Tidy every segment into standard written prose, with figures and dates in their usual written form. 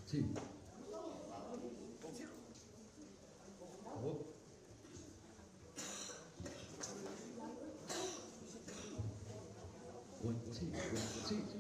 2, 4, 1, 2, 1, 2.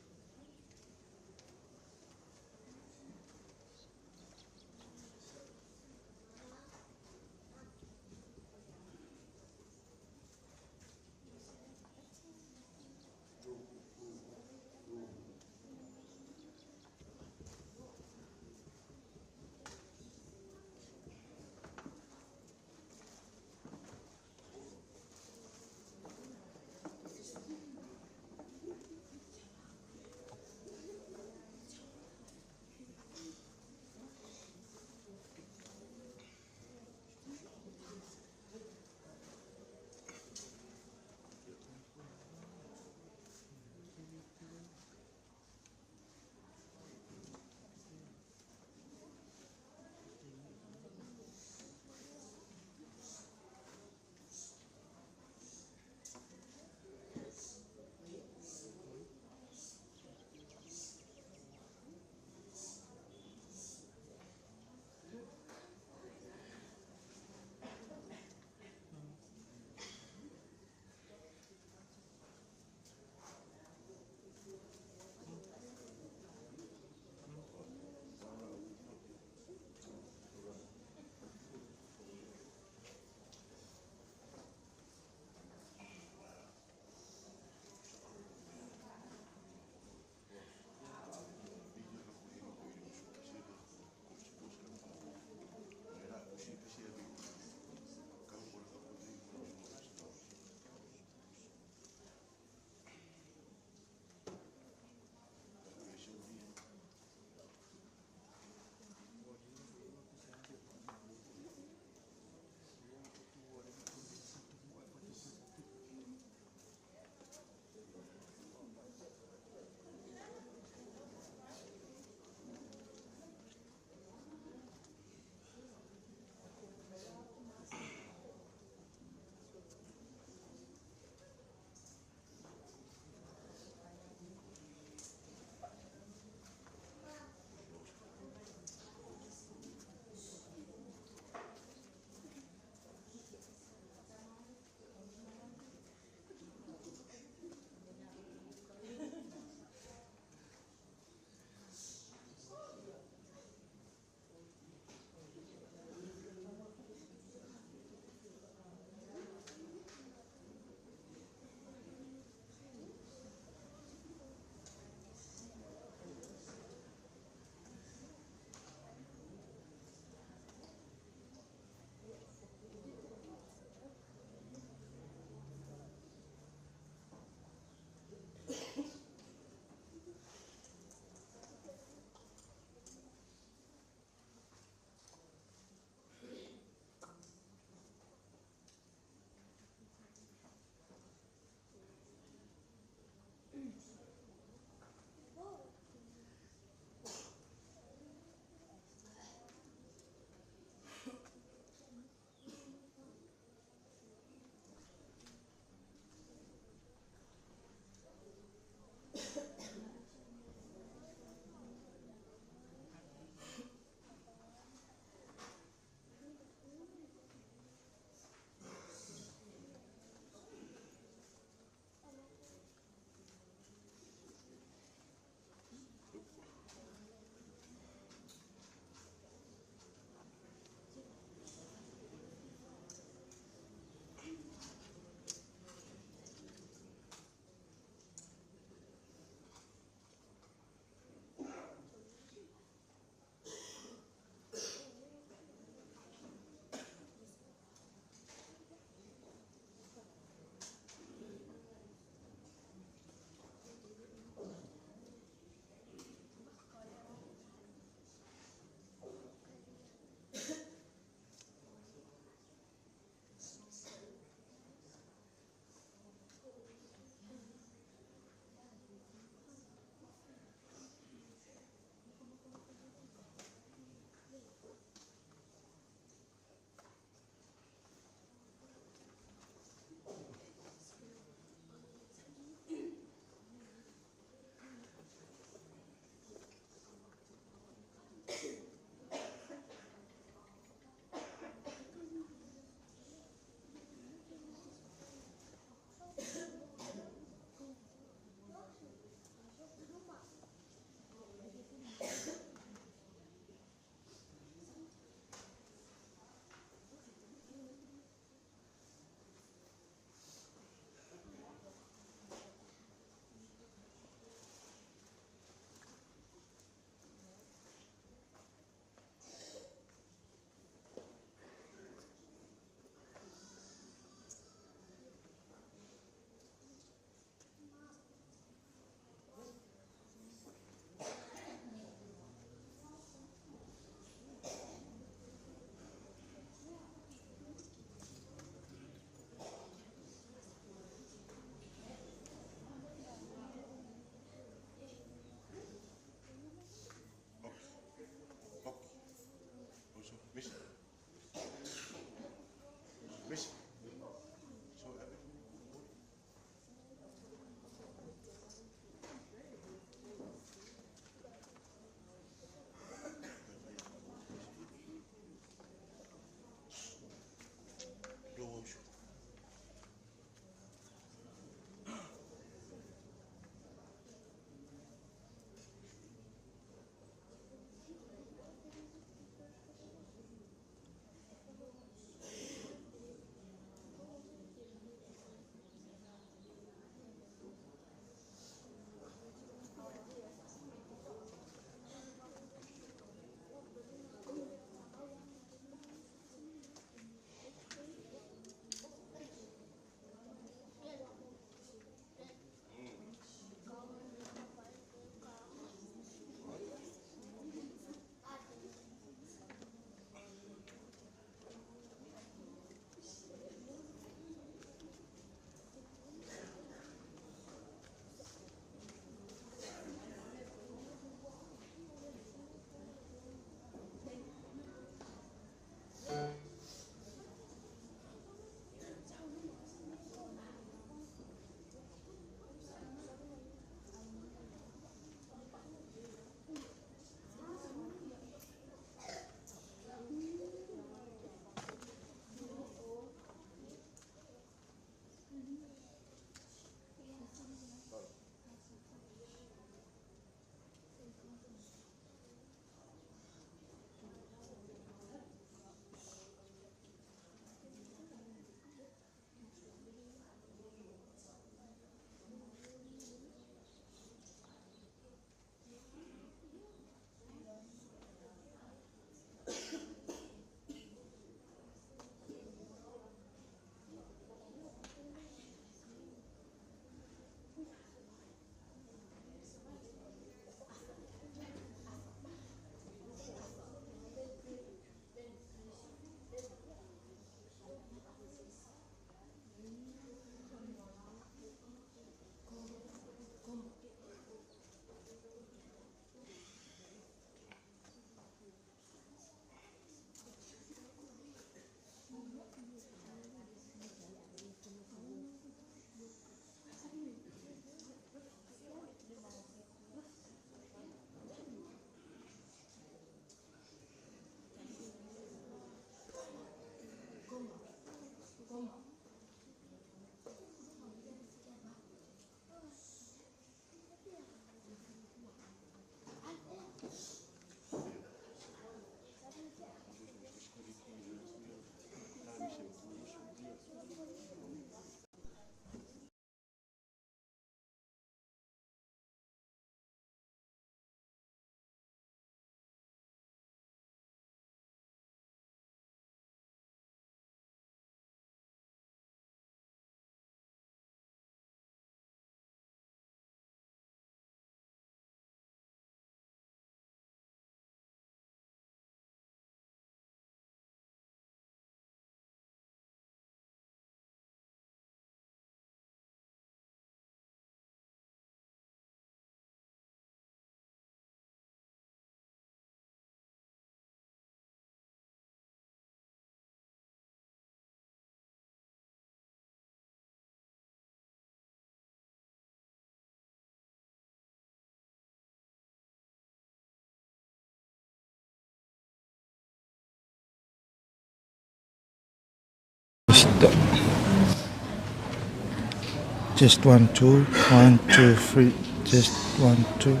Just 1, 2, 1, 2, 3. Just 1, 2.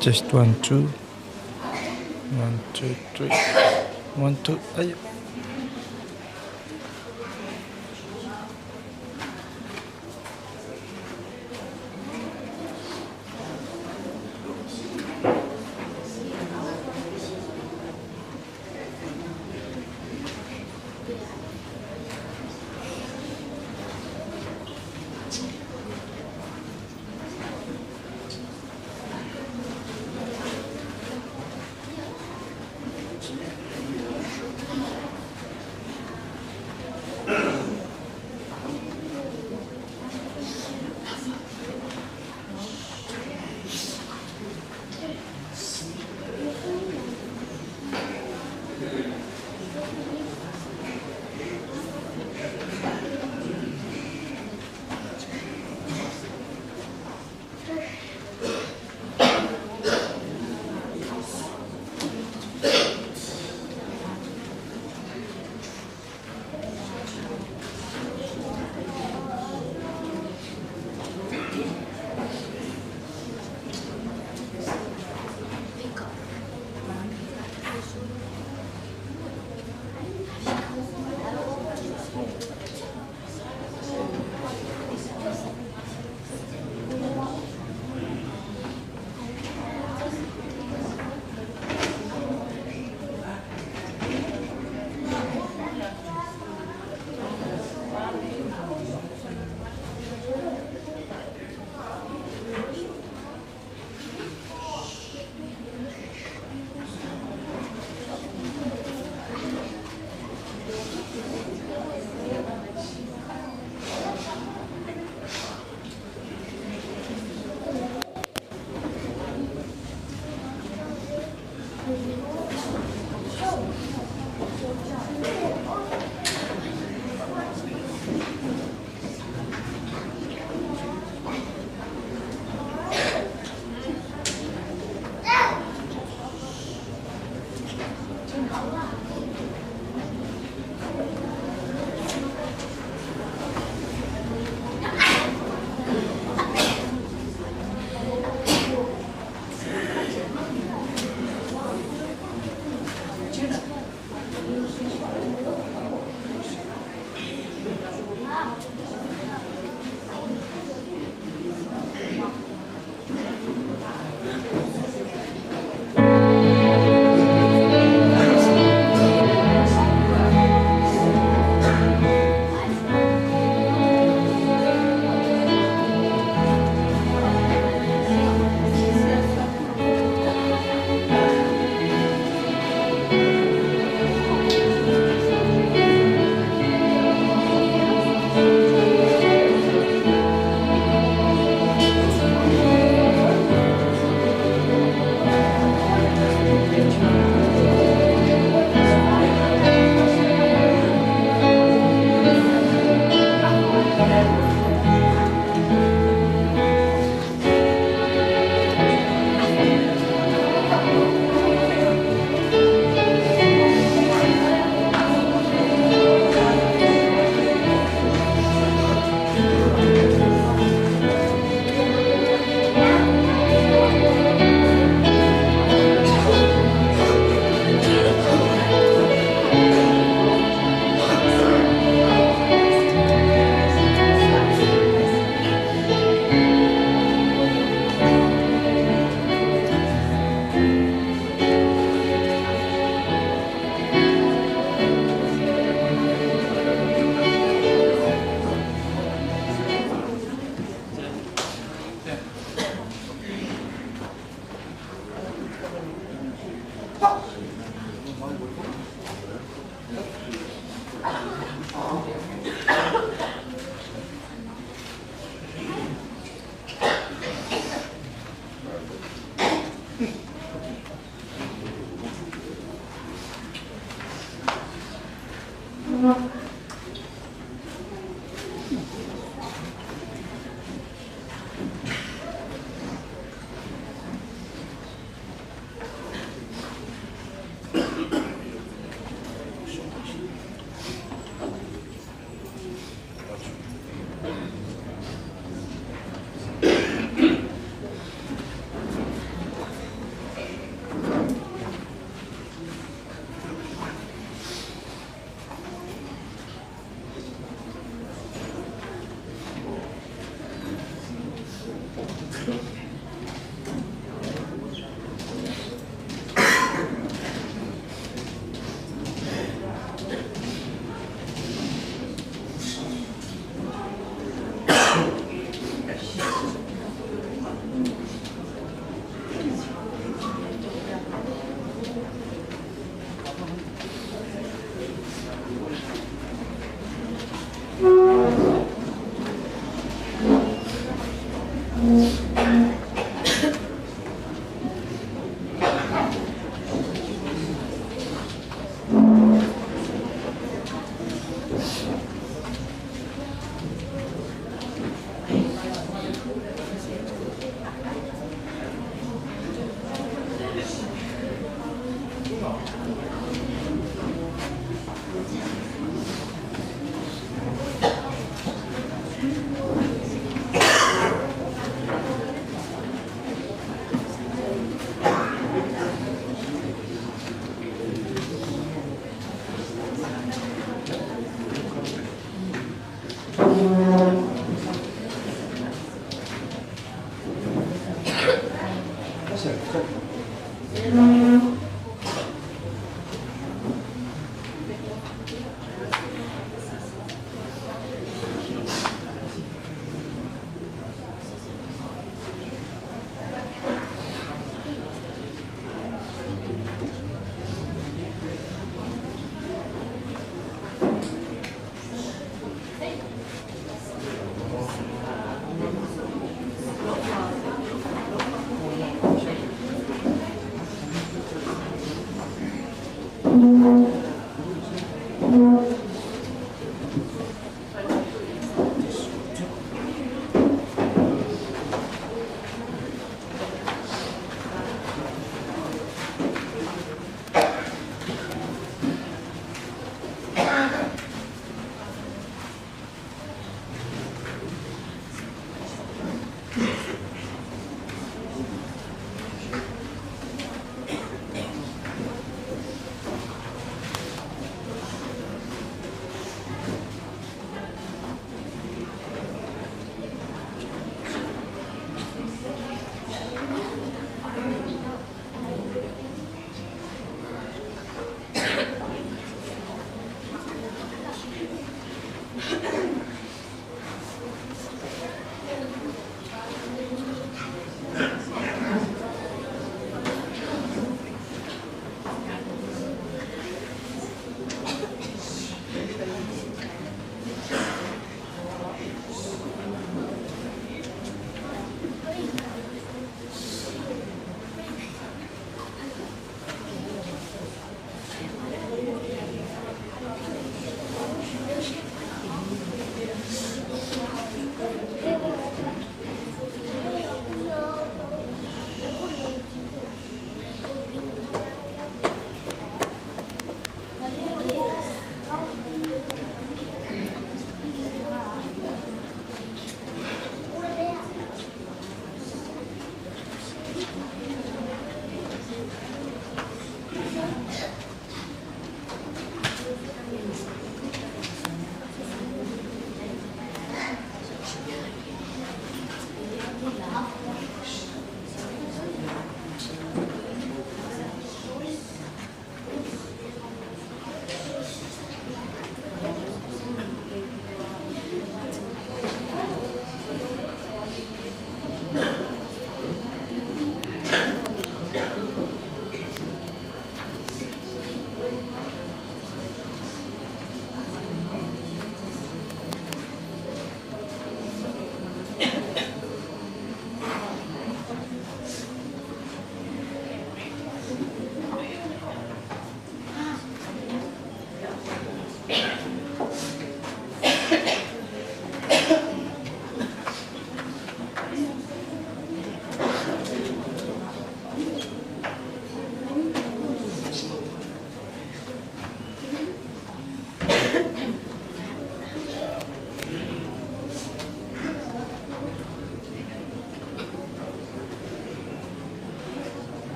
Just 1, 2. 1, 2, 3. 1, 2. Ayo.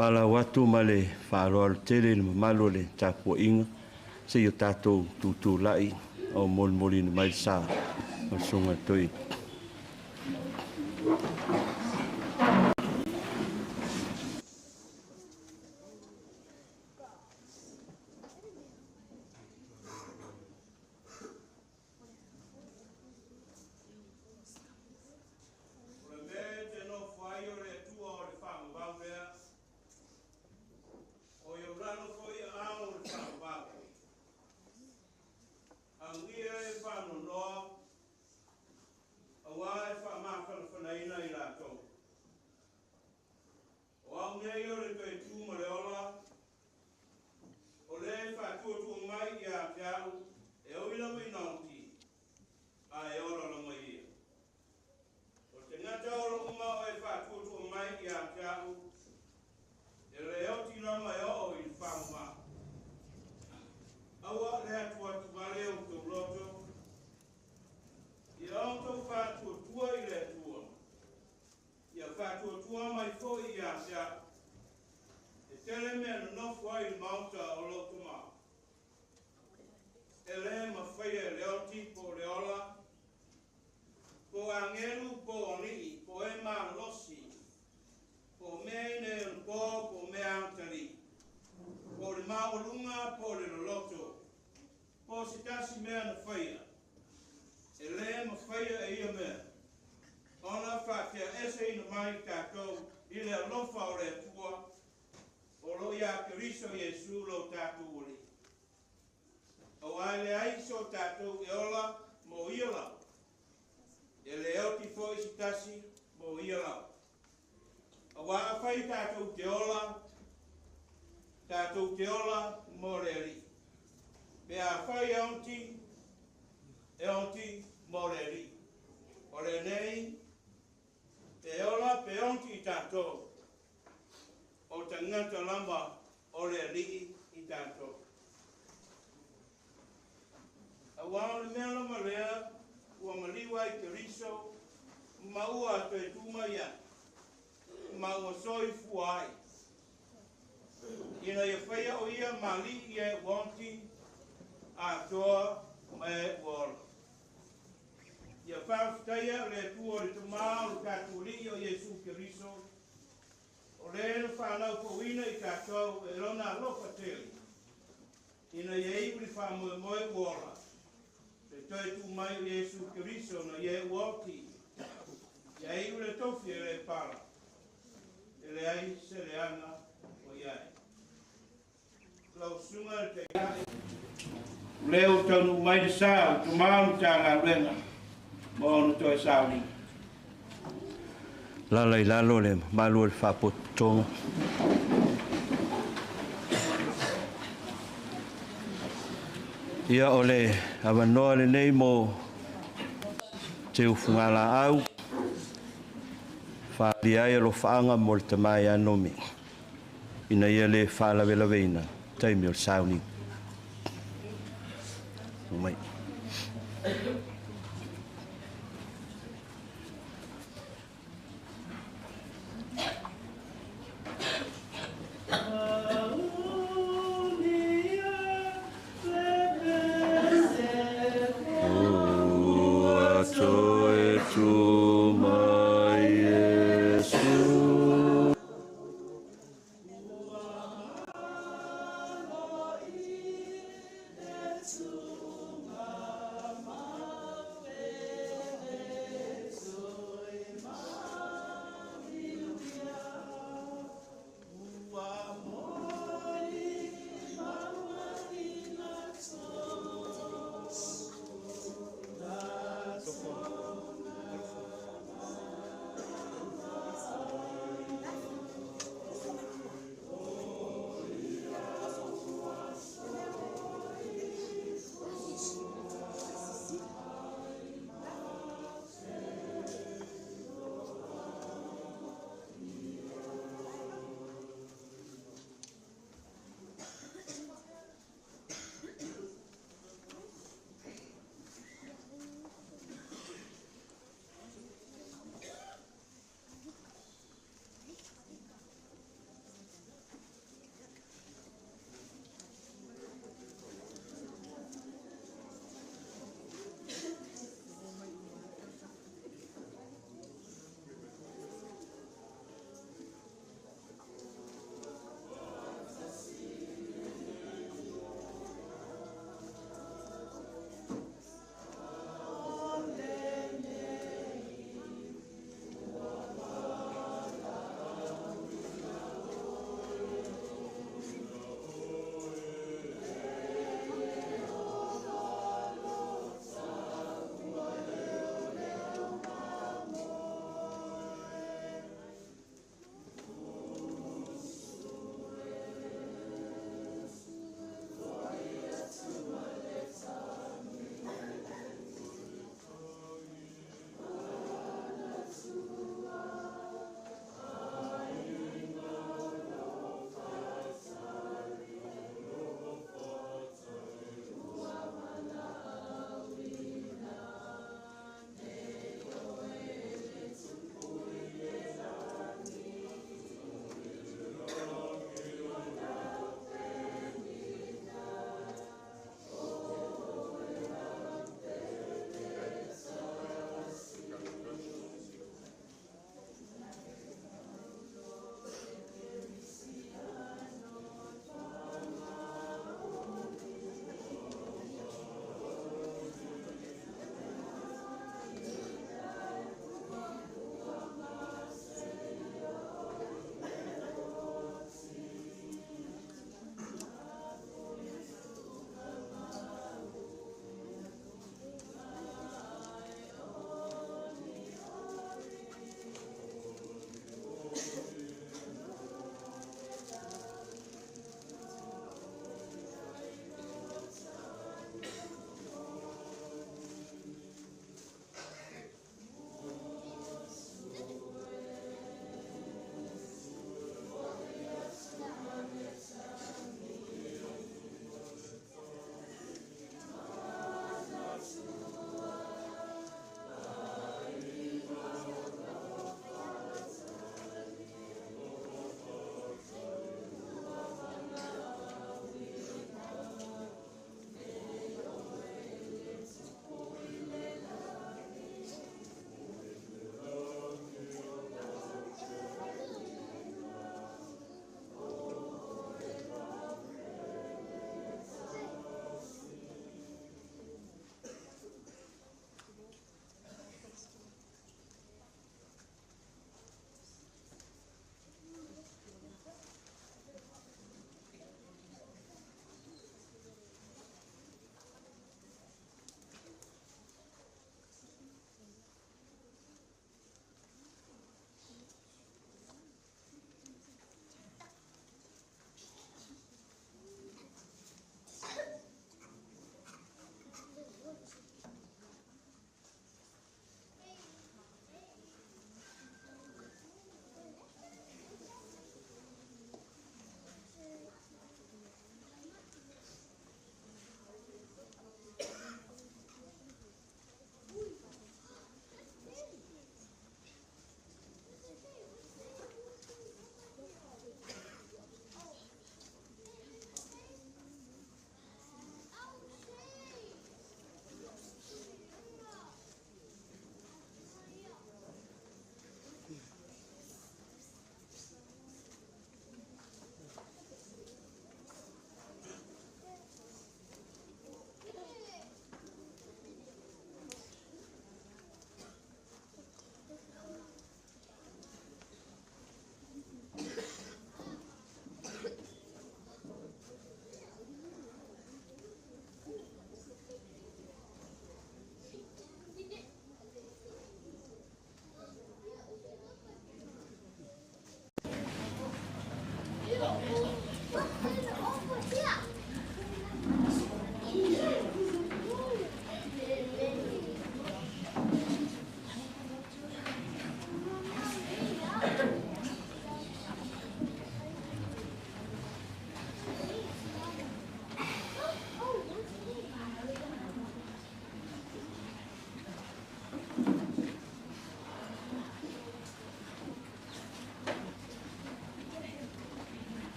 Pala watu male wharoa tele le mamalo le tāpua inga. Se yo tātou tūtū lai au moli ni mai sā. O sunga toi. Leo tonu mai de sao, tu mau tanga renga. Mo no to sauni. Lalai lalo le malu le whapotonga. Ia ole awanoa le nei mo te ufungala au. Whaaliai alo whaanga mo le tamai anomi. Ina ia le whaalaweina, taimi o sauni. Mai. Let's go.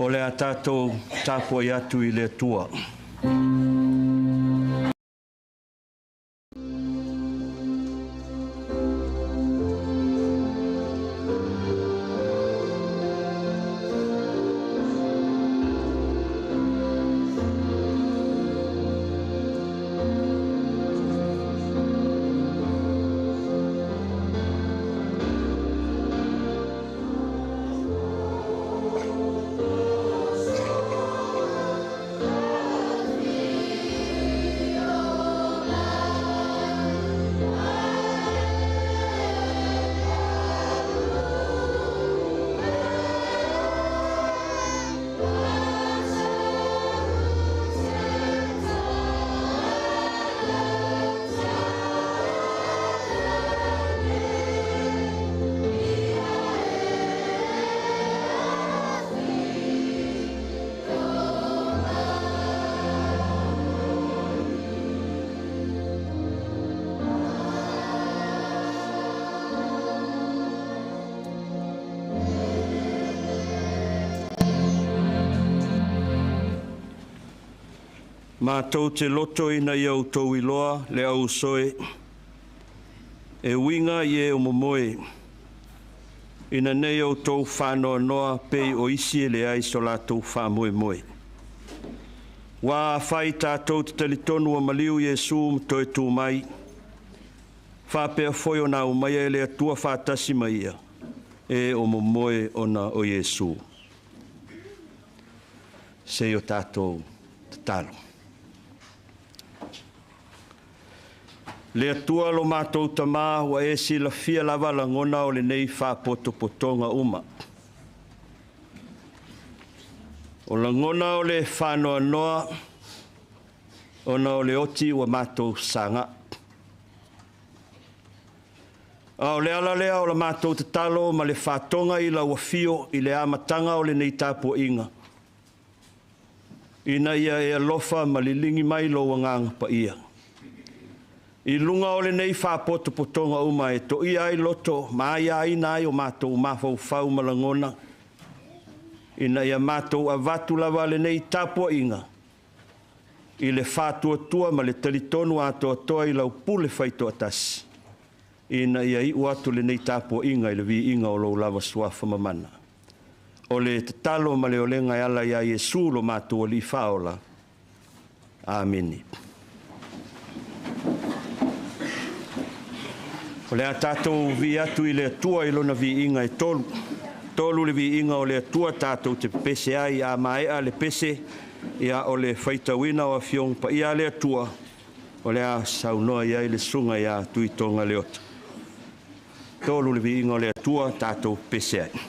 O le a tātou tāpoi atu I le tua. Mātou te loto ina I au tau iloa le au soe. E winga I e o momoe. Ina nei au tau whanoa noa pei o isi le ai so la tau whamoe moe. Wā whai tātou te talitonu o maliu Iesu mtoe tū mai. Whapea foi o nā umai e le atua whātasi mai ia. E o momoe ona o Iesu. Se o tātou te talo. Le atua lo mātou tamā wa e si la fia lava la ngona o le nei whapoto potonga uma. O la ngona o le whanoa noa, ona o le oti wa mātou sanga. A o le ala lea o la mātou te talo ma le whatonga I la wafio I le amatanga o le nei tāpua inga. Ina ia e alofa ma li lingi mai lo wanganga pa ia. I lunga o le nei whapoto potonga uma e to I ai loto ma ia ina ai o mātou mawhau whau malangona. Ina ia mātou a vatu lava le nei tāpua inga. I le whātua tua ma le talitonu atoa toa I lau pule whaito atasi. Ina ia I uatu le nei tāpua inga I le vi inga o lau lava suafa mamana. O le te talo ma le olenga ala ia Iesu lo mātou o li whaola. Ameni. O le a tātou vi atu I le atua I lona vi inga e tolu. tolu le vi inga o le atua tātou te pese ai a maea le pese ia o le faitauina o afiong pa ia le atua o le a saunoa ia i le sunga ia tuitonga le ota. Tolu le vi inga o le atua tātou pese ai.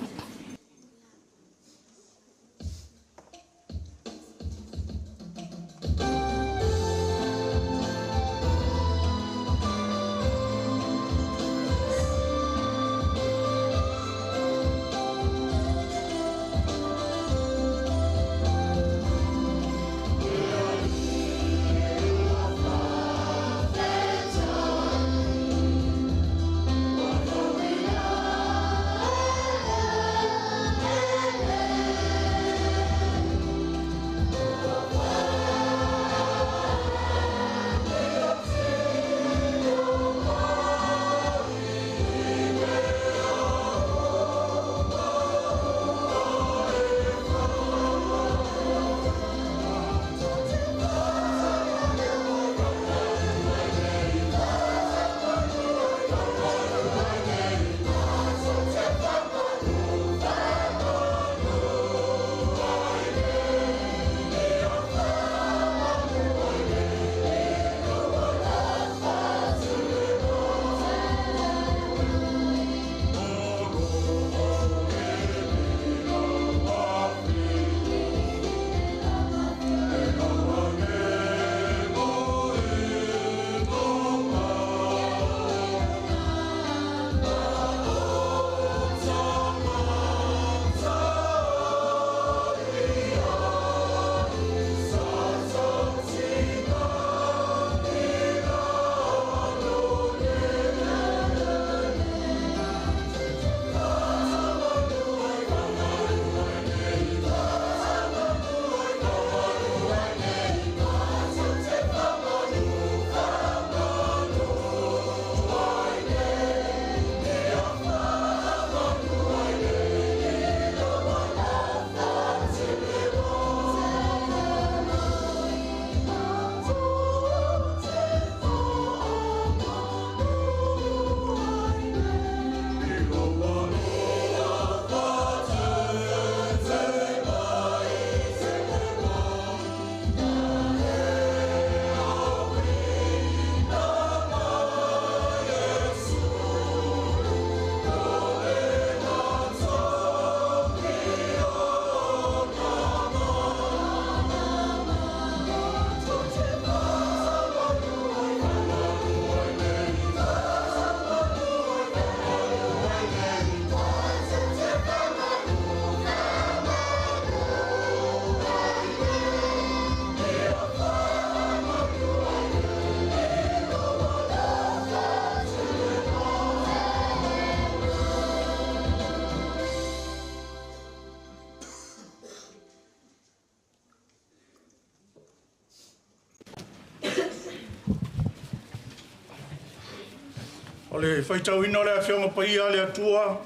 O le faitauina o le awhionga paia le atua.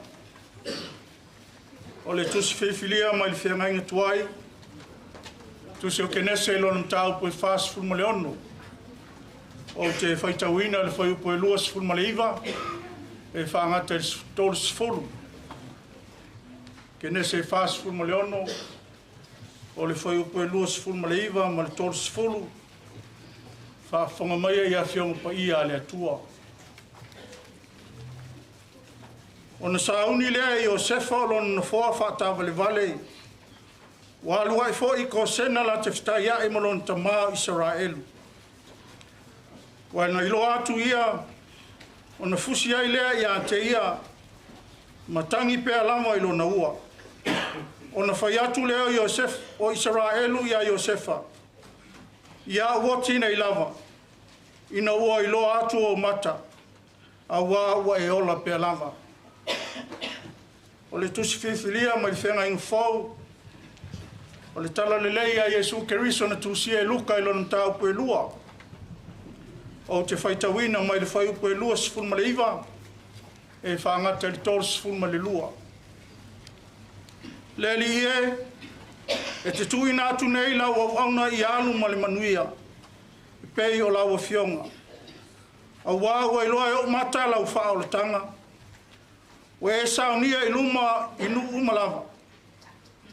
O le tusi whiwhilia mai le whiangainga tuai. Tusi o kenese lona mtau poe fast food ma le ono. O te faitauina le whaiu poe luas food ma le iwa. E whaangata le tolu sifuru. Kenese fast food ma le ono. O le whaiu poe luas food ma le iwa ma le tolu sifuru. Whaafanga mai e a whionga paia le atua. O na sauni lea i o sefa o lona foa whaatawa le vale. Wa lua i fo i ko sena la te whitaia i malon tamā Israelu. Wa na ilo atu ia, o na fusi ai lea i a te ia, matangi pea lama i lona ua. O na whai atu lea o Israelu i a Iosefa. Ia ua tina i lava. Ina ua ilo atu o mata. A ua e ola pea lama. O le tusi whiwhilia mai whenga inga whau. O le tala lelei a Jesu Keriso na tusia e luka i lona tau pue lua. O te whaitawina mai le whaiu pue lua sifun ma le iwa. E whaangata le tolu sifun ma le lua. Leli e te tui nātu nei lau au auna i alu ma le manuia. E pei o lau a fionga. A wāua i loa e o mata lau wha o le tanga. O e saunia inu umalava.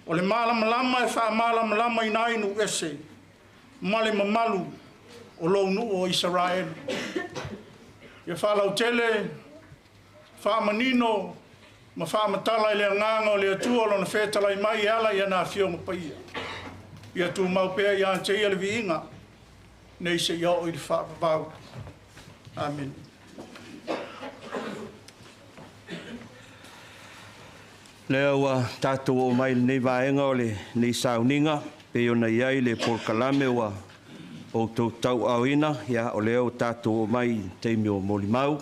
O le malama e wha malama ina inu ese. Male mamalu o lounu o Israel. Ia whalau tele, wha manino, ma wha matala i le nganga o le atua lo na whetala i mai ala ia nā whionga paia. Ia tu maupea ia te ia le viinga, nei se iau i le whaapapau. Amen. Lea ua tātou o mai nei vaenga o le nei sauninga, pe o nei ai le polkalame ua o tau tau auina, ia o leo tātou o mai teimi o molimau,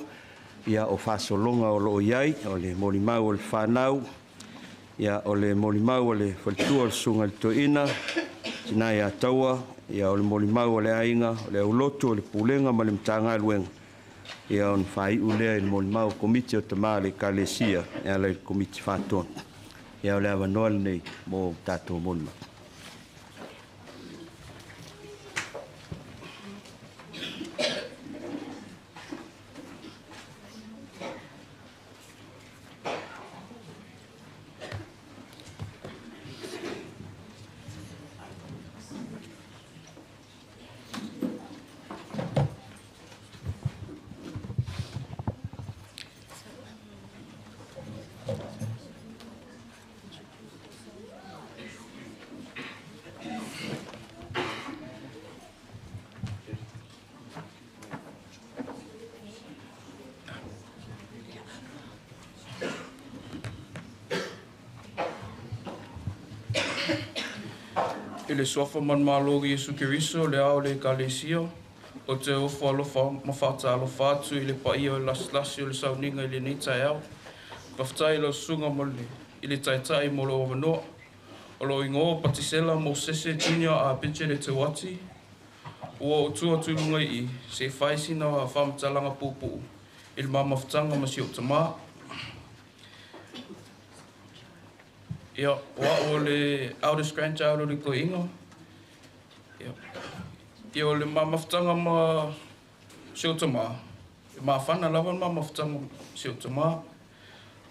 ia o whasolonga o loo iai, o le molimau o le whanau, ia o le molimau o le whaltua o le Susuga ile Toeina, tina ia taua, ia o le molimau o le ainga, o le aulotu o le pulenga ma le mtanga luenga, ia on whai ulea i le molimau komiti o tamā le kalesia, ia le komiti whatona, ia o le awanoa nei mo tātou molimau. Le sofa man malo Yesu Kiriso le ao le kalesia o te ofo alofa mawhata alofa atu i le paia o lasi o le sauninga i le nei tai au paftai lo sunga mo le i le taitai mo lo wanoa o lo ingo patisela mo sese junior a pinche le te wati o tua tulunga i se whaisina a whamtalanga pupu i le mamawhtanga masi o tama ia wa o le eldest grandchild o le koinga. Ia o le mamawhtanga ma siotama. E mawhana lava le mamawhtanga siotama.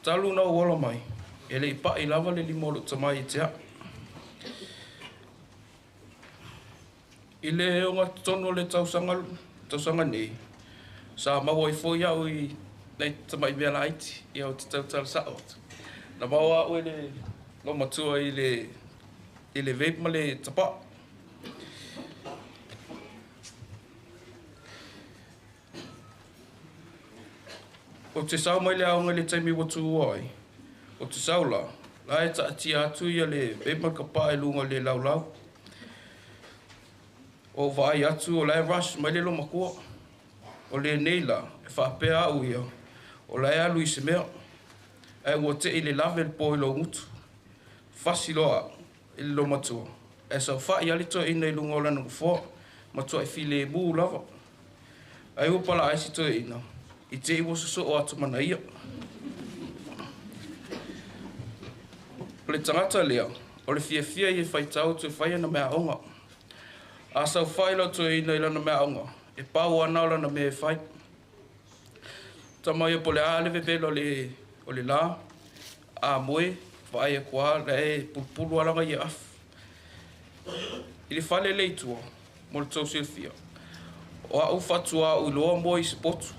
Talu na uola mai. E le ipa i lava le limolo tama i tea. I le onga tono le tausanga nei. Sa mawa i fo iau i nei tamai mea laiti. Ia o te tautala saot. Na mawa o le lo matua i le vape ma le tapa. O te sau mai le aonga le taimi watu uai. O te sau la e ta atia atu ia le vape ma kapa e lunga le laulau. O vai atu o lai rush mai le lo makua. O le neila e whaapea au ia. O lai alu i se mea. E ua te i le lave le po i lo ngutu. Fasi loa i lo matua. E sa whai alito i nei lunga o lana kufo. Matua i file e buu lava. Ai upala aisi to ina. I te iwa suso o atu mana ia. O le tangata lea. O le fia i whaitau tu whaia na mea onga. A sau whai lo to ina i lana mea onga. E pau anau lana mea whai. Tama ia po le alewe velo o le la. A moe. Whaai e kua le e pulpulu alanga i af. I le whale leitua, mo le tau silfia. O au whatua u loa mo i sportu.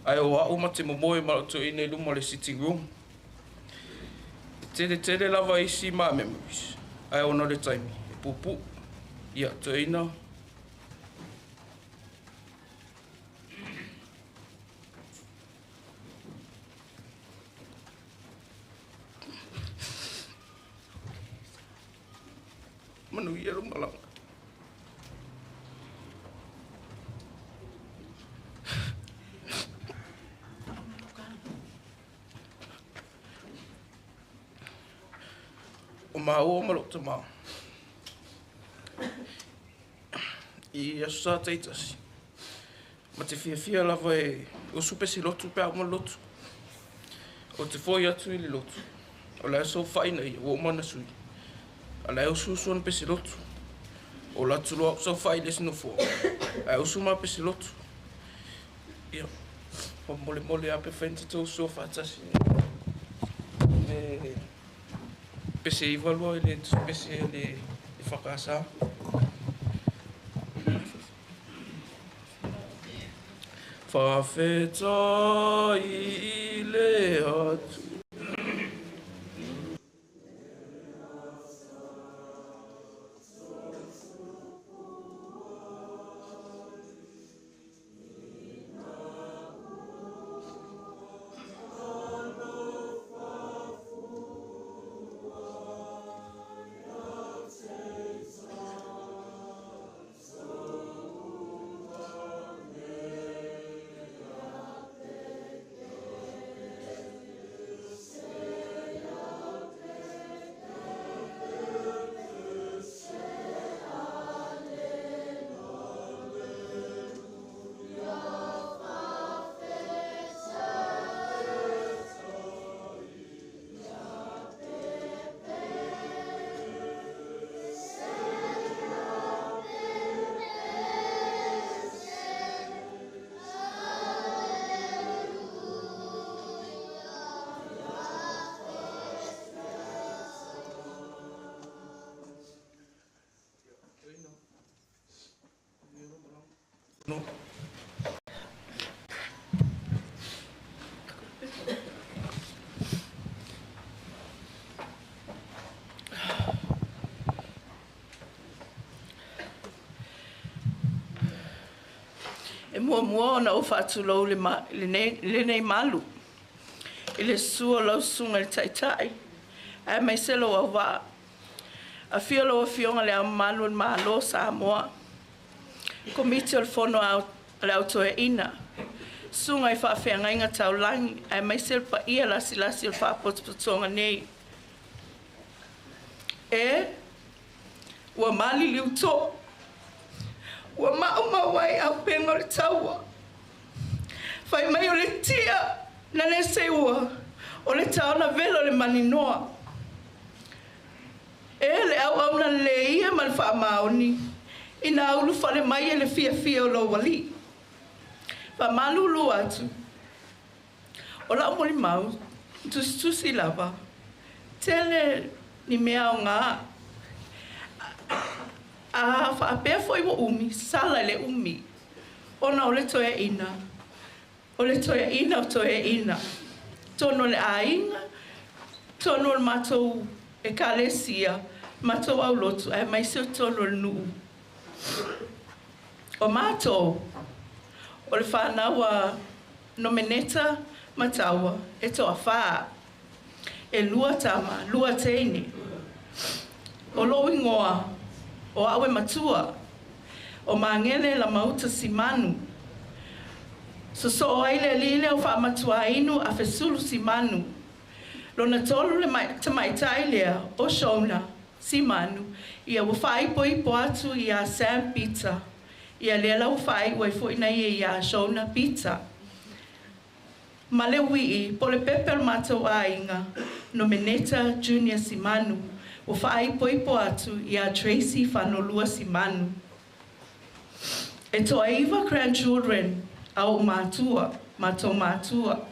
Ai o au mate mo moe malato i nei luma le sitting room. Tele lava isi ma memories. Ai o no le taimi. Pupu. Ia Toeina. Manu ia rumala. O mau o malo tama. I asa teitasi. Ma te fia lava e o supesi lotu pe ama lotu. O te foi atu i le lotu. O la so faina i o mana sui. Ala e usu na pesi lotu. O la tulo so fai les no fo. A usu ma pesi lotu. Ia. O mole a pe fente to so fa tasi. pese i valua ile pese ile whakasa. Faifeau ile atu. No. E mua ona o whātulau le nei malu. I le sua lau sunga le taitai. A mai selo au wā. A whiolo a whionga le au malu le malo sa moa. Komiti o le whono le au Toeina. Sunga I whawhianga inga tau langi. A mai selo pa ia lasi o le whapototonga nei. E, ua mali liu tō. Ua mao wai au penga o le taua. Whai mai o le tia na le seua o le taona velo le maninoa. E le au na le ia ma le whaamaoni. Ina aulu whale mai e le fia o lo wali. Wha malulu atu. O la umoli mau, tusi lava. Tele ni mea o ngā. A whaapea foi wa umi, sala le umi. Ona o le Toeina. O le Toeina o Toeina. Tono le ainga. Tono le matou e kalesia. Matou au lotu. E mai se tono le nuu. O matou. O le whanawa nomeneta matawa. E toa whaa. E lua tama, lua teine. O lo ingoa. O awe matua, o mangele la mauta Simanu. So aile lile o wha matua inu a fesulu Simanu. Lona tolu le tamaitai lea o Shona Simanu. Ia wafai po atu ia Sam Pizza. Ia lela wafai waifo ina ia Shona Pizza. Male wii pole pepel matua inga. Nomeneta Junior Simanu. O whaai poipo atu ia Tracy Whanolua Simanu. E toa iwa grandchildren au matua, matua.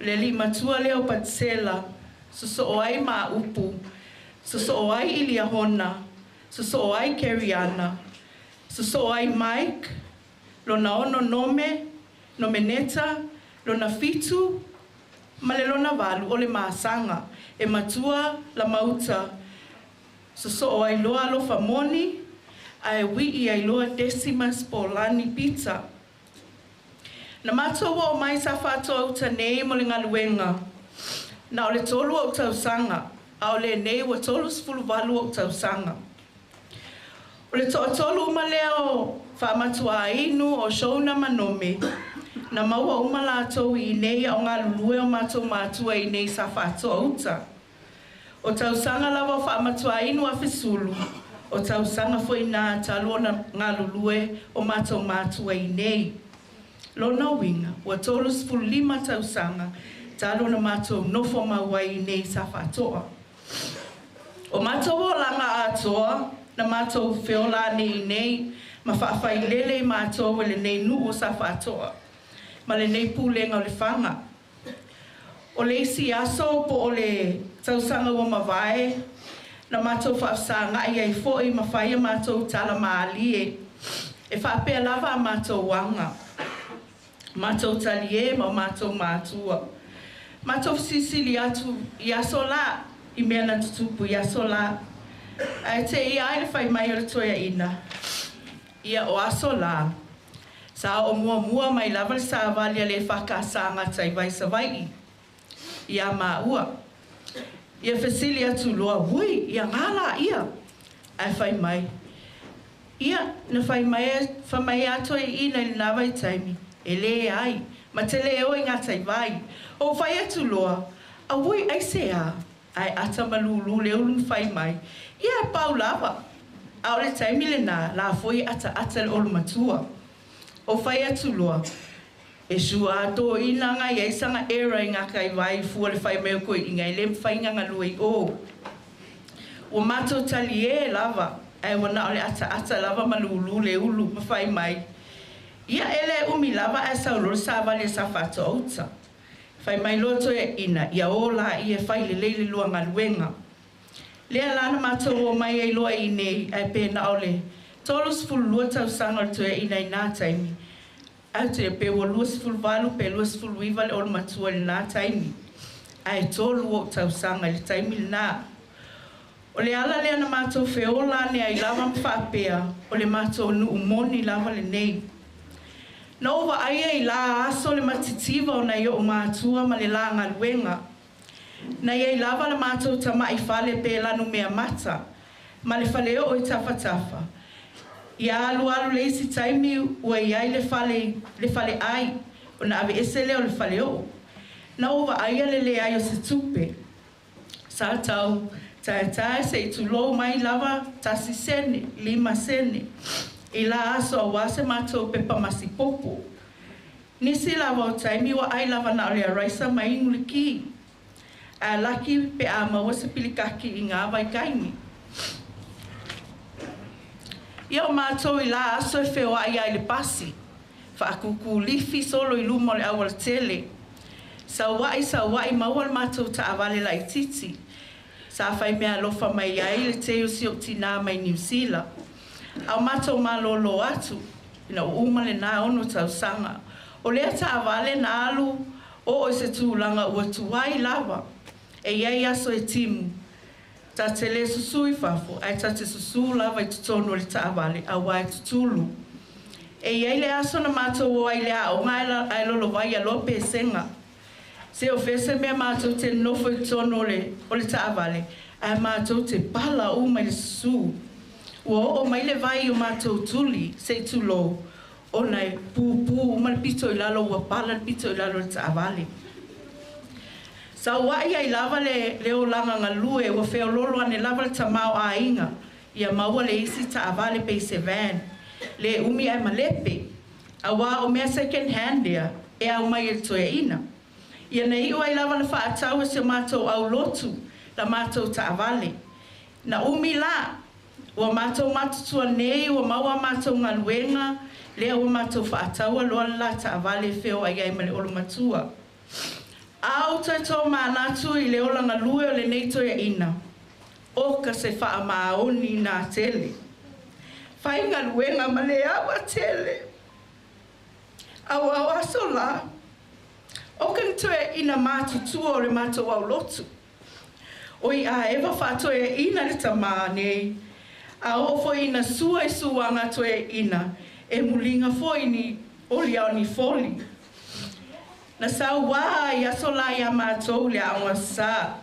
Leli matua leo patsela, suso oai maa upu, suso oai Iliahona, suso oai Keriana, suso oai Mike, lona ono nome, nomeneta, lona fitu, male lona walu ole maasanga, e matua la mauta, so ai loa lo famoni, ai wii ai loa Decimas Polani Pizza. Na matoa o mai sa whātua uta nei mo le ngaluenga. Na o le tolu o tausanga, a o le nei wa tolu sfulu valu o tausanga. O le tolu uma leo whamatua inu o Shona Manome. Na maua uma la tau I nei o ngā lulue o matua I nei sa whātua uta. O tausanga lava whaamatua inu a fesulu. O tausanga foi nā talona ngā lulue o matua I nei. Lona winga, wa tolu sfulu 5 tausanga, talona matua nofo mawai I nei sa whātoa. O matua langa atoa, na matua whiolane I nei, ma whaafai lele matua le nei nuu sa whātoa. Ma le nei pūlenga o le whanga. O le isi aso po o le tausanga ua mawae. Na mātou whaafsanga ia I fo I mawhaia mātou tala maalie. E whaapea lava a mātou wanga. Mātou talie ma mātou mātua. Mātou sisili atu I aso la I mea na tutupu I aso la. Te ia ile whai mai o le Toeina. Ia o aso la. Sa o mua mai lava le sa valia le whakasanga tai vai sa vai. Ia ua. Ia fesili atu loa hui. Ia ngala ia. Ai whai mai. Ia na whai mai ato ina I na vai taimi. E le ai. Ma te le o ngā tai vai. O whai atu loa. A hui ai se a. Ai ata malulu le ulu whai mai. Ia pau lava. A o le taimi le nā. La foi ata le olu matua. O whai atu loa. E sua ato ina nga ia isanga era I ngā kai vai fua le whai meo koe inga I le mwhai nganga lua o. O mato tali e lava. Ai wana o le ata lava malulu le ulu ma whai mai. Ia ele umi lava e saulo sa vale sa whato auta. Whai mai loto e ina. Ia ola I e whai le leile lua ngā luenga. Lea lana mato o mai e loa I nei ai pēna o le. Tolus fulu lua tau sanga o toe ina I nā taimi. Au te pe o luas fulu valu pe luas fulu iwa le olu matua le nā taimi. Ai tolu o tau sanga le taimi le nā. O le ala lea na mato feola ne ai lava mwhapea. O le mato nu umoni lava le nei. Na ova aia I la aso le matitiva o na I o matua ma le la ngā luenga. Na iei lava le mato tama I fale pe lanu mea mata. Ma le fale o I tafa. Ia alu le isi taimi ua iai le fale ai. O na ave ese leo le fale o. Na ova aia le ai o se tupe. Sa tau tae se I tulou mai lava tasi sene, 5 sene. I la aso a wase mato pepa masipopo. Nisi lava o taimi ua ai lava na ole a raisa mai ingu le ki. A laki pe a maua se pilikaki I ngā vai kaimi. Ia o mātou I la aso e wheo ai le pasi. Whaakuku lifi solo I luma le awal tele. Sa wai maua le mātou ta avale la I titi. Sa whai mea lofa mai ai le teo si o tina mai New Zealand. Au mātou malolo atu. Ina uma le nā ono tau sanga. O lea ta avale na alu o se tūlanga ua tuai lava. E iai aso e timu. Ta te le susu I Faifeau, ai ta te susu lava I tutono le ta avale, a wai tutulu. E iai le aso na mātou o ai le a o ngā ai lolo vai a lope senga. Se o fese mea mātou te nofo I tono o le ta avale, ai mātou te pala o mai le susu. O mai le vai o mātou tuli, se tulo, o nai pūpū, o mai pito I lalo ua pala, pito I lalo le ta avale. Sa wai ai lava le o langa ngā lue ua wheo lolo ane lava le tamau a inga. Ia maua le isi ta avale pe se van. Le umi ai malepe. A wā o mea second hand lea e au mai e Toeina. Ia nei iu ai lava le whaatau e se mātou au lotu la mātou ta avale. Na umi la, ua mātou matutua nei ua maua mātou ngā luenga lea ua mātou whaatau a loa la ta avale wheo ai ai male olu matua. Au te tō mānatu I le olanga lue o le nei Toeina. Oka se wha maoni nā tele. Whai ngā luenga ma le awa tele. Au aso la. Oka ni Toeina mātutua o le mātou au lotu. Oi a ewa wha Toeina le tamā nei. A ofo ina sua I suanga Toeina. E mulinga foi ni oli au ni foli. Na sa wā I aso la I a mātou le awa sa.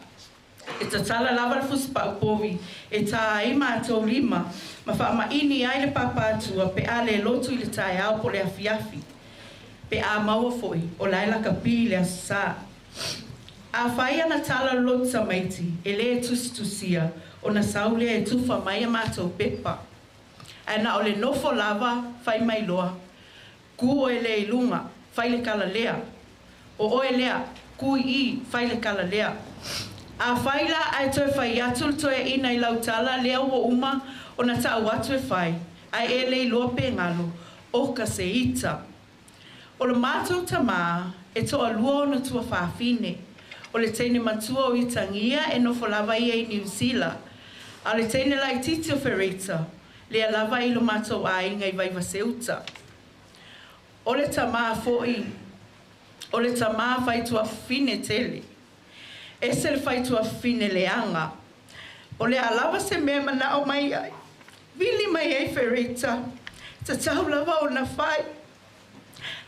E ta tala lava le fusipa upovi. E ta ai mātou 5. Ma wha ma ini ai le papatua pe a le lotu I le tae au po le afiafi. Pe a maua foi o laila kapi le asa. A whai ana tala lotu sa maiti. E le tusia o na saule e tufa mai a mātou pepa. A na o le nofo lava whai mai loa. Ku o e le ilunga whai le kala lea. O oe lea, kui I, whai le kala lea. A whai la ai toi whai atu Toeina I lautala lea ua uma o na tau atu e whai. Ai e lei loa pe ngalo, oka se ita. O le mātou tamā, e toa lua o na tua whawhine. o le teine matua o Itangia e nofo lava ia I New Zealand. A le teine lai titi o Ferreita, le lava I lo matou a inga I Vaivaseuta. O le tamā fo'i, o le tamā whaitua fine tele. E se le whaitua fine leanga. O le alawa se mea mana o mai ai. Vili mai ai Ferreita. Ta tau lava o na whai.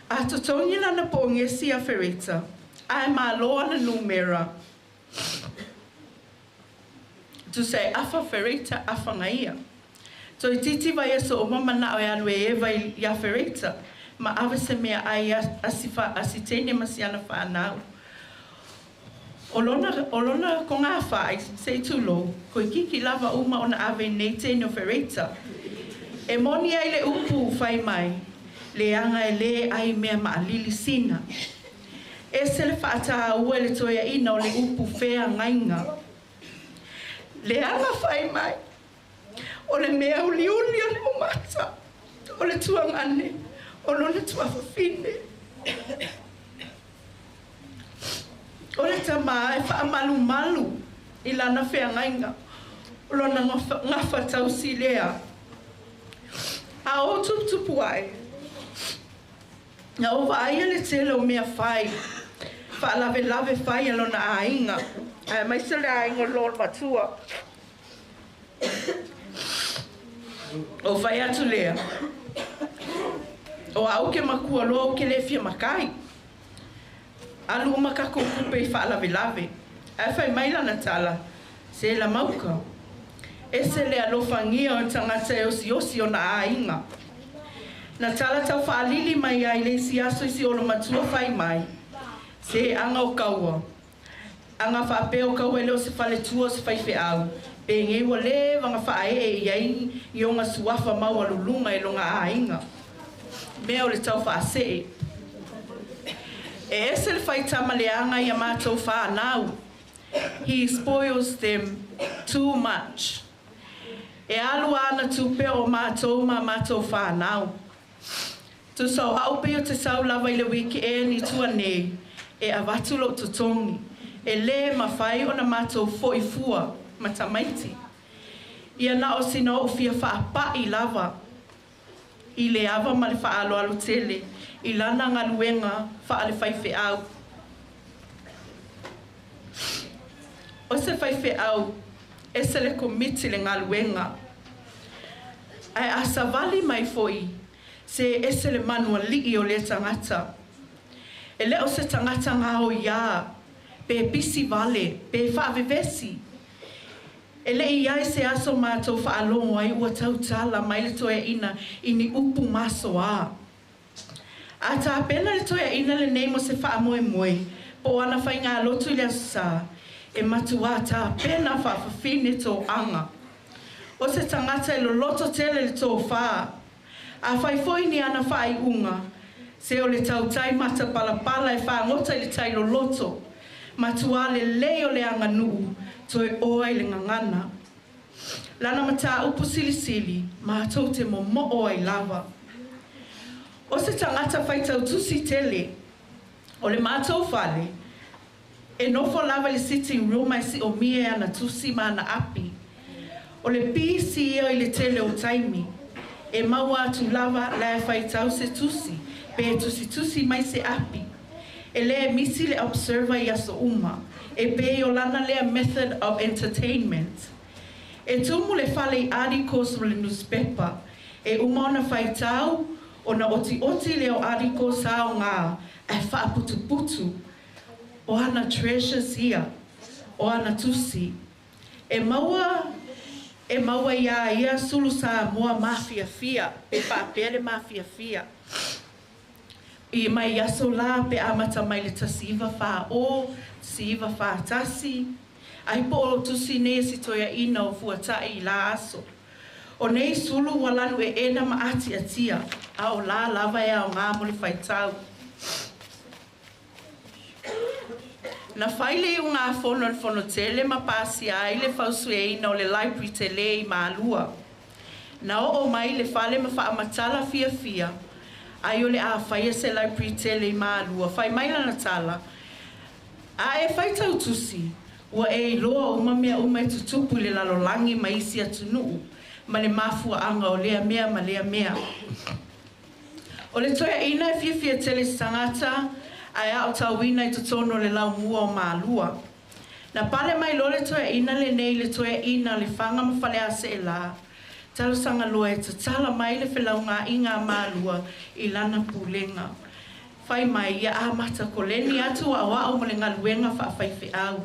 A totongi lana po ngesi a Ferreita. Ai māloa na numera. To say afa Ferreita, afa ngaia. So I titi vai so o mama na o anu e eva I Ferreita. Ma ave se mea ai asifa asitene masiana whanau. O lona ko ngā whai, sei tulo, ko I kiki lava uma o na ave nei tene o Ferreita. E moni ai le upu whai mai, le anga e le ai mea maalili sina. E se le whaata ua le toia ina o le upu whea ngainga. Le anga whai mai, o le mea uli o le umata, o le tuangane, o lona tuawhawhine. O le tamā e whaamalu malu I lana whea ngainga, o lona ngafa tau si lea. A o tupu ai. Na o vaia le tele o mea whai, whaalave whai alona a inga. Ai mai se le a inga lor matua. O whai atu lea. O au ke makua loa o ke le fia makai. Alu makako kupe I whaalave. Ai whai mai lana tala, se la mauka. E se le alofangia o tangata e osi o na a inga. Na tala tau whaalili mai ai le si aso isi olo matua whai mai. Se anga o kaua. Anga whaape o kaua e leo se whale tua se Faifeau. Pe nge ua le wanga whae e iai I o ngā suafa mau alulunga e longa a inga. Mea o le tau whaase. E ese le whaitama le anga I a mātou whanau. He spoils them too much. E alu ana tupe o mātou whanau. Tu sau haupe o te sau lava I le wiki e ni tua nei, e awatulo tutongi, e le mawhai o na mātou foifua, matamaiti. Ia na o sina o fia whaapa I lava, I le awa ma le whaalo alu tele, I lana ngaluenga wha le Faifeau. O se Faifeau, e se le komiti le ngaluenga. Ai asavali mai foi, se ese le manua lii o le tangata. E leo se tangata ngā o ia, pe pisi vale, pe whaavevesi. E le iai se aso mātou whaalongo ai ua tautala mai le toia ina ini upu maso a. A tā pena le toia ina le neimo se whaamoe moe, po ana whai ngā lotu I le asa, e matua tā pena whaafafine tō anga. O se tangata lo loto tele le tō whaa. A whaifoi ni ana whai unga. Se o le tautai mata palapala e whaangota le tai lo loto. Matua le leo le anga nuu. Toi oa I le ngangana. Lana mata upu sili mātou te mo oa I lava. O se tangata whaitau tusi tele. O le mātou whale. E nofo lava le sitting room ai si o mie ana tusi mana api. O le pisi I le tele o taimi. E maua atu lava la e whaitau se tusi. Pe tusi mai se api. E le misi le observer I aso uma. E pe o lana le method of entertainment. E tumu le whale I articles o le newspaper. E uma ona whaitau o na oti le o articles ao ngā. E whaaputu. O ana treasures ia. O ana tusi. E maua ia sulu sa moa mafia fia. Pe whaapele mafia fia. I mai aso la pe amata mai le tasiva wha o, tasiva wha tasi. Ai po o tusi ne si toia ina o Fuata'i la aso. O nei sulu walanu e ena maati atia. A o la lava e ao ngā mole whaitau. Na whaile I ngā whono tele ma pasi ai le fausueina o le library tele I maalua. Na o mai le whale ma whaamatala fia. Ai o le a whaia se library tele I maalua. Whai mai lana tala. A e whai tau tusi, ua e loa uma mea uma e tutupu le lalolangi ma isi atunuu, ma le mafua anga o lea mea ma lea mea. O le toeina e fia tele sangata, ai a o tauina I tutono le lau mua o maalua. Na pale mai lo le toeina le nei le toeina le whanga ma whale ase e la, talo sanga loa e tatala mai le whelaunga I ngā maalua I lana pulenga. Whai mai ia a mata koleni atu a wao mo le ngaluenga whaafaife au.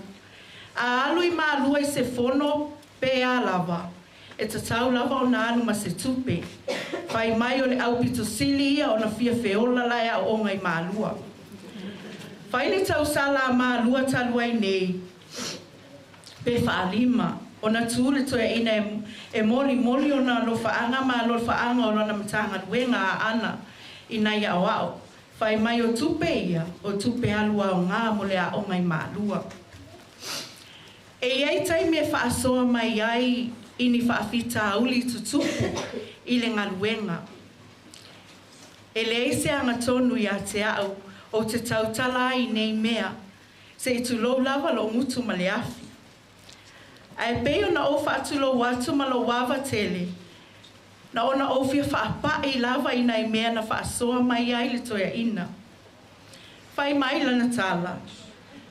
A alu I maalua I se fono pe a lava. E tatau lava o na anu ma se tupe. Whai mai o le au pito sili ia o na fia feola lai a o ngai maalua. Whai ni tau sala a maalua talua I nei. Pe whaalima. O na tūle toeina e moli o na lo whaanga ma lo whaanga o na matanga luenga a ana I nai a wao. Whai mai o tupe ia, o tupe alua o ngā mo le a o ngai maalua. E iei tai me whaasoa mai ai ini whaafita auli tutupu I le ngaluenga. E le eise anga tonu I a te au o te tautala I nei mea, se I tulo lava lo ngutu ma le afi. Ai peo na o whaatulo watu ma lo wawa tele, na ona o fia whaapai lava I nei mea na whaasoa mai ai le toeina. Whai mai lana tala.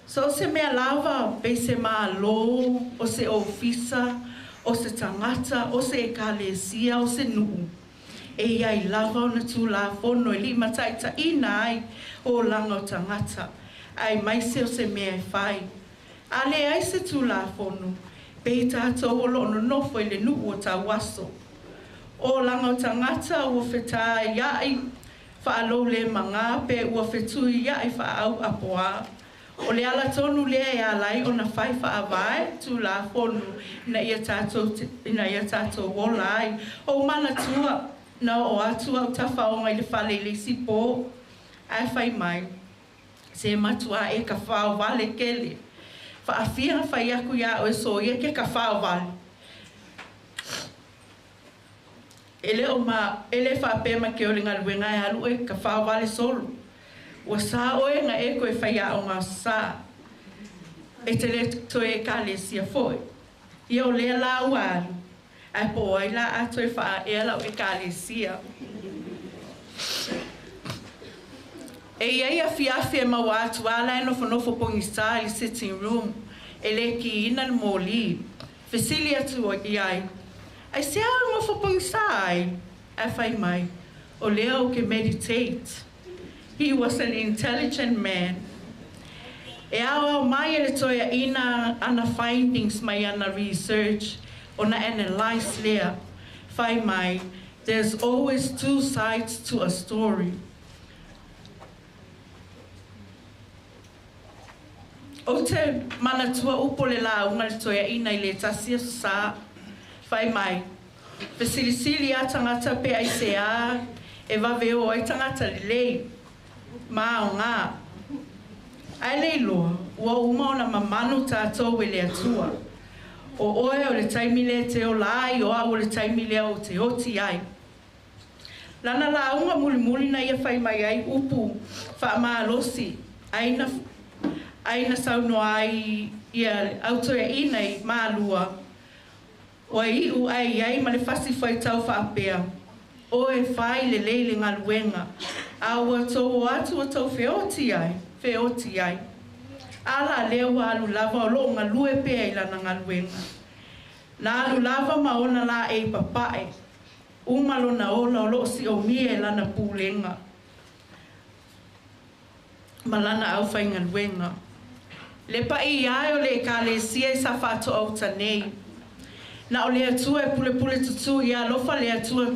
So se mea lava pe se maa lo, o se ofisa, o se tangata, o se ekalesia, o se nuu. E iai lava o na tū la fono I li matai ta ina ai o langa o tangata. Ai mai se o se mea e whai. Ale ai se tū la fono, pe I tātou o lo no nofo I le nuu o tā waso. O langa o tangata ua whetā iai, whaalou le manga pe ua whetui iai whaau apoa. O le ala tonu lea e alai o na whai whaavae tu la fonu na ia tātou wola ai. O mana tua na o atua o tawhaonga I le whale le sipo. Ai whai mai, se matua e ka whao wale kele. Whaafia whai aku ia o e so ia ke ka whao wale. Ele whaapema ke o le ngaluenga e alu e ka whao wale solo. Ua sa oe nga e koe whaia o ngā sa. E te le toe e ka le sia foe. Ia o lea la uaru. Ai po ai la a toe wha e ala o e ka le sia. E iei a fiafi e maua atu ala e nofo pongi sa I sitting room. E le ki ina le mōli. Fesili atu o iai. Ai se a nofo pongi sa ai. Ai whai mai. O lea o ke meditate. He was an intelligent man. E awa o mai e le toia ina ana findings mai ana research, ona analyze lea. Whai mai, there's always two sides to a story. O te manatua upo le la unga le toia ina I le tasia sa. Whai mai, Pesilisili a tangata pe ai se a, e waweo ai tangata le lei. Ma o ngā. Ai lei loa, ua uma o na mamanu tātou e le atua. O oe o le taimile te o lai, o a o le taimile o te oti ai. Lana la unga muli na ia whai mai ai upu, wha maa losi. Aina sauno ai ia autoia inai maa lua. O ai u ai ma le fasi whai tau wha apea. O e whai le leile ngā luenga. Aua tō atu o tau whioti ai. Ala leo alu lava o loo ngā lue pēa I lana ngā luenga. Nā alu lava maona la e papae. Umalo na ola o loo si o mie e lana pūlenga. Ma lana au whai ngā luenga. Le pai ai o le ka le sia I sa whāto au tanei. Na o le atua e pule tutu I a lofa le atua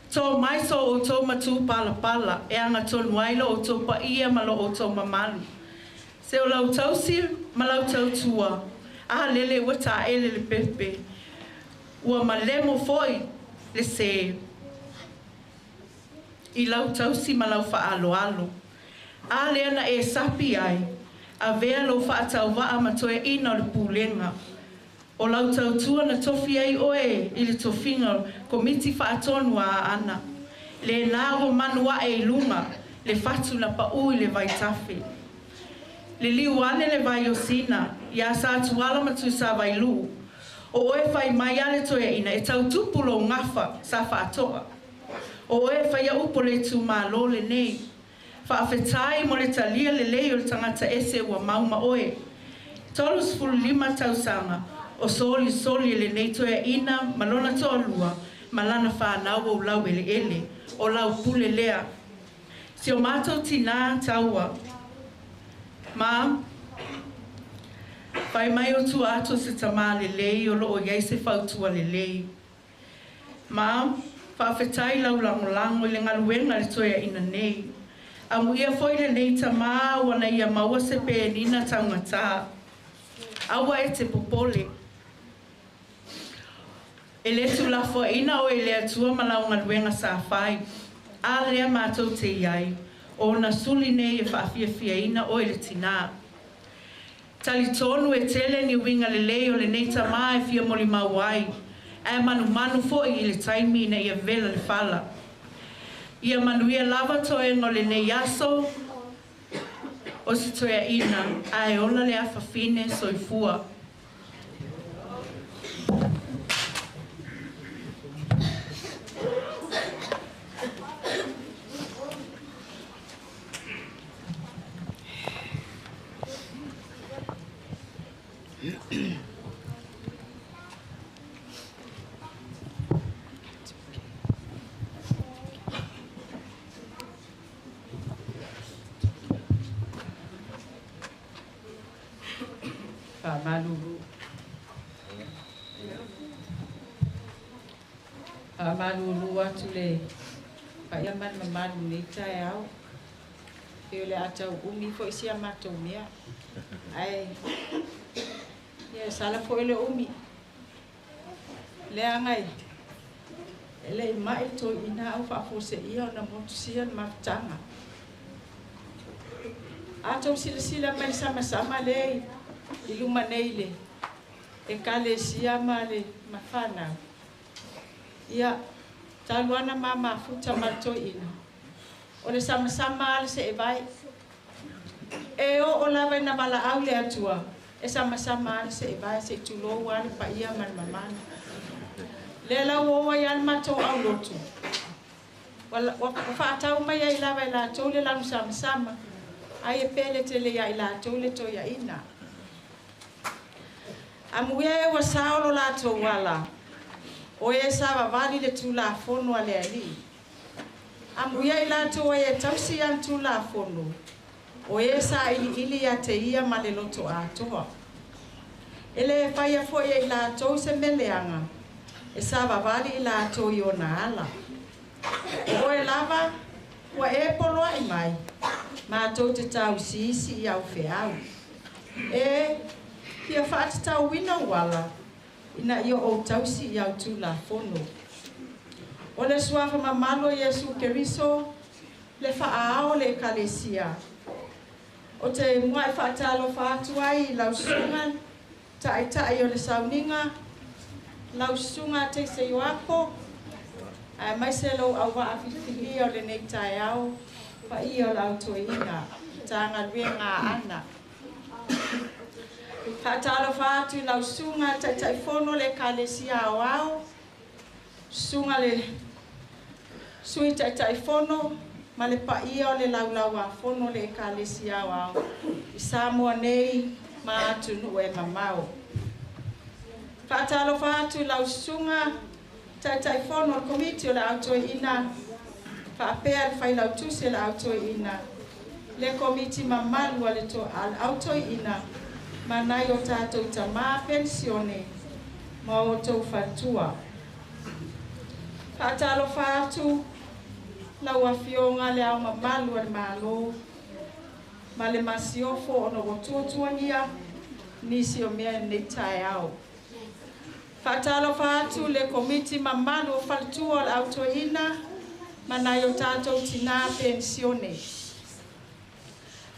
tō mai so o tō matu pala, e anga tō nuailo o tō pa ia malo o tō mamalu. Se o lau tausi, ma lau tau tua, a lele ua tā ele le pepe. Ua ma lemo foi le se. I lau tausi ma lau wha alo. A leana e sapi ai, a vea lo wha atau waa ma toe ina o le pūlenga. O lau tautua na tofi ai oe I le tofinga komiti whaatonu a ana. Le nāgo manua e lunga le fatu na pa ui le vaitafe. Le liu ane le vai o sina, ia sa tuala matu sa vai lu. O e fai mai ale Toeina e tau tupulo ngafa sa whaatoa. O e fai a upo le tu malo le nei. Whaafetai mo le talia le lei o le tangata ese ua mauma oe. Tolus fulu 5 tausanga o soli le nei Toeina malona toa lua malana whanau o lau ele o lau pule lea. Si o mātou tina taua. Ma, whai mai o tu ato se tamā le lei o loo iei se whautua le lei. Ma, whawhetai lau langolango i le ngaluenga le Toeina nei. A muia foi le nei tamā wana ia maua se pēnina taungata. Awa e te popole. E le tu la Faifeau o e le atua malau ngaluenga sa whai. A lea mātou te iai. O na suli nei e whaafiafiaina o e le tina. Tali tonu e tele ni winga le lei o le nei tamā e fia moli mauai. E manu fo i le taimi na ia vela le fala. Ia manuia lava toenga le nei aso o se Toeina a e ola le awhawhine soifua. Malulu atu le paiaman mamalu nei tae au. E le atau umi fo isi amatou mea. Ai, ia sala fo ele umi. Le angai. Ele mai Toeina au whaafose ia o na motusia na mafutanga. Atau sila mai sama-sama le iluma nei le. E kale siama le mawhanau. Ia, taluana mama futa Toeina. O le sama-sama ale se e vai. E o lawe na wala au le atua. E sama-sama ale se e vai se tulo wale pa ia man mamana. Le la o ia matou au lotu. Whaatau mai ai lawe la tau le lau sama-sama. Ai e pele te le ia i la tau le Toeina. Amuia e wa saolo la tau wala. O e sa vavali le tula fono ale ali. Amuia i la tau e tausi an tula fono. O e sa ili a te ia ma le loto a toa. Ele fai a fo e la tau se meleanga. E sa vavali i la tau i ona ala. O e lava, wa e polo ai mai. Ma tau te tau si i au feau. E kia whaati tau wina wala. Ina ia o tausi i au tula fono. O le suafa mamalo Yesu Keriso, le whaao le kalesia. O te mwai whaatalo whaatuai lau sunga, tai o le sauninga, lau sunga te se yoapo, ai mai se lau au waafifihi o le nektai au, pa i o lau Toeina, tanga ruenga ana. Whaatalo whaatu lau sunga tai fono le kalesia au au, sunga le sui tai fono, ma le paia o le laulaua fono le kalesia au au, i Samoa nei ma atu nu e mamau. Whaatalo whaatu lau sunga tai fono o komiti o le au Toeina, whaapea le whai lau tuse le au Toeina, le komiti mamalu o le au Toeina, manai o tātou tamā pensione, ma o tau whatua. Whaatalo whaatu, lau a fionga le au mamalu al malo, ma le masiofo o no wotuotuangia, nisi o mea nei tae au. Whaatalo whaatu le komiti mamalu o whaltua al au Toeina, manai o tātou tina pensione.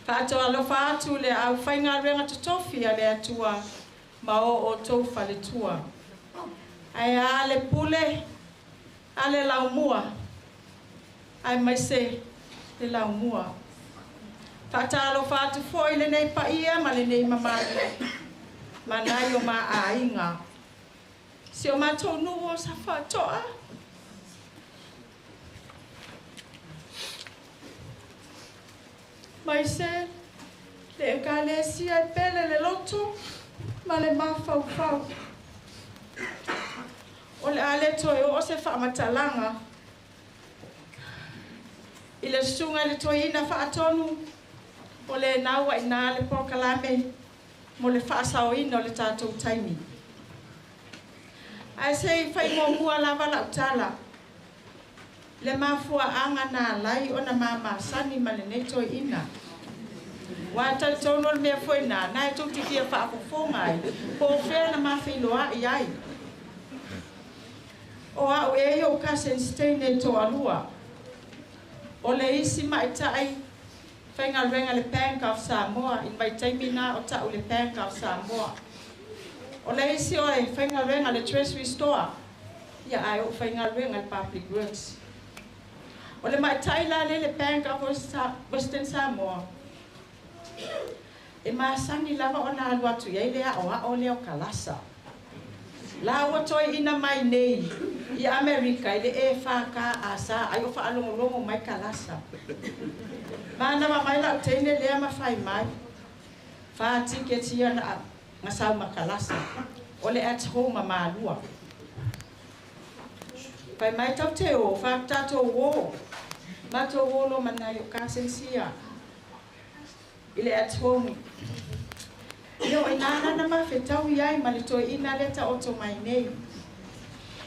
Whaatalo whaatu le au whainga renga tutofi a le atua, ma o tau whaletua. Ai a le pule, a le laumua, ai mai se le laumua. Whaatalo whaatu foi le nei paia ma le nei mamari. Manai o ma ainga. Si o mātou nuo sa whatoa. Mai se, le ekalesia e pele le loto, ma le mawhauwhau. O le ale toi o se whaamatalanga. I le sunga le toina whaatonu, o le naua i nā le pokalame, mo le whaasauina o le tātou taimi. Ai se i whai mua lava lau tala. Le mafua anga nā lai o na mama sani ma le nei toina. Wa tal tono le mea foi nā, nā e tūti kia whaafofonga ai, po whea na mawhiloa i ai. O au e o ka sensteine to alua. O le isi mai tai, whainga renga le panka of Samoa, in mai taimi nā o tau le panka of Samoa. O le isi o e whainga renga le treasury store, ia ai o whainga renga le public works. O le mai tai la le panka of Western Samoa. E maasani lava o nā alua tu iei lea o leo kalasa. La ua toi ina mai nei, i Amerika, i le e whaka asa, ai o whaalongolongo mai kalasa. Mana ma mai lau teine lea ma whai mai, whātiketia na ngasau ma kalasa, o le at home ma maalua. Whai mai tau te o, whaktato o, mato wolo manai o kāsensia. Ile at home. Yo inana na mafetau iai ma le toi ina leta oto mai nei.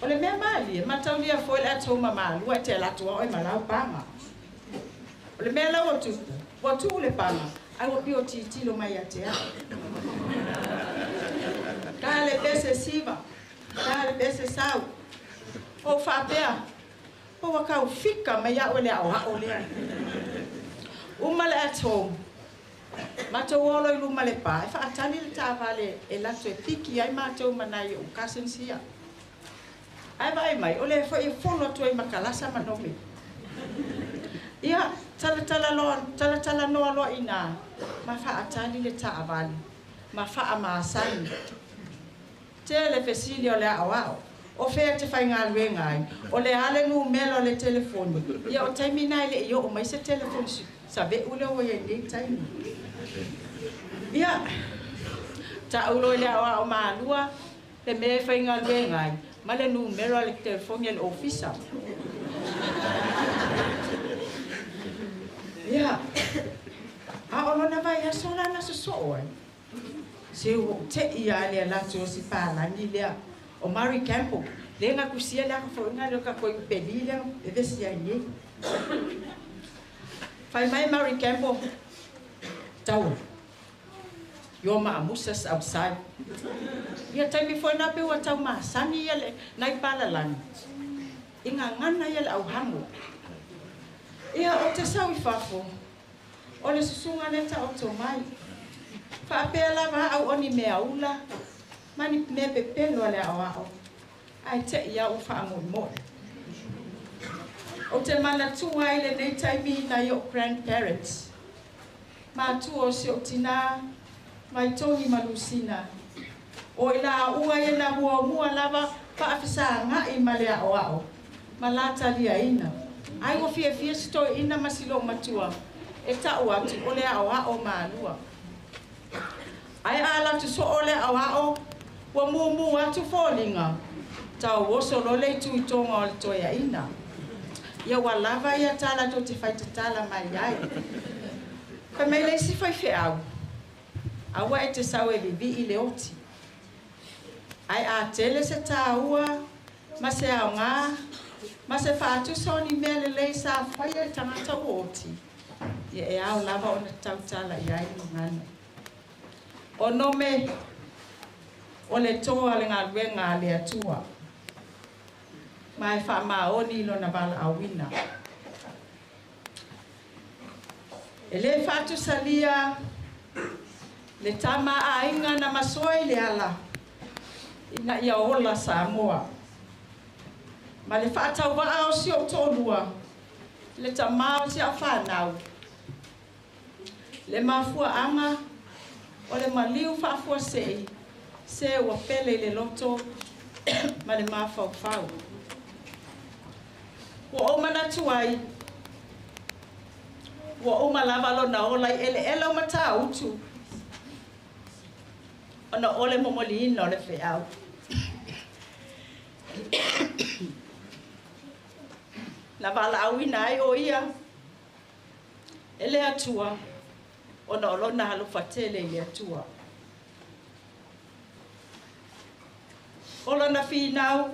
O le mea mali, matau lia foi le at home ma malua te latua oi malau pama. O le mea lau o tupu, watu le pama, ai o pio titilo mai atea. Ka le bese siva, ka le bese sau. O whapea, o wakau fika mai a o le au lea. Uma le at home. Mato wolo I luma le pa, e whaatani le tāwale e lato e piki ai mātou manai o kasensia. Ai vai mai, ole e whai whono tu e makalasa manome. Ia, tala noa loa ina, ma whaatani le tāwale, ma wha maasani. Te le fesili o le awao, o whea te whai ngā luengai, o le ale ngu melo le telefoni. Ia o taimina le i o mai se telefoni sabe ule o ye nei taimi. Ia, ta ulo le awa o maalua, le me whainga luengai, ma le numero le telefoni le ofisa. Ia, a ono na vai a sola na suso ai. Se o te ia le latu o si pālangi lea, o Mari Campo, le nga kusia le ako whaunga le ka koi peli lea, e vesi ai nie. Whai mai Mari Campo, tau. Yo ma musas outside. Ia taimi foi na pe wa tau ma sani ia le nai palalangi. Inga ngana ia le au hango. Ia o te sau I whafo. O le susunga le ta o tō mai. Whaapea lava au oni mea ula. Mani me pepelo le au au. Ai te ia u whaamoi moi. O te mana tua ile nei taimi na yo grandparents. Ma tu o si o tina, mai toni malusina. O ila ua e na mua lava paafisa nga I malea o ao. Malata lia ina. Ai o fia sto ina masilo matua. E ta o atu o lea o ao maalua. Ai ala tu so o lea o ao. Wa mumu atu fōlinga. Tau oso lole tu itonga o le toia ina. Ia wa lava ia tala to te whai te tala mai ai. Ka mai leisi Faifeau. Awa e te sau e vivi I le oti. Ai a tele se tāua, ma se au ngā, ma se whaatu soni mea le lei sa whai e tangata o oti. Ia e au lava o na tautala I ai no ngana. O nome, o le toa le ngā luenga le atua. Mai wha maoni lo na wala awina. E le whaatu salia, le tama a inga na masoi le ala. Ina ia ola Samoa. Ma le whaatau wa ao si o tōlua. Le tamao si a whanau. Le mafuaaga o le maliu faafua seʻi se ua pele i le loto ma le mafaufau. Ua uma natu ai, ua uma lava lona ola i eleele o matautu ona ole momoliina o le feʻau. Na valaauina ai o ia e le atua ona o lona halofatele i le atua. O lona finau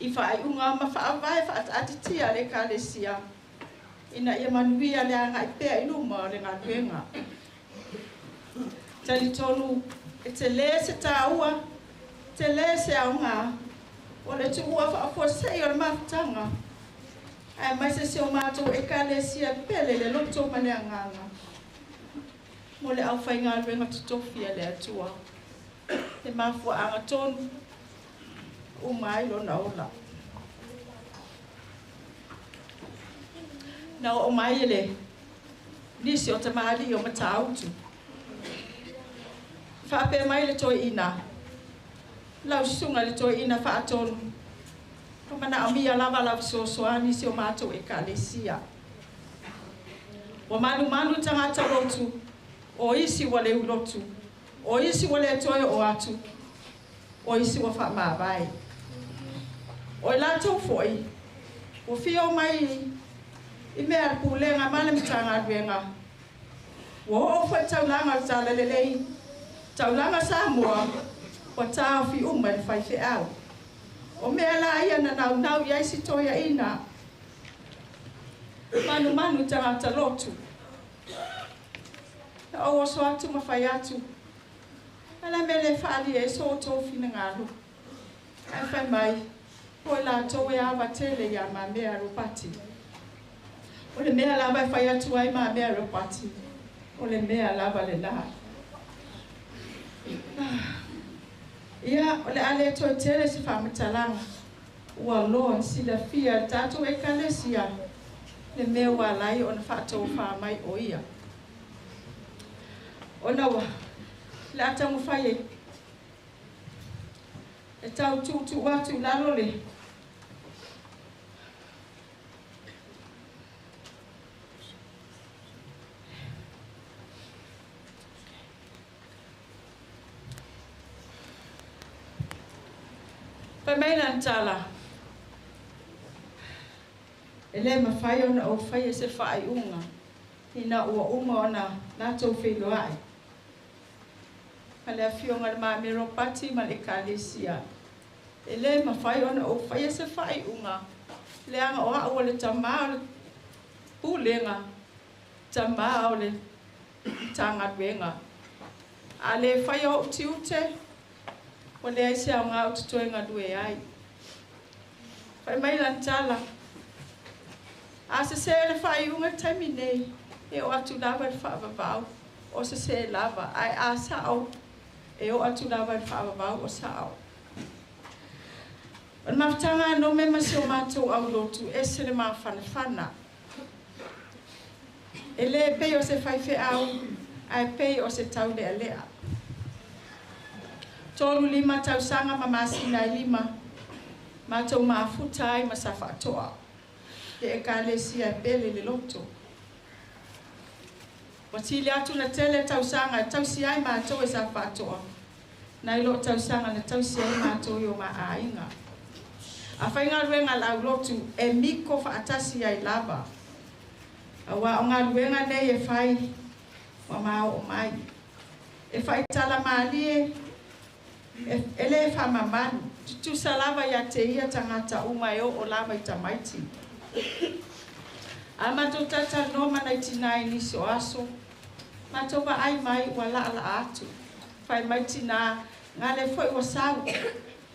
i faaiʻuga ma faavae faataatitia le ekalesia ina ia manuia le agaʻi pea i luma o le galuega. Talitonu e te lē se tāua, te lē se aoga o le tuua faafuasei o le mafutaga ae mai se o matou ekalesia pele le loto ma le agaga mo le ʻaufaigaluega totofi a le atua le mafuaaga tonu uma ai lona ola. Na o mai e le nisi o tamali o matautu faape mai le toeina lausuga le toeina faatonu o manaʻomia lava lausoasoani si o matou ekalesia ua manumanu tagata lotu o isi ua le ulotu o isi ua le toe o atu o isi ua faamavae o i latou foʻi ua fio mai i mea le pulega ma le matagaluega ua oo foʻi taulaga o le talalelei taulaga Samoa ua taofi uma i le faifeʻau o mea la ia na naunau i ai si toeaina manumanu tagata lotu na o oso atu ma fai atu ala me le faalia e so tofinagalu ae fai mai o i latou e avatele ia mamea ropati o le mea lava e fai atu ai mamea ropati o le mea lava le la ia o le ale toetele se faamatalaga ua loa silafia le tatou ekalesia le mea ua alai ona faatofā mai o ia ona ua le atamu fai e tau tuutuu atu lalo le Pemai na tala. Ele mafai ona o fai se fai unga. Ina ua uma ona natou wheloai. Kale a fionga le maa mero pati ma le kalesia. Ele mafai ona o fai se fai unga. Le anga o a le tamaa o le pulenga. Tamaa o le tanga duenga. A le fai o utiute. O le aise au ngā ututoenga due ai. Whai mai lantala. A se se le whai unga taimi nei. E o atu lava le whaavavau. O se se lava. Ai a sao. E o atu lava le whaavavau o sao. O le mawhtanga no me masi o mātou au lotu. E se le maa whanawhana. E le pei o se Faifeau. Ai pei o se tau lea lea. Tolu lima tausanga ma masina i lima. Mātou maafuta ai ma sa whaatoa. Te ekalesia pele le loto. Wa tili atu na tele tausanga tausi ai mātou e sa whaatoa. Nai lo tausanga na tausi ai mātou i o maainga. A whainga ruenga lau lotu e miko whaatasi ai lava. A wa o ngā ruenga nei e whai wa mao o mai. E whai tala maalie ele fa mamanu tu salava ya te ia tangata uma o lava i tamaiti ama to tata no mana tina ni so aso ma to ba ai mai wala ala atu fai mai tina ngale foi o sau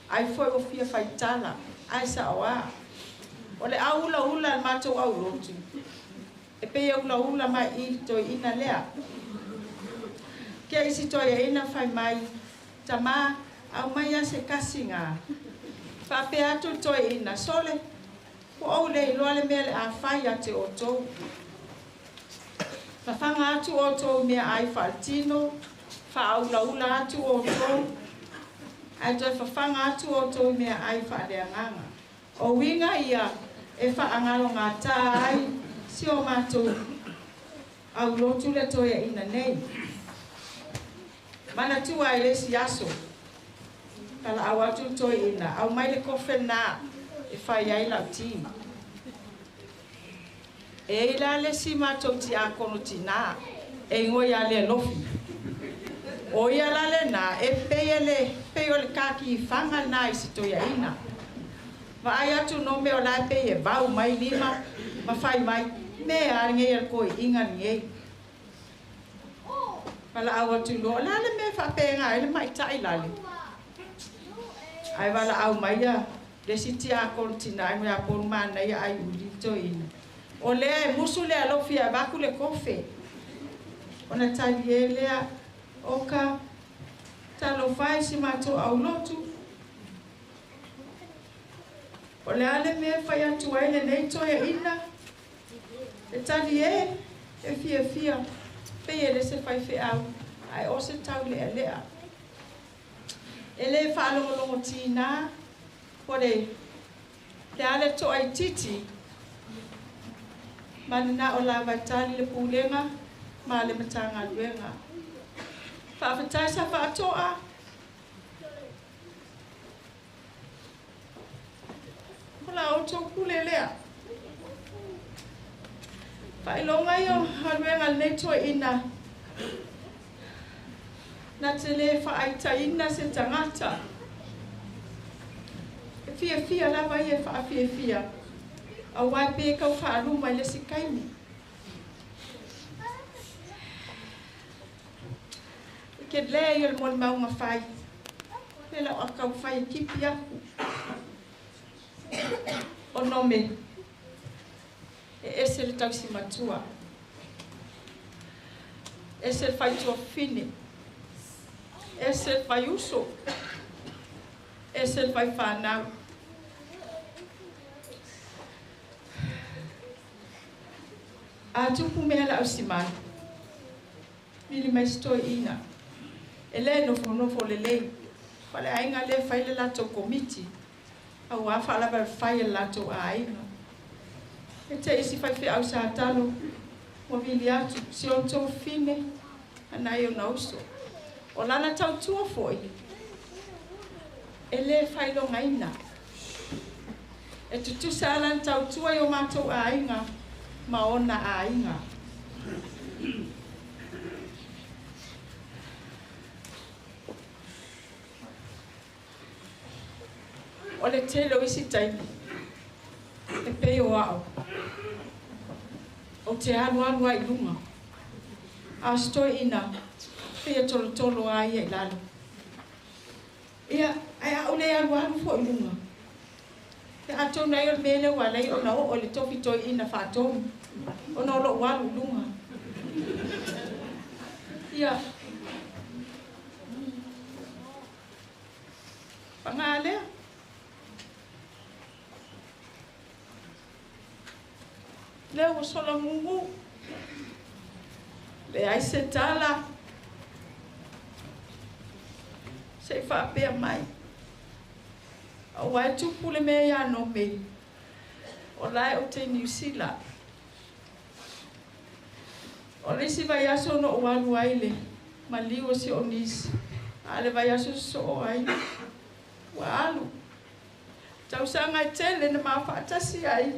ai foi o fia fai tala ai sa wa ole aula ula ma to au lotu e pe ula mai I to ina lea ke isi to ina fai mai tama au mai se kasinga. Whape atu toeina sole. Ko au le iloa le mele a whai a te otou. Whawhanga atu o tō mea ai whaatino, whaaulaula atu o tō, ai toi whawhanga atu o tō mea ai whaareanganga. O winga ia e whaangalo ngā tā ai, si o mātou au lotu le toia ina nei. Mana tua e lesi aso, kala au atu toi ina, au mai le kofe nā e whai ai lau tī. E ila lesi mātou ti a kono ti nā, e ngoi a le lofi. O ia lale nā, e peo le kaki I whanga nā I si toia ina. Ma ai atu no meo lai pe e vau mai lima, ma whai mai, me a ngei al koe inga ngei. Wala au atu loa, lale me whapenga, ele mai tai lale. Ai wala au mai a, desi ti a kontina, ai mea ponu mana ia ai ulito ina. O lea e musu lea lofi a waku le kofe. Ona tali e lea, oka, talo whai si mato au lotu. O le ale mea whai atu ai le nei toia ina. E tali e fia. Pei le se whaife au. Ai o se tau lea lea. E le whaalongolongo tīnā. Pore, le ale to ai titi. Mani na o la vaitali le pūlenga. Ma le matanga luenga. Whawhatai sa whaatoa. Kola o tō kule lea. Whailonga i o haruenga nei toa ina. Na te le whaaita ina se tangata. E fia lava I e whaafia. A waipe kau whaaruma I le sikaini. Ke lea I o le mole maunga whai. Le lau a kau whai kipi aku. O nome. E ese le tausi matua. Ese le whai tua fine. Ese le whai uso. Ese le whai whanau. A tupu mea la au Simanu. Mili mai stoi ina. E le nofo le lei. Wale ainga le whai le lato komiti. Au a whalaba whai le lato a ainga. E te isi whai au sa talo. Mo vili atu. Si on tō fine. Anai o nauso. O lana tau tua foi. E le whai lo ngaina. E tutu sa lana tau tua I o mātou a ainga. Ma ona a inga. O le telo isi taimi. E peo au. O te anu ai lunga. A stoi ina. Pea tolo ai e lalo. Ia, ai au le anu fo I lunga. Te ato nei o mele walei o na o le tofi toi ina whaatomu. O na lo walu lunga. Ia. Pangalea. Leo o sola mungu. Le ai se tala. Se whapea mai. O wai tupu le mea ia no me. O lai o te New Zealand. O lisi vai aso no o walu aile. Ma liwa si o nisi. Ale vai aso so o ai. Wa alu. Tau sanga I tele na maa whaatasi ai.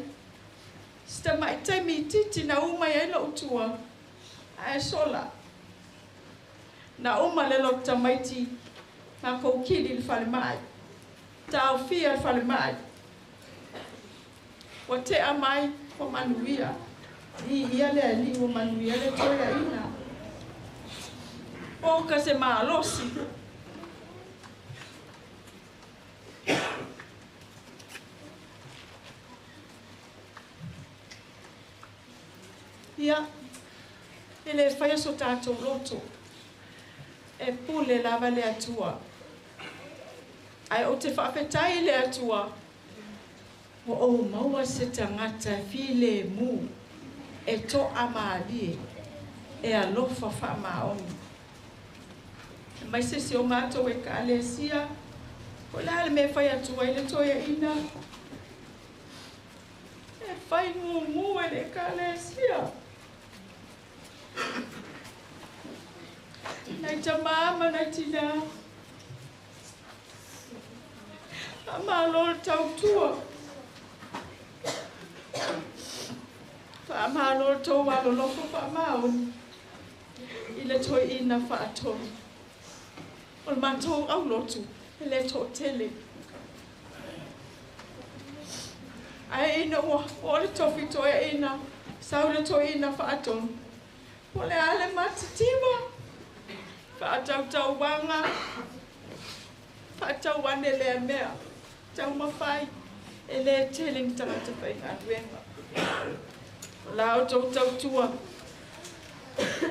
Sita mai taimi titi na uma ia ilo utua. Ae sola. Na uma lelo tamaiti. Ma koukili li whale mai. Tau fia whale mai. Wa te amai o manuia. I ia lea li o manuia le toia ina. O ka se maa losi. Ia. Ele whaia so tātou roto. E pule lava le atua. Ai o te whawhetai le atua. O maua se tangata file mu. E to amalie. e alofa whaamaoni. Mai se o mātou e ka alesia, o le ale me whai atua i le toeina. E whai ngu e le ka alesia. Nai ta māma nai tina. A mālo tau tua. Wha mālo tau walo loko wha maoni. I le toeina wha atoni. O le mātou au lotu, e le tō tele. Ai ina ua, o le tofi tō e ina, sau le tō ina whaatonu. O le ale matitima, whaatau tau wanga, whaatau wane le mea, tau mawhai, e le tele ni tangata whai ngā ruenga. O la au tau tua,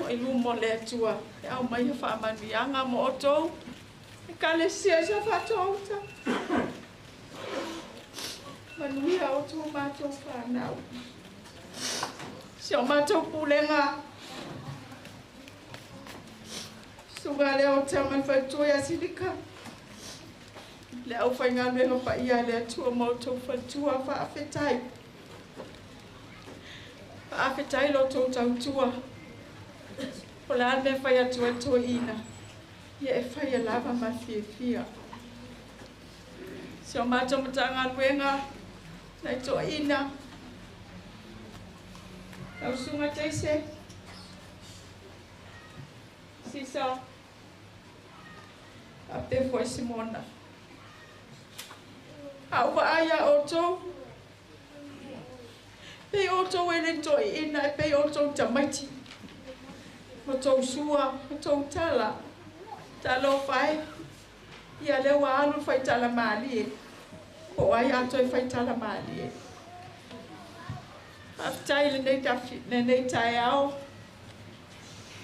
o i lumo le tua, e au mai ha whaamanu anga mo o tau, e ka le sia sa whaatau ta. Manuia o tau mātou whanau. Si o mātou pulenga. Susuga ile Faifeau Toeina silika. Le au whai ngā mea pa ia le atua mātou whatua whaafetai. Whaafetai lo tau tau tua. O la me whai atua toeina. Ia e whai a lava ma fia. Si o mātou matanga luenga. Nai toeina. Au sunga teise. Sisa. A pe foi Simona. Au wa aya o tau. Pe o tau e le toeina. Pe o tau tamaiti. O tau sua. O tau tala. Talo whai. Ia le wa alu whai tala maali e. O ai ato e whai tala maali e. Aftai le nei tai au.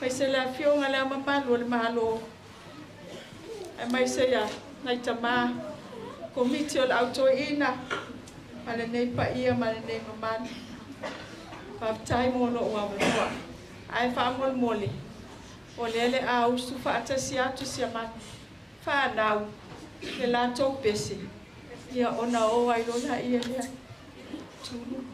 Mai se la fionga le amamalu le malo. E mai se ya nai tama. Komiti o le autoina. Ma le nei pa ia ma le nei mamani. Aftai mo lo ua mua. Ai wha mol mole. O le au su wha atasi atu si amani. Wha anau. Le la tau pese. Ia ona o ai lona ia lea. Tulu.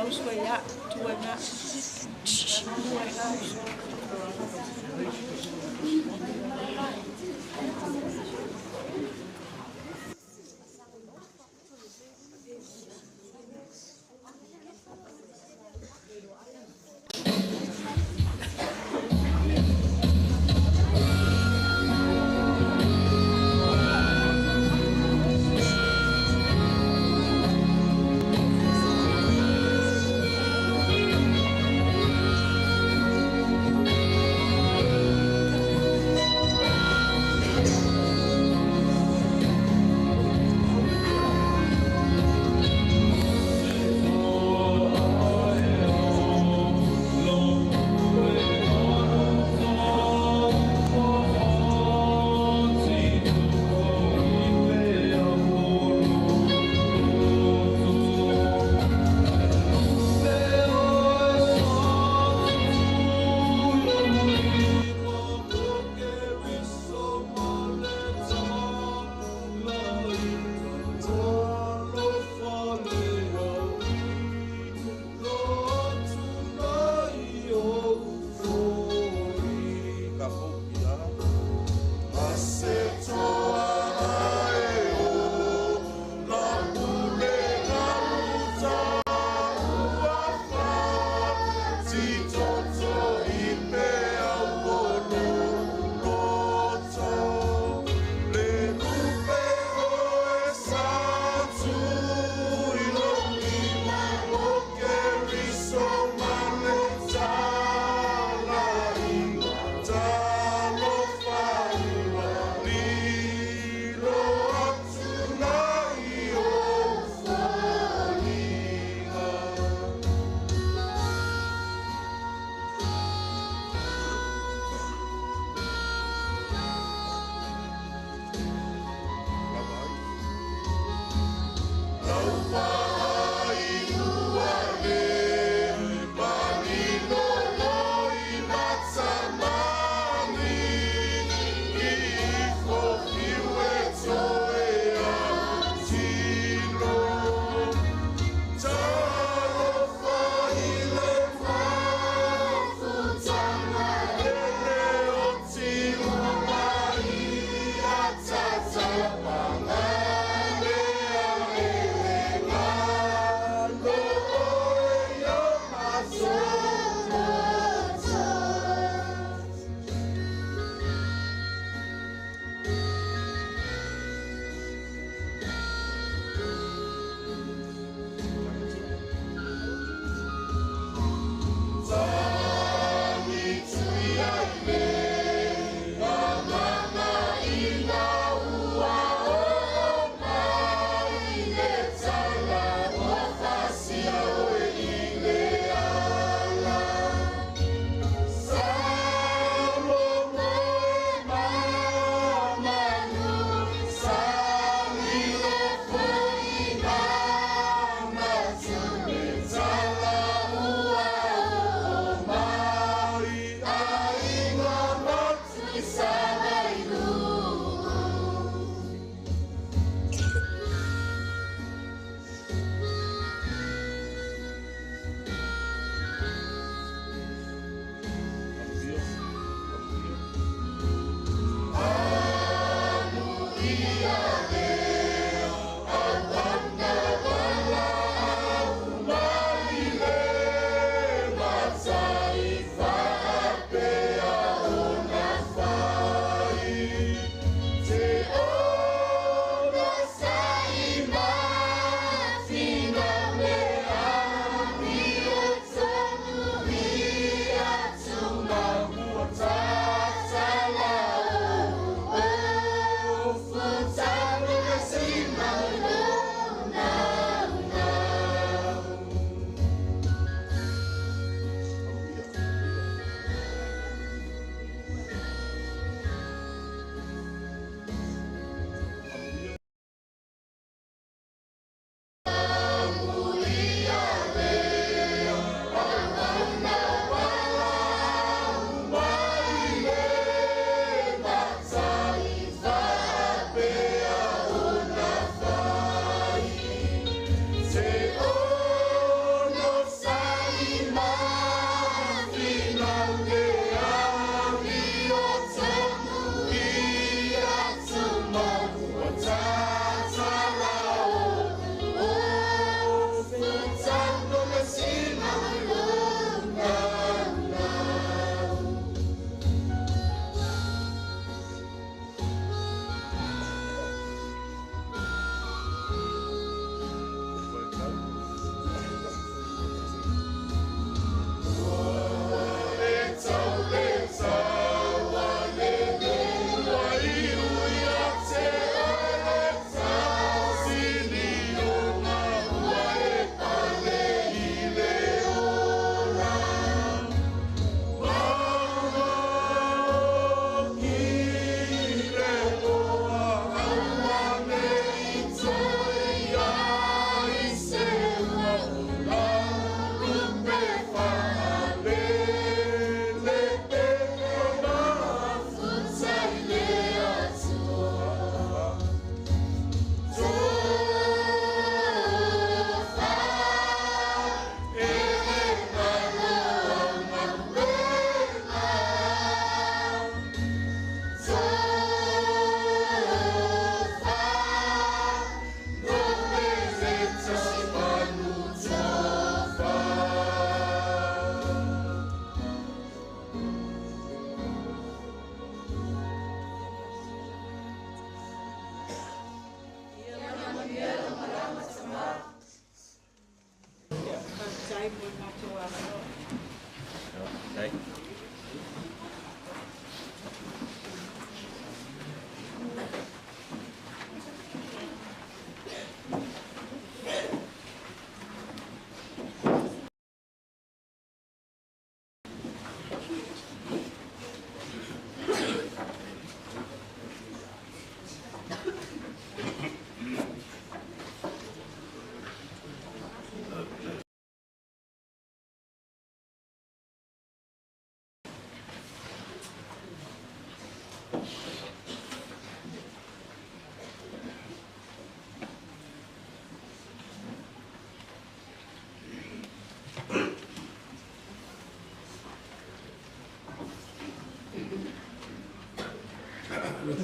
Suaya tuana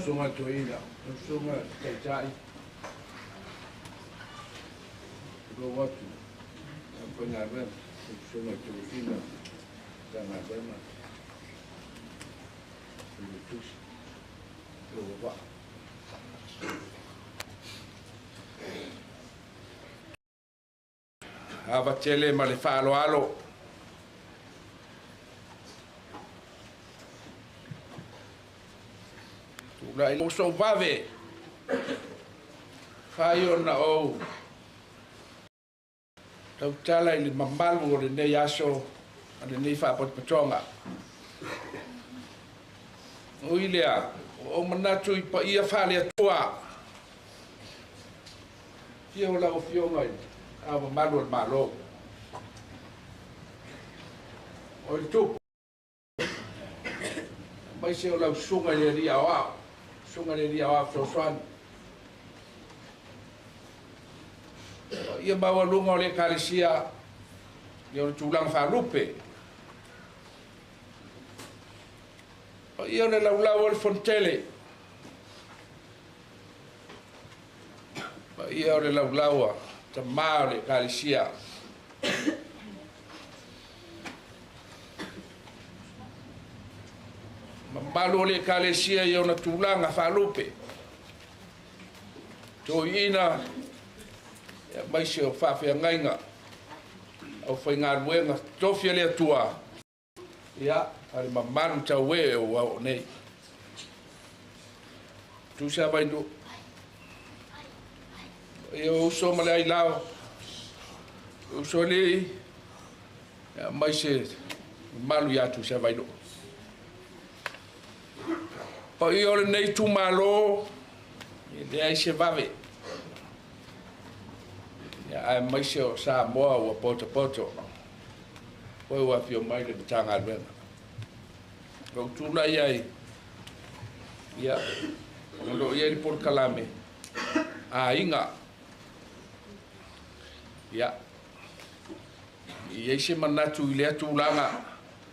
Susuga ile Toeina, Susuga Faifeau Toeina, Reverend, Susuga ile Toeina, Nomeneta Fuata'i Simanu. Ava tele ma le whaaloalo. La o so vave. Fai ona o. Tau tala ili mamalu o le nei aso a le nei whapot patonga. O ilea, o manatu I pa ia whale atua. Ia o lau fionga I a mamalu al malo. O I tupu. Mai se o lau sunga le ria o au. Sunga le ria o au sosuan. Ia bawa lunga o le kalisia ia o tulang whalupe. Ia o le laulau o le fontele. Ia o le laulaua ta maa o le kalisia. Malu o le kalisia ia o na tulanga whalupe. Toeina mai se o whawhia ngainga au whai ngā ruenga tofia lea tua ia ari mamanu tau e o wau nei tu sa vai do ia uso male ai lao uso le mai se malu ia tu sa vai do pa ia o nei tu malo ia ai se vave ai mai se o sa moa o poto poto o wa fio mai le tanga ben o tu na ia ia o ia por kalame a inga ia ia se manatu ile tu langa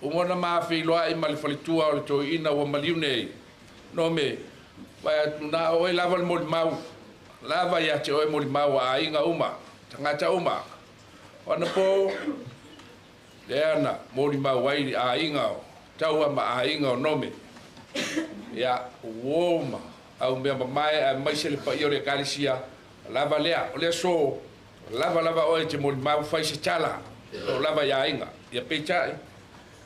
o mona ma fi lo ai mal falitua o Toeina o maliune no me vai na o lava mo mau lava ia te o mo mau a inga uma tangata uma ona po leana mori ma wai a inga tau ma a inga nome ya woma au me mai mai se le pa yo le kalisia lava lea o le so lava o te mori ma fai se chala o lava ya inga ya pecha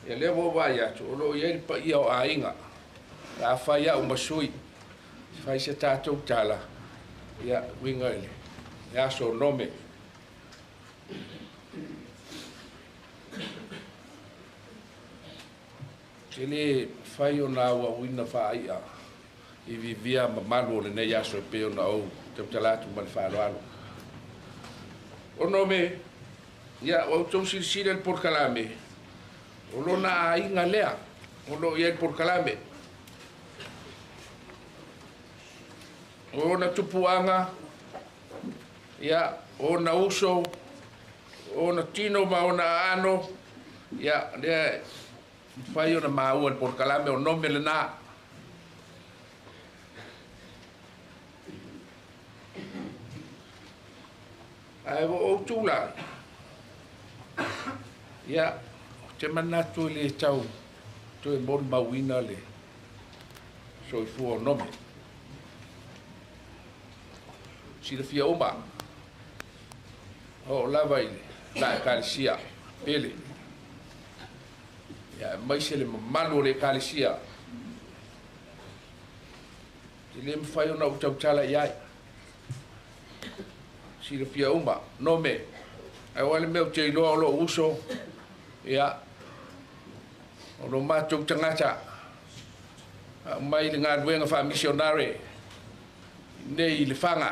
ya le wo va ya to lo ye pa yo a inga la fa ya o masui fai se tato chala ya winga ile ya so nome ele fai ona wa wina fai a I vivia mamalu le nei aso pe ona o te talatu mal fa alo o nome ya o to silsila el por kalame o lona inga lea o lo ia el por kalame o na tupuanga ya o na uso o na tino ma o na ano ya le fai ona mau el por kalame o nome le na ai o tula ya te manatu le tau to e mon mawina le so I fu o nome si le fia oma o lava ile la kalisia pele ya mai se le mamalu le kalesia le mfai ona utautala iai si le pia uma nome ai wale meu te iloa o lo uso ia o lo mātou tangata mai le ngā ruenga wha missionare nei le whanga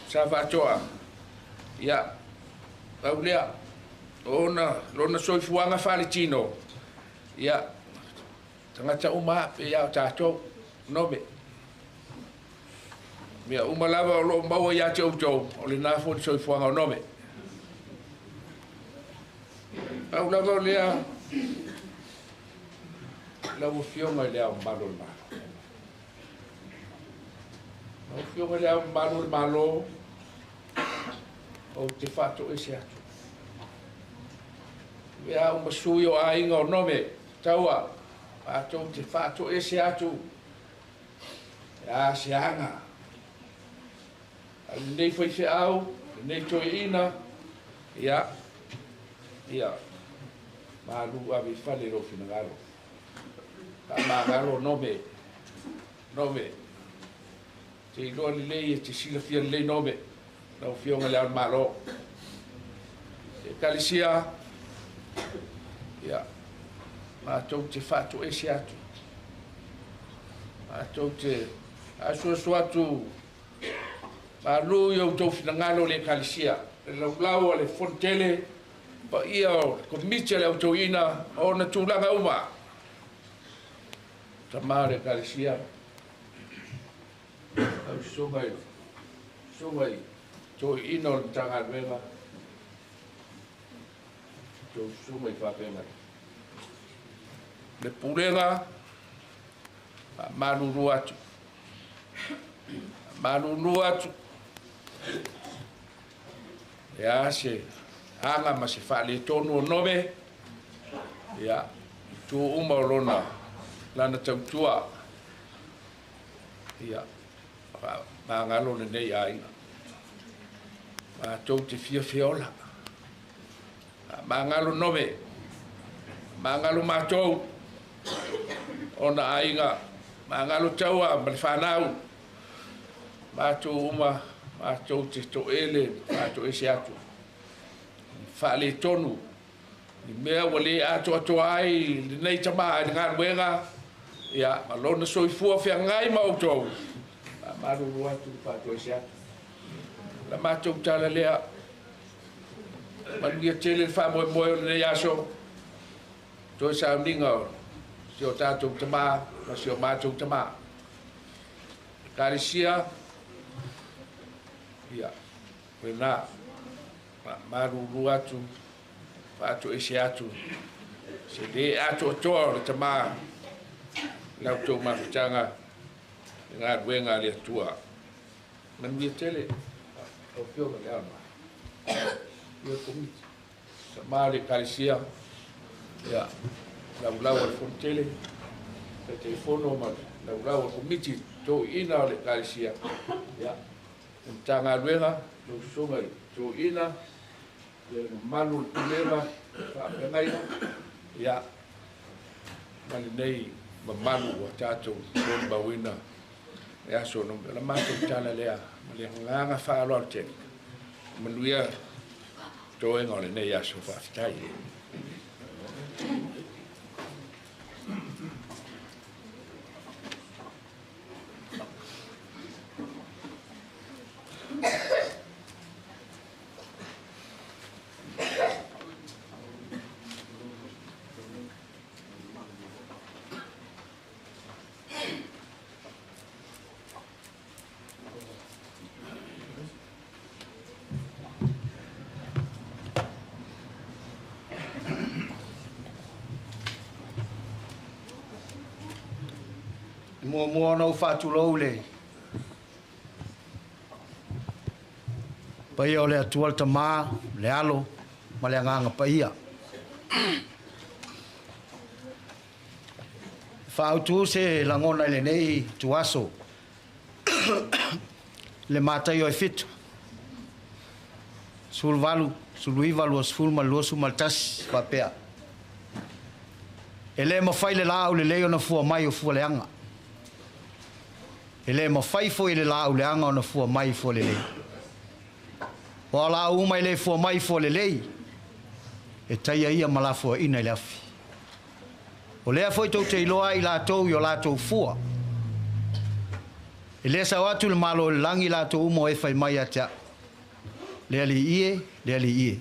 sa whātoa ia au lea lona soifuanga whale tino ia tangata uma pe ia o tātou nome mea uma lava o lo maua ia te autou o le nā fōni soifuanga o nome au lava o lea lau fionga i lea o malo le malo lau fionga i lea o malo le malo o te whato e se atu mea o masui o ainga o nome taua atou te whato e se atu a se anga nei Faifeau nei Toeina ia malu ave fale ro finagalo magalo nome te lo le te sila fia le nome no fionga le malo e kalisia ia ma te fatu e siatu ma te aso suatu malu yo to finagalo le kalisia le lau le fontele pa ia ko mitele o Toeina o na tulanga uma tamare kalisia au songai Toeina o tanga venga to songai fa venga le pulenga manunu atu ya se hanga ma se fale tonu nove ya tu uma lona lana tautua ya ma ngalo nei ai ma to te fiola ma ngalo nove ma ngalo ma to ona ainga ma ngalo taua ma fanau ma tu uma ma to te toele ma to ese atu fale tonu ni mea wale atu ai nei tama ngā ruenga ia malona soifua fea ngai mautou maruru atu whātua ese atu la mātou tala lea manuia tele wha moe o nei aso toi sa uninga o si o tātou tama ma si o mātou tama karisia ia wena maruru atu atu ese atu se de atu toa le tama lau tau mawhitanga ngā ruenga le atua manuia tele o pionga le ama ia komiti tama le karisia ia lau al fontele le telefono ma lau al komiti Toeina o le karisia ia tanga ruenga lo songa Toeina le manu tuleva fa ngai ya mali nei manu wa tato bon bawina ya so no la matu tala lea mali nganga fa lo te manuia Toeina le nei ya so fa tai Mua no whātulou le. Pai o le atua le tamā, le alo, ma le anganga paia. Whaautu se langona le nei tuaso. Le mātai o e fitu. Sulvalu, suluiva lua sfulu ma lua sumaltas papea. Ele mawhai le la au le leo na fua mai o fua leanga. Ele mawhai fo ile la au leanga o na fua mai fua le lei. O ala uma ile fua mai fua le lei. E taia ia malafua ina ile afi. O lea foi tau te iloa i la tau i o la tau fua. Ele sa watu le malo le langi la tau umo e fai mai atea. Lea li ie.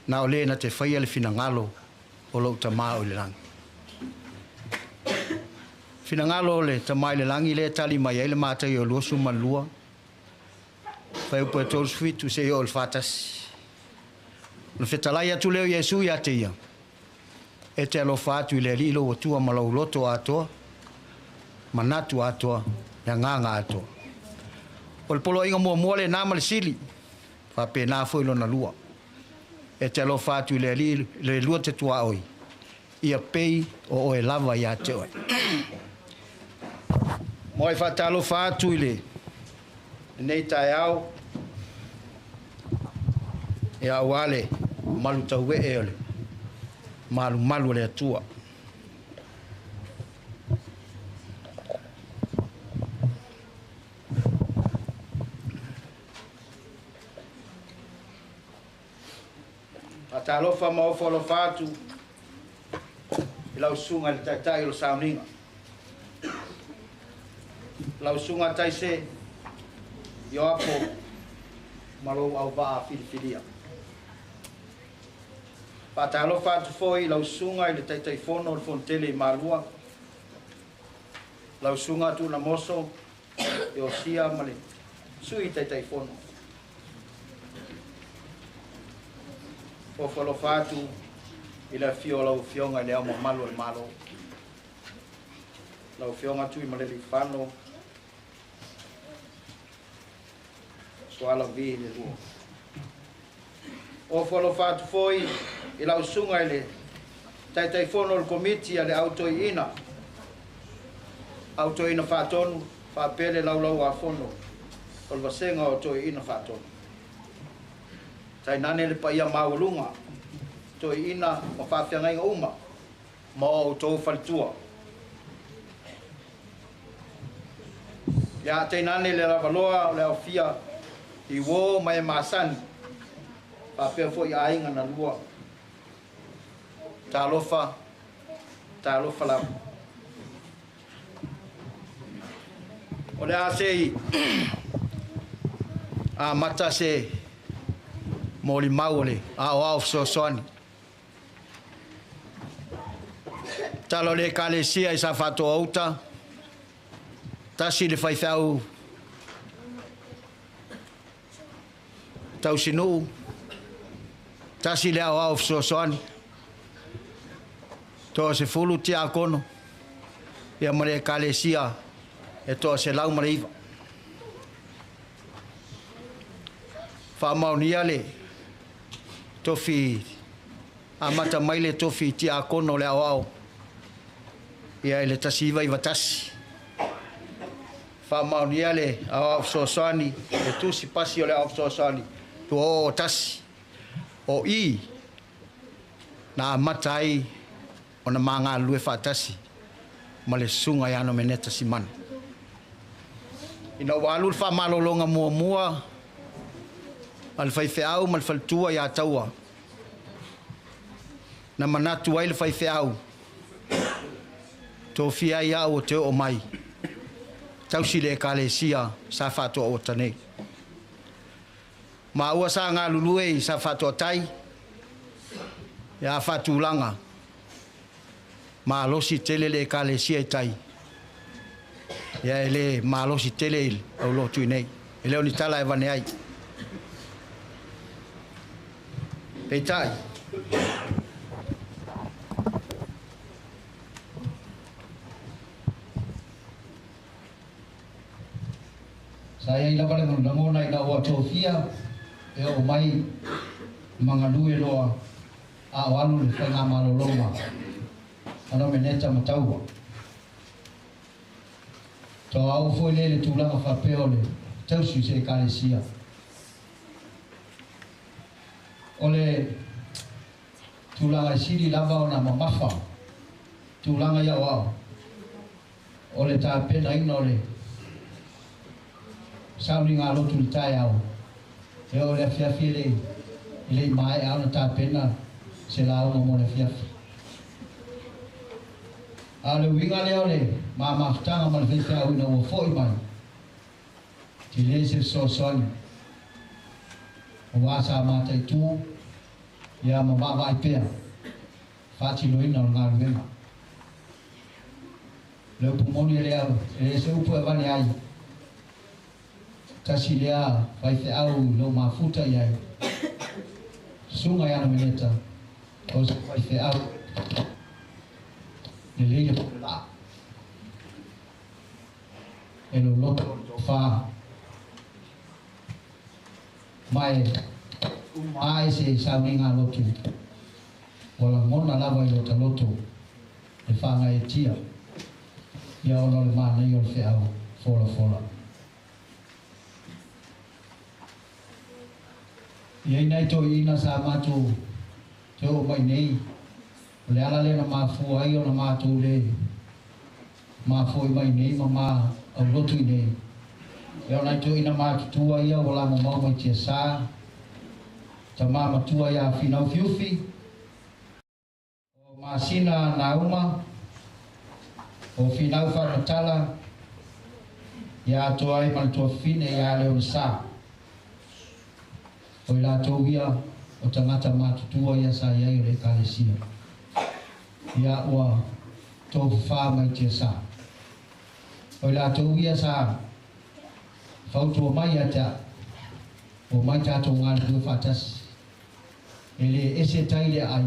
Na o le na te whaia le fina ngalo o lau tamao i le langi. Fina ngalo le tamai le langi le tali mai ele matai o luosu malua. Fai upo e tolu sfitu se i o le fatasi. Le fetalai atu leo Yesu ia te ia. E te alofa atu i le lilo o tua malau loto atoa. Manatu atoa. Ya nganga atoa. O le polo inga mua le nama le sili. Fape na foi lo na lua. E te alofa atu i le lua te tua oi. Ia pei o e lava ia te oi. Moi fatalo fatu ile nei tai au e awale malu tau e ole malu le tua fatalo fa mo folo fatu ila usunga le tai lo sauninga lau sunga tai se yo apo malo au va filifilia patalo fatu foi lau sunga ile tai fono le fontele malua lau sunga tu na moso yo sia male sui tai fono o folo fatu ila fio lau fionga le amo malo le malo lau fionga tu male li fano soala vi le lua. O folo fatu foi i lau sunga ele tai fono le komiti ale autoina fatonu whapele lau a fono o le vasenga autoina fatonu. Tai nane le paia maulunga toina ma whawhiangai uma ma o tau whalitua. Ya tai nane le lavaloa le au fia i wo mai masan pa pe fo ya inga na lua talofa la ole ase a mata se moli maule a o so soni talo le kalesia isa fato outa tasi le Faifeau tau sinu tasi le au so soni to se fulu ti akono ia mare kalesia e to se lau mare fa maunia le tofi amata maile tofi ti akono le au ia le tasi vai vatasi fa maunia le au so soni e tu si pasi le au so soni o tasi o i na matai ona manga lue fatasi male sunga ya Nomeneta Simanu ina walu fa malolonga mua al Faifeau mal faltua ya taua na manatu ai le Faifeau to fia ya o te o mai tausi le kalesia sa fato o tane ma ua sa ngā lulue sa fato tai ya fatulanga ma losi tele le kalesia tai ya ele ma losi tele o lo tu nei ele oni tala e vane ai pe tai saya ila vale ngona ila o tofia e o mai mangalue loa a walu le fenga maloloma ana meneta mataua to au foi le tulanga fa peole tausi se kalesia ole tulanga siri lava ona mamafa tulanga ya wao ole ta pena ina ole sauni ngalo tulitai au e ole fiafi ile mai au na ta pena se la o mo le fiafi ale winga le ole mama tanga mal fiafi au na o foi mai ti le se so son o wasa mata tu ya mama vai pea fati loina ngal venga le pumoni le se upo evani ai kasi lea Faifeau lo mafuta ya sunga ya Nomeneta o Faifeau le leile la elo loto fa mai se sauninga lotu wala mona lava i loto e fa ngai tia ya ono le mana i o Faifeau fola Ia nai Toeina sa matu te o mai nei le ala le na mafu ai o na matu le mafu mai nei mama au lotu nei ia nai Toeina matu tua ia o la mama mai tia sa ta mama tua ia finau fiufi o masina na uma o finau fa tala ia to ai mal to fine ia le o sa o la tōhia o tangata mātutua ia sa iai o le kalesia. Ia ua tō wha mai tia sa. O la tōhia sa whautua mai ata o mai tātou ngāle kua whātasi. E le ese taile ai,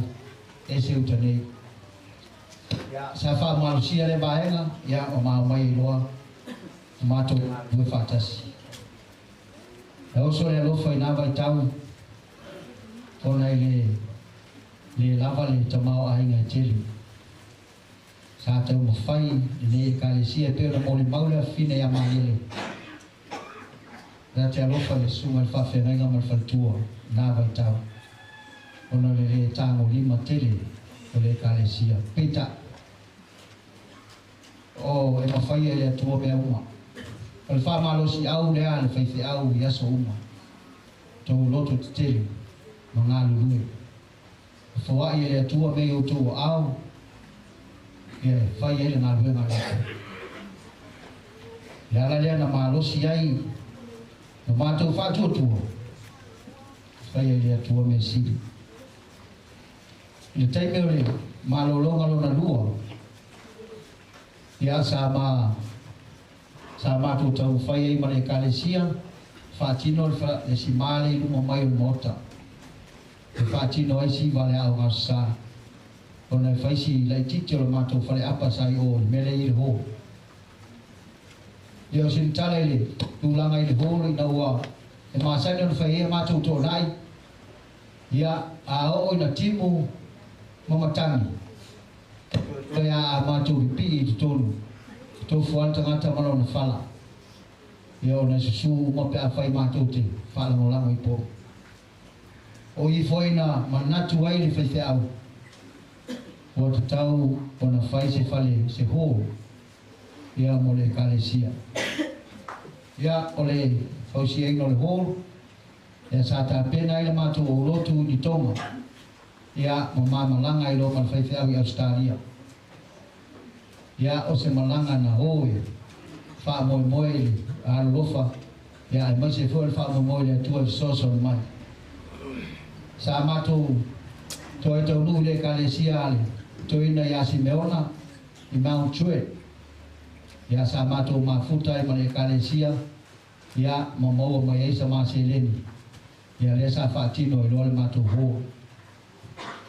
ese utanei. Sa wha malusia le vaenga, ia o maa mai loa o mātou kua whātasi. E oso le alofa i nawa i tau ona i le lava le tamao ainga i telu. Sa tau mawhai le kalesia peo na mole maula fine ya maile. Ra te alofa le sunga i whawhenga malwhaltua nawa i tau. Ona le tango lima tele o le kalesia. Peta. O e mawhai e le atua mea uma. O le whamalosi au lea le Faifeau i aso uma. Tau loto te telu, ma ngā lurue. Whawai e le atua mei o tō au, e whai e le ngā lurue ngā lako. Le ala lea na malosi ai, na mātou whātua tua. Whai e le atua mei siri. Le teime o le malolonga lo na lua, i asa maa sa matu tau whai ei mare kalesia, whātino le si male i luma mai o mota. E whātino ai si vale au ngā sa. O nei whai si lai titi o le matu whale apa sai o mele i le ho. Ia o sin tale le tūlanga i le ho i na ua. E māsai no whai e matu tō nai. Ia a o i na timu mamatangi. Ia a matu i pi i tonu. Tō fuanta ngata mano na whala. Ia o na susu uma pe a whai mātou te whala mo lango i pō. O i whaina manatu ai le Faifeau. O te tau o na whai se whale se hō. Ia mo le kalesia. Ia o le whausi eino le hō. Ia sa tā pena i le mātou o lotu ni tonga. Ia mo māmalanga i lo ma le Faifeau i Australia. Ia o se malanga na hoe, wha moe le a lofa, ia e maise fua le wha moe le atua soso le mai. Sa mātou, tō e tau nui le kalesia ale, Toeina ia si meona, i Mount Chue. Ia sa mātou mafuta i ma le kalesia, ia mamoa mai eisa ma se leni. Ia le sa whaatino i loa le mātou hoa.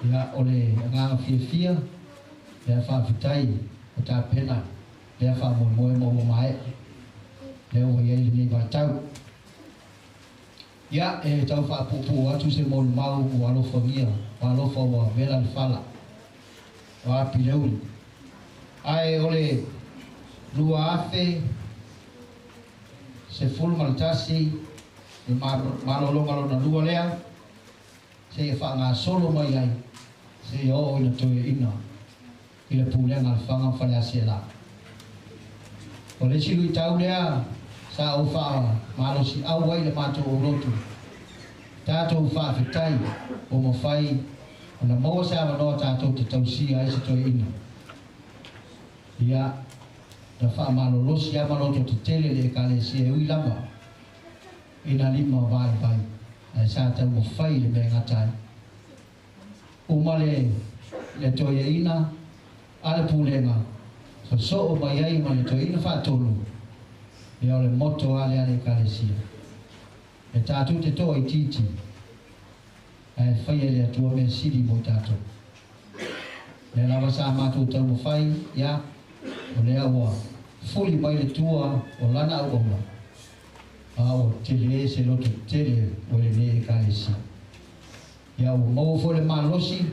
Ia o le ngā fia, ia whaafitai, o tā pena, lea wha moe mo mai, lea o iei ni vai tau. Ia e tau wha pupu atu se mo mau o alofa mia, o alofa o vela le whala, o api leuri. Ai ole lua afe, se fulu maltasi, e malolonga lo na lua lea, se whaanga solo mai ai, se o ina Toeina, i le pūlenga le whanga whale ase la. O le silu I tau lea, sa o wha malosi au ai le mātou o rotu. Tātou whaafetai o mawhai, o na maua sa wanoa tātou te tausia ai se Toeina. Ia, na wha malolosi a maloto te tele le ekalesia ui lama, ina lima vai vai, ai sa tau mawhai le mea ngatai. Umale le Toeina, ale pūlenga, so o mai ai ma le Toeina whaatolu, ia o le moto ale ale ekalesia. E tātou te toa I titi, e whaia le atua mea siri mo tātou. Le lawa sa mātou tau mo whai, ia, o le awa, fuli mai le tua o lana au oma. A o tele e se loto tele o le ne e kālesi. Ia o mau fo le malosi,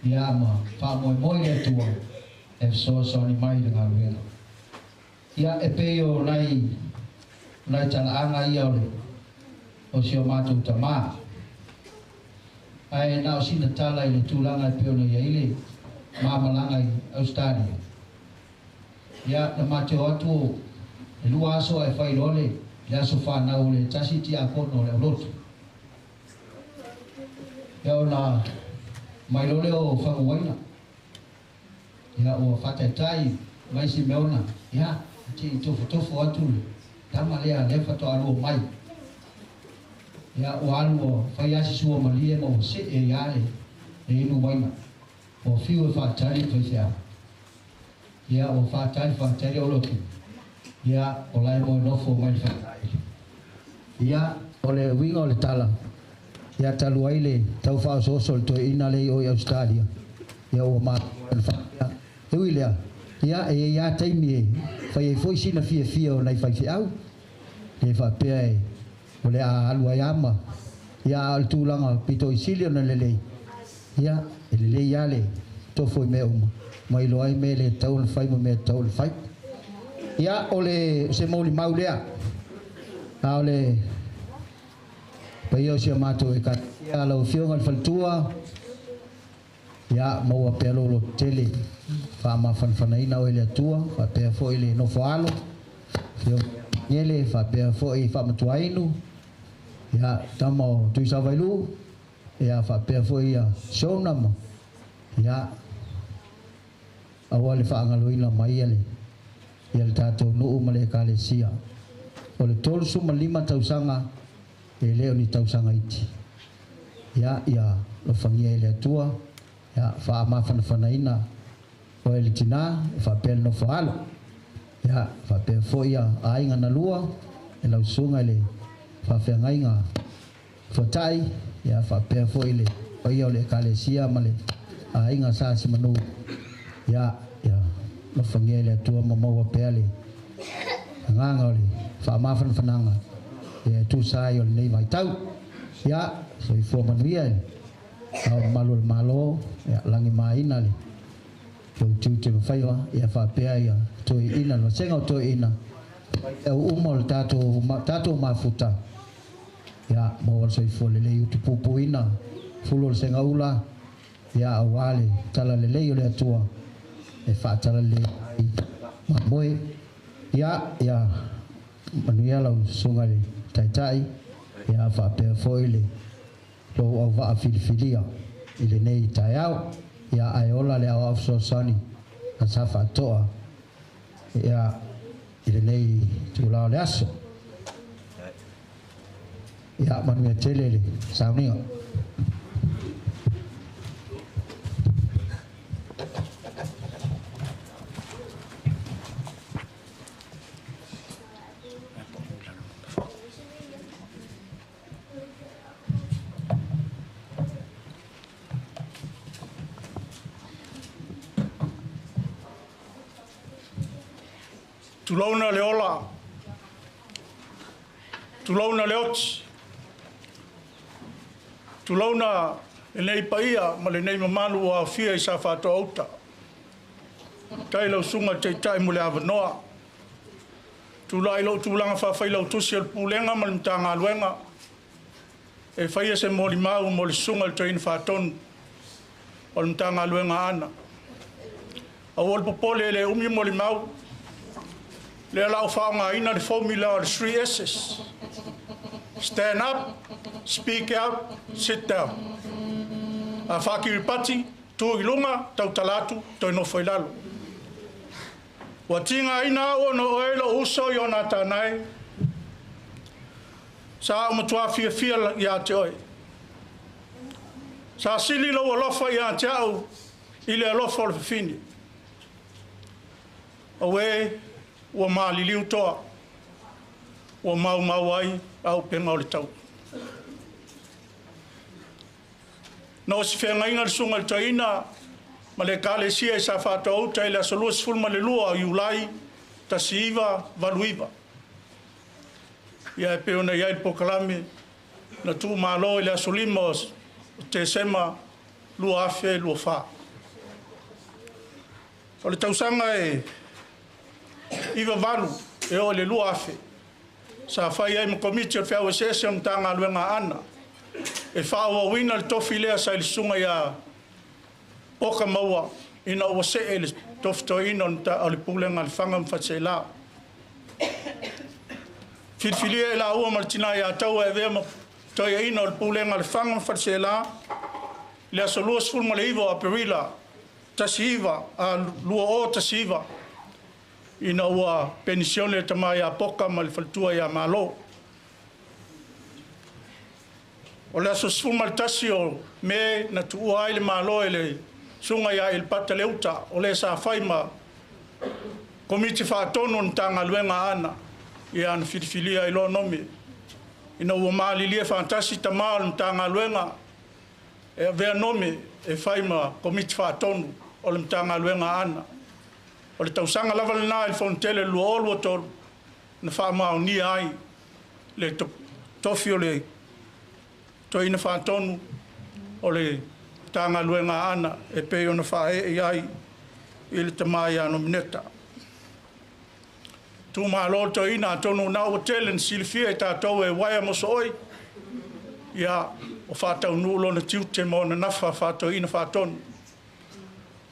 ia ma wha moe moe le atua, e so ni mai le ngā luena. Ia e peo nai talaanga ia o le, o si o mātou ta maa. Ai nao sina tala I le tūlanga I peo na ia ile, māmalanga I Australia. Ia na mātou atu, e lua aso e whai role, le aso whanau le tasi ti a kono le ulotu. Ia o na mai role o whanguaina. Ia o whataitai, mai si meona, ia, ti tofu atu le, tama lea lefa to alu mai. Ia o alu o whai asi sua malie mo se e iale e inu waina. O fiu e whaatari whaifea. Ia o whaatari o lotu. Ia o lai mo nofo mai whaatari. Ia o le winga o le tala. Ia talu ai le tau whao soso le Toeina le o I Australia. Ia o maa whaatari. Ewi lea. Ia e ia taimi e whai e foi sina fia o nei Faifeau. Le whaapea e o le a alua iama. Ia al tūlanga pito I sili o na lelei. Ia e lelei ia le tofo I mea uma. Mai lo ai me le tau le whai mo me tau le whai. Ia o le se mauli mau lea. A o le pai o sia mātou e kata. Ia lau whionga le whaltua. Ia maua pea lolo tele. Whaama whanwhanaina o ele atua. Whapea fo ele no whaalo. Whionga Nyele, whapea fo I whamatuainu. Ia tama o tuisawailu. Ia whapea fo I a shonama. Ia awa le whaangaloina mai ale. Ia le tātou nuu ma le kālesia. O le tolu suma 5 tausanga. E leo ni tausanga iti. Ia lo whangia ele atua. Ia whaama whanawhanaina. O ele tina. Whapea no whaalo. Ia whapea fo ia ainga na lua. E lau sunga ele whawhiangainga Fuata'i. Ia whapea fo ile. O ia o le kālesia ma le ainga Faifeau Simanu. Ia lo whangia le atua mamaua pea le nganga o le whaamawhan whananga. Ia tūsai o le nei vai tau. Ia so I fua manuia le. Au malo le malo. Ia langi maina le. Kau tiu te mawhaiwa. Ia whapea ia Toeina. Lo senga o Toeina. Ia umo le tātou mafuta. Ia maua so I fua le lei utu pupuina. Fulo le senga ula. Ia awale tala le lei o le atua. E whaatala le ai mamoe. Ia manuia lau sunga le taitai. Ia whaapea foi le lo au waa filifilia. I le nei tai au. Ia aeola le au afsosani. A sa whaatoa. Ia I le nei tūlao le aso. Ia manuia tele le sauninga. Tulauna le ola. Tulauna le oti. Tulauna e nei paia ma le nei mamalu o awhia I sa whātua auta. Tai lau sunga te tai mo le awanoa. Tulai lau tūlanga whawhai lau tusi al pūlenga ma le mta ngā luenga. e whaia se moli mau mo le sunga le Toeina whaatonu o le mtanga aluenga ana. A wol popole le umi moli mau le lau whaonga ina le formula o le 3 S's. Stand up, speak out, sit down. A whakiripati, tu ilunga, tau talatu, toi no whailalo. Wa tinga ina o no oelo uso i ona tānai. Sa umatua fia ia te oi. Sa sili lo alofa ia te au, ile alofa o le whiwhini. Awe, ua maaliliu toa, ua mau ai, au penga o le tau. No si whenga inga le sunga le Toeina, ma le kale sia i sa whātua uta i le asolua sifulma le lua o iulai, tasi iwa, valu iwa. Ia e peona iai le pokalame, na tu malo i le asolima o te sema, lua afe, lua wha. O le tausanga e iwa valu, e o le lua afe. Sa whai ai ma komiti o whiawa sese o mtanga aluenga ana. E whaua wina le tofi lea sa ili sunga ia oka maua ina ua se e le tofi Toeina o le pulenga le whanga mwhatse la. Whitwhilia e la ua martina ia tau e vea ma Toeina o le pulenga le whanga mwhatse la. Le aso lua sfulma le iwa a perila tasi iwa a lua o tasi iwa. Ina ua penisione e tama ia poka ma le faltua ia malo. O le aso sfulma le tasi o me na tuua ai le malo e le sunga ia il pata leuta o le sa whaima komiti whaatono ni tanga luenga ana i ana whiriwhilia i lo nome. Ina ua maalilia whaantasi tamaa ni tanga luenga e vea nome e whaima komiti whaatono o le mtanga luenga ana. O le tausanga lava le nā il fontele lua olua tolu na whaamao ni ai le tofi o le Toeina whaatonu o le tanga luenga ana e pe ona whae e ai i le tamai a Nomeneta. Tu maa lo Toeina tonu na o tele ni silifia e tātou e waia moso oi. Ia o whaatau nulo na tiute mo na nafa whaatoina whaatonu.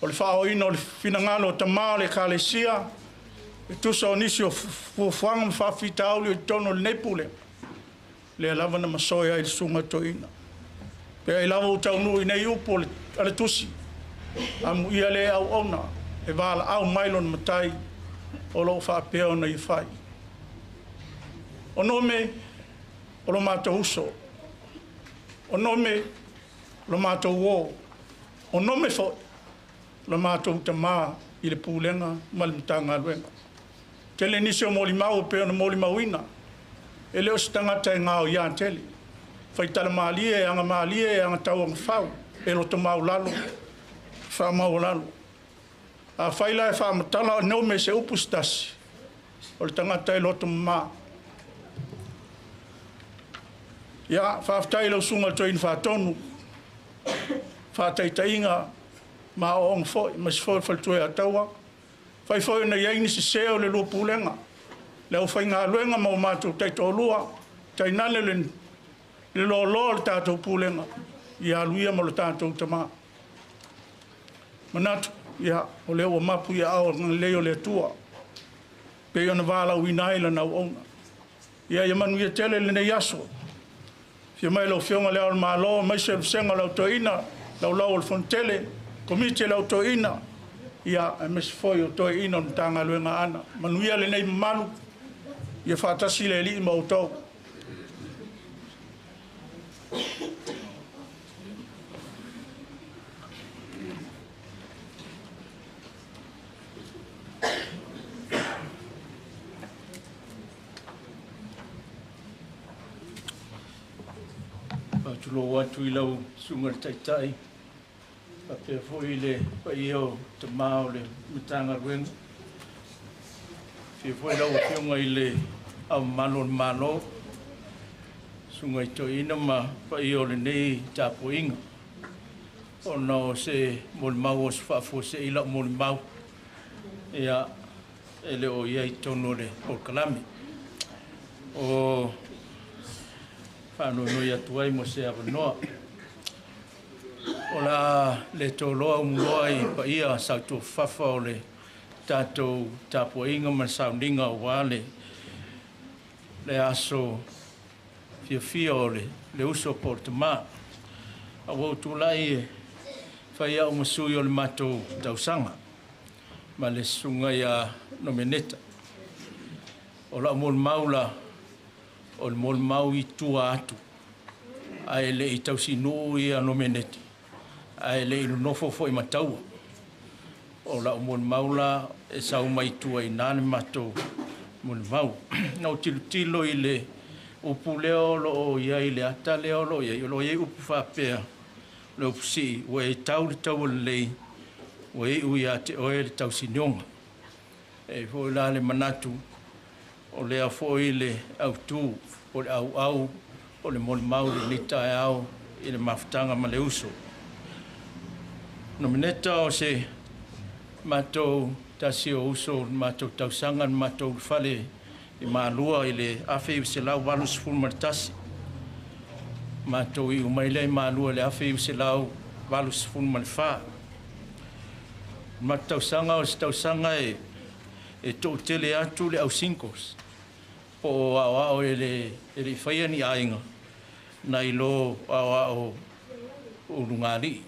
O le whaoina o le finangalo tamaa le kalesia e tusa o nisi o fuafanga mwhawhita auli o tono le nepule. Le lava na masoia i le sunga Toeina. Pea i lava utau nui nei upo ale tusi. Amu ia le au ona e wala au mailon matai o lo whaapea o na i whai. O nome o lo mātou uso. O nome lo mātou wō. O nome fo lo mātou tamaa i le pūlenga malimtanga aluenga. Tele nisi o moli mau pea na moli mauina. E leo si tangata e ngāo ia tele. Whaitala maalie, anga maalie, anga tau anga whau. E loto mau lalo, wha mau lalo. A whaila e wha matala o nome se upustasi. O le tangata e loto maa. Ia, whaftai lau sunga Toeina whaatonu. Whaataitainga maa o ong foi, mas foi whaltue a taua. Whai foi na iaini si seo le lua pulenga. Leo whai ngā luenga mau mātou teito lua. Tai nane le lo le tātou pulenga. Ia luia mo le tātou tamaa. Manatu, ia, o leo o mapu ia ao ngā leo le tua. Pei ona wāla uinai la nau ona. Ia ia manu ia tele le nei aso. Fia mai lau whionga leo al mālo, mai se senga lau Toeina, lau al fontele, komite lau Toeina. Ia, e mesi foi o Toeina o tanga luenga ana. Manu ia le nei malu, ia whaatasi le li ma o tau. Tulo watu I lau sunga taitai. Papea foi le pai o te mao le mitanga ruenga. Fia foi lau whionga I le au malo. Sunga I Toeina ma pai o le nei tapoinga. O no se molimau o se whaafo se ila molimau. Ia ele o ia I tono le o kalame. O whanonoi atu ai mo se awanoa. O la le toloa umloa I pa ia sautu fafa o le tātou tāpua inga man sauninga o wale le aso fia o le uso por te maa. A wau tūlai e whai au masui o le mātou tausanga ma le sunga ia Nomeneta. O la mol maula o le mol mau I tua atu. Ai le I tausinu ia Nomeneta. Ai le inu nofo fo I mataua. O la mol maula e sau mai tua I nane mātou mol mau. Nau tilo I le upu leo lo o ia I le ata leo lo ia. Lo ia upu whapea. Le upu si. Ua e tau le tau lei. Ua e ui a te oe le tau sinionga. E fo la le manatu. O le a fo I le au tū. O le au. O le mol mau le nita e au. I le mafutanga ma le uso. Nomeneta o se mātou tasi o uso, mātou tausangan, mātou whale I mālua I le awhi se lau walus fulmaritasi. Mātou I umaile I mālua le awhi se lau walus fulmarifā. Mātou tausanga o se tausanga e tō tele atu le au sinkos. Po au e le whaia ni ainga. Na I lo au o rungari.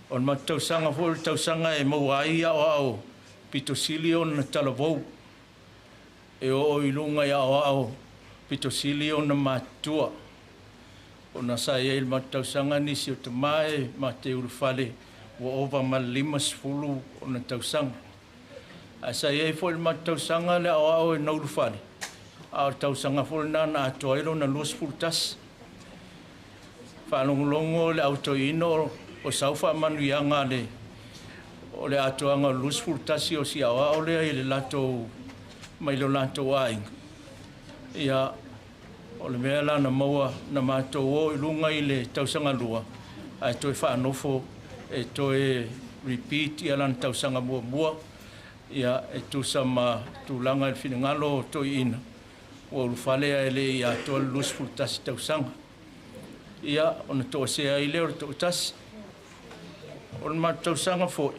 O ma tausanga fo tausanga e mau ai au pitosilio na talavou. E o ilunga ia au pitosilio na matua. O na sa e ma tausanga ni si o te mai ma te urufale o ova ma 5 o na tausanga. A sa e fo ma tausanga le au e na urufale. A tausanga fo na atoilo na 2 tas. Whanongolongo le autoino o saufa manuianga le o le atoanga lusful tasi o si awa o le le lato mai lo lato ai ia o le mea la na maua na mato o ilunga I le tausanga lua ai toi whanofo e toi repeat ia lan tausanga mua ia e tu sama tulanga il finangalo toi ina o ufale ele ia to lusful tasi tausanga ia ona to se ai le o to tasi o ma tausanga fo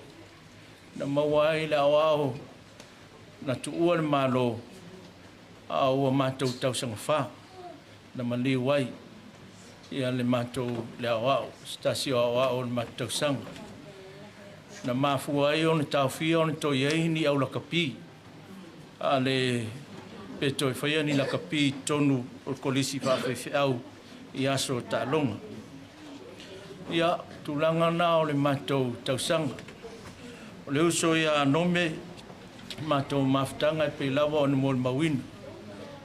na mawai la au na tu ua malo au ma tausanga fa na mali wai ia le mato le au stasio au ma tausanga na mafu ai on tafia on to ye ni au la kapi ale peto foi ni la kapi tonu o kolisi fa au ia so talonga ia tulanga na o le matou tausanga. O le uso ia nome matou maftanga pe lava o mol mawin.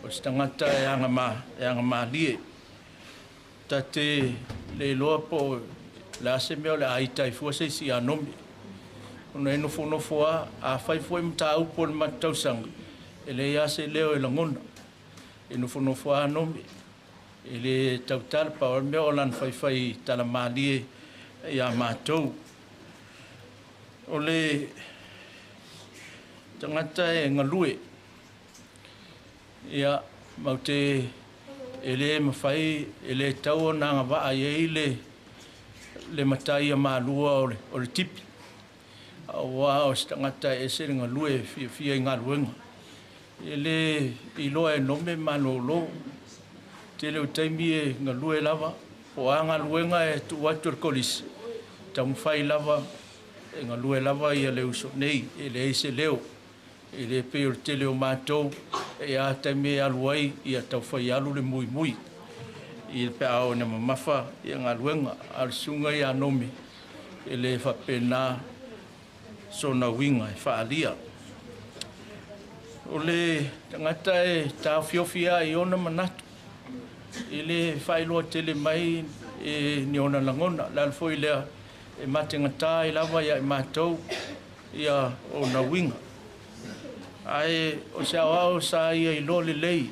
O stangata e anga malie. Tate le loa po la se meo le aita I fuase si a nome. Ono e nofo a Faifeau I mta au po le matausanga. E le ia se leo e langona. E nofo a nome. E le tautal pa o meo lan Faifeau tala malie ia mātou. O le tangata e ngalue. Ia maute e le mawhai e le tau na ngā waa e le matai a mālua o le tipi. A wā o tangata e se ngalue fia I ngā luenga. E le iloa e nome malolo. Te leo taimi e ngalue lava. O a ngā luenga e tu watu kolisi. Tamu whai lava, e ngā lue lava I a leo so nei, e le eise leo, e le peo te leo mātou, e a taime aluai I a tau whai alu le mui. I le pe ao na mamafa, I a ngā luenga, al sunga I a nome, e le whapena so na winga e whaalia. O le tangata e tā whiowhia I ona manatu, e le whailoa tele mai e ni ona langona, lalfo I lea, e matengata I lava ia I mātou ia o na winga. Ai o se au sa ia I lole lei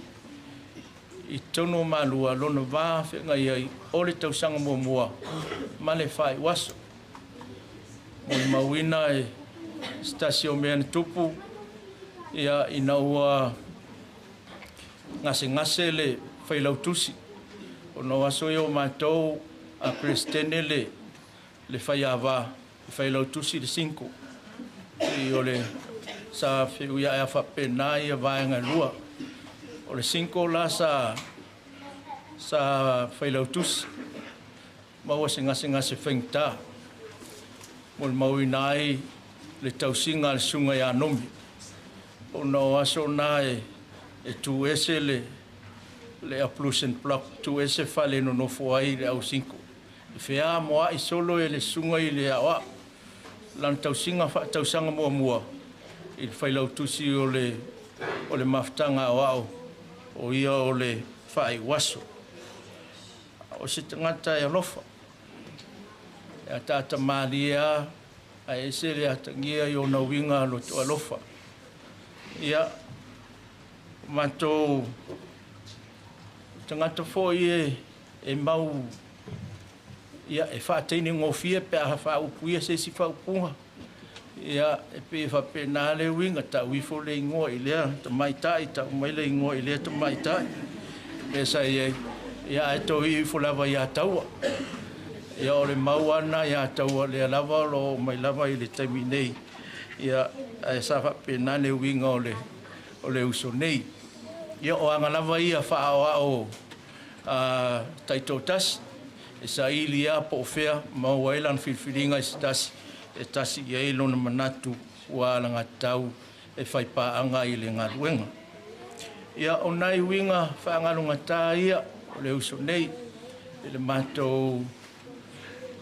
I tono malua lona vā whenga ia I ole tausanga mua ma le whai waso. Mo I mawina e stasio mea na tupu ia I naua ngase le failautusi. O no aso yo mātou a Kristene le whaiawa, le failautusi le 5. I o le sa whiuia e a whapena i a vaenga lua. O le 5 la sa failautusi. Maua se ngase whengta. Mo le mauinai le tausinga le sunga ia nomi. O no aso na e tu ese le applusion block tu ese fale no foai le au 5. Fea moa i solo e le sunga i le awa. Lan tausinga tausanga mua. I failautusi o le maftanga awao. O ia o le whai waso. O se tangata e alofa. E a tata maria a ese le atangia i o na winga lo to alofa. Ia matou tangata fo e mau ia e whateini ngofia pe a whaupuia se si whaupunga. Ia e pe whapena le winga ta wifo le ingoa i lea ta maitai ta umai le ingoa i lea ta maitai. E sa ia e tohi i fulava ia taua. Ia o le mauana ia taua le lava lo mai lava i le taimi nei. Ia e sa whapena le winga o le uso nei. Ia o anga lava ia whaawa o taitotas. E sa ili a po fea mau ailan filfilinga i stasi. E tasi i eilo na manatu ua langa tau e whaipaanga i le ngaruenga. Ia o nai winga whaangalunga tā ia o le uso nei. E le mātou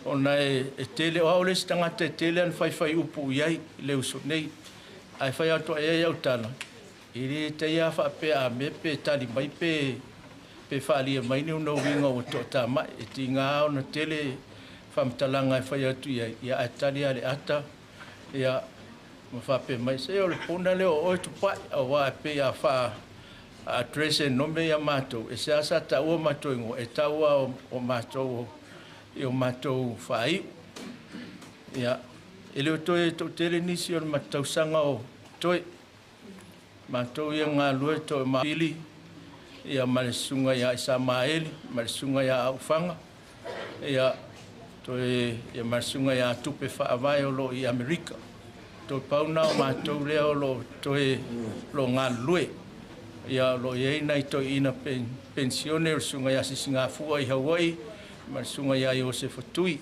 o nai e tele o aole stangata e tele an whai upu iai i le uso nei. Ai whai atua e au tala. I re te ia whapea a me pe tali mai pe whaalia mai ni uno winga o tō tā mai. E ti ngā o na tele whamtalanga e whai atu iai. Ia a tali ale ata. Ia ma whape mai. Se o le pona leo o tu pai. A wā e pe a wha a trese nome ia mātou. E se asa ta ua mātou ingo. E taua o mātou i o mātou whai. Ia e leo toi tō tele nisi o mātou sanga o toi. Mātou ia ngā lue toi maili. Ia male sunga ia isa maeli. Male sunga ia aufanga. Ia toi ia male sunga ia tupe whaavai o lo i Amerika. Toi pauna o mātou leo lo toi lo ngā lue. Ia lo iei nei toi ina pensione o sunga ia Singapura i Hawaii. Male sunga ia Joseph Tui.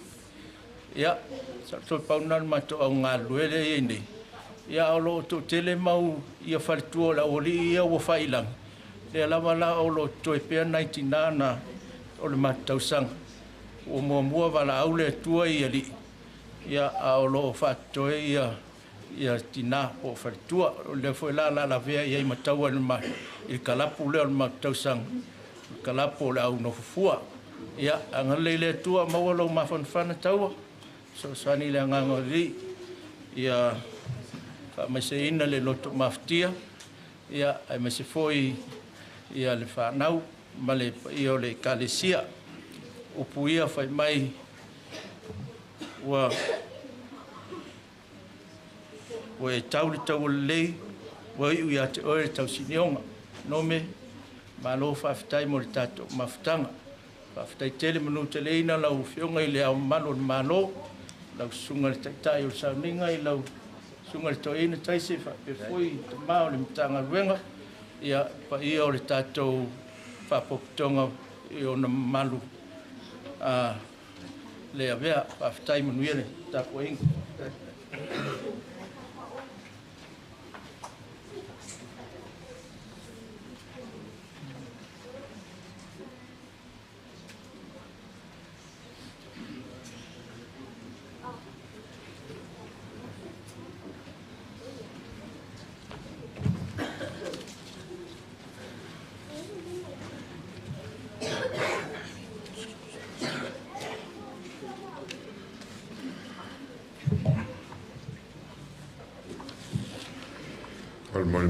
Ia sa toi pauna mātou au ngā lue le iei nei. Ia o lo to tele mau ia wharitua la o li ia o whailang. Le lava la o lo toi pea 99 na o le matausanga. O mua wala au le tua ia li. Ia a o lo whatoe ia tina o wharitua. Le fwe la vea ia i mataua i kalapu le o le matausanga. Kalapu le au no fufua. Ia angalei le tua maua lau mawhanwhana taua. So sani le anganga li. Ia mai se ina le loto maftia. Ia ai mai se foi ia le whanau. Ma le ia o le kalesia. Upu ia whai mai ua e tau le tau lei ua iu ia te oe tau sinionga. Nome malo whawhitai mo le tato mawhitanga. Whawhitai tele manu te leina lau whionga i le au malo le malo. Lau sunga le taitai o le sauninga i lau sunga le Toeina taise e foi te mao le mtanga ruenga. Ia pa ia o le tato whapokutonga i o na malu. Le avea whawhitai manuire tako inga.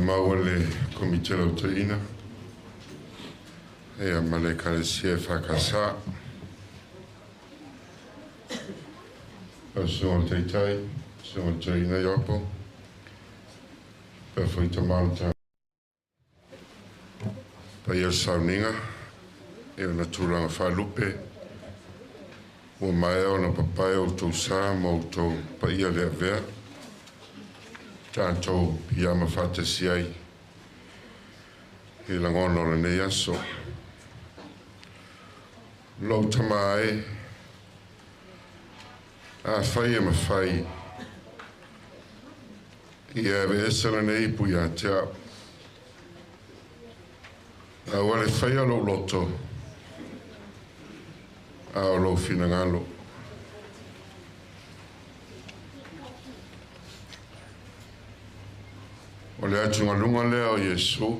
Mau le Nomeneta Toeina e a male kalesia whakasa o songa teitai, songa Toeina iopo pa foi tomauta pa ia sauninga e ona tūranga whalupe, o mai o na papai o tau sā ma o tau paia lea vea, tātou piama whātasi ai, he langona o nei aso. Lau tamae, a whai e ma whai, i awe esala nei pu ia te au. A wale whai alo loto, a o lo fina ngalo. O le atu ngalunga lea o Yesu,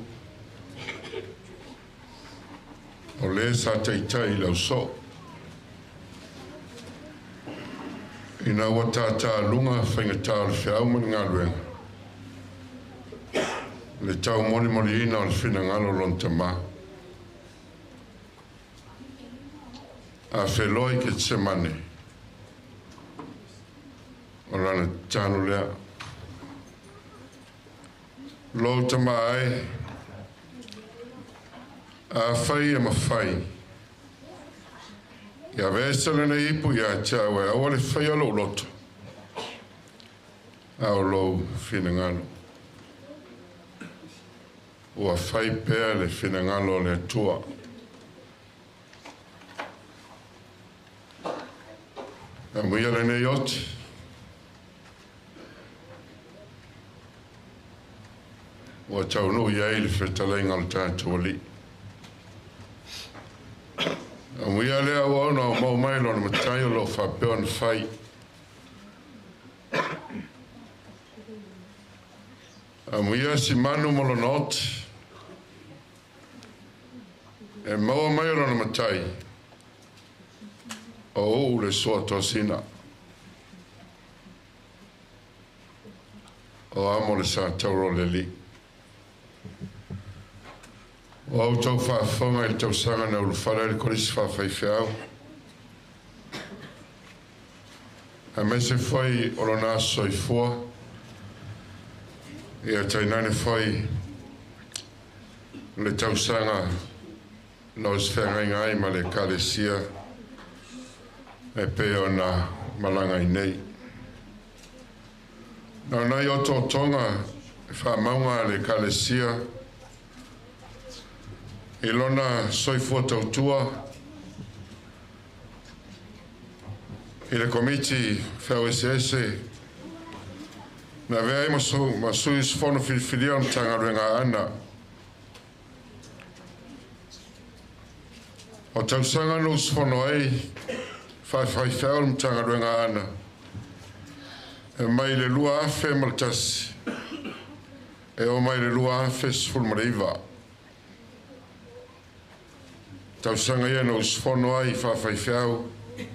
o le sa teitai lau so. Ina wata ta lunga whainga ta le whiau mani ngaluenga. Le tau moni moni ina o le fina ngalo lonta ma. A wheloi ke tse mane. O lana tanu lea. Lo tama ai. A whai e ma whai. Ia vesele ne ipu ia chawe. A wale whai alo loto. A o lo fina ngalo. Ua whai pēr le whina ngalo le tua. A muia le nei oti. Ua tau no iai le whetalainga le tātua li. A muia le awa ona o mau mai lona matai o lo whapeo na whai. A muia Simanu molona oti. E maua mai rana matai o le soa tosina o amo le sa tauro le li o au tau whaafonga i tau sanga na ulufara le korisi Faifeau a mese foi o lona soifua e a tainane foi le tau sanga nos whengai ma le kalesia e peo na malanga i nei. Nau nai o tō tonga e whamaunga le kalesia i lona soifua tautua i le komiti whau ese na vea i masui sfono filfilia tanga ruenga ana o tausanga no sfono ai Faifeau mtanga ruenga ana e mai le lua afe maltasi e o mai le lua afe sfulmareiva tausanga ia no sfono ai Faifeau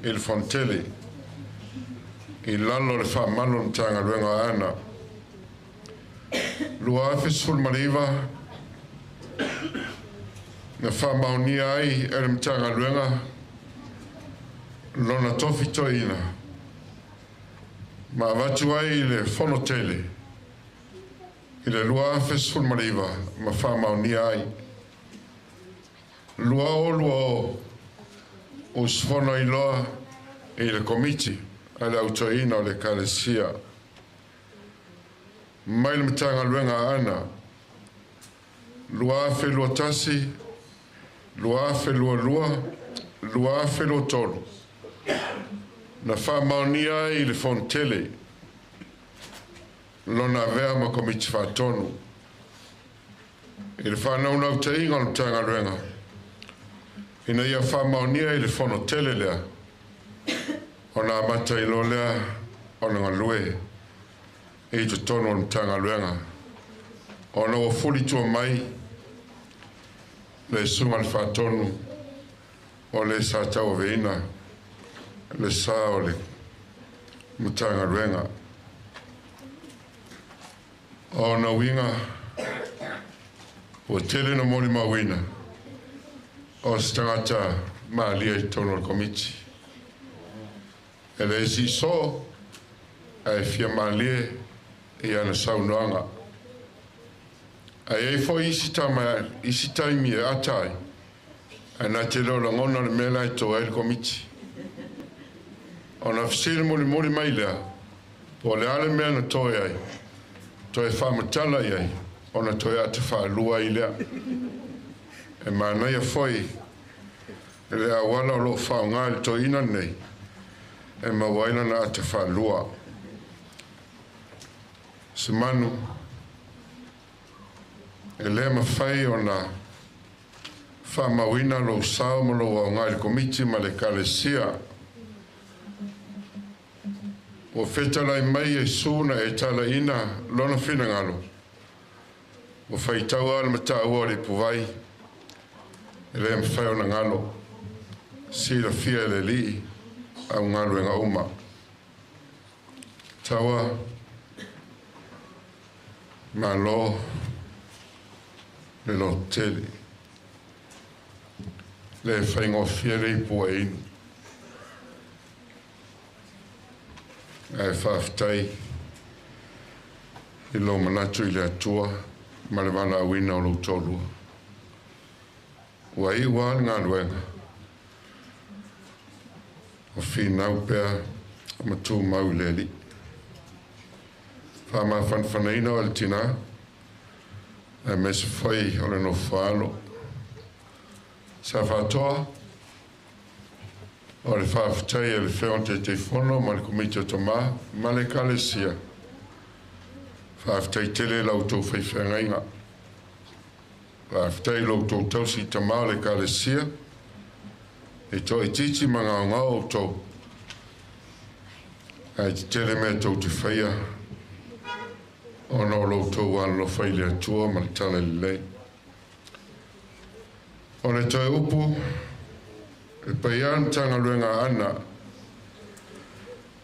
il fontele i lalo le whamalo mtanga ruenga ana lua afe sfulmareiva na whamaunia ai e le mtanga ruenga lona tofi toina ma watu ai le fonotele i le lua fesful mariva ma whamaunia ai lua o sfono i loa i le komiti a le autoina o le kalesia mai le mtanga ruenga ana lua fe lua tasi lua fe lua fe lua tolu na whamaunia i le fontele lona vea ma komiti whatonu i le whanaunau te inga o tanga ruenga ina ia whamaunia i le fonotele lea o na amata i lo lea o na ngalue i te tono o tanga ruenga o na wafuli tua mai le sunga le whatonu o le sa tau veina le sa o le mutanga ruenga o na winga o tele na mori mawina o stangata maalia i tono le komiti e le si so e fia maalia i ana saunoanga a e fo isi taimi e atai Ana te lo ngona le mela to el komiti. Ona fsile moli mai lea. Po le ale mea na toi ai. Toi whamatala ai. Ona toi ate whaalua i lea. E mana ia foi. E lea wala o lo whaunga le Toeina nei. E mawaina na ate whaalua. Simanu. E lea mawhai o na whamawina lo sao mo lo waunga le komiti ma le kalesia. O whetalai mai e sūna e tala ina lona whina ngalo. O whaitaua ala mata ua le puwai. E lea mwhai o na ngalo. Sira fia le li au ngalo e ngā uma. Taua ma lo le lo tele. Le whaingofia le pua inu. Ai whaftai I lo manatu I le atua ma le wana awina o lo tolua. Ua I ua ngā luenga. O whinau pēr o matu mau le li. Whama whanwhanaina o le tina e mesa whai o le no whaalo. Sa whatoa o le whawhitai e le whionte te whono ma le komiti o toma ma le kalesia. Whawhitai tele lau tau whaiwhengainga. Whawhitai lau tau tausi tama o le kalesia. E to e titi manga o ngā o tau. E te tele mea tau te whaia. O no lau tau wana lo whai le atua ma le tala le lei. O le toi upu. E paian tanga luenga ana.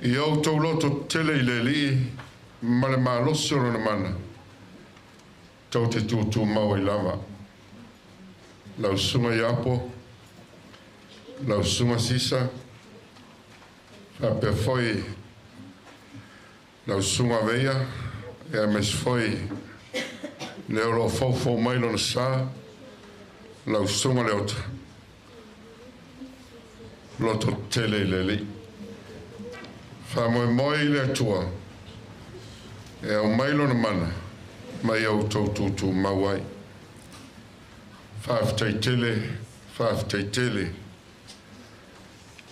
I au tau loto tele I le li ma le malosi o na mana. Tau te tūtū mau I lava. Lau sunga I apo. Lau sunga sisa. Fa pe foi. Lau sunga veia. E a mes foi. Leo lo fau mai lo na sa. Lau sunga leota. Loto tele le li. Fa moi le atua. E au mailo na mana. Mai au taututu mawai. Whawhitai tele.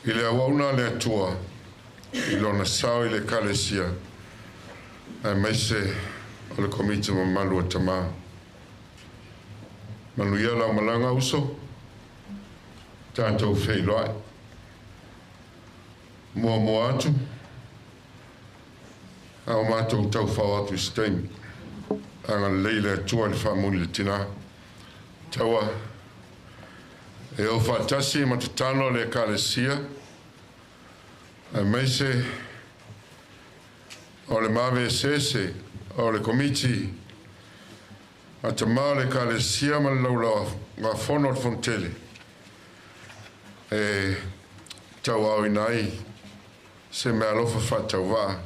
I le awauna le atua. I lona sao I le kalesia. A meise o le komiti ma malu a tama. Manu ia la malanga uso. Tātou wheiloai. Mua atu. Au mātou tau whau atu steimi. Anga leile atua le whamuli le tina. Taua. E o whatasi ma te tano le kalesia. A meise o le mawe sese o le komiti. A te maa le kalesia ma le laula ngā whono le fontele. E tau au inai. Se me alofa whatau wā.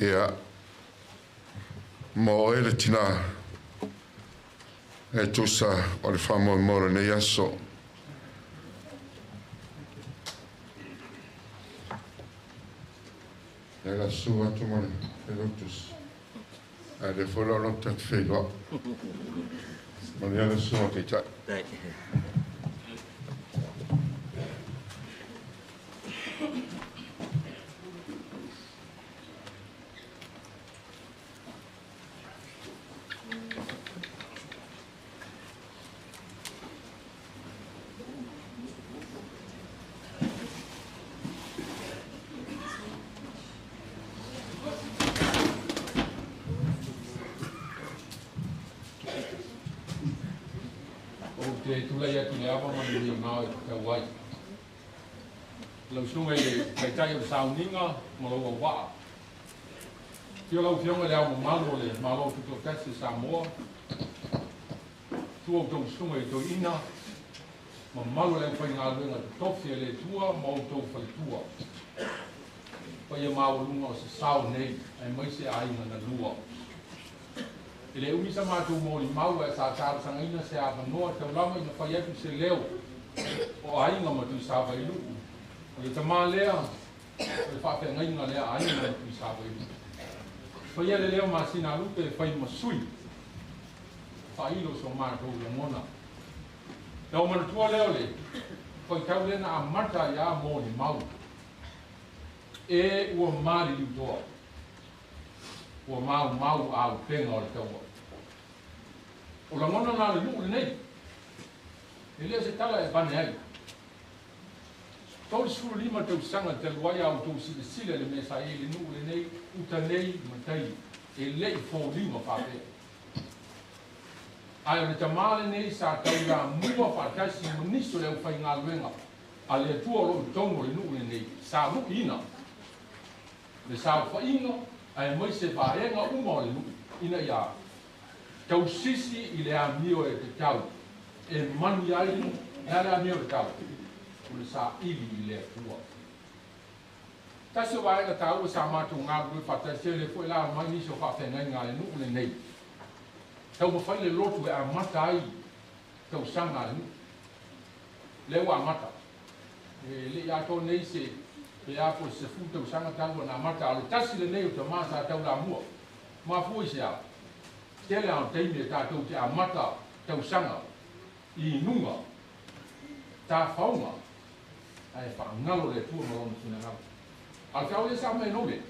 Ia. Mo e le tina. E tusa o le whamoe mora nei aso. E la su atu mone. E lotus. E le fola lota te wheilua. Mane ala su o te tai. Te tulai atu le awa mani ni ngā ka wai. Lau sunga I kai tai o sauninga ma lau wā. Tio lau fionga le au malo le malo tuto kasi Samoa. Tua tau sunga I Toeina. Ma malo le whai ngā luenga tofi le tua ma o tau whai tua. Pai e maua lunga o se sao nei ai maise ainga na lua. Ele umi sa mātou mōri mau e sa tāra sangaina se a wanoa te ulama ina whai atu se leo o ainga ma tui sāwa ilu. O le tamā lea, o le whawhia ngainga lea ainga ma tui sāwa ilu. Whai ele leo mā sina lupe e whai masui. Whai ilo so mātou le mona. Nau manatua leo le, whai tau lena a mata ia mōri mau. E ua māri liutoa. Ua mau au penga o le taua. O la ngona nā le nuu le nei. E lea se tala e pane ai. Tau le suru lima tau sanga te luai au tau sile le mesa e le nuu le nei, uta nei, matai, e lei fō lima whapea. Ai o le tamale nei sa tau la mua whakasi muniso le au whai ngā luenga. A le atua lo tongo le nuu le nei, sa mu ina. Le sa whainga, ai mai se whaenga uma o le nuu, ina ia. Tau sisi I le amio e te tau, e mani ai na le amio e tau, o le sa ili I le atua. Tasi o waenga tau e sa mātou ngā rui whatase le fo la mai nisi o whawhengai ngā le nuu le nei. Tau mawhai le lotu e amata ai, tau sanga le nuu. Leo amata. Le iato nei se, pe apo se fu tau sanga tau na amata, ale tasi le nei o te masa tau la mua. Ma fui se a. Tele au teime tātou te amata tau sanga I nunga tā whaunga ai whaangalo le tua marona tuna ngau. Al kau le sa mai nome.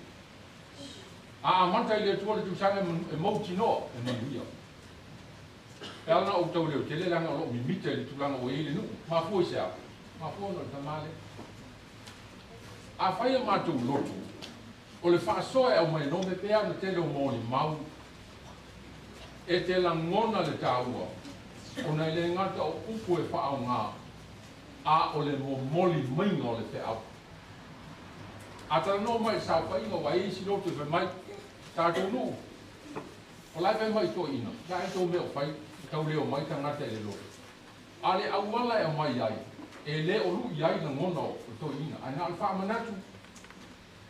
A amata I le tua le tau sanga e mauti noa e manuia. E alana o tau leo tele langa o mi mita le tulanga o ele nu. Ma fua se a. Ma fua no le tamale. A whaia mātou lotu. O le whaasoa e au mai nome pēa na tele o mōni mau. E te langona le tāua, o nei le ngata o upu e whaau ngā, a o le moli mainga o le te au. A tala no mai sa whainga wa eisi lotu e mai tātou nu. O lai whai mai tō ina, ka e tō meo whai, tau leo mai ka ngata e le lotu. A le au wala e mai ai, e le o lu iai langona o tō ina, a nga al wha manatu,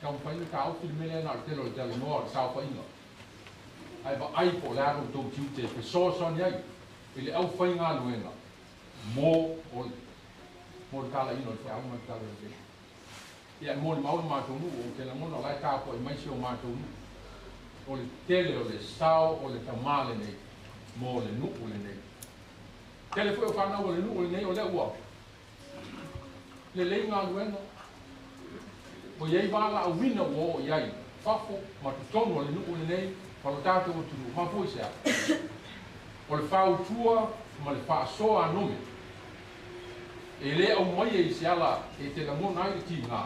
tau whainga ka au whimele na al telo le tala noa le sa whainga. Ai va ai po la ro to tute pe so ai ele au fai ngā luenga mo o kala ino te au mai kala te ia mo le mau ma tonu o te la mona lai ka po mai si o ma tonu o le tele o le sao o le tamale nei mo le nu o le nei tele foi o fa na o le nu o le nei o le ua le le ngā luenga o iei wala au wina o iai fafo ma tonu o le nu o le nei Palo tātou o tunu, ma fui sea. O le whau tua, ma le wha soa nome. E le au mai e se ala e te langona ai ti ngā.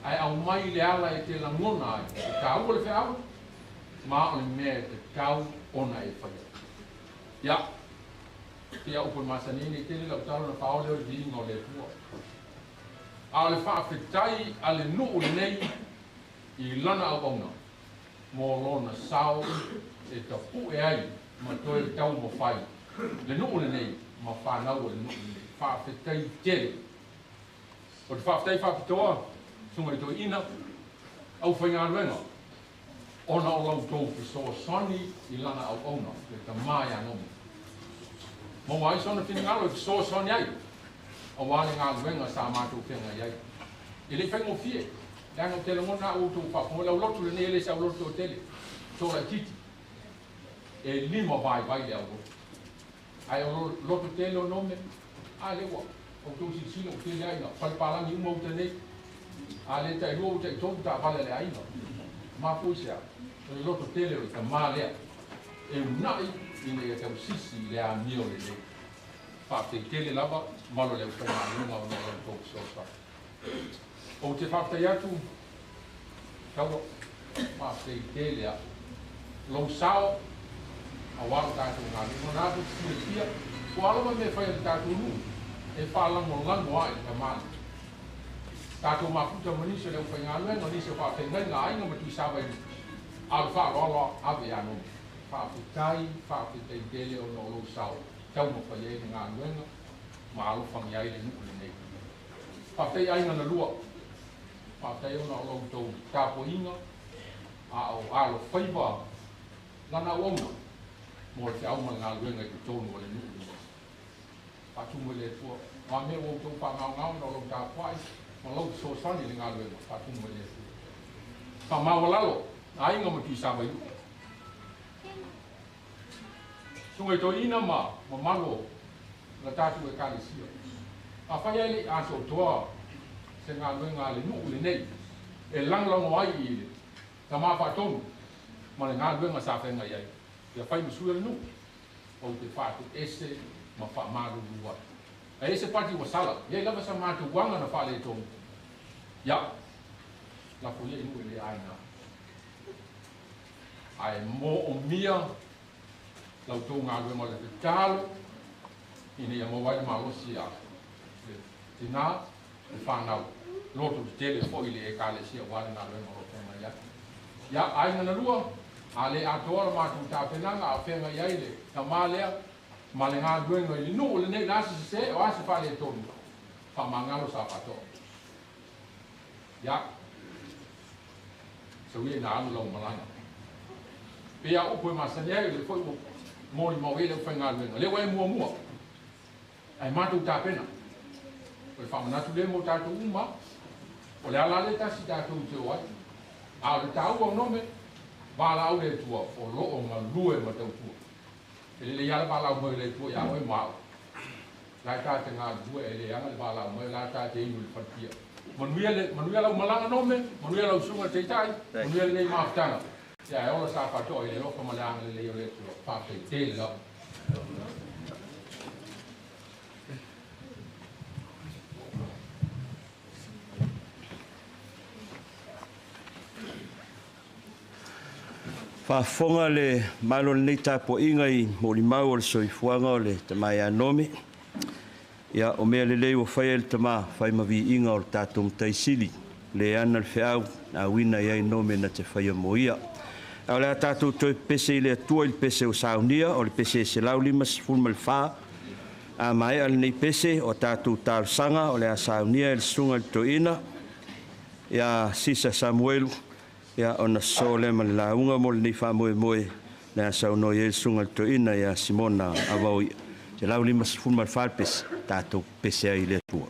Ai au mai le ala e te langona ai. E ka au le whau, ma o le mea te kau ona e whaia. Ia, te au po masanini, te le lau tau na whao leo di ingo le tua. A le wha whetai a le nuu le nei I lana au auna. Mō lona sao e ta pu e ai ma toi tau mo whai. Le nuu le nei ma whanau le nuu le nei. Whawhetai tere. O te whawhetai whapitoa, sunga I toi ina, au whai ngā ruenga. Ona o lau tō pisoa soni I lana au auna, le ta mai anomi. Mō wai sona whini ngalo I pisoa soni ai. O wāne ngā ruenga sa mātou whenga iai. I le whaingo fie. Langa o tele ngona o tō whako, lau lotu le nele sa o lotu o tele, tōra titi. E lima vai le au lotu. Ai o lotu tele o nome, a lewa, o tō si sino o tele aina, palpalangi uma o tene, a le tai lua o tai tōtu ta vale le aina. Ma puisea, o lotu tele o ta mā lea, e unai ina e tau sisi le a mio le le. Whapte tele lava, malo le o whainga lunga o nō o tōku sosa. O te whaktai atu, kaua, whaktai telea, lau sao, a waro tātou ngā rima nātu, tine tia, ko alama me whai ati tātou nu, e whālango lango ai ka māni. Tātou mafuta manise leo whai ngā luenga, nise whaktai ngai ngā ainga matu sāwai ni, al whārola ave anō. Whaktai tele o no lau sao, tau ma whai e ngā luenga, ma alofang iai le nuku le nei. Whaktai ainga na lua, Whaktai ona o lau tau tāpo inga, a o alo whaiwa, lana o ona, mo te au ma ngā luenga ki tōnu o le nuku. Patumu le tua. Wa me o tō whangau no lo tā kwai. Ma lau so sani le ngā luenga. Patumu le tua. Pa mawalalo. A inga mo ki sawa iu. Sunga i Toeina ma malo na tātu e kālesia. A whai ele a so toa se ngā luenga le nuku le nei. E langlango ai i le. Ta mā whatonu. Ma le ngā luenga sa whenga iai. Ia whai musua le nuku. O te whātu ese ma wha māru lua. A ese pati wa sala. Iai lava sa mātu wanga na whale tonu. Ia. La polia inu e le aina. Ai mo o mia. Lau tō ngā luenga le te tālo. Ine ia mo wai malosi a. Tina. E whanau. Loto te tele fo i le e kālesia wale ngā luenga o tēnga ia. Ia aina na lua. A le atoara mātu tā penanga a whenga iai le. Ta mālea. Ma le ngā luenga i nu o le nei nasi se o ase whale tonu. Wha mangalo sa whatoa. Ia. Sa ui e nā anu lau malanga. Pea upo e masani ai le fwoi mori mau ele whai ngā luenga. Lewa e mua. Ai mātu tā pena. O le whamanatu le mo tātou uma. O le ala le tasi tātou te oai. A le tāu au nome. Bala au le tua. O loo ngā lue ma tau tua. Ele le yala bala au le tua ya oe mao. Lai tāte ngā lue ele yanga le bala au mai. Lai tāte inu le whatia. Manuia lau malanga nome. Manuia lau sunga te tai. Manuia le nei maafutanga. Ia e ola sa whatoa i le loka malanga le leo le tua. Whapei tele lau. Whafonga le malo le nei tāpo inga i molimau o le soifuanga o le tamai anome. Ia o mea le leo whai le tama whai mawi inga o le tātou mtaisili. Le ana le whiau na wina iai nome na te whai moia. A le tātou toi pese i le atua i le pese o saunia o le pese se lau lima sifulma le wha. A mai al nei pese o tātou tārsanga o le a saunia i le sunga le Toeina. Ia Sisa Samuelu. Ia ona sole ma le launga mo le nei whamoe le a sauno i le sunga le Toeina ia Simona avau ia. Se lau lima sifulma le wha pese tātou pese ai le atua.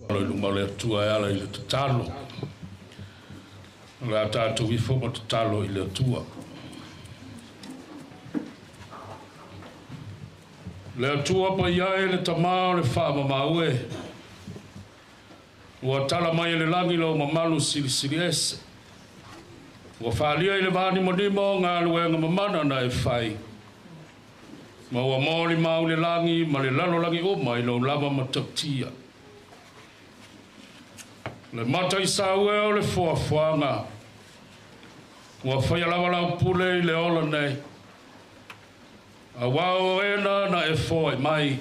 Lo lunga le tua ala ile talo. La tātou I whoma talo ile tua. Le tua pa iae le tamao le whaama maue. Ua tala mai le langi lo mamalu siri siri ese. Ua whaalia le vani monimo ngā luenga mamana na e whai. Ma ua maori mau le langi ma le lano langi o mai lo lava matautia. Le mata I saue o le fuafuanga. Ua whai alawa lau pule I le ola nei. A wao ena na e foi mai.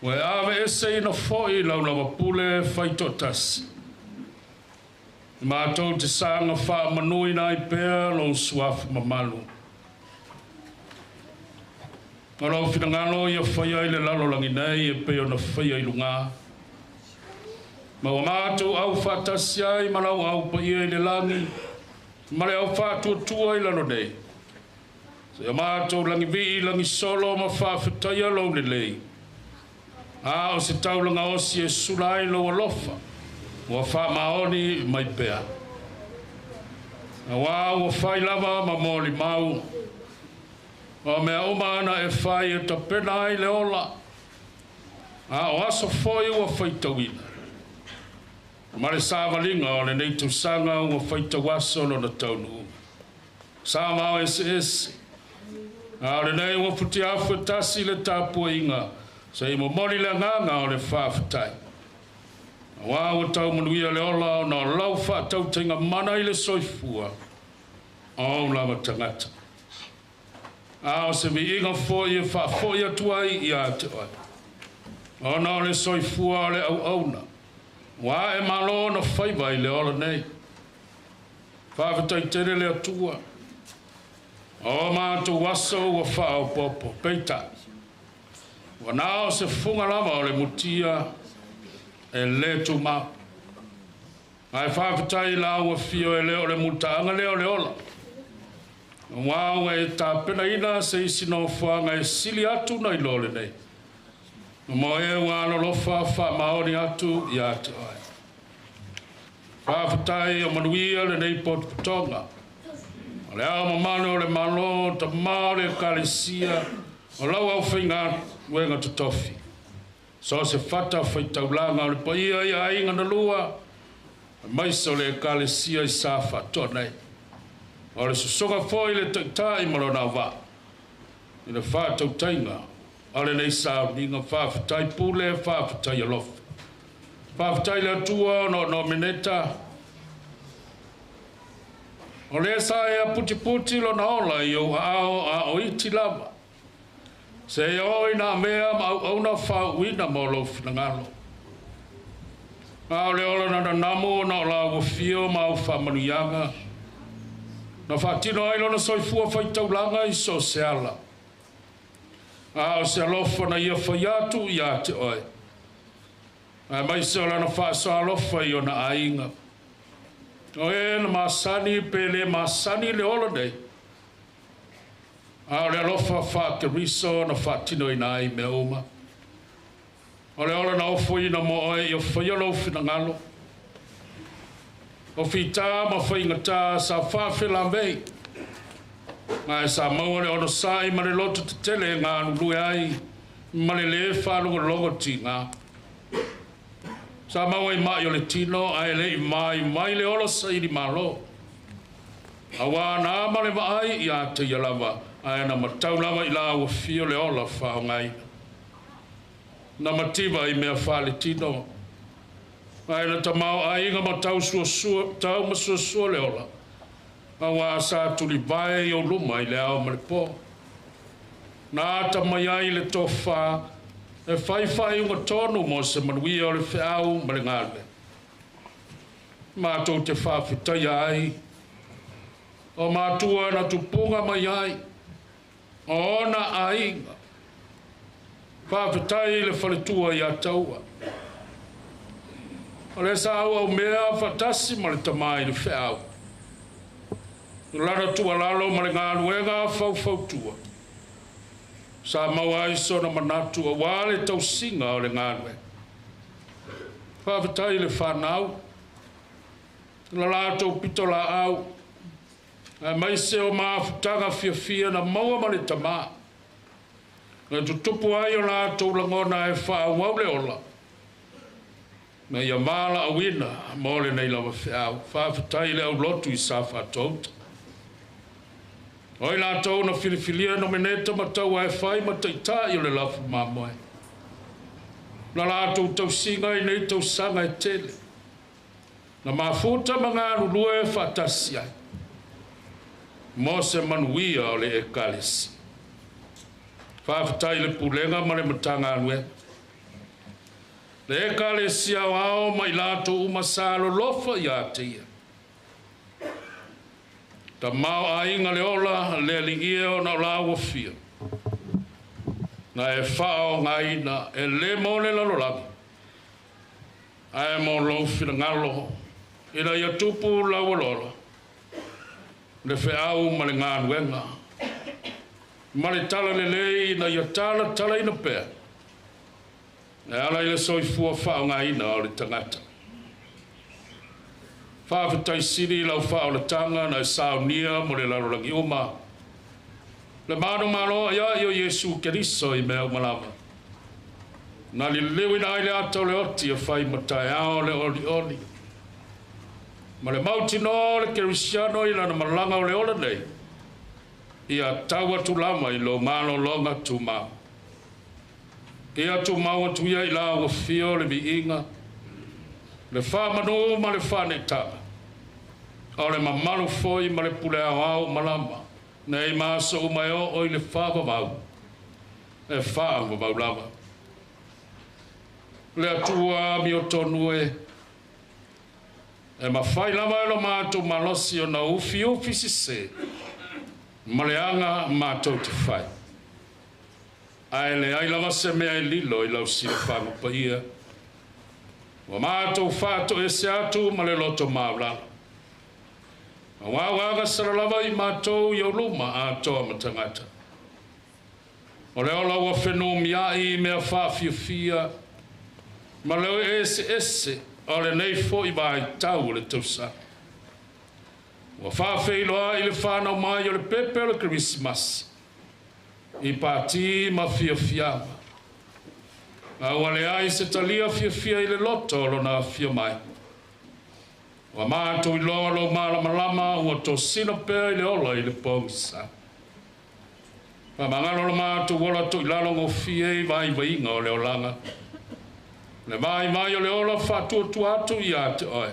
Ue ave ese ina foi lau lawa pule faitotas. Mātou te sanga wha manui na I pēr lo suafu mamalu. Aro whingano I a whaia I le lalo langi nei e peo na whaia I lunga. Ma wa mātou au whatasia I malau au pa ia I le langi. Ma le au whatua tua I lano nei. Se mātou langi vi langi solo ma whawhitaia lo le lei. A o se taulanga osi e sulai lo alofa. Ua wha maoni mai pea. A wā ua whai lava ma mōli mau. O mea umana e whai e ta pena ai le ola. A o aso foi ua whaitawina. Ma le sāwalinga o le nei tu sanga ua whaitawaso lo na taunu. Sā mau ese. A le nei ua puti afu e tasi le tāpua inga. Sa I mo mori le nganga o le whawhatai. A wā ua tau manuia le ola o na lau whaatau tinga mana I le soifua. O lava tangata. A o se vi inga fōi e whaafoi atuai I a te oi. O na le soifua o le au auna. Wā e malo na whaiwai le ola nei. Whawhatai tere le atua. O mātou waso ua whao popo, peita. Wa nao se funga lava o le mutia e le tu ma. Ai whawhatai la ua fio e leo le mutaanga leo le ola. Wau e ta pena ina se isi no whanga e sili atu na I lole nei. Mo e wano lofa wha maori atu I ate ai. Whawhatai o manuia le nei pot putonga. O le ao mamano o le malo ta maore kalesia o lau au whainga wenga tutofi. So se whata whaitaulanga o le paia I a inga na lua. Maiso le kalesia I sa whato nei. O le Susuga foi le taitai marona wā. I le whātau tainga. O le nei sāu ninga whāwhatai pule whāwhatai alofa. Whāwhatai le atua no Nomeneta. O le sa ea puti puti lo na ola I o ao a o iti lava. Se o I na mea ma au na whauina mo lo finangalo. A o le ola na namo na ola o fio ma au whamanuianga. Na whaatino ailo na soifua whaitaulanga I so seala. A o se alofa na ia whaiatu I a te oi. A mai se ola na whaaso alofa I o na ainga. O e na masani pele masani le ola nei. A o le alofa whaakeriso na whaatino I nai me oma. O le ola na ofo I na mo oi I o whaialo fina ngalo. O whita ma whaingata sa whawhila mei. Ngai sa maua le ono sai ma le loto te tele ngā nului ai. Ma le le whanunga longo ti ngā. Sa maua I mai o le tino ai le I mai le olo sa iri malo. A wā nā ma le maai I a te ialawa. Ai na matau lava I la ua fio le ola whaongai. Na mativa I mea whale tino. Ai na tamau ai inga ma tau tau ma suasua le ola. A wā sa tuli vai o luma I le ao ma le po. Nā tamai ai le tofa e whai unga tonu mo se manuia o le whiau ma le ngāle. Mātou te whawhitai ai. O mātua na tupunga mai ai. O na ainga. Whawhitai le whaletua I a taua. O le sa au mea whatasi ma le tamai le whiau. Lana tua lalo ma le ngā luenga whau tua. Sa maua I so na manatu a wale tau singa o le ngā lue. Faafetai le whanau. La lātou pito la au. Mai se o maafutanga fia na maua ma le tamā. Na tutupu ai o lātou langona e whaau le ola. Na ia mala awina mo le nei lawa whiau. Faafetai le au lotu I sa whātou. Oi lātou na whiriwhilia nomeneta matau ai whai ma taitai o le lafu mamoe. Na lātou tau singa I nei tau sanga e tele. Na mafuta mga lulua e whatasi ai. Mo se manuia o le ekalesi. Faafetai le pulenga ma le matanga anue. Le ekalesi au ao mai lātou umasalo lofa I ateia. Ta mau ainga le ola le lingia o na lawa fia. Na e whao ngaina e le mo le lalolagi. Ai mo lo fina ngalo. Ina ia tupu lawa lola. Le whiau ma le ngānuenga. Ma le tala le lei na ia tala ina pēr. E ala I le soifua whao ngaina o le tangata. Faafetai siri lau whao le tanga na e saunia mo le larolangi uma. Le mano malo ia I o Yesu Keriso I mea umalawa. Na li lewi na ile atau le oti e whai matai ao le oli. Ma le mauti no le kerisiano I lana malanga o le ola nei. Ia taua tu lama I lo malo longa tu mau. Ia tu mau tu ia I la o fio le vi inga. Le wha manu ma le whane tanga. O le mamalu foi ma le pule au malama. Nei maso umai o I le wha vavau. E wha vavau lava. Le atua mi o tonu e ma fai lama e lo mātou malosi o na ufi se. Ma le anga mātou te fai. Ai le ai lama se mea I lilo I lau sila whangu pa ia. Wa mātou whātou e se atu ma le loto maulala. Ma wāwaga saralawa I mātou I o luma atoa matangata. O le ola ua whenu miai mea whawhiawhia. Ma leo ese o le nei fo I vai tau le tausa. Wa whawheiloa I le whanau mai o le pepe o le Christmas. I pāti ma whiawhiawa. Aua le ai se talia fia I le loto lo na fia mai. Wa mātou I loa lo malama ua to sina pēr I le ola I le pōngisa. Pa mangalo lo mātou wala to I lalongo fia I vai inga o le olanga. Le mai o le ola whātua atu I ate oe.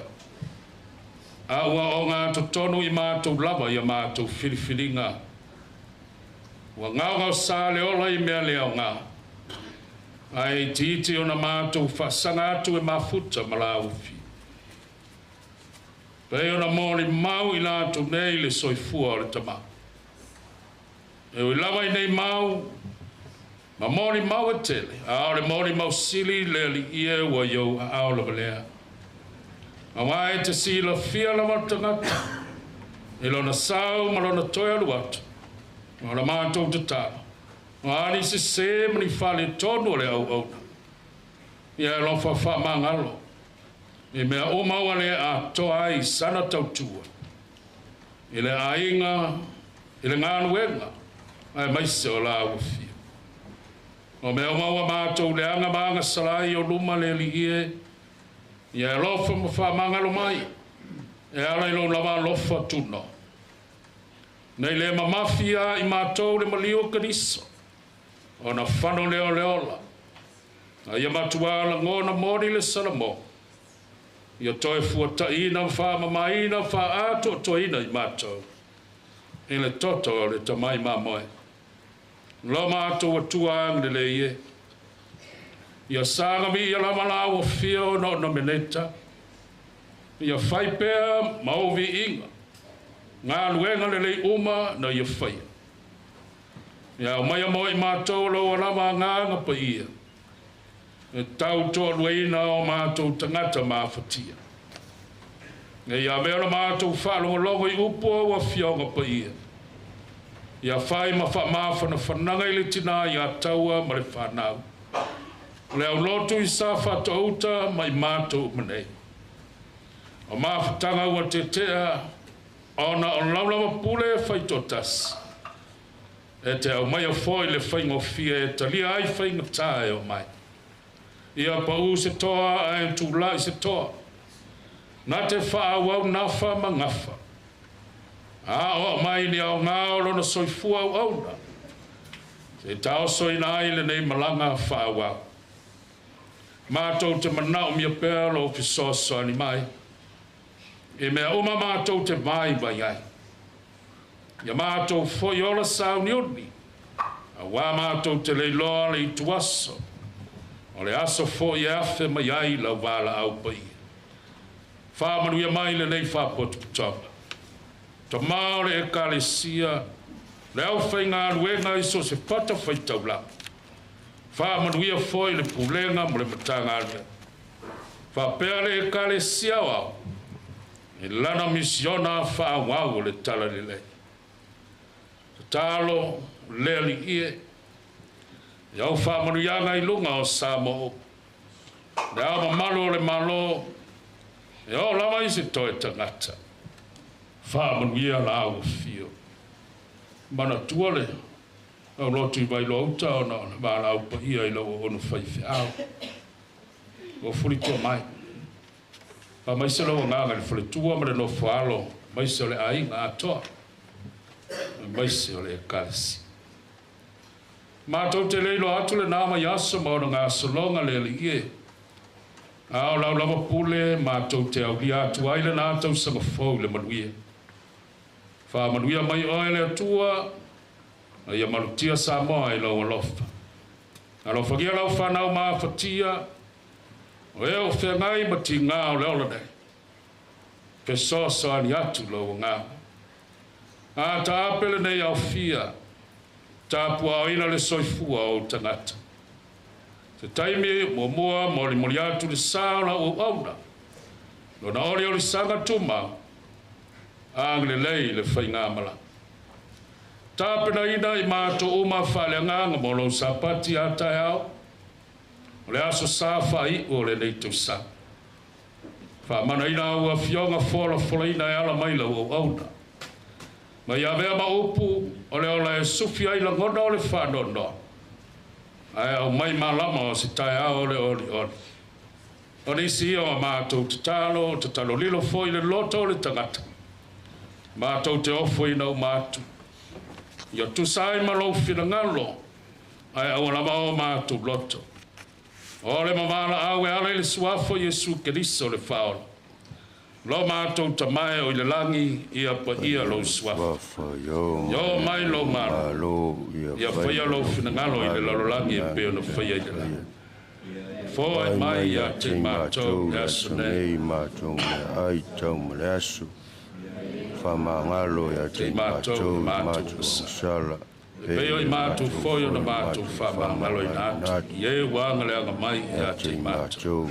Aua o ngā tonu I mātou lava I a mātou whiriwhiringa. Wa ngau sā le ola I mea leo ngā. Ai titi o na mātou whasanga atu e mafuta mala uwhi. Pei o na mōri mau I lātou nei le soifua o le tama. E ui lawa I nei mau, ma mōri mau e tele, a o le mōri mau sili le li ia ua iau a ao la valea. A wai te si la fia la matangata, e lo na sau ma lo na toi alu atu, o la mātou te tāna. Ani se mani whale tonu le au au. Ia lo wha mangalo. E mea o maua le a toa I sana tautua. E le ainga, e le ngānuenga, ai maise o la uwhia. O mea o maua mātou le anga maanga salai o luma le li ie. Ia lo wha mangalo mai. E ala ilo lava lofa tuno. Nei le mamafia I mātou le malio kariso. O na whano leola. A ia matua la ngona mori le salamo. Ia toe fuataina wha mamaina wha ato toina I mātou. E le toto o le tamai mamoe. Lo mātou atua ang le ie. Ia sanga mi ia lama la o fio no nomeneta. Ia whaipea mauvi inga. Ngā luenga le lei uma na ia whaia. Ia o mai mo I mātou lo lama nganga pa ia. E tau toa lueina o mātou tangata mawhatia. E ia mea mātou whalo longo I upo wa fionga pa ia. Ia whai ma wha mawhana whananga I le tina I a taua ma le whanau. Le au lotu I sa whatauta mai mātou manei. O mawhatanga ua te tea, ona o laulama pule whaitotas. E te au mai a foi le whaingofia e talia ai whaingatāe o mai. Ia pau se toa a e tūlai se toa. Nā te whaawau nawha mangafa. A o mai ni au ngāo lona soifua au auna. Te tau soina ai le nei malanga whaawau. Mātou te manao mia pēr lo fisoso ani mai. E mea uma mātou te mai vai ai. Ia mātou foi ola sau ni uni. A wā mātou te leiloa le I tuaso. O le aso foi afe mai ai la wala au pai. Whāmanuia mai le nei whāpotu putapa. Ta maore e kalesia. Le au whai ngā ruenga iso se pata whai taula. Whāmanuia foi le pulenga mo le matanga alia. Whāpea le e kalesia wau. E lana misiona whaawau le tala le lei. Talo leli ie. E au whāmanuianga I lunga o Samoa. Le au malo le malo. E au lama I se toe tangata. Whāmanuia la au fio. Mana tuale. Au lotu I vai lo uta o na mana au pa ia I lo onu Faifeau. O furi tua mai. Pa mai se lo nganga le furi tua ma le no whaalo. Mai se le ainga atoa. Mai se le kasi. Mātou te leilo atu le nāma yasa mauna ngā salonga le li ie. Ao lau lama pule, mātou te au li atu ai le nātou sanga fau le manuia. Wha manuia mai oe le atua, a ia malutia sa moa I lau alofa. Alofa gia lau whanau maa whatia, o eo whengai ma ti ngā o le ola nei. Peso sa ani atu lau ngā. A ta apele nei au fia, ta pua ina le soifua o tangata. Te taimi mua mori atu le sauna o auna. Lona ori o le sanga tuma, ang le lei le whainga mala. Ta pena ina I mātou uma whale nganga molo sapati atai au. O le aso sa whai o le nei tau sa. Wha mana ina ua fionga fola ina e ala maila o auna. Ma ia mea ma upu o le ola e sufi ai la ngona o le whanono. Ai au mai malama o se tai au o le ori. O nisi o mātou te talo lilo foi le loto o le tangata. Mātou te ofo I nau mātou. Ia tu sai malo fina ngalo. Ai au lama o mātou loto. O le mamala au e ala le suafo Yesu Keriso le whaola. Lo mātou ta mai o le langi ia pa ia lo suafo. Yo mai lo maro. Ia whaia lo fina ngalo I le lalolangi e peo na whaia I le langi. Fo ai mai ia te mātou le aso nei. Mātou me ai tau me le aso. Whamangalo ia te mātou sala. Peo I mātou foio na mātou whamangalo I nātu. Ie wanga le anga mai ia te mātou.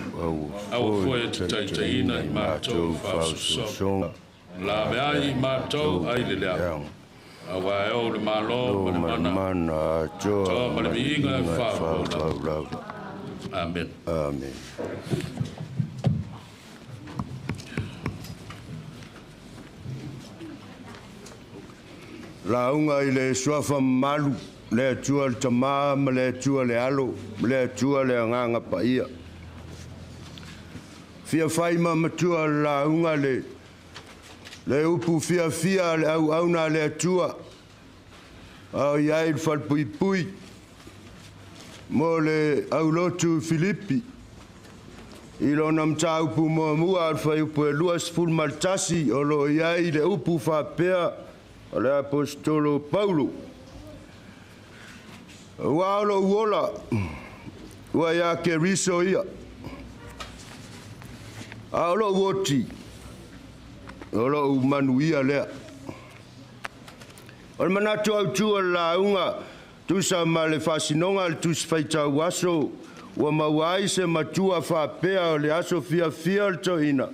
Au foio te taitaina I mātou whaususonga. La mea I mātou ai le lea. Awa e o le malo ma le mana. Toa ma le miinga e whāpau. Amen. Amen. La unga I le suafa malu, le atua le tamā, ma le atua le alo, le atua le anganga pa ia. Fia whaima matua la unga le upu fia le au auna le atua. Au iai le whalpui, mo le au lotu Filipi. Ilo nam ta upu mua al whai upu e luas ful maltasi, o lo iai le upu whapea, o le apostolo Paulo. Wa lo uola, wa ia ke riso ia. A lo woti, o lo manuia lea. O le manatu au tua la unga, tusa ma le fasinonga le tus faita waso, wa mawai se matua whapea o le aso fia le toina.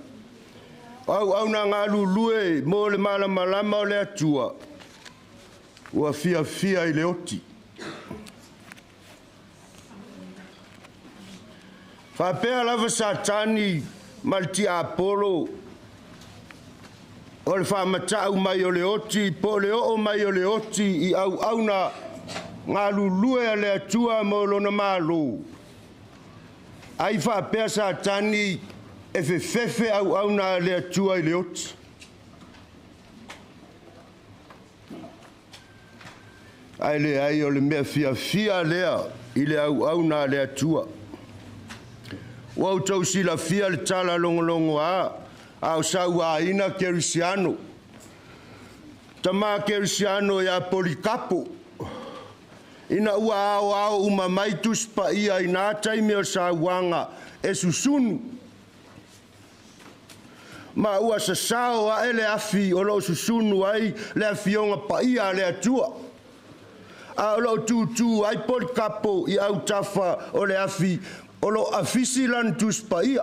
Au na ngā lulue mo le malama o le atua. Ua fia I le oti. Whapea lava Satani malti Apollo. O le whamatau mai o le oti, po le o mai o le oti I au na ngā lulue a le atua mo lona malo. Ai whapea Satani e whewhewe au na le atua I le oti. Ai le ai o le mea fia lea I le au na le atua. Wau tau sila fia le tala longolongo au sau ina Kerisiano. Tama Kerisiano ya Polikapo. Ina ua au umamaitus pa ia ina taimi o sauanga e susunu. Ma ua sasao a ele afi o lo susunu ai le afionga pa ia le atua. A o lo tutu ai Polikapo I au tafa o le afi o lo afisi lantus pa ia.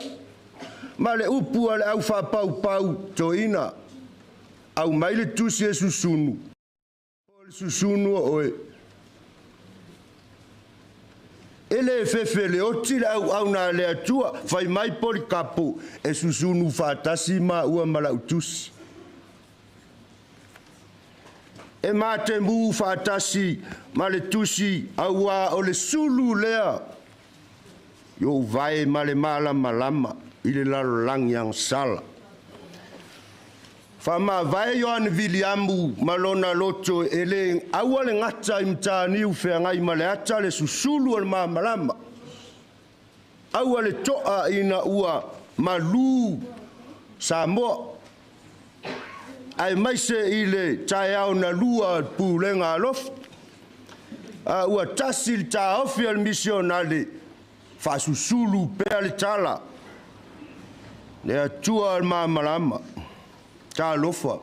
Ma le upu ale au Faifeau Toeina. Au mai le tusi e susunu. O le susunu oe. Ele fefe le oti le au na le atua. Fai mai Polikapo e susunu fatasi ma ua malau tusi. E ma te mu fatasi ma le tusi au o le sulu lea. Yo vai ma le malama. I le lalolangi ang sala. Whama vai Ioane Viliamu malona loto ele aua le ngata I mtaniu whea ngai ma le ata le susulu al malama. Aua le toa ina ua malu Samoa. Ai maise I le tae au na lua pulenga alof. Ua tasil ta ofi al misionale fa susulu pe le tala. Le atua al malama. Ta lofa.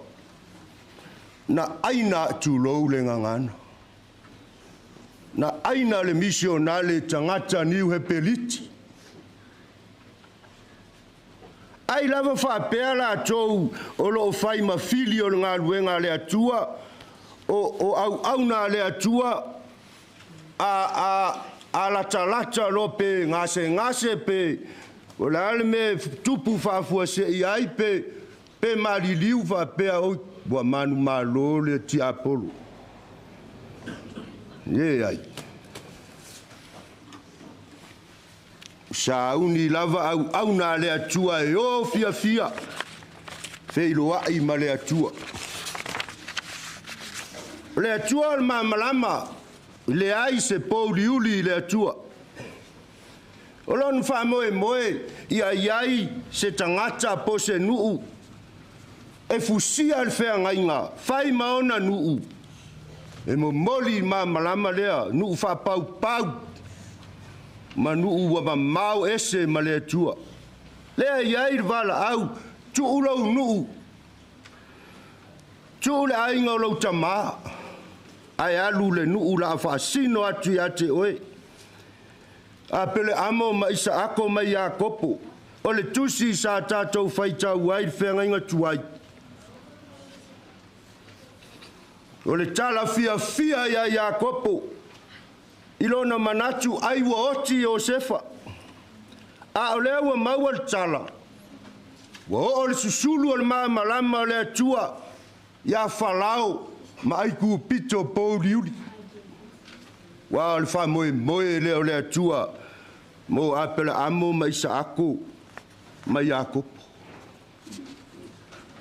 Na aina tulou le ngangana. Na aina le misionale tangata niu he peliti. Ai lava whapea la tou o lo fai mawhili o ngā luenga le atua. O au na le atua. A lata lo pe ngase pe. O la ale me tupu whafua se I ai pe maliliu whapea o bua manu malo le ti Apollo. Ye ai. Sa uni lava au na le atua e o fia. Feiloa I ma le atua. Le atua al malama. Le ai se pouliuli le atua. O lon fa moe iai se tangata po se nuu. E fusia al fea ngainga. Fai maona nuu. E mo moli malama lea. Nuu fa pau. Ma nuu wa mau ese ma le tua. Lea iai vala au. Tu ulau nuu. Tu le ainga ulau tama. Ai alu le nuu la fa sino atu ate oe. A pele amo ma isa ako ma ia kopo. O le tusi sa tātou whaita uai whenga inga tuai. O le tala fia ia kopo. Ilona manatu aiwa oti o sefa. A o lewa maua le tala. Wa o le susulu o le malama o le atua. Ia falao ma aiku pito po liuli. Wa o le wha moe le o le atua. Mo apela amo ma isa ako ma Iakopo.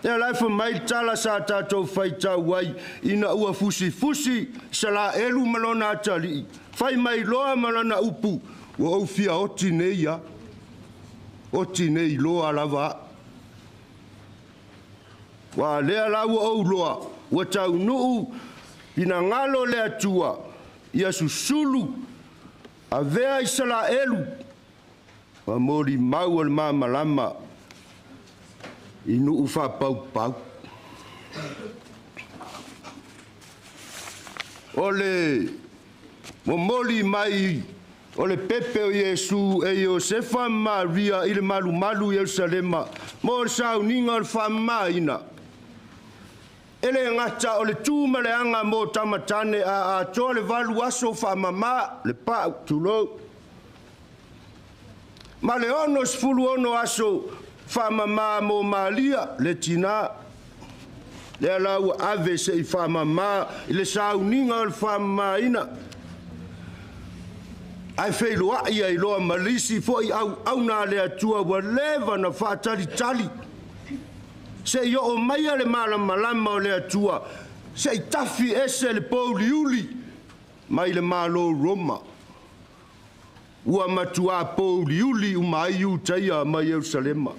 E lai mai tala sa tātou whaita wai ina ua fusi sa la elu malona atali. Whai mai loa malona upu o au fia oti nei ya. Oti nei loa lava. Wa lea lau au loa wa tau nuu ina ngalo le atua ia susulu a vea isa la elu. Wa mori mau al malama. Inu ufa pau. Ole momoli mai ole pepe o Yesu e Josefa Maria ile malu Yerusalema mo sauninga al famaina. Ele ngata ole tuma le anga mo tamatane a tole valu aso famama le pa tulo. Ma le ono sfulu ono aso whamama mo malia le tina. Le alau ave se I whamama I le sauninga o le whamama ina. Ai whailoa ia I loa malisi fo I au nā le atua wa lewa na whaatali tali. Se I o maia le malama o le atua. Se I tafi ese le pouli uli. Mai le malo Roma. Ua matua pouli uli umai utaia mai Yerusalema.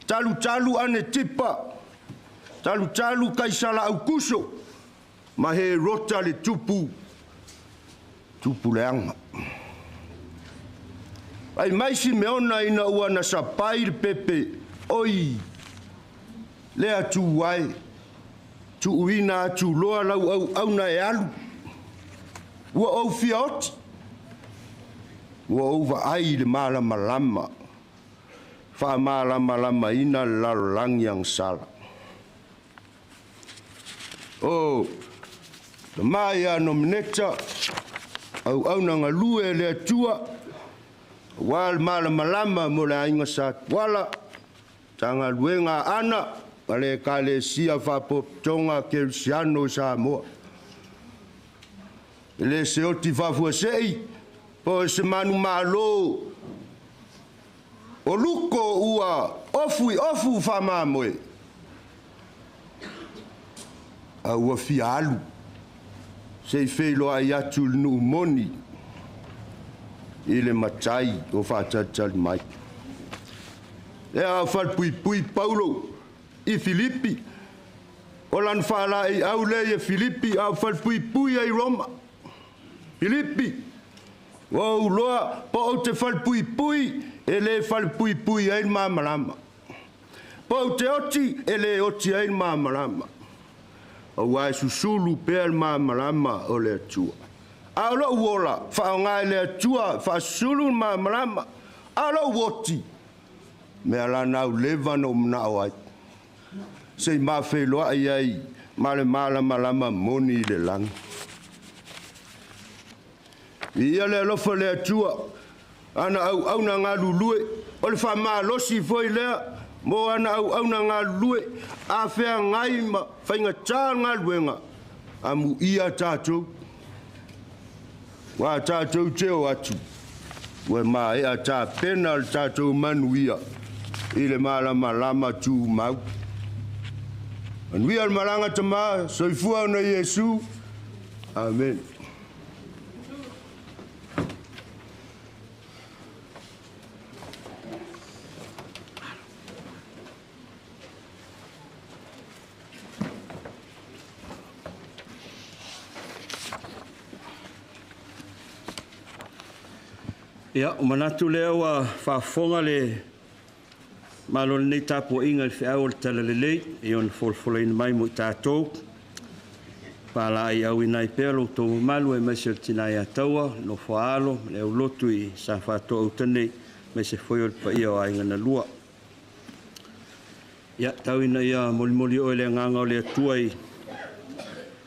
Talu ane tipa. Talu kaisala au kuso. Ma he rota le tupu. Tupu leanga. Ai mai si meona ina ua na sapai le pepe. Oi. Lea tu wai. Tu uina tu loa lau au na e alu. Ua au fiot. Ua over ai le malama. Fa malama ina lalang yang sala. Oh. Le maya nomeneta. Au na ngalue le atua. Wal malama mo le ainga sa wala. Tanga luenga ana. Wale kale sia whapotonga Kelsiano Samoa. Le seoti whafuasei. Po se manu malo. O luko ua ofu whamamoe. A ua fialu. Sei whelo ai atu nu moni. Ile matai o whatatali mai. E a whalpui Paulo. I Filipi. O lan whala I au le Filipi a whalpui ai Roma. Filipi. O loa po o te whalpui e le whalpui ai mamarama. Po o te oti e le oti ai mamarama. O wai susulu pēr mamarama o le atua. A lo uola whaongai le atua whasulu mamarama. A lo uoti. Mea la nau lewa no mna o ai. Sei ma wheloa ai male malama moni le lang. Ia le lofa le atua. Ana au na ngā lulue. O le wha losi foi lea. Mo ana au na ngā lulue. A whea ngai ma whainga tā ngā luenga. Amu ia tātou. Wa tātou teo atu. Wa ma ea tā pena le tātou manuia. I le malama tū mau. Anuia maranga tama, soifua na Yesu. Amen. Ia, o manatu leo wa whafonga le malo nei tapo inga le whiau le tala lelei, e on folfolein mai mo I tātou. Pala ai au inai pēlo tō malu e mese o tina ia taua, no whaalo, le au lotu I sa whātou au tane, mese foi o le pa ia o ainga na lua. Ia, tau ina ia moli o le nganga o le atua I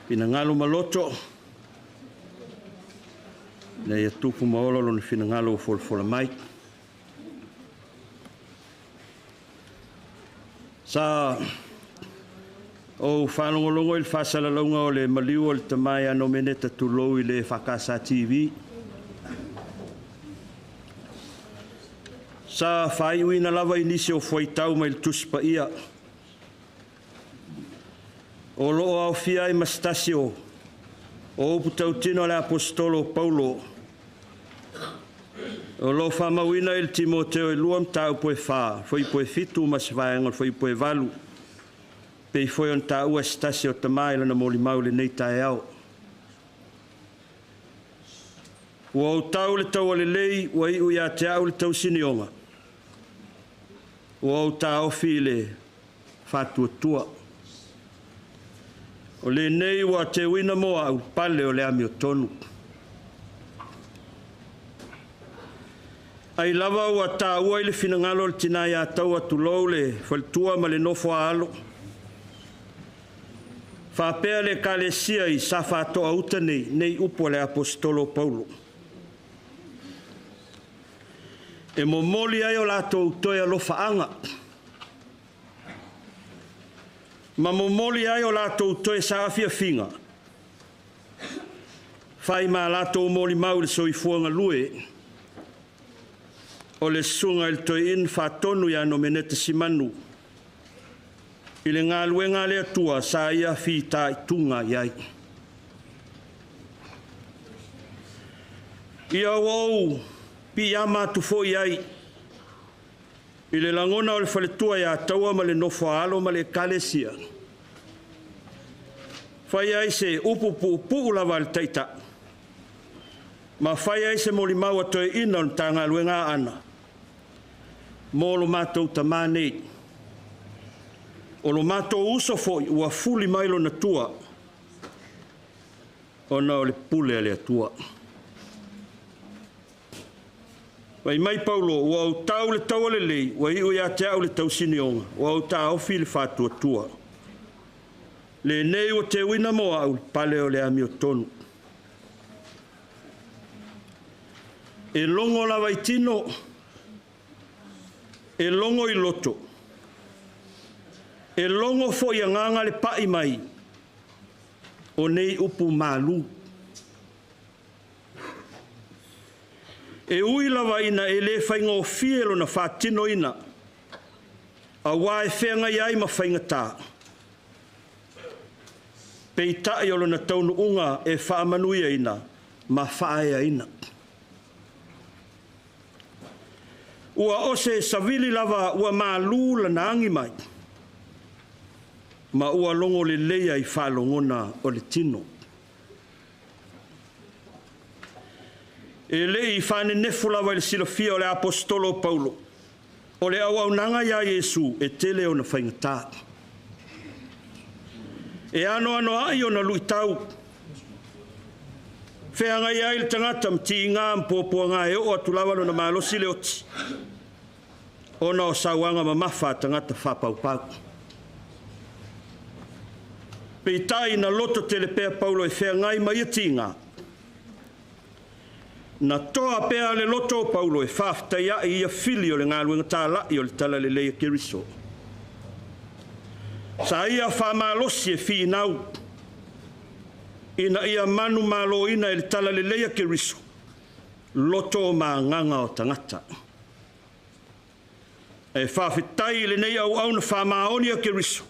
pina ngalo maloto. Le ia tupu maolo lo ni fina ngalo o folfola mai. Sa o whanongolongo I le whasalalonga o le maliu o le tamai a Nomeneta Fuata'i ile Faifeau TV. Sa whaiuina lava inisi o whaitau mai le tuspa ia. O loo au fia I Mastasio o upu tautino le apostolo Paulo. O lo whamauina I le Timoteo I luam tau poe wha, foi poe fitu mas vaenga, foi poe valu. Pei foi on tau ua stasi o tamai lana moli maule nei tae au. Ua o tau le tau ale lei, ua I uia te au le tau sinionga. Ua o tau fi le whatua tua. O le nei ua te wina moa au pale o le ami o tonu. Ai lava ua tāua I le finangalo le tina ia tau atu lou le whaltua ma le nofo alo. Whapea le kalesia I sa whātoa uta nei upo le apostolo Paulo. E momoli ai o lātou toi alofaanga. Ma momoli ai o lātou toi saafia finga. Whai mā lātou moli mau le soifuanga lue. O le sunga il Toeina whātonu ia Nomeneta Simanu. I le ngā luenga le atua sa ia fi tā i tunga iai. Ia wau pi ama tu fo iai. I le langona o le whaletua ia taua ma le nofo alo ma le kalesia. Whai ai se upu lava le taita. Ma whai ai se moli maua Toeina o tā ngā luenga ana. Molo mātou tamānei. O lo mātou uso foi ua fuli mailo na tua. O na o le pule ale atua. Wai mai Paulo, ua au tau le tau ale lei, wa iu ia te au le tau sinionga, ua au ta au fi le fātua tua. Le nei o te wina moa au pale o le ami o tonu. E longo lava i tino, e longo i loto. E longo fo i nganga le pai mai. O nei upu malu. E ui lava ina e le whainga o fielo na whātino ina. A wae whenga iai ma whainga tā. Pei tai olo na taunu unga e whaamanuia ina, ma whaea ina. Ua ose savili lava ua malu la naangi mai. Ma ua longo le leia i whalongona o le tino. E le i whane nefu lava le silofia o le apostolo Paulo. O le au nanga ia Yesu e tele o na whaingatā. E ano ai o na luitau. Wheanga ia i le tangata mti ngā mpopua ngā e o atulawalo na malosi le oti. O na o sawanga ma mawha tangata whapaupau. Pei tai na loto telepea Paulo e wheangai mai atinga. Na toa pea le loto Paulo e whaftaia i ia fili o le ngā luenga tāla i o le tala le leia keriso. Sa ia whamalosi e whi nau. Ina ia manu malo ina e le tala le leia keriso. Loto ma nganga o tangata. E whawhitai le nei au au na whamaoni a keriso.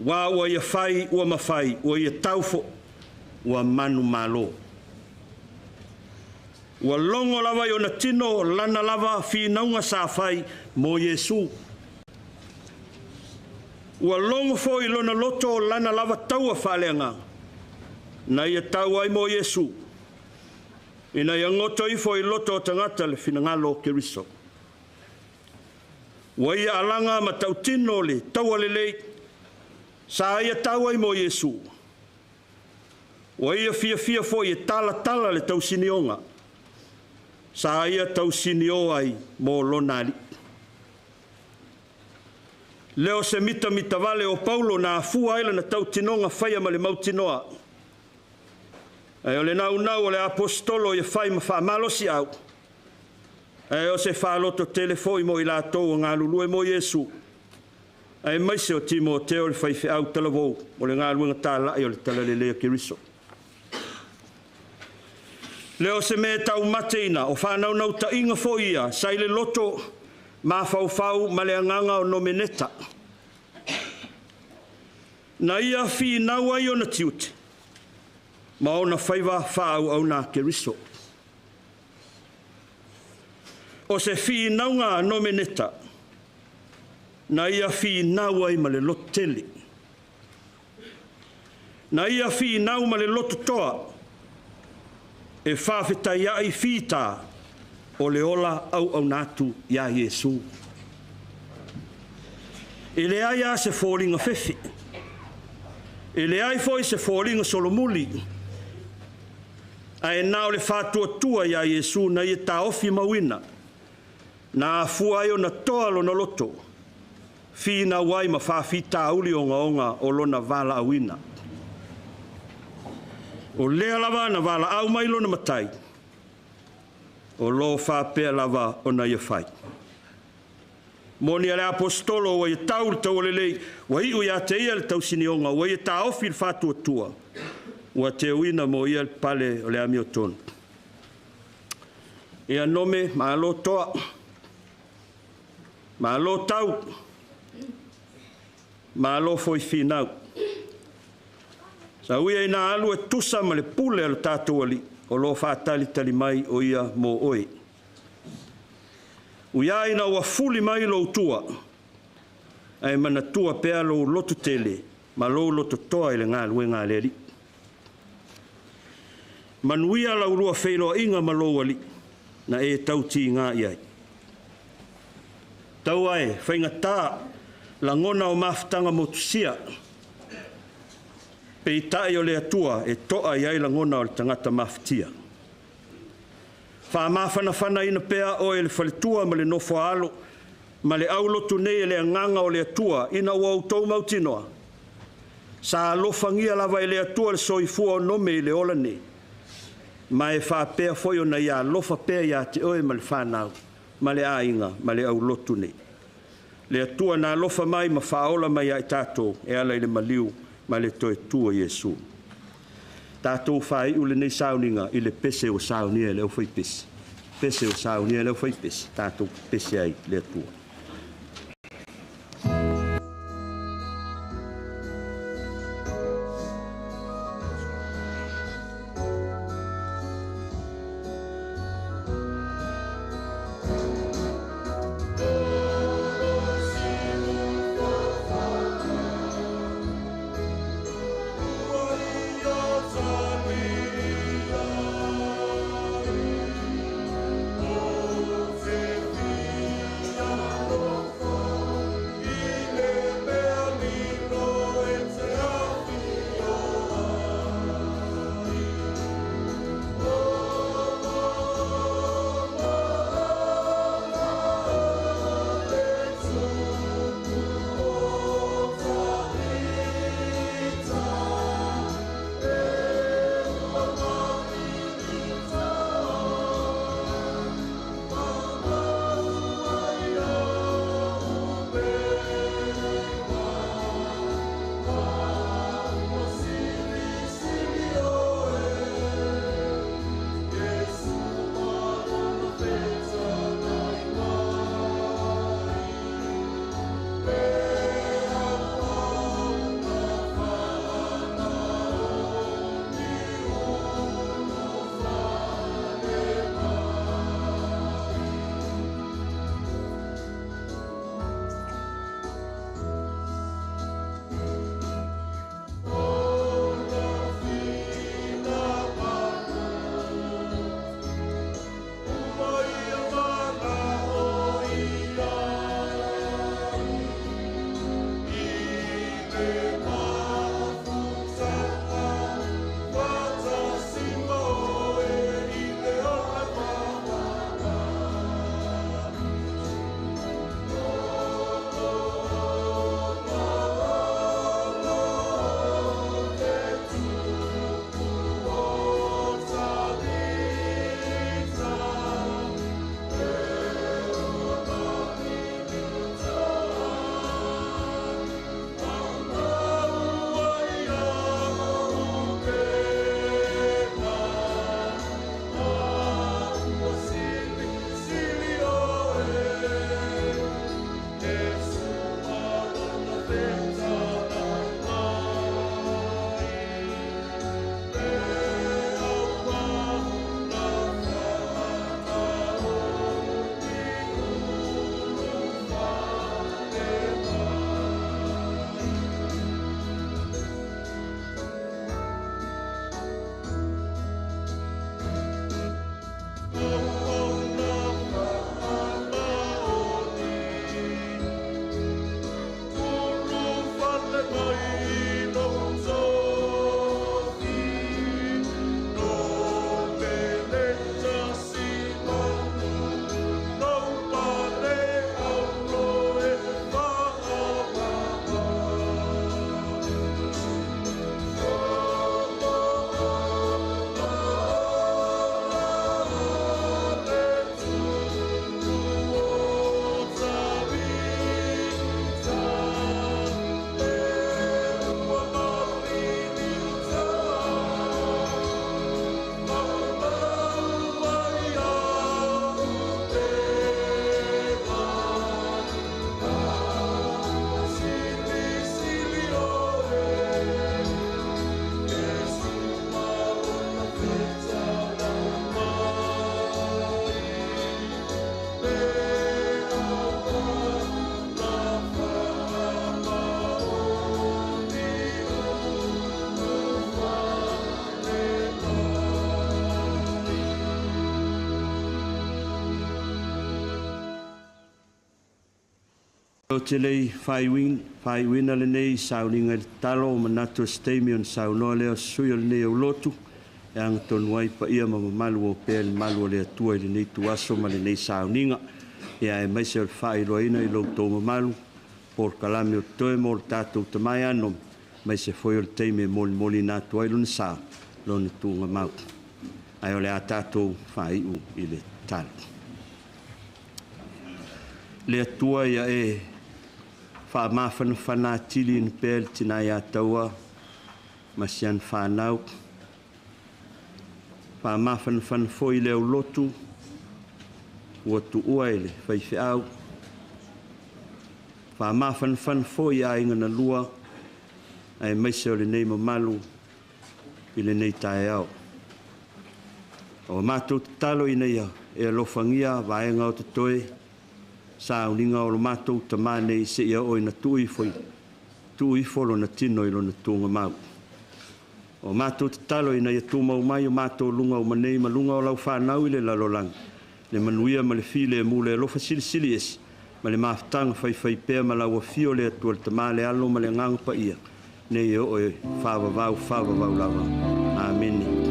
Wa ua ia whai, ua mawhai, ua ia taufo, ua manu malo. Ua longo lava i ona tino, lana lava, whinaunga sa whai, mo Yesu. Ua longo fo i lona loto, lana lava taua whaleanga. Na ia tau ai mo Yesu. Ina ia ngoto i fo i loto o tangata le whinangalo keriso. Ua ia alanga ma tau tino le, taua le lei, sa ia tau ai mo Yesu. Wa ia fia fo i tala le tau sinionga. Sa ia tau sinio ai mo lonali. Leo se mita vale o Paulo na afua aila na tau tinonga whaia ma le mautinoa. E o le nau o le apostolo i whai ma whamalosi au. E o se whaloto telefoi mo i la tau ngā lulue mo Yesu. Ai mai se o Timoteo le Faifeau talavou o le ngā luenga tāla i o le tala le lea keriso. Leo se me tau mateina o whanau nau ta inga fo ia sai le loto ma fau ma le anganga o Nomeneta. Na ia fi nau ai o na tiute. Ma o na whaiva whau au na keriso. O se fi naunga Nomeneta. Na ia fi nau ai ma le loto tele. Na ia fi nau ma le loto toa. E whawhita ia i whita o le ola au natu ia Yesu. E le ai a se fōringa whewhi. E le ai foi se fōringa solomuli. A e nao le whātua tua ia Yesu na i ta ofi mawina. Na fua ai o na toa lo na loto. Fina wai ma whawhita uli onga o lona vala awina. O lea lava na vala au mailo na matai. o lo whapea lava o na ia whai. Moni ale apostolo wa ia tau le tau lelei, wa iu ia te ia le tau sinionga, wa ia ta ofi le whatua tua, wa te uina mo ia le pale o le ami o tonu. Ia nome, ma alo toa, ma alo tau, ma alo foi finau. Sa uia ina alu e tusa ma le pule alo tātou ali, o lo whātali tali mai o ia mo oe. Uia ina ua fuli mai lo tua, ai mana tua pea lo loto tele, ma lo loto toa ile ngā lue ngā leri. Manuia la urua whailoa inga ma lo ali, na e tau ti ngā iai. Tau ai, whainga tā, la ngona o mawhtanga motusia, pe i tae o le atua e toa iai la ngona o le tangata mawhtia. Wha mawhana ina pea o e le whaletua ma le nofo alo, ma le aulotu nei e le anganga o le atua ina ua utou mautinoa. Sa alofangia lava e le atua le soifua o nome i le ola nei. Ma e whapea foi o na ia lofa pea ia te oe ma le whanau, ma le ainga, ma le aulotu nei. Le atua na lofa mai ma whaola mai ai tātou e ala i le maliu ma le toe tua Iesu. Tātou whai ule nei sauninga i le pese o saunia leo whai pese. Pese o saunia leo whai pese. Tātou pese ai le atua. Oh, O te lei whaiwina le nei sauninga le talo o manatu stemi on saunoa leo sui o le nei o lotu e anga tonu ai pa ia malu o pēr le malu o le atua i le nei tuaso ma le nei sauninga e ai mai se o le whairoina i lo tō mamalu por kalame o toe mo le tātou tamai anom mai se foi o le teime moli nātu ai luna sā lona tūnga mau ai o le a tātou whaiu i le talo le atua ia e wha tili in pel tina ia taua masian whanau wha foi leo lotu ua tu ua ele Faifeau wha foi a inga na lua ai maise o le nei mamalu i le nei tae au o mātou te talo i nei e alofangia vaenga o te toe sa uninga o lo mātou ta mane se ia o ina tui folo na tino i lo na tūnga mau. O mātou te talo ina ia tū mau mai o mātou lunga o manei ma lunga o lau whanau i le lalolang. Le manuia ma le file e mule e lofa sili esi ma le maafutanga Faifai pēr ma lau a fio le atua le tamale alo ma le ngang pa ia. Nei o e whawavau lava. Amen.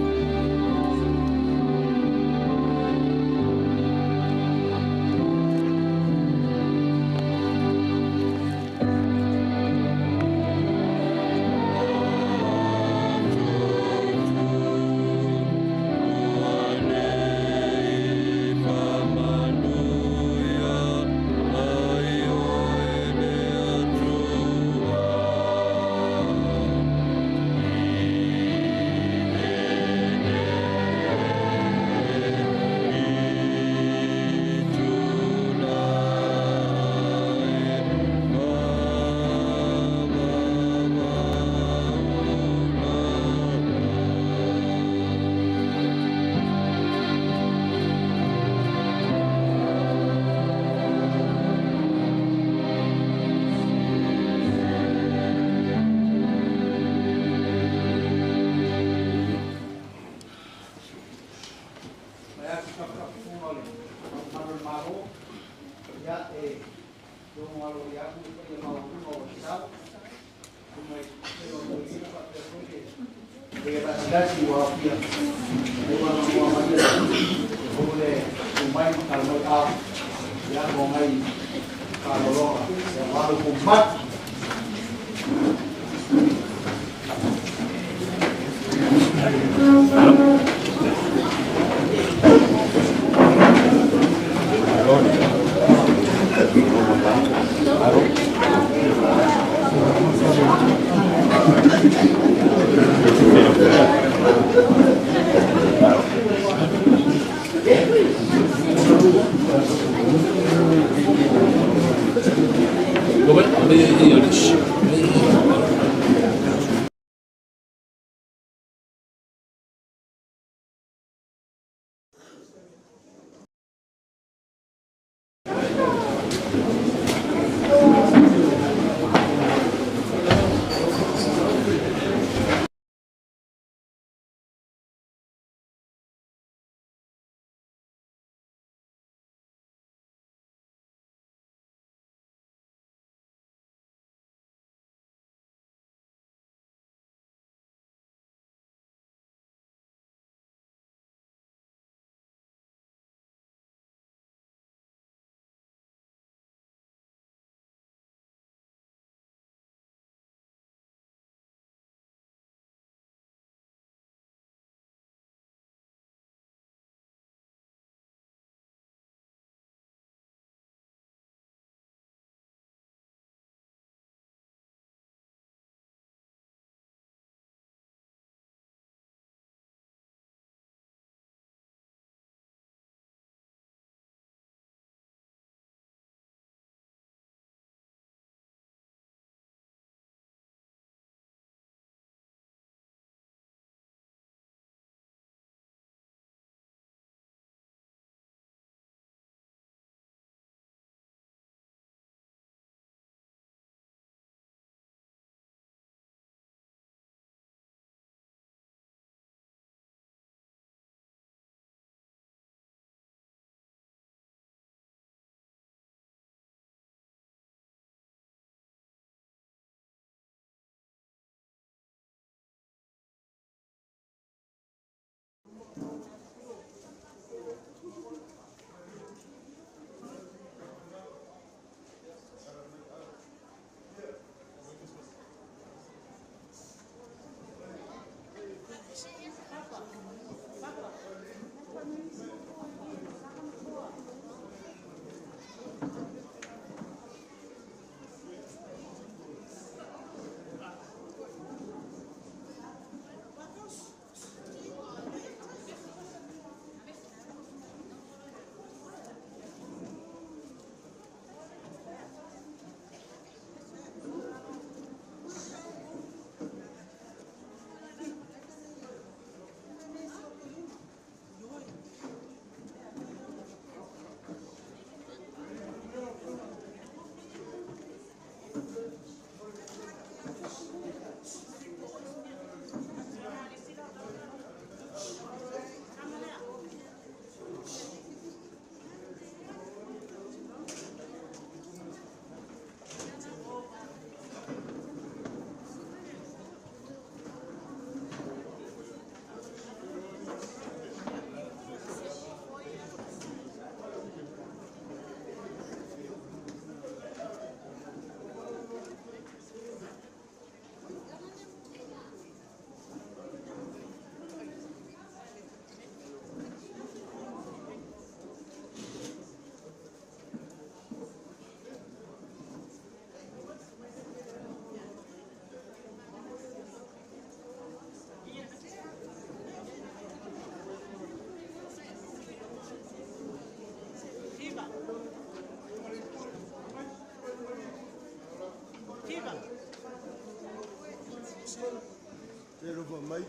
fa mai.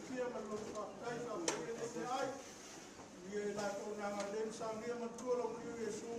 fia ma lo fatai ka mo se ai ye la to na den sangia ma tu lo ni Yesu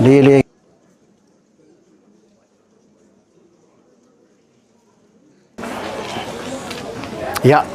lele. Ya.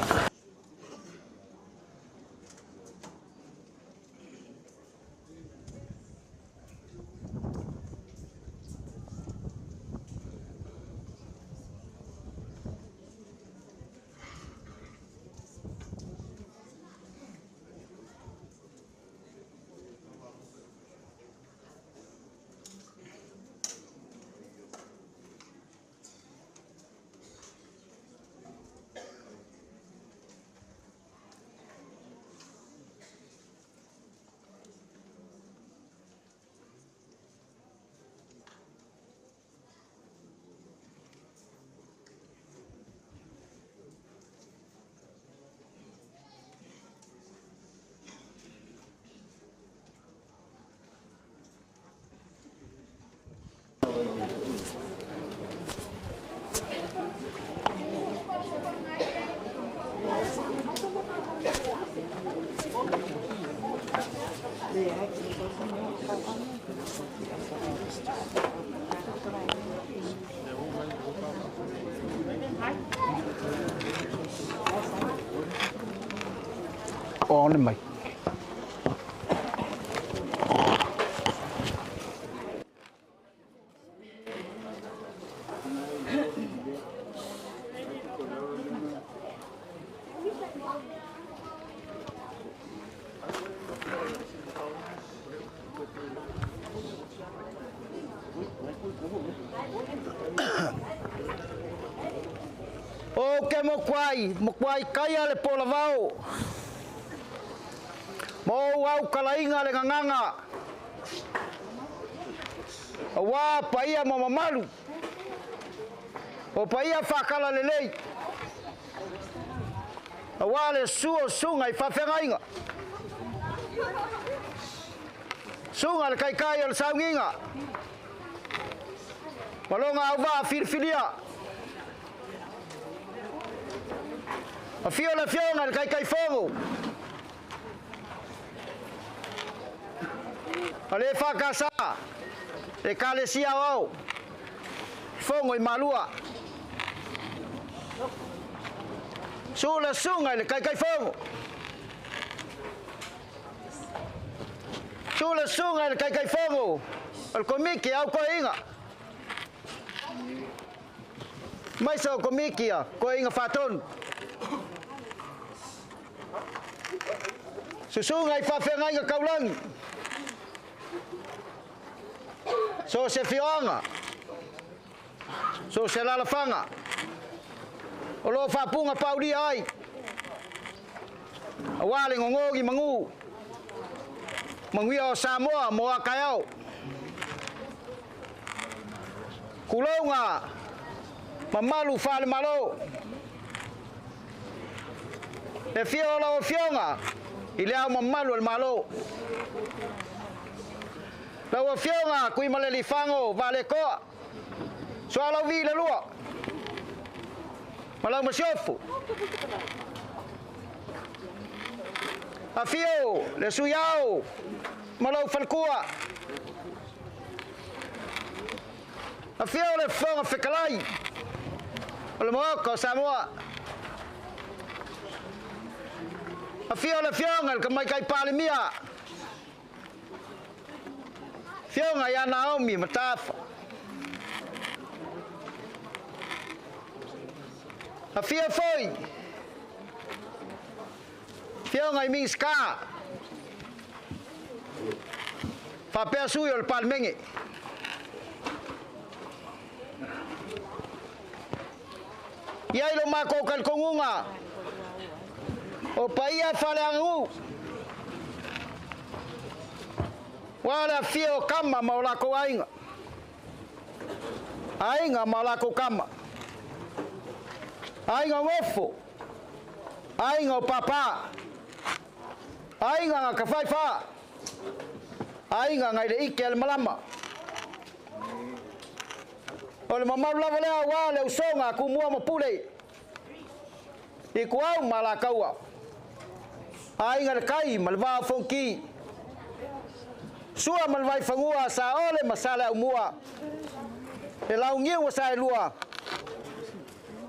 On mày. Ok một quay kaya le pola vau. Mo au kalainga le nganga. Wa paia mama malu. O paia fakala lelei. Wa le suo sunga I fafengainga. Sunga le kai o le saunginga. Malonga au va filfilia. A fio le fionga le kai fongo. Ale fakasa e kalesia au fongo I malua sula sunga le kai fongo sula sunga le kai fongo al komiki au koinga mai so komiki a koinga faton susunga I fafenga nga kaulangi so se fionga so se lalafanga o lo fapunga paudi ai awale ngongogi mangu mangwia Samoa moa kayau kulonga mamalu fale malo le fiola o fionga ile au mamalu el malo lawa fionga kui maleli fango vale koa soala vile lua malau masiofu afio le suyao malau falkua afio le fonga fekalai le moako Samoa afio le fionga le mai kai palimia fionga ya Naomi matafa a fia foi fionga I minska fa pe suyo el palmenge ya ilo mako kal kongunga o paia fale angu wala fio kama maulako ainga malako kama ainga ngofo ainga papa ainga ngakafaifa ainga ngaile ikel malama ole mama lava le wale usonga kumua mapule ikuau malakaua ainga kai malva fonki Sua malvai fangua sa ole masala umua. E lau ngiu sa lua.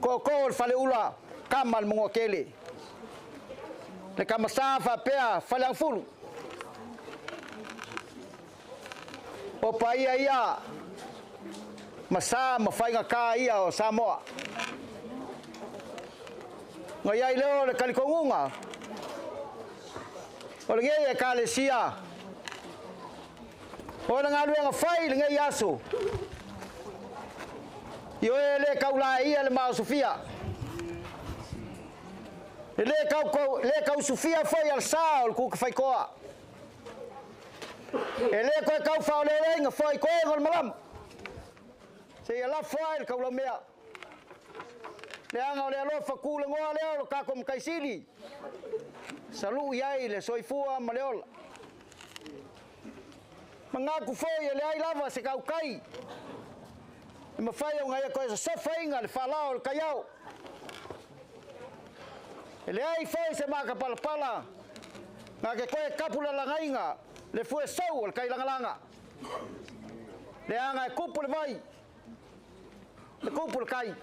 Ko fale ula kamal mongokele. Le kamasa fa pea fale fulu. O paia ia. Masa mafai ka ia o Samoa. Ngai leo le kalikongunga. O le ngai ekalesia. O le ngalu nga fai le ngai aso. Yo le kaula ia le mau Sofia. Le kau Sofia foi al sao ku fai koa. Ele ko kau fa le nga foi ko ngol malam. Se la foi kaula mea. Le anga le alo fa ku le ngoa le ka kom kaisili. Salu yai le soifua maleola. Mangaku foi le ai lava se kau kai. Ma fai o ngai ko se fainga le falao le kaiao. Le ai foi se maka pala. Nga ke koe kapula la ngainga le fue sau le kai langa. Le anga kupu le vai. Le kupu le kai.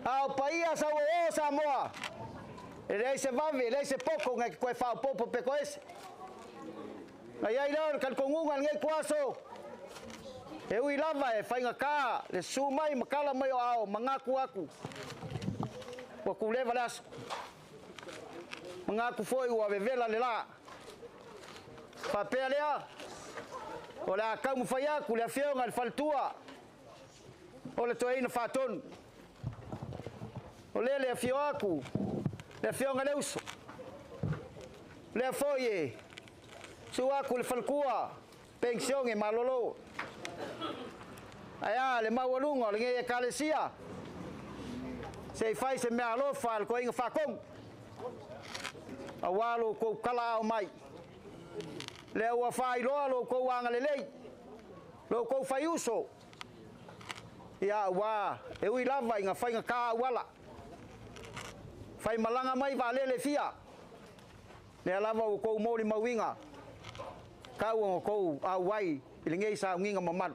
Au paia sa o Samoa. Le se vave, le se poko nga ke koe fa popo pe ko ese. Ai ai la kal kongunga ngai kwaso. E ui lava e whainga kā, le sumai makala mai o ao, mangaku aku. Wa ku lewa lasu. Mangaku foi ua vevela le la. Whapea lea. O le akau mu whai aku, le awhionga le whaltua. O le Toeina whatonu. O le awhio aku, le awhionga le uso. Le foi e. Su aku le whalkua, pension e malolo. Aya le mawalunga le ngai ekalesia. Se fai se mea alofa al ko inga fakong. Awalo ko kala o mai. Le wa fai lo ko wanga le lei. Lo ko fai uso. Ya wa e ui lava inga fai nga ka wala. Fai malanga mai va le fia. Le lava ko moli mawinga. Kau ko awai ile ngai sa nginga mamat.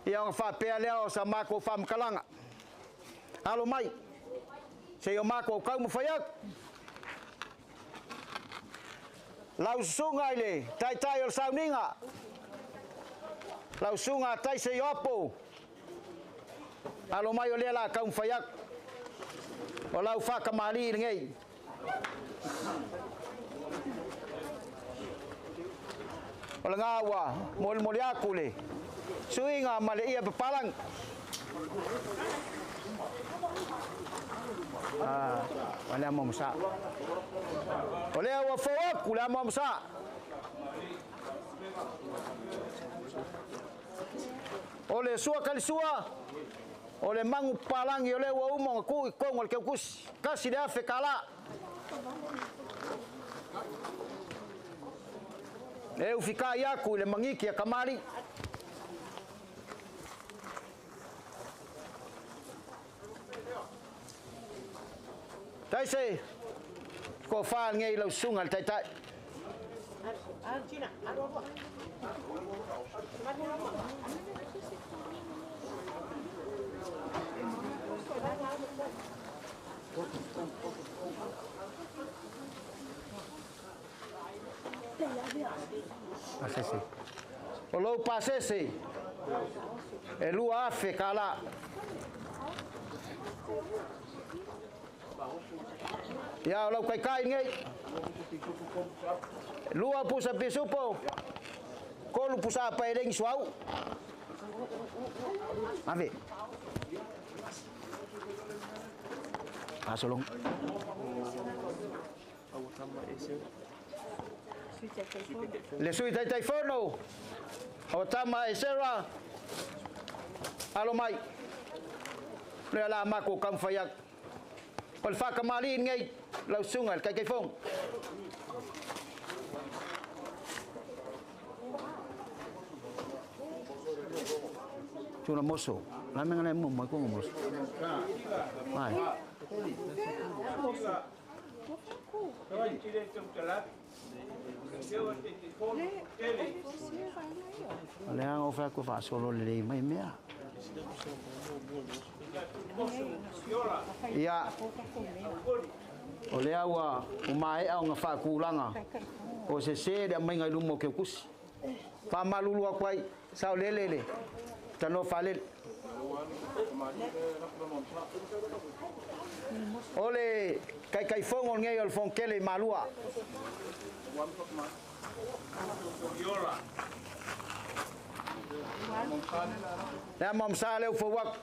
Ia nga whapea leo sa mako whamkalanga. Alo mai. Se yo mako kau mawhaiak. Lau Susuga ile tai o sauninga. Lau sunga tai se yo apo. Alo mai o lela kau mawhaiak. O lau whakamali ngai. O le ngawa mol aku le. Suinga male ia bepalang. Wala mo masa. Ole wa fawak kula mo masa. Ole sua kali sua. Ole mangu palang ole wa umong ku kongol ke kus. Kasi dia fekala. Eu ficar yaku le mangiki kamari. Tai se ko fa ngai lo sungal tai tai. Arjuna, arwa. Pasese. O lo pasese. E lua afe kala. Ya lo kai ngai. Lua pusa pisupo. Ko lu pusa pa edeng suau. Ave. Asolong. Le sui tai taifono. O tama esera. Alo mai. Le la mako kam fayak. Pal fa kamali ngai lau sungal kai kai fong. Cuna moso. La menga mo mai ko moso. Mai. Le ang ofa ko fa solo le mai mea. Ia. O le awa o mai au nga fa kulanga. O se de mai ngai lumo ke kusi. Fa malulu akwai sao lele. Tano falel. Ole kai fongo ngai al fonkele malua. Na mom sale fo wak.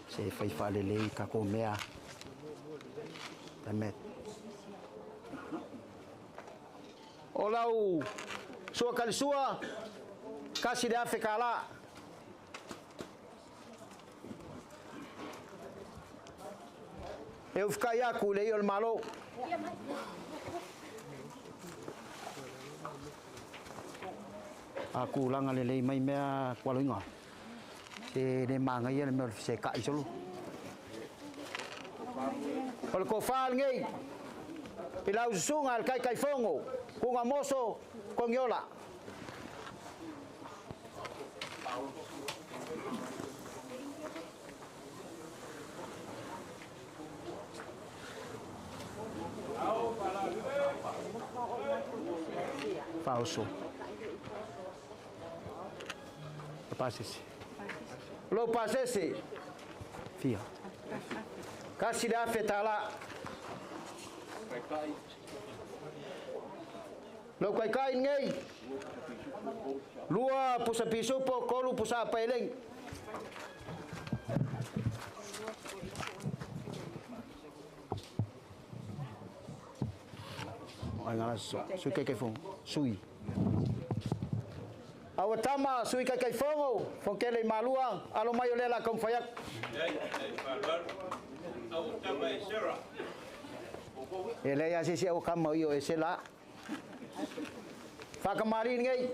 Se fai fale le ka ko mea. Tamet. Olau sua kali sua kasih dia fekala. Eu ficar yaku le eu malo. Aku lang ale mai mea kwalinga. Se de manga ia me se ka isolo. Ol ko fal ngai. Pilau sunga al kai fongo. Kunga moso kongyola. Falso. Passes. Lo passes. Fia. Kasih dah fetala. Lo kai ngai. Lua pusa piso po kolu pusa peleng. Angala sui kai fong sui. Awatama sui kai fongo fonkele maluang alo mayo lela kom fayak. Ele ya sisi au kam yo esela. Fa kemarin ngai.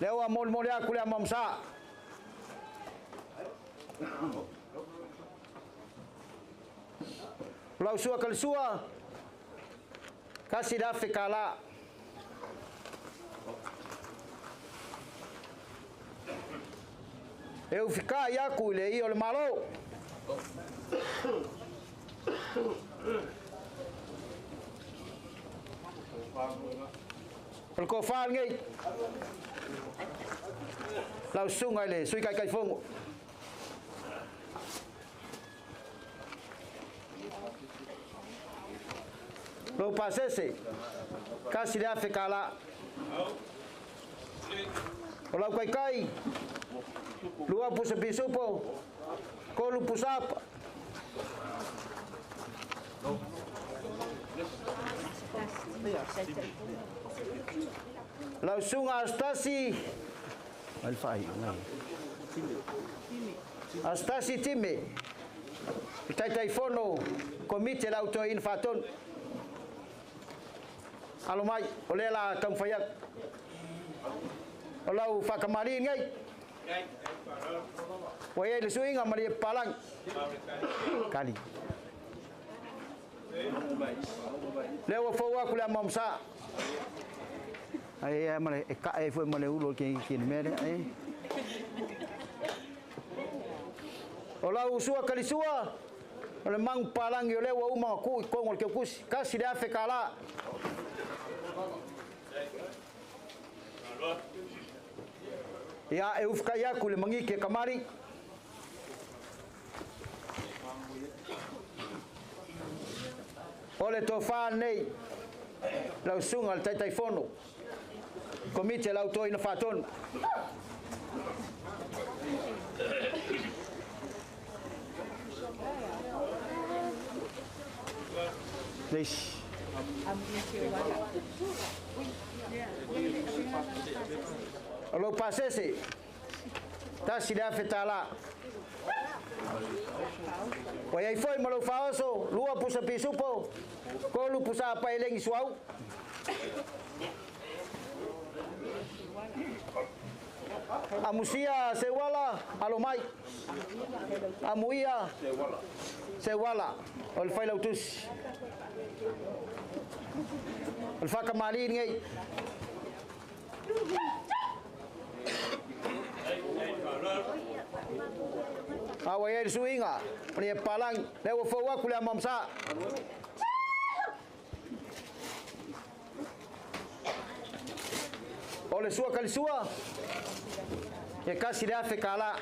Lewa mol ya kuliah mamsa. Lau sua kali sua kasih dah fekala. Eu ficar yaku le io le malo. Ko fal ngai. Lau sungai le sui kai fongo. Lo pasese kasih dia fekala. Kalau kai lua pusa bisupo kolu pusapa. Lau sunga astasi alfai astasi time tai fono komite lau toin faton. Alomai olela tam fayak. Olau fa kamari ngai. Waya le suing amari palang. Kali. Lewa fowa kula mamsa. Ai amale ka ai foi male ulo kin mere ai. Olau sua kali sua. Ole mang palang yo lewa uma ku kongol ke kus kasih dia fekala. Ya eu ficar yaku le mangi ke kamari. Ole to fa nei. Lau sungal tai fono. Komite lau Toeina faton. Please. Lo pasese. Kasih dia fetala. Waya foi malo faoso, lua pusa pisupo. Kolu pusa apa eleng suau. Amusia sewala alo mai. Amuia. Se wala. O le whailau tusi. O le whakamali ngai. Awa e suinga. Ni e palang. Lewa fawa kulia mamsa. O le sua kalisua. E kasi le afe kala.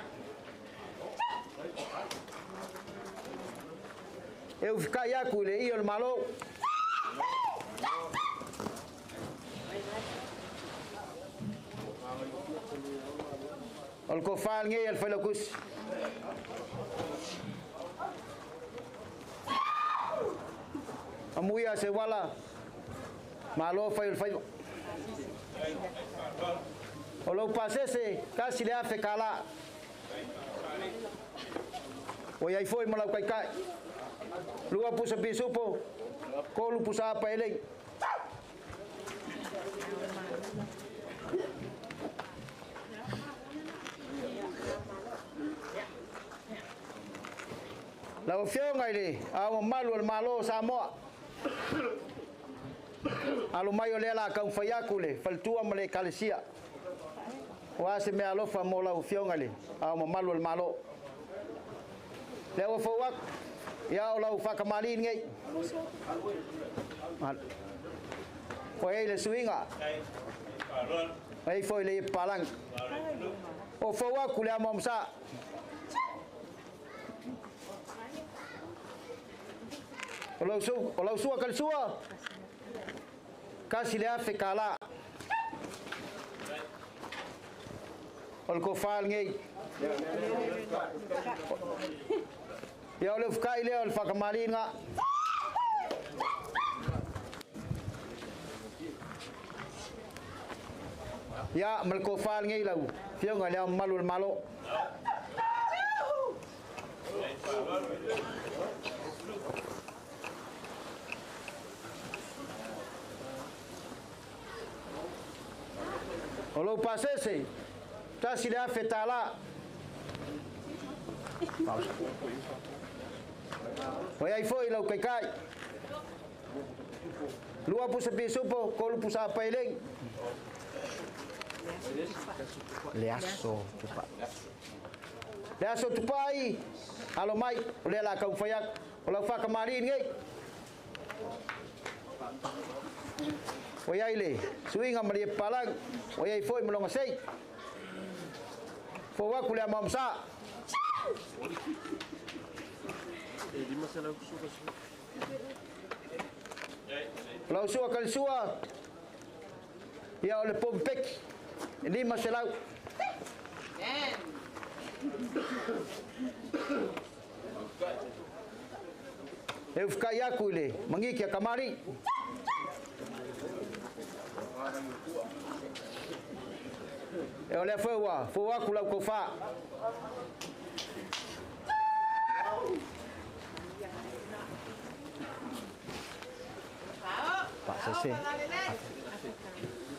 E ufika yaku le iyo le malo. O le kofal ngai al failakus. Amuia se wala. Malo fai fai. O lo pasese kasi le afe kala. O ia foi malau kai kai. Lua pusa bisupo. Ko lu pusa apa eleng. Lau fio ngai le, au malu al malo Samoa. Alu mai ole la ka fayaku le, faltua male kalesia. Wa se me alofa mo lau fio ngai le, au malu al malo. Le wa fawak ya lau fakamali ngai. Ko ele suinga. Ai foi le palang. O fawak le amomsa. Olau sua kal sua. Kasi le afe kala. Ol ko fal ngai. Ya ole fkai le ol fakamali nga. Ya mal ko fal ngai lau. Fio ngai le malul malo. Olo pasese, kasi le afe tala. Oi ai foi lau kai kai. Lua pusa bisupo, kolu pusa apa eleng. Leaso tupa. Leaso tupai. Alo mai, ole la kau fayak, ola fa kamari ngai. Oi ai le, suinga mari palang. Oi ai foi melonga sei. Fo wa kulia mamsa. Lau sua kali sua. Ya ole pompek. Ini masalah. Eu fikai aku le, mangiki kamari. Eu le foi aku lau kofa. Pasese.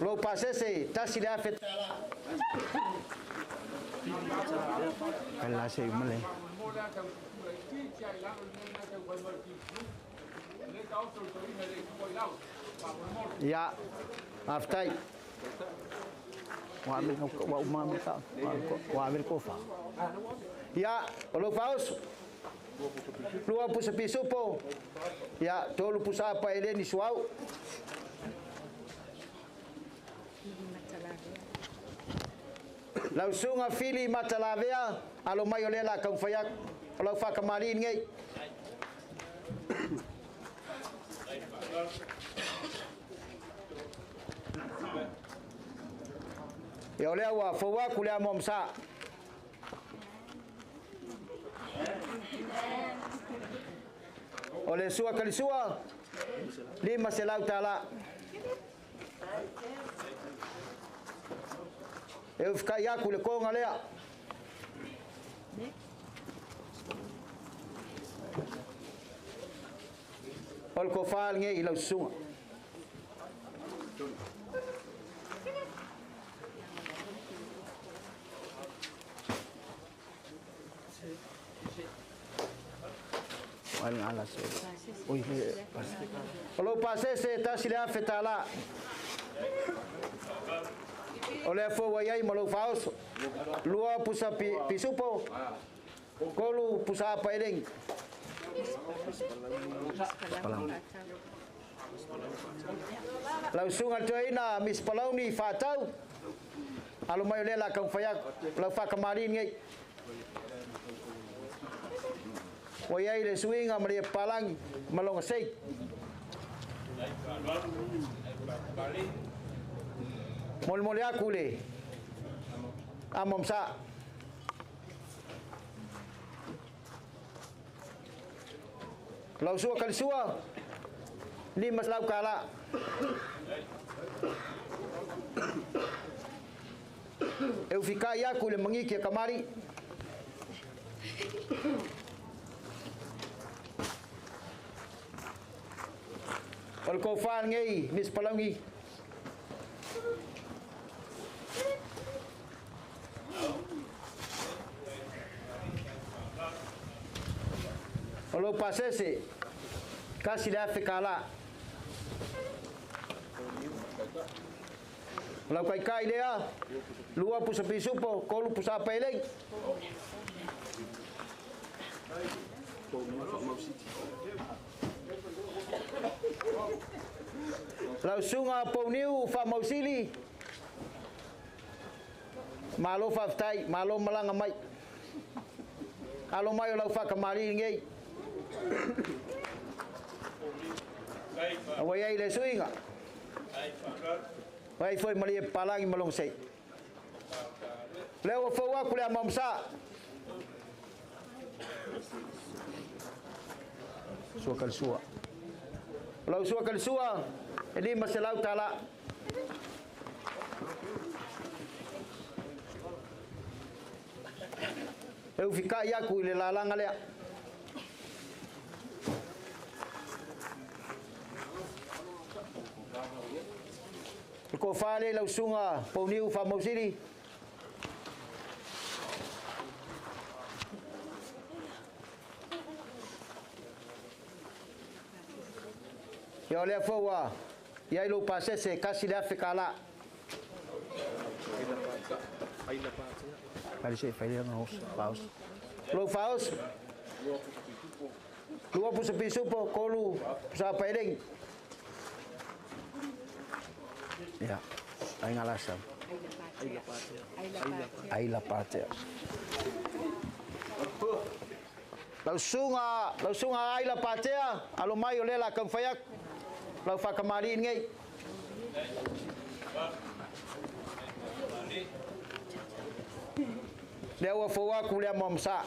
Lo pasese, tasi le afet. Ela sei male. Ya, aftai. Wa umam ta. Wa amir kofa. Ya, lo faus. Lua pusa pisupo. Ya, tolu pusa apa ele ni suau. Lau sunga fili matalavea alo mai ole la kau fayak lau fa kamali ngai. Ya ole wa fawa kulia momsa. Ole sua kali sua. Lima selau tala. Eu fikai aku le konga lea. Ol ko fal nge ilau sunga. Paling alas. Oi. Kalau pasese ta sila fetala. Oleh fo wayai malu faus. Lua pusa pisupo. Kolu pusa apa edeng. Langsung Toeina mis Faifeau Fatau. Alo mai lela kang fayak la fa kamarin ngai. Wayai le suinga mari palang malong sei. Mol aku le. Amom sa. Lau sua kali sua. Ni mas lau kala. Eu ficar aku le mangiki kamari. Ol ko fan ngai mis palangi. Olo pasese kasih dah fikala. Lau kai dia, lua pusa pisupo, kolu pusa peleng. Lau sunga poniu fa mausili. Malo faftai, malo malang amai. Alo mai lau fa kamari ngai. Awai le suinga. Wai foi mali palang malong sei. Leo fo wa kule mamsa. Suakal sua. Lau suakal sua. Ini masalah tala. Eu ficar ya ku le lalang ale. Ko fale lau sunga poniu fa mausili. Ya le fowa. Ya lo pasese kasih dah fikala. Kali saya failnya ngaus paus. Lo paus. Lua pusa pisupo kolu pusa pedeng. Ya, ay ngalasan. Aila pater. Langsung aila pater. Alo mayo lela kang fayak. Lau fa kamarin ngai. Dia wa fawa kuliah mamsa.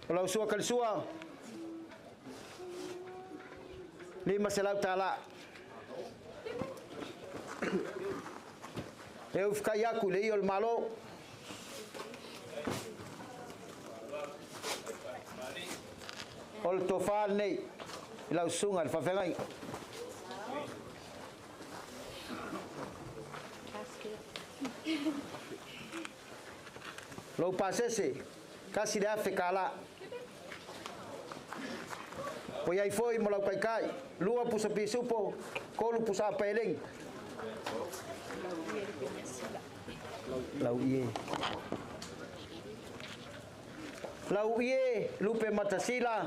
Kalau sua kali sua. Lima selau tala. Eu ficar yaku le iol malo. Ol tofal nei. Ilau sungal fa fengai. Lo pasese kasih dah fikala. Poyai foi molau kai lua pusa pisupo kolu pusa peleng. Lau ie lupe matasila.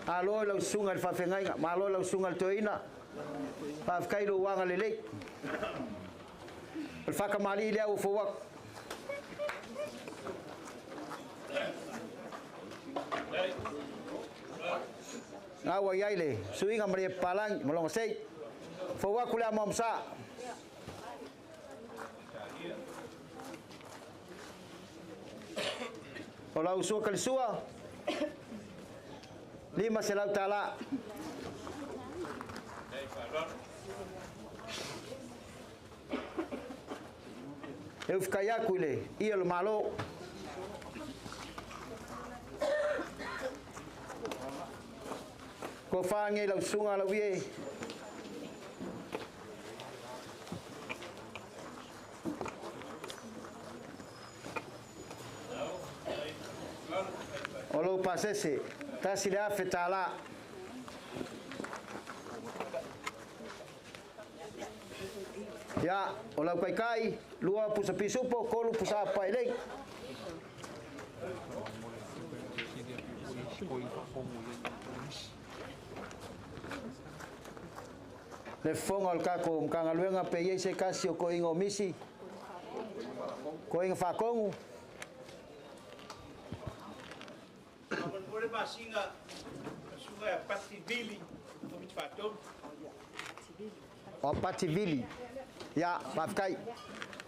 Alo lau sungal fa fengai malo lau sungal Toeina. Pa kai lo wanga lele. Fa kamali dia u fowak. Ngawa yaile suinga mari palang molong sei. Fowak kula mamsa. Olau sua kali sua. Lima selau tala. Eu ficar yaku le iol malo. Ko fange lau sunga lau vie. pasese tasi le afe tala ya o lau kai lua pusa pisupo kolu pusa paileng le fonga al kako mkanga luenga pe ye se kasi ko ingo misi ko inga fa kongu Ore basinga suga ya pativili to mit fatom o pativili ya mafkai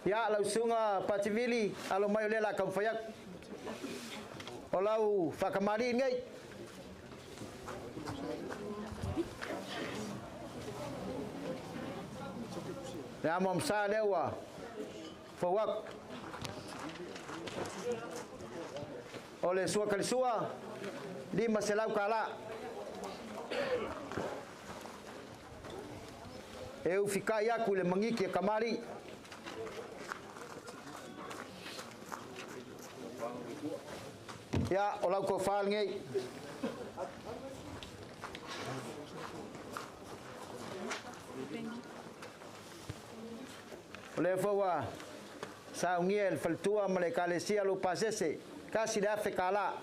ya lau sunga pativili alo mai lela kam fayak o lau fakamari ngai ya mom sa dewa fawak oleh sua kali sua lima selau kala eu fikai aku le mangiki kamari ya olau ko fal ngai oleh fawa sa ngiel faltua male kalesia lu pasese kasi da fekala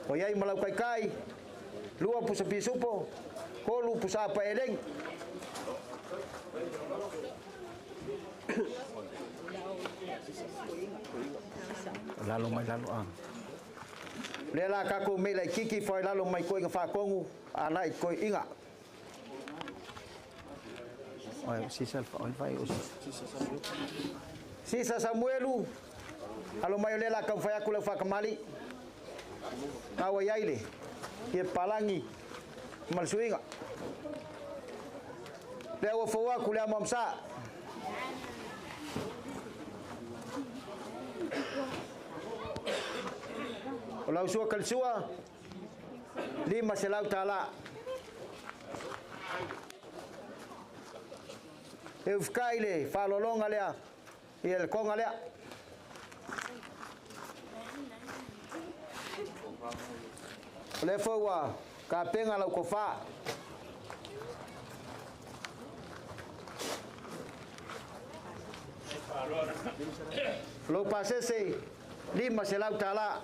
oyai malau kai lua pusa pisupo kolu pusa apa eleng lalu mai lalu ang lela kaku mele kiki foi lalu mai koi fa kongu anai koi inga oi sisa oi vai sisa Samuelu alo mai lela kam fa yakula fa kamali kawa yaile ke palangi mal suinga lewa fawa kula mamsa olau sua kal sua lima selau tala Evkaile falolonga lea el konga lea le fawa ka penga lau kofa lo pasese lima selau tala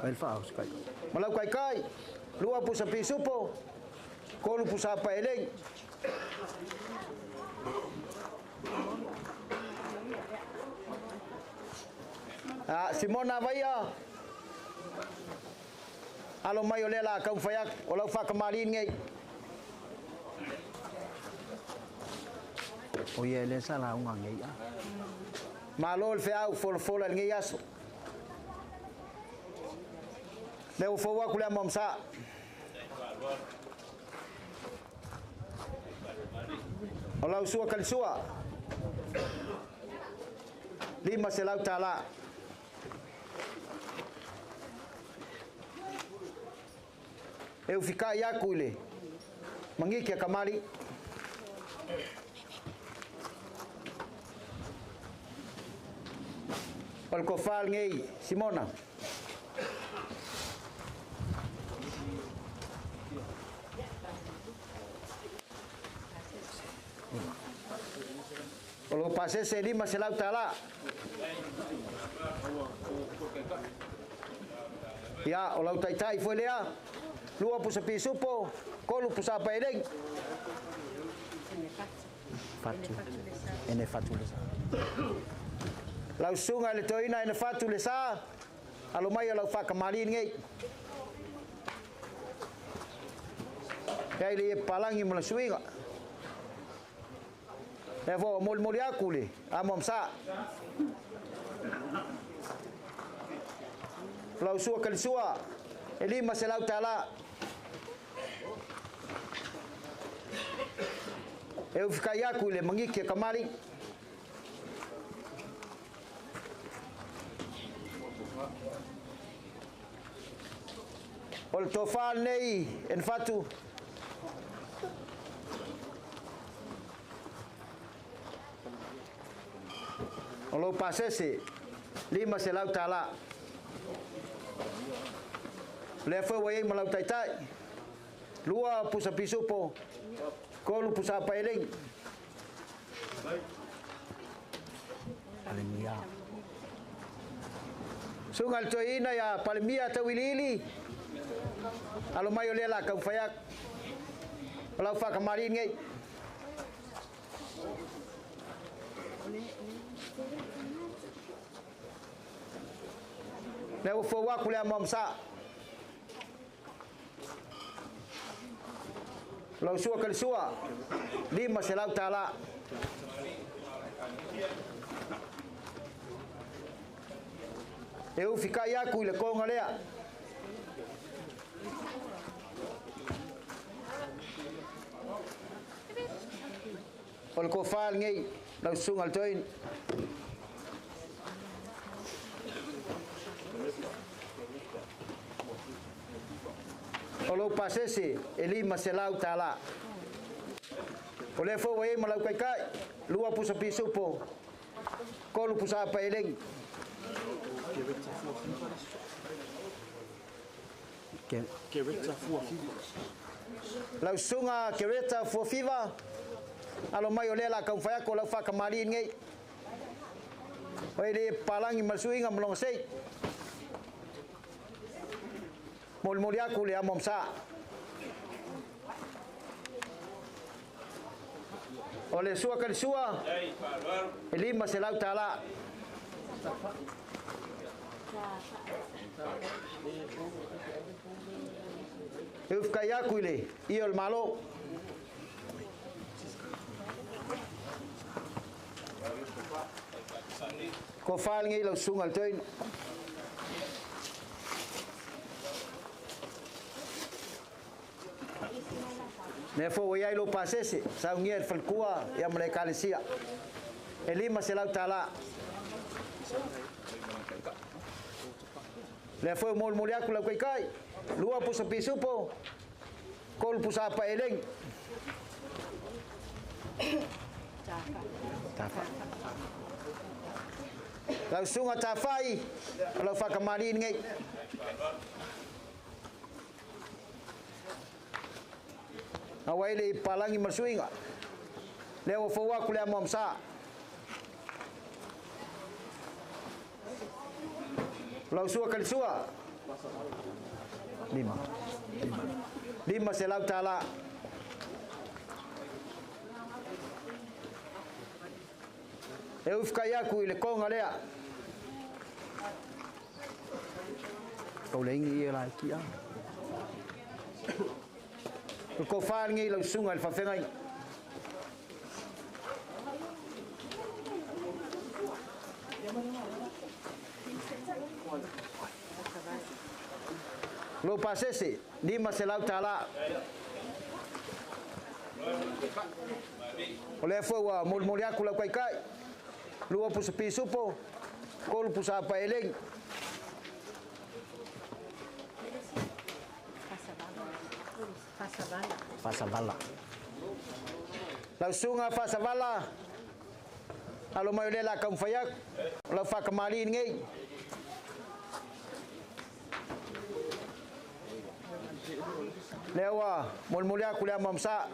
el faus kai malau kai lua pusa pisupo kolu pusa apa eleng Simona vaya alo mayo lela kau fayak olau fa kemarin ngai o ye le sala unga ngai malol fe au fol ngai aso leu fawa kula mamsa olau sua kali sua lima selau tala eu ficar yaku ile mangiki kamari Palkofal ngai Simona kalau pasese lima selau tala ya olau tai foi lea lua pusa pisupo kolu pusa apa eleng fatu ene fatu lesa lau sunga ile Toeina ene fatu lesa alo mai lau fa kamalin ngai kai le palangi mula suinga levo mol aku le amom sa lau sua kali sua elima selau tala eu ficar yaku le mangiki kamari ol tofal nei en fatu Lo pasese 5 selau tala. Le foi wai malau taitai. Lua pusa pisupo. Kolu pusa paeleng. Palemia. Sungal Toeina ya palemia tawilili. Alo mayo lela kau fayak. Kalau fa kemarin ngai. Leo fo wa kulia momsa. Lau sua kali sua 5 selau tala. Eu fikai aku ile konga lea. Ol ko fal ngai lau sungal toin. Olo pasese 5 selau tala. Oleh fo wai malau kai kai. Lua pusa pisupo. Kolu pusa paeleng. Kereta Fuafiva. Lau sunga Kereta Fuafiva. Alo mai ole la kau faya ko lau fa kamali ngai. Oi de palangi masuinga melong sei. Mol moliaku le amomsa. Oleh sua kali sua 5 selau tala. Eu fikai aku ile iol malo. Ko fal ngai lau sungal toin. Nefo wayai lo pasese sa ngier falkua ya mereka lesia. 5 selau tala. Lefo mol moliaku lau kai kai. Lua pusa pisupo. Kol pusa apa eleng. Tafa. Lau sunga tafai. Lau fa kamarin ngai. Awai le palangi mersuinga. Leo fo wa kulia momsa. Lau sua kali sua 5 selau tala. Eu fikai aku ile konga lea. Kau lengi ia lagi ah. Ko fal ngai lau sunga ile Faifeau. Lo pasese 5 selau tala. Oleh fo wa mol moliaku lau kai kai. Lua pusa pisupo. Kol pusa apa eleng. Fasabala. Lau sunga fasabala. Alo mai lela kam fayak. Lau fa kemali ngai. Lewa mol mulia kulia mamsa.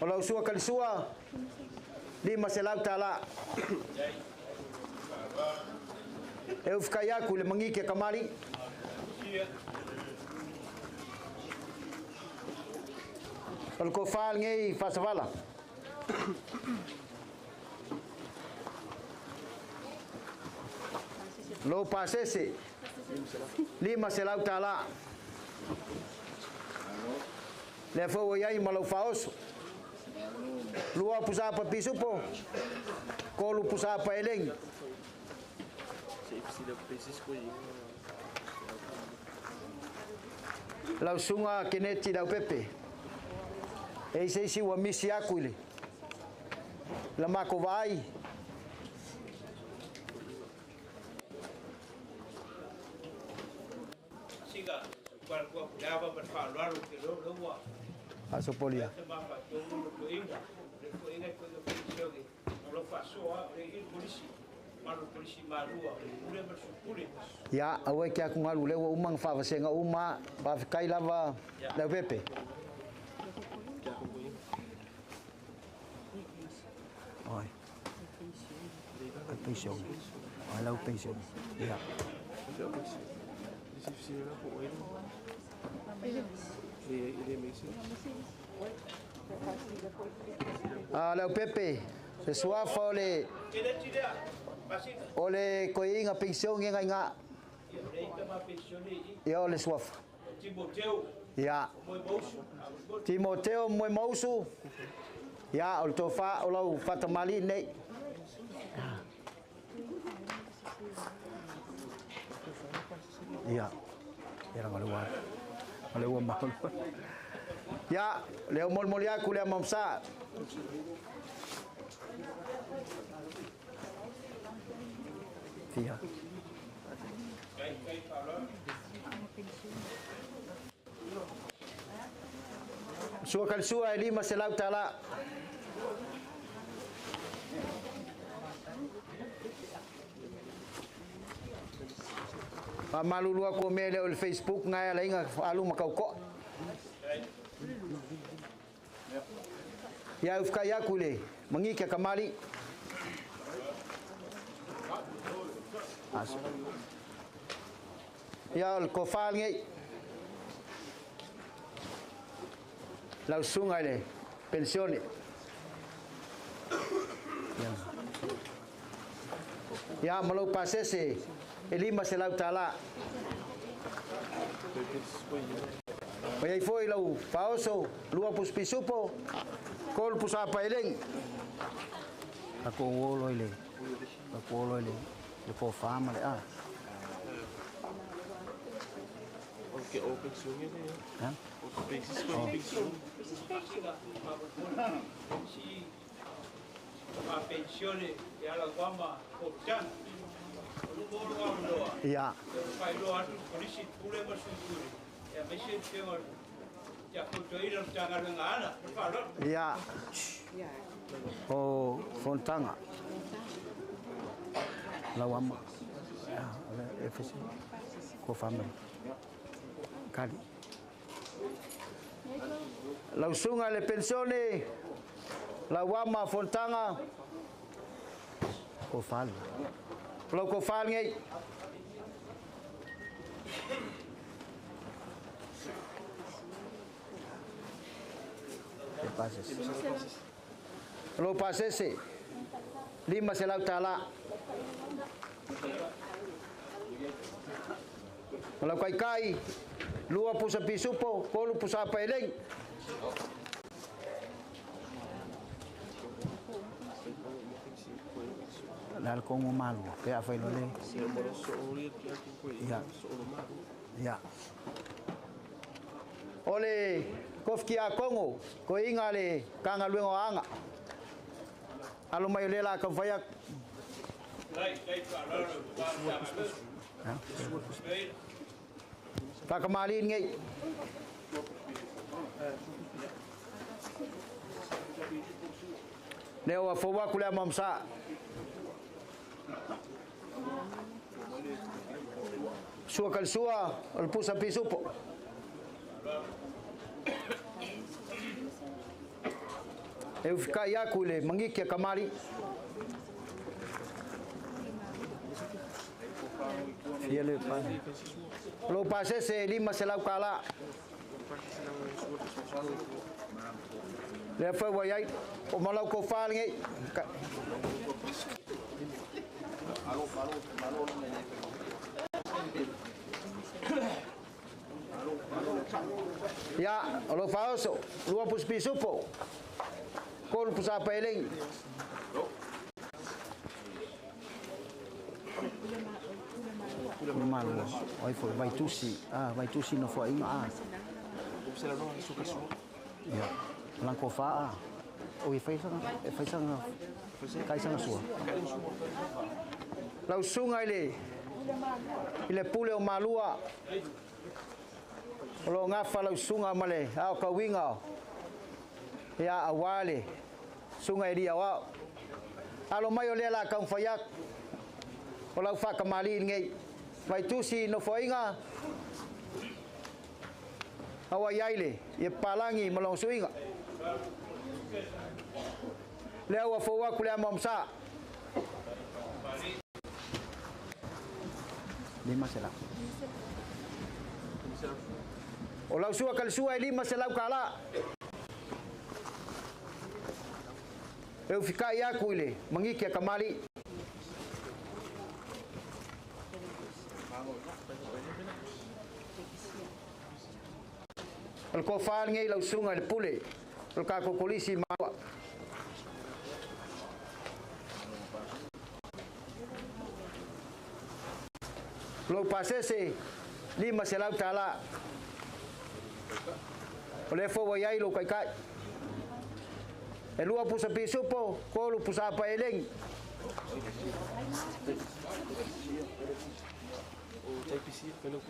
Kalau sua kali sua 5 selau tala. Eu fikai aku le mangike kamali. Kalau ko fal ngai fasavala. Lo pasese 5 selau tala. Lefo yai malau faos. Lua pusa apa pisupo. Kolu pusa apa eleng. Lau sunga keneti dau pepe. Ei sei si wa misi aku ile. Lama ko vai. Siga, para ko lava para falar o que eu vou. Aso polia. Ya, awe kia ku ngalu le umang fa vasenga uma ba kai lava la pepe. Oi. Pension. Alau pension. Ya. Alau pepe. Sesuatu oleh koinga pension nga. Ya oleh suaf. Ya. Timoteo moi mausu. Ya ol tofa olau fatamali nei. Ya. Ya ngalewa. Ngalewa mahal. Ya, leo mol ya kuliah mamsa. Iya. Suakal sua lima selau tala. Pamalulu ako mele ol Facebook nga lain nga alu makauko. Ya ufkaya kule mengika kamali. Ya ol kofal ngai. Langsung ale pensione. Ya malu pasese elima selau tala. Payai foi lau pauso lua pus pisupo kol pus apa eleng. Aku wolo ile. Aku wolo ile. Depo fama le ah. Oke, pensiun ini ya. Hah? Pensiun. Pensione e alla guamma portan. Iya. Faifeau atu polisi pule masukuri. Ya mesin tengok ya Toeina jangan ngana. Iya. Oh, fontanga. Lawama. Ya, ala efesi. Ko family. Kali. Lausunga le pensione. Lawama fontanga. Ko family. Kalau kau faham ngai, kalau passes 5 selau tala, kalau kai 2 pisupo, kalau pusa apa eleng. Dal kong malu, kaya Faifeau le. Ya. Ya. Ole kofkia kongo, ko inga le kanga luengo anga. Alo mai lela ka fayak. Ta kamalin ngai. Leo afowa kula mamsa. Suakal sua al pusa pisupo. Eu ficar yakule mangikia kamari. Fiele pa. Lo pasese 5 selau kala. Le foi wayai o malau ko fal ngai. Ya, lo faoso, lua pus pisupo. Kol pus apa eleng. Malu, oi foi vai tusi no foi ah. Ya, langko fa. Oi fai sang kai sang sua. Lau sungai ile pule o malua. Lo ngafa lau sunga male, au kawinga. Ya awale. sungai dia wa alo mai o le la kang fayak o lau fa kamali ngai vai tu si no foinga awa yaile ye palangi malong suinga le awa fo wa kule mamsa lima sela o lau sua kal sua lima sela kala eu fikai aku ile mangiki kamali al ko fal ngai lau sunga le pule al ka ko polisi mawa lo pasese lima selau tala oleh fo wayai lo kai kai e lua pusa pisupo ko lu pusa pa eleng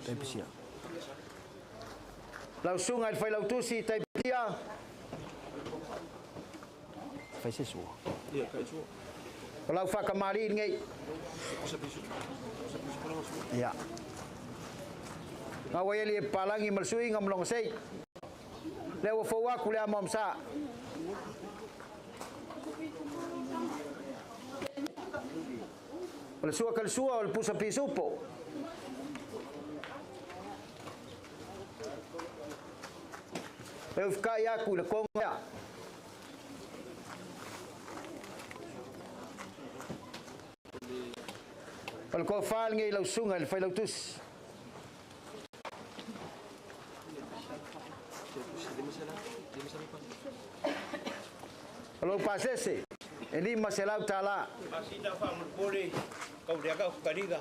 taipisia lau sunga fai lau tusi taipisia fai sesuo Iya, kayak itu. lau fa kamari ngai ya ngawayeli palangi malsui ngamlong sei lewa fo wa kule amamsa Wala suwa kalsuwa wala pusa pisupo. Eu ficar yaku le konga. Wala ko fal ngai lau sunga le fai lau tus. Kalau pasese, ini masalah tala. Asida famul bole, kau dia kau kariga.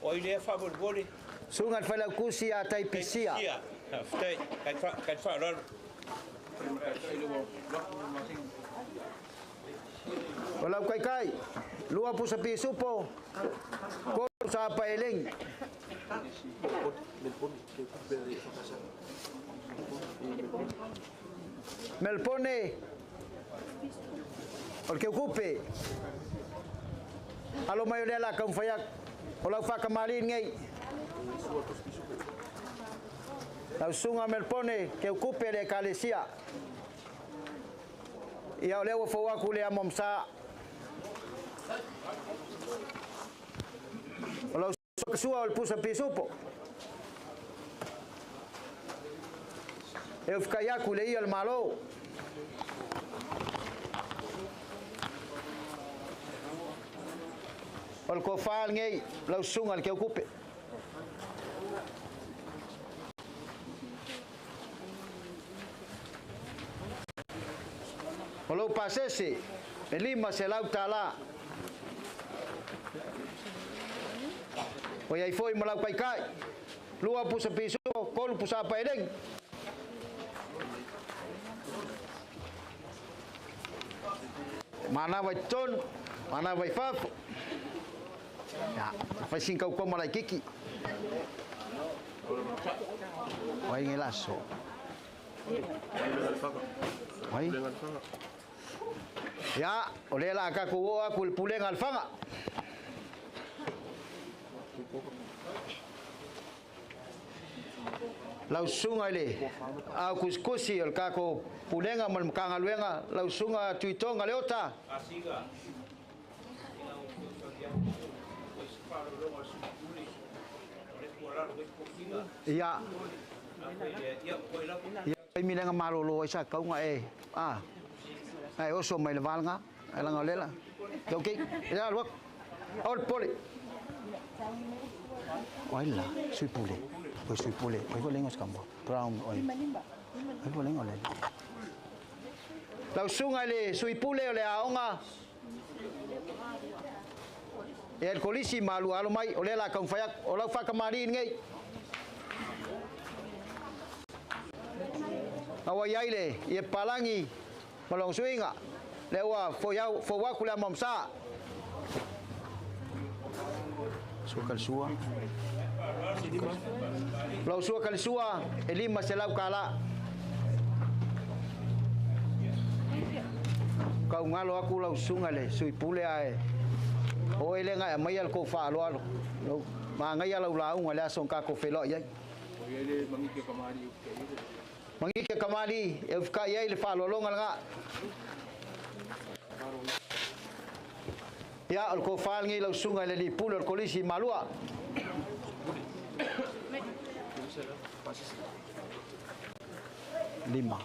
O ile famul bole. Sungai falau kusi atai pisia. Ftai, kan fa rar. Walau kai kai, lua pu sapi supo. Ko sa pa eleng. Melpone. O que ocupe. Alo mayolela kang fayak. Walau fa kamalin ngai. Lau sunga melpone que ocupe le kalesia. Ia lewa fo aku le amomsa. Walau kesua ol pusa pisupo. Eu ficar yaku le ia al malo. Ol ko fal ngai lau sunga que ocupe. Walau pasese, lima selau tala. Oyai foi malau kai kai. Lua pusa pisu, kolu pusa apa edeng. Mana vai ton, mana vai Faifeau. Ya, fai singkau ko malai kiki. Wai ngelaso. Wai. Ya, oleh lah aku pulang alfanga. Lau sungai le, aku kusi al kako pulenga mal kangaluenga, lau sunga tuitonga leota. Asiga. Ya. Ya, milenga marolo isa kau nga Ai oso mai leval nga, ala nga lela. Okay, ya luak. Ol poli. Oila, sui pule. Pues sui pule. Pues bolengos kambo. Brown oil. Pues bolengos le. Lau sungai le sui pule ole aonga. El kolisi malu alo mai ole la kang fayak ola fa kamari ngai. Awayai le, ye palangi malong suinga lewa fo wa kula mamsa sukal sua lau sua kal sua elima selau kala Kau ngalo aku lau sunga le sui pule ai. O ele ngai mai al ko fa lo alo. Ma ngai lau lau ngale asong ka ko felo ye. Mangi ke kamali e fka ye le fa lo longa nga. Ya al ko fa ngai lau sunga le li pule ko lisi malua. Lima.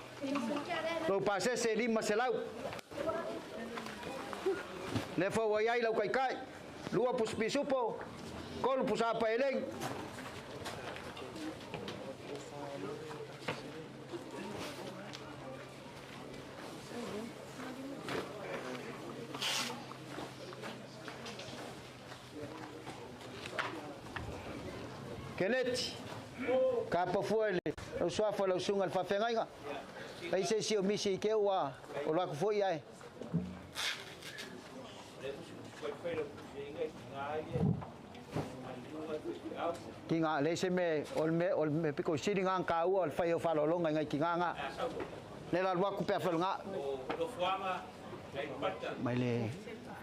Lo pase se lima se lau. Le fo wayai lau kai kai. Lua pus pisupo. Kol pus apa eleng. Kenet. Kapa fuele. Lau suafa lau sungal fa fengai nga. Ai se sio misi ke wa. O la ku foi ai. Kinga le se me ol me piko siri nga ka u ol fai o fa lo longa ngai kinga nga. Le la wa ku pe fa nga.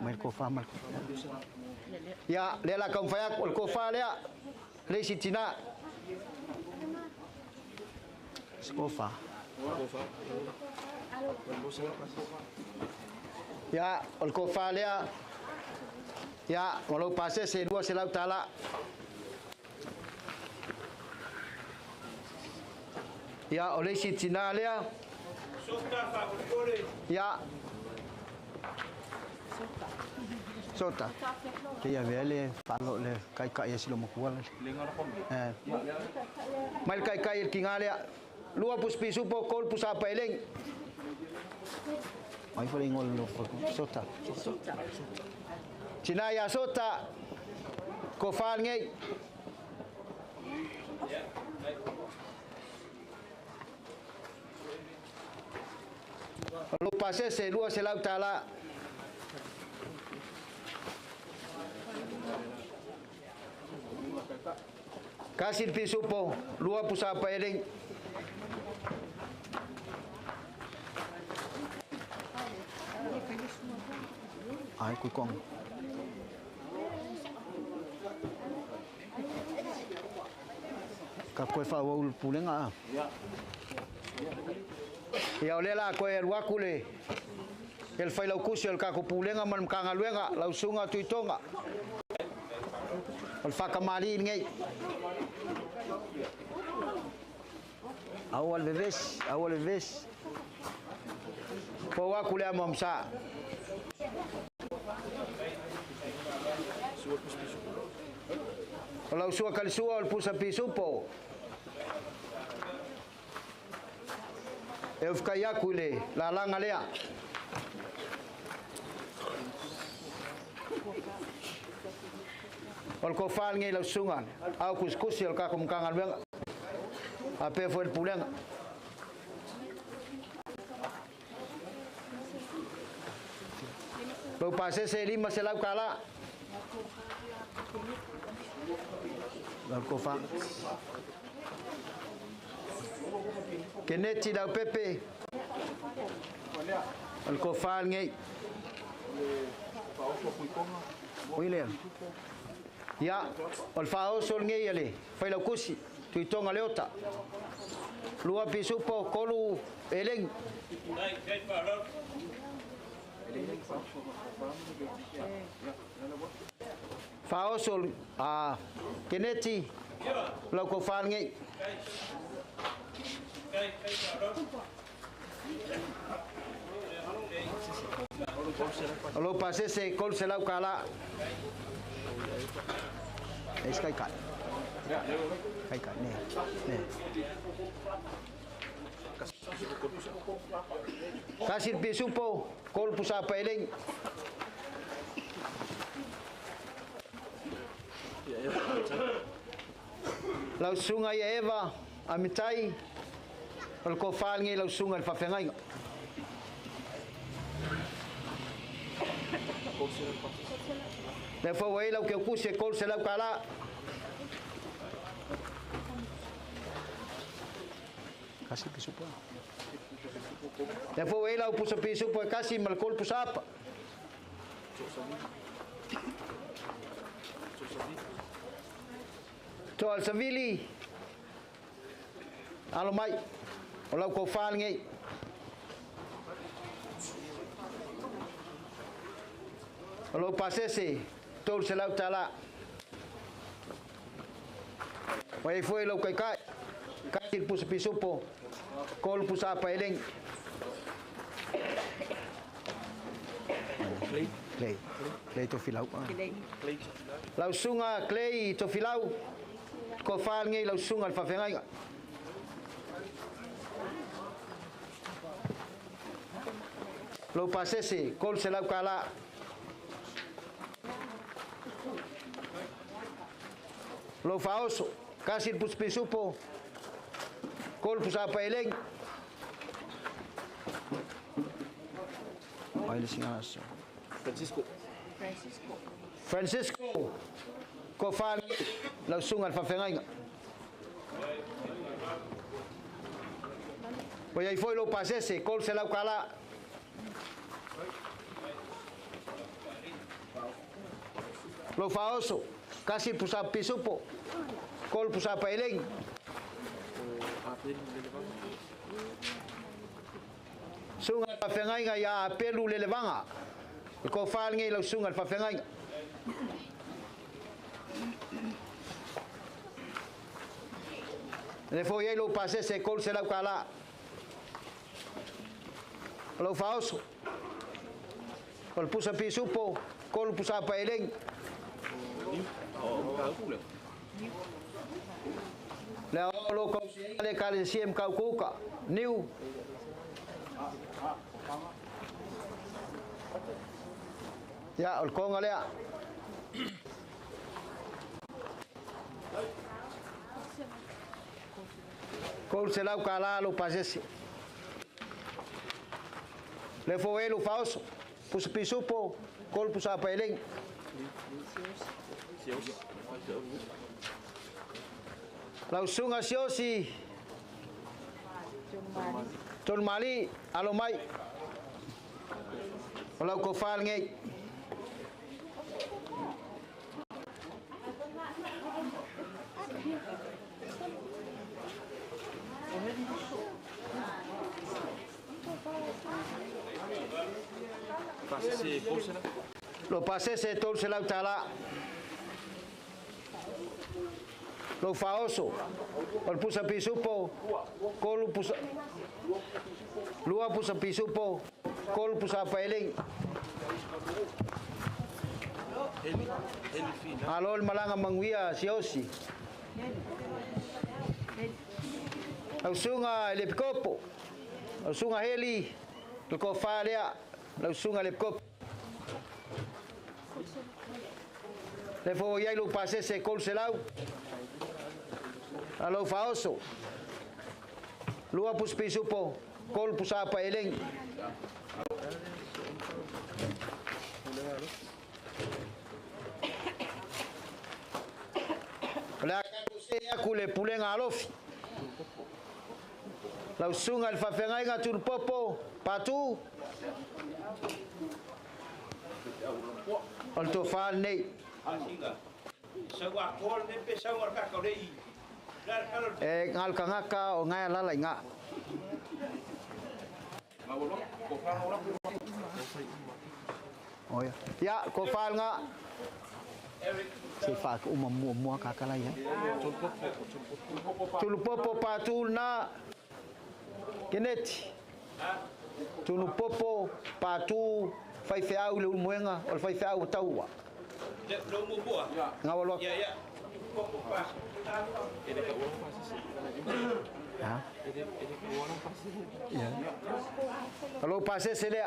Mai ko fa mal. Ya le la kam fa ol ko fa le le si tina. Skofa. Ya, ol ko fa le ya, walau pase se dua se lau tala. Ya, oleh si tina le ya. Sota. Kia vele falo le kai kai silo makual. Mal kai kai kingale lua puspi supo kol pusa peleng. Ai fole ngol lo sota. Cina ya sota ko fal ngai. Lo pase se lua se lau tala. Kasih pisupo, lua pusa peleng. Ai cuối cùng. Các quay phao phụ lên à? Ya le la quay wakule. El fai lau kusel ka ko pulenga man kanga luenga lau sunga tuitonga. El fakamali ngai. Awal bebes. Po wakule amamsa. Kalau suah kali suah pusa pisupo. Eu kaya kule lalang alea. Ol ko fal ngai lau sungan. Au kuskus el ka kum kangal bang. Ape foi pulang. Lo pase se lima se lau kala. Lau ko fa. Keneti lau pepe. Ol ko fal ngai. Oile. Ya, ol fao sol ngai ale. Fai lau kusi. Tuitonga leota. Lua pisupo kolu eleng. Fao sol keneti lau ko fal ngai. Lo pase se kol se lau kala. Es kai kai. Kai kai ne. Kasih pisupo kol pusa peleng. Lau sungai Eva amitai. Ol ko fal ngai lau sungai fa fengai. Le fo wei lau ke ku se kol se lau kala. Kasih pisupo. Le fo e lau pusa pisu po kasi mal kol pusapa. To al savili. Alo mai. O lau ko fal ngai. O lau pasese tol se lau tala. Wai foi lau kai kai. Kai pusa pisu po. Kol pusapa eleng. Clay to filau. Lau sunga clay to filau. Ko fal ngai lau sunga al fafengai. Lau pasese kol se lau kala. Lau faoso kasih pus pisupo. Kol pusapa eleng. Ay lisingaso. Francisco. Ko fal lau sunga al fafengai. Pois aí foi lo pasese kol se lau kala. Lo faoso kasih pusapa pisupo. Kol pusapa eleng. Sunga fafengai ya pelu lelevanga. Ko fal ngai lau sunga fafengai. Le foi aí lo passe se kol se lau kala. Lo faoso. Kol pusa pisupo, kol pusa pa eleng. Le lo ko le kale siem kau kuka. New. Ya, ol konga lea. Kol se lau kala lo pasese. Le foi lo faoso. Pusa pisupo, kol pusa pa eleng. Lau sunga siosi. Tol mali alo mai. Lau ko fal ngai. Lo pasese tol se lau tala. Lo faoso. Ol pusa pisupo. Kol pusa. Lua pusa pisupo. Kol pusa pa eleng. Alol malanga mangwia siosi. Lau sunga ile pikopo. Lau sunga heli. Ko falea. Lau sunga ile pikopo. Le foi aí lo pasese kol se lau. Alo faoso. Lua pus pisupo. Kol pusapa eleng. La aku le pulenga alofi. Lau sunga al fafengai ngatur popo patu. Ol to fal nei. Sawa kol ne pe sawa ka ka dei. Ngal kangaka o ngai lala nga. Oh ya. Ya, ko fal nga. Si fa ko mua kakala ya. Tulupopo patul na keneti. Tulupopo patu Faifeau le ulmuenga o Faifeau Toeina. Lo mo boa. Ngawalo. Ya ya. Popo pa. Ele ka uang pasti. Ha? Ele ka uang pasti. Ya. Kalau pase se le.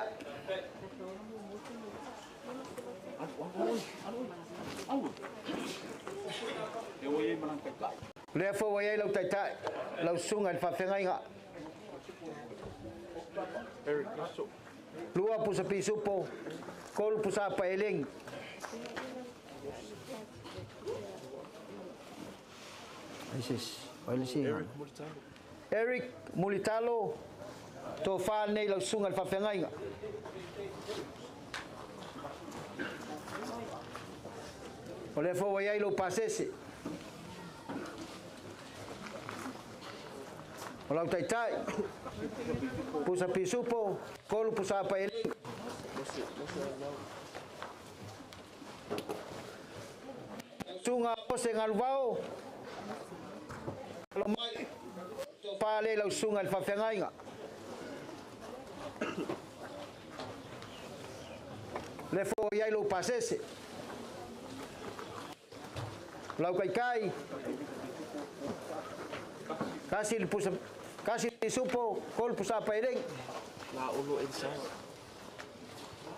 Le fo wai lau tai tai. Lau sunga fa fengai nga. Lua pusa pisupo. Kol pusa pa eleng. This is Eric Mulitalo. to fa nei lau sunga le whawhengainga. O le fo wai lo pasese. O lau taitai. Pusa pisupo, kolu pusa pa ele. Sunga ose ngalvao. Lo mai to fa le lau sunga le whawhengainga. Le fo wai lo pasese. Lau kai kasi supo kol pusa paireng La olo el sala.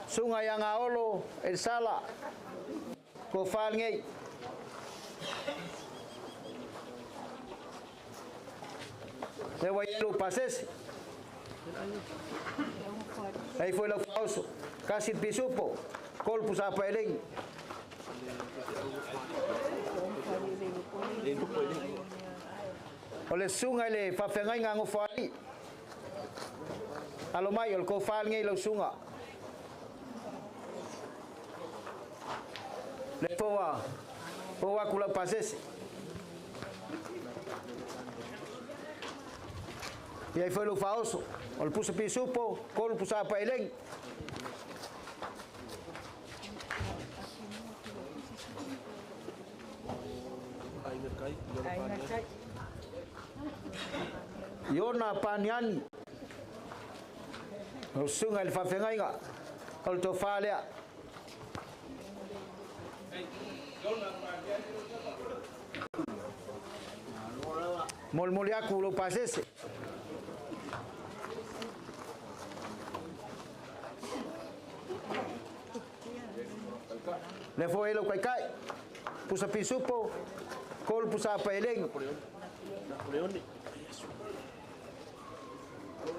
sunga yang olo el sala ko fal ngei le wai lo pases ai foi lo pauso kasi pisupo kol pusa paireng ole sunga ile Faifeau ngo fali alo mai ol ko fal ngai lo sunga le poa kula pases e aí foi lo faoso ol puso pisupo kol pusa pa eleng Yona paniani o sunga le Faifeau o to falea molmoliaku lo pasese le foi lo kai pusa pisupo kol pusa pa eleng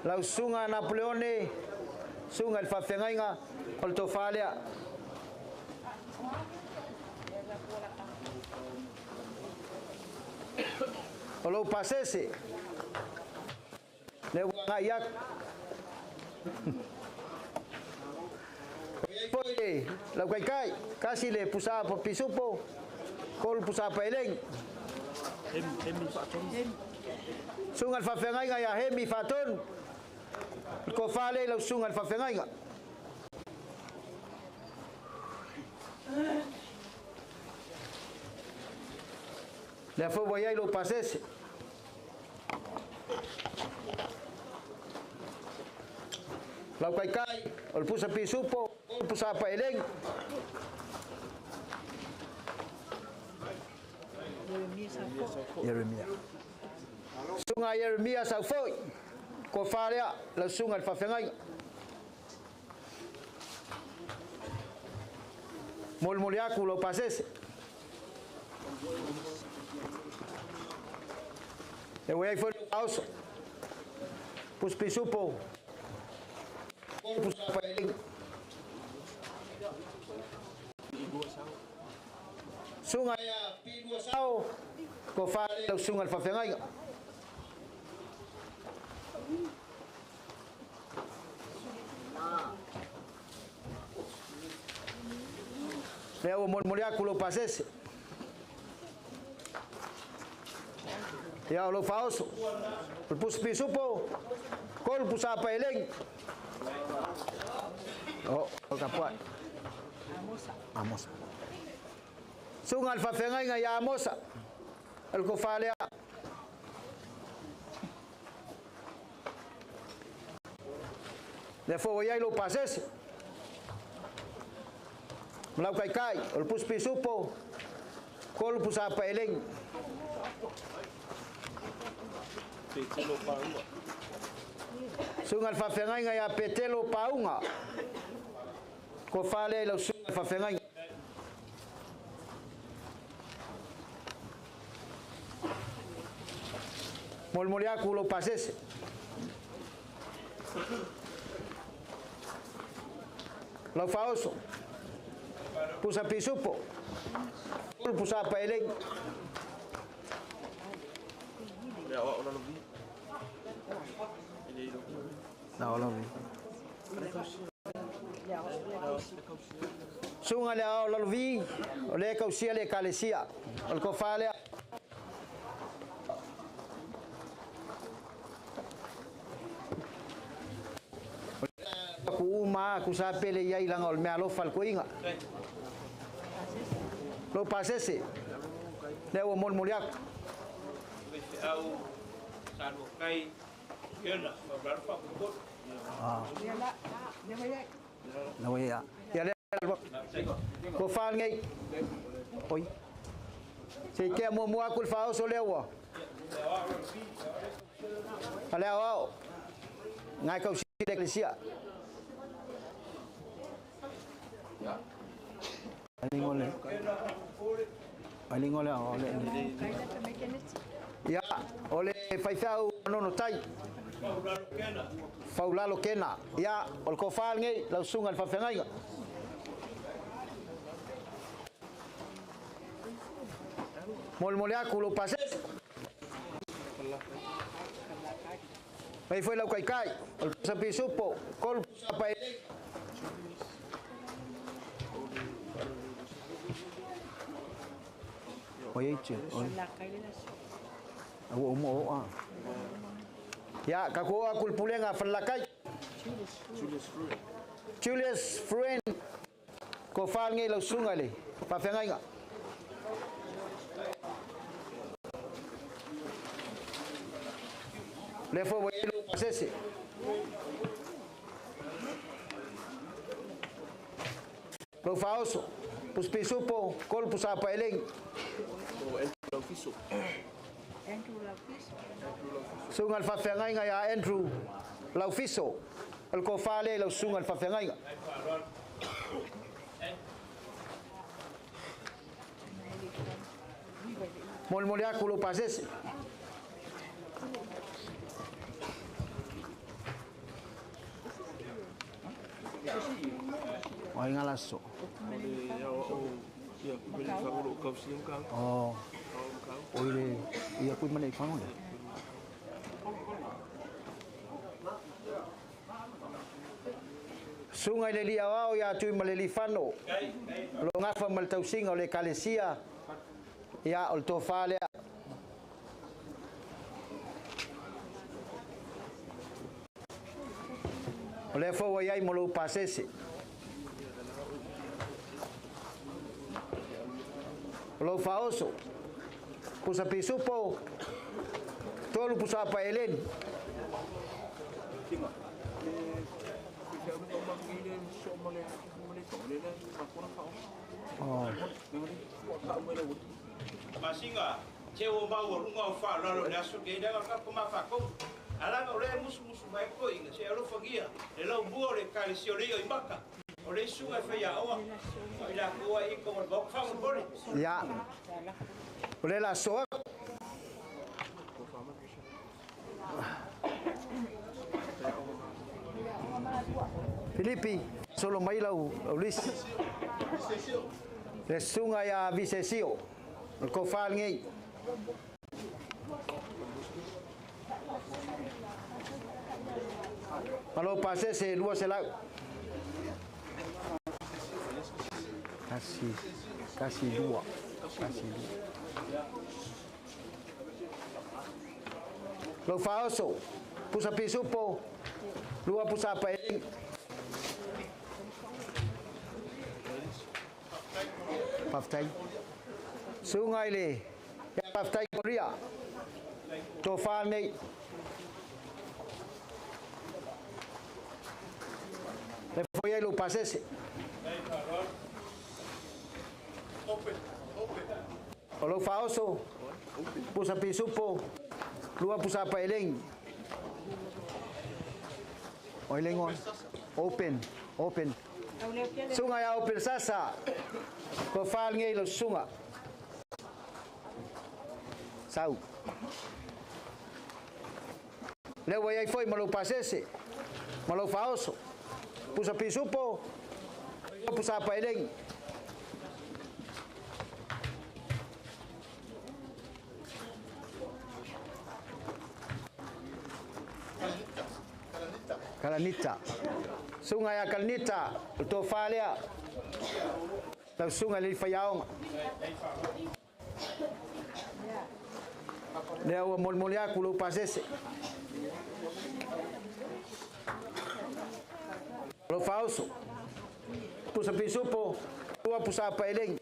lau sunga Napoleone sunga le Faifeau o to falea o lo pasese le wangaiak poi lau kai kasi le pusa pa pisupo kol pusa pa eleng sunga le Faifeau ya hemi faton ko fale lau sunga le Faifeau le fo voy lo pasese lau kai ol pusa pisupo ol pusa pa eleng Yeremia sunga Yeremia sa foi ko fale la sunga le Faifeau molmoliaku lo pasese e voy a foi pausa pus pisupo pus pa eleng sunga ya pilu sao ko fale lo sunga le Faifeau leo molmoliaku lo pasese ya lo faoso pus pisupo kol pusa pa eleng oh kapwa amos sunga le Faifeau ya amosa el ko fale le fo voy lo pasese mlau kai ol pus pisupo kol pusa pa eleng sunga le Faifeau ya petelo paunga ko fale lo sunga le Faifeau molmoliaku lo pasese lo faoso pusa pisupo pusa pa eleng Ya, awak orang lebih. Ini hidup. Na ola. Sunga le ao la vi, o le kausia le kalesia. O ko fale. Ku uma ku sa pele ia ilanga o me alo fal ko inga. Lo pasese. Le o mol moliak. Au sanu kai kena babal pa ko. Na wa ya. Ya le ko fal ngai. Oi. Se ke mo ku fa o so le wa. Ale ao. Ngai kau si eklesia. Alingole. Alingole ole. Ya, ole Faifeau no tai. Faulalo kena. Ya, ol ko fal ngai la sunga fa fengai. Mol moliaku lo pase. Aí foi lá o caicai, o sapi supo, col sapai. Oi, tio. O mo ah. Ya, kako akul pulenga falakai. Julius friend. Ko fal ngai lo sunga le. Pa fengai nga. Le fo wo lo pasese. Lo faoso. Pus pisupo, kol pus apa eleng. Sungal fa fengai nga ya Andrew Laufiso. Al ko fale lo sungal fa fengai nga. Mol moliaku lo pasese. Oi ngalaso. Oh. Oi le ia ku mane fango le. Sungai le lia wao ya tu maleli fano. Lo ngafa mal tausinga le kalesia. Ya ol tofale. Ole fo wa yai molo pasese. Lo faoso. Pusa pisupo. Tolu pusa apa elen. Oh. Masinga, ceo mau runga fa la lo la su ke da ka kuma fa ko. Ala no le musu mai ko inga se lo fagia. Le lo buo le calcio le i maka. O le su e fa ya o. O la ko i ko mo bok fa mo bori. Ya. Ole la so. Filipi, solo mai lau Luis. Le sunga ya Vicesio. Ko fal ngai. Kalau pasal se dua selak. Kasih dua. Lo faoso. Pusa pisupo. Lua pusa apa ini? Paftai. Sungai le. Ya paftai Korea. Tofal nei. Le foi aí lo pasese. Olo faoso. Pusa pisupo. Lua pusa apa eleng. Oilengon. Open. Sungai ya open sasa. Ko fal ngai lo sunga. Sau. Le voy aí foi malo pasese. Malo faoso. Pusa pisupo. Pusa apa eleng. Kalanita. Sungai Kalanita, to Falia. Lau sungai ile Faifeau. Lea ua molimoli aku lou pasese. Lou fauso. Pusa pisupo, lua pusa paeleng.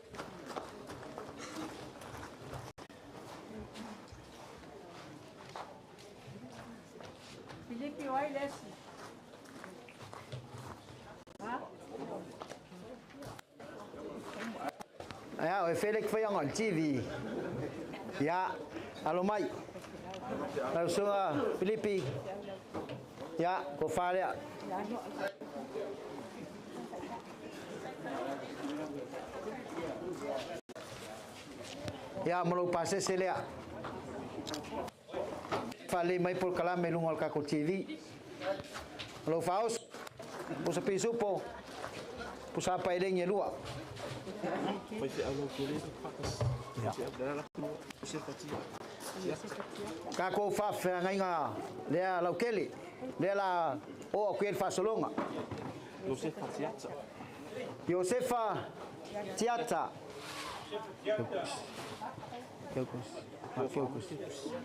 Filipe, olha esse. Ya, o Felix foi ang TV. Ya, alo mai. Lau sunga Filipe. Ya, ko falia. Ya, malu pase selea. Fale mai por kala melungol ka ko TV. Lo faos. Pusa pisupo. Pusa pa ileng yelua. Foi ser algo que ele faz. Kako fa ngai nga lea lau keli. Lea la o kuel fa solonga. Josefa Tiata. Fokus.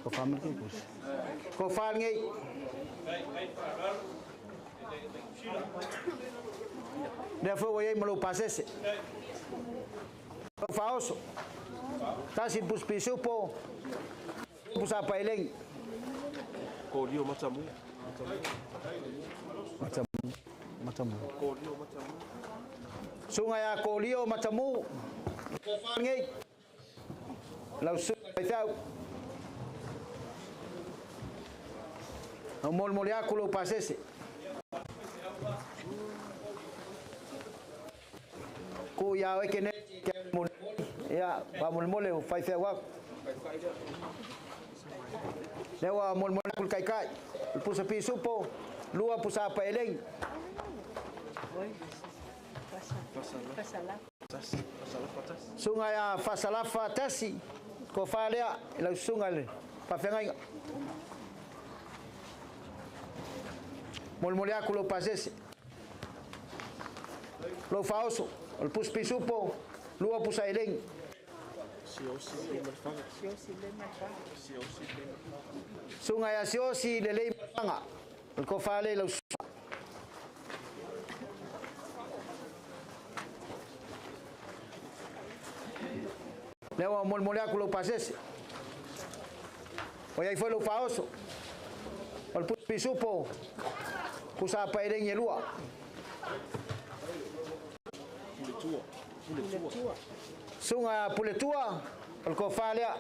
Ko family fokus. Ko fa ngai. Therefore we malu pasese. Ko faoso. Tasi pus pisupo. Pusa paeleng. Kolio matamu. Kolio matamu. Sungai a kolio matamu. Ko fa ngai. Lau sungai Faifeau. Amol moliaku lo pasese. Ku ya wekene ya pamol mole Faifeau wa. Lewa mol mole kai. Pusa pisupo, lua pusa paeleng. Sungai a fasalafa tasi. Ko falea lau sungai pa fengai. Mol mole aku lo pasese. Lo faoso, el pus pisupo, lua pusa eleng. Sungai a siosi lelei manga. Ko fale lau lewa mol mole aku lo pasese. Oya foi lo faoso. El pus pisupo. Pusa pa eleng yelua. Sungai puletua, el ko falea.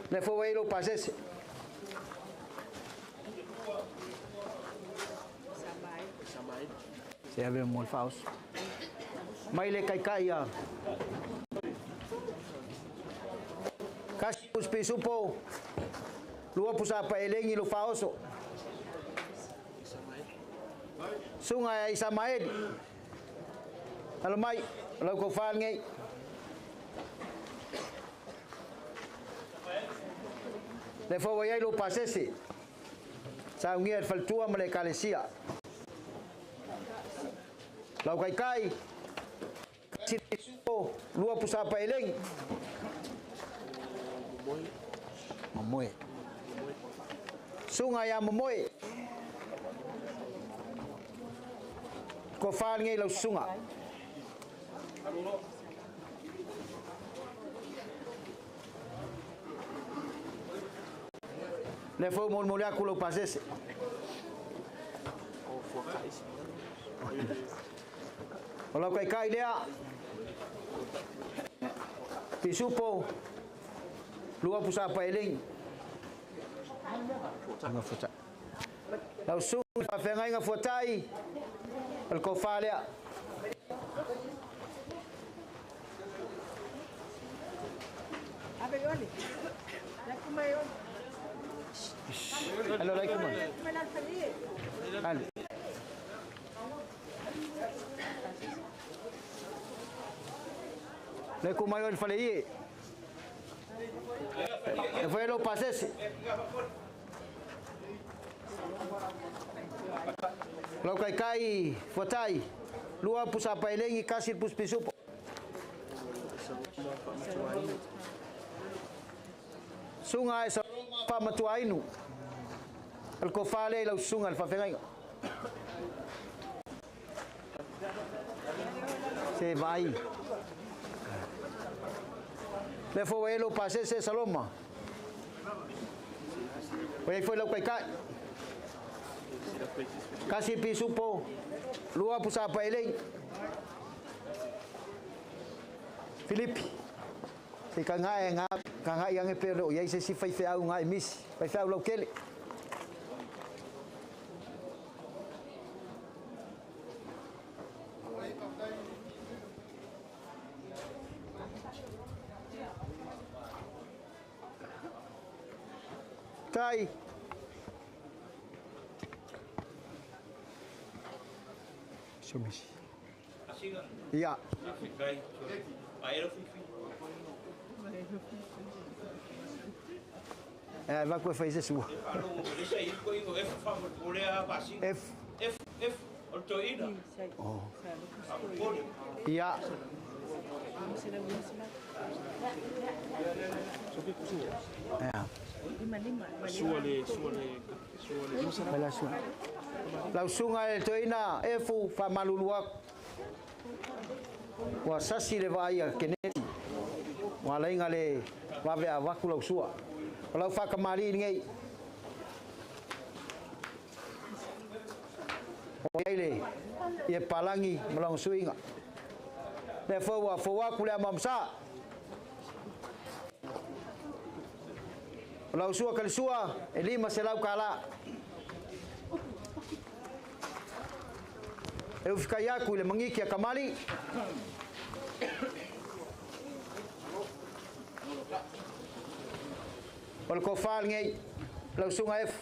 Le fue lo pasese. Se abre mol faus. Mai le kai ya. Kas pus pisupo. Lua pusa pa elengi lo faoso. Sungai Isamael. Kalau mai, kalau kau faham ngai. Lepas wayai lo pasese. Saya ngiat faltua mereka lesia. Lau kai. Situ lua pusapa eleng. Memoy. Sungai yang memoy. Ko faham ngai lau sungai. Le foi mol aku lo pasese. Kalau kai dia pisupo lua pusapa eleng. Nga futa. Lau sungai pa fengai nga Fuata'i. El kofalia. Abe yoli. Lakumayon. Hello, like man. Hal. Like mayon falei. Foi lo pasese. Lo kai Fuata'i. Lua pusa pailengi kasir pus pisupo. Sungai sa pamatuainu. Al kofale lau sungai al fafengai. Se vai. Le foi lo pasese saloma. Foi lau kai. Kasih pisupo lua pusa paileng Filipi si kangai yang pero ya si Faifeau ngai mis Faifeau lo kele kai Sumisi. Iya. Vai com fazer sua. F Toeina. Oh. Iya. Susuga ile Toeina efu fa maluluak wa sasi le vai keneti wa lainga le wa ve avaku lau sua lau fa kamali ngai ile ye palangi melang suinga le fo wa ku le mamsa lau sua kali sua elima selau kala eu fikai aku le mangiki kamali wal kofal ngai lau sunga f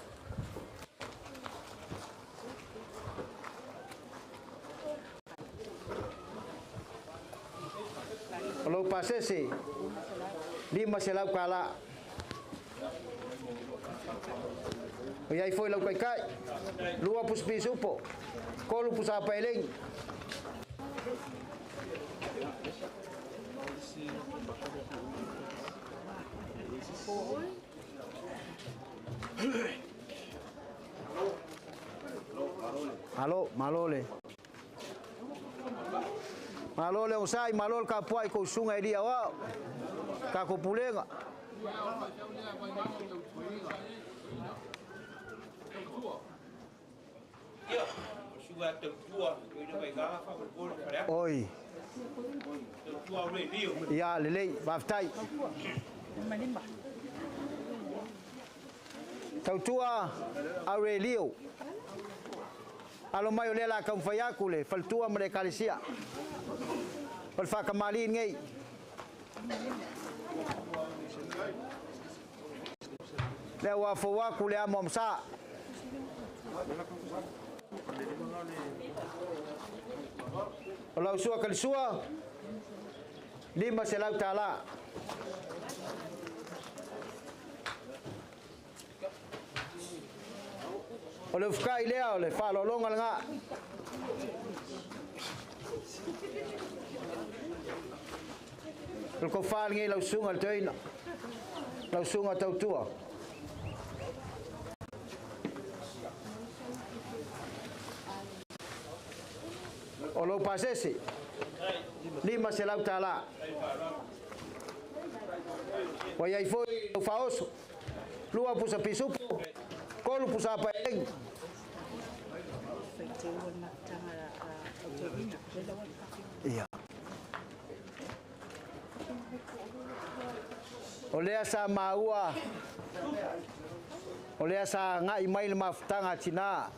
kalau pasese lima selau kala Oyai foi lau kai lua pus pisupo kolu pus apa eleng Halo malole usai malol ka puai ko sungai dia wa ka ko pulenga Oi. Ya lele baftai. Tautua Aurelio. Alo mai lela kam fayakule faltua mereka lesia. Fal fa kamali ngai. Lewa fawakule amomsa. Kalau sua kali sua lima selau tala oleh fkai lea oleh fa lolonga nga ko fa ngi lau sunga Toeina lau sunga tautua Olo pasese lima selau tala Oyai foi faoso lua pusa pisupo kolu pusa apa eng iya oleh asa maua oleh asa ngai mail maftanga Cina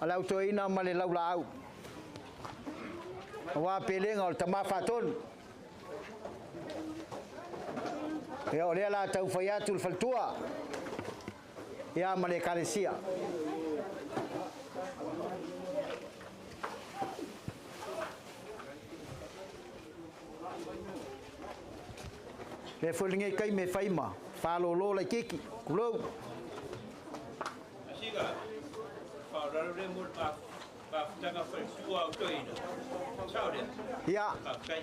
Alau Toeina male lau lau. Wa peleng ol tamafaton. Ya oleh la taufayatul faltua. Ya male kalesia. Le folinge kai me faima. Falo lo la kiki. Kulo. Asiga. Falo le mo pa tanga Faifeau Toeina. Ciao dia. Ya. Okay.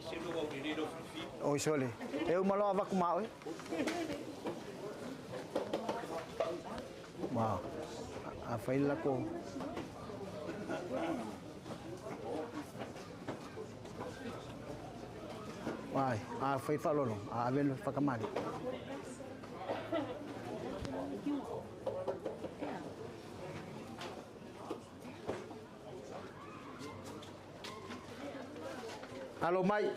Se lo go di do fi. Oi sole. Eu malo ava kuma oi. Wow. A faila ko. Wai, a fai falolo, a velo fakamali. Alo mai.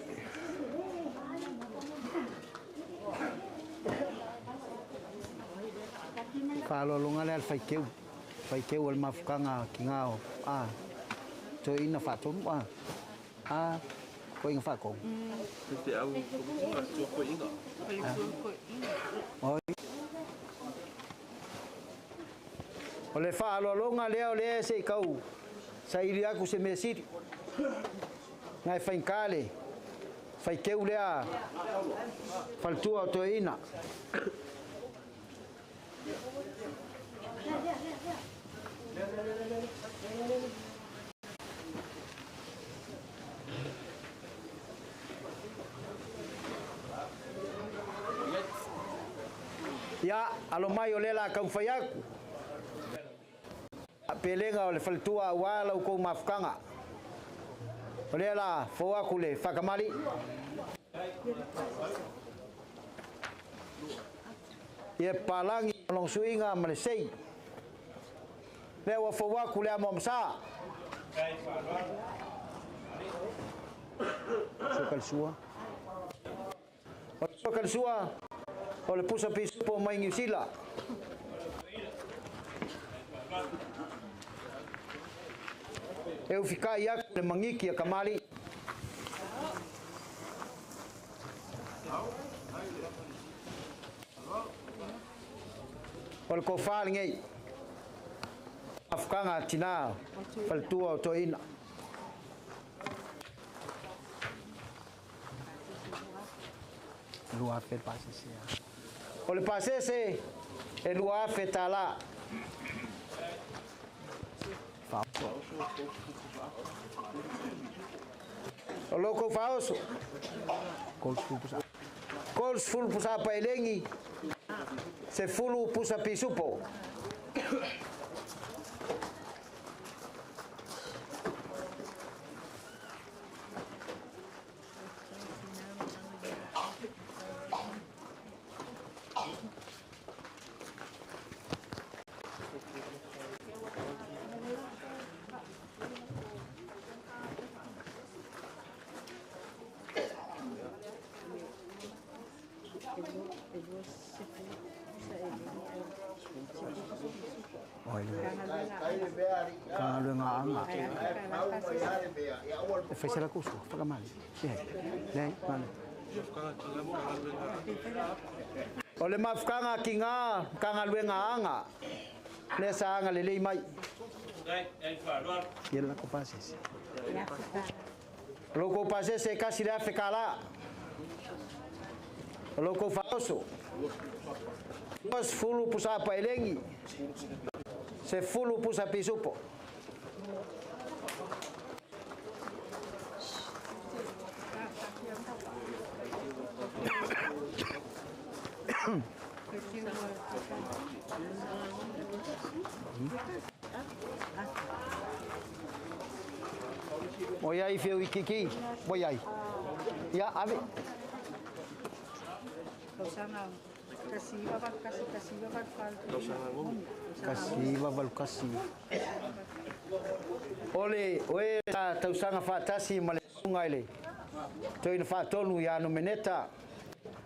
Falolo ngale al faikeu. Faikeu al mafukanga kingao. Ah. Toeina faton wa. Ah. Ko inga fako. Te au ko inga. Oi. Ole falolo ngale ole se kau. Sairi aku se mesiri. Ngai fainkale. Faikeu lea. Faltua Toeina. Ya, alo mai ole la kau fayaku. Pelenga ole faltua wala ko mafkanga. Ole la fo aku le fakamali. Ye palangi long suinga malesei. Lewa fo aku le amomsa. Sokal sua. Sokal sua. Oleh pusat pisu po mai ngisila. Eu fikai aku le mangiki ya kamali. Oleh ko fal ngai. Afkanga tina Faifeau Toeina. Lua fe pasese. Ole pasese e lua fe tala. O loko faoso. Kols fulu pusa pailengi. Se fulu pusa pisupo. Kalau nganga, fez curso, paga mais. Né, mano. Oleh mafkanga kinga, kanga luenga anga. Nessa anga lelei mai. Yela ko pases. Loko pases e kasi da fekala. Loko faoso. Mas fulu pusa pailengi. Se fulu pusa pisupo. Moyai feu ikiki, moyai. Ya, ave. Kasiva valkasi. Ole, oe ta tausanga fatasi malesunga ile. Toeina fatonu ya Nomeneta.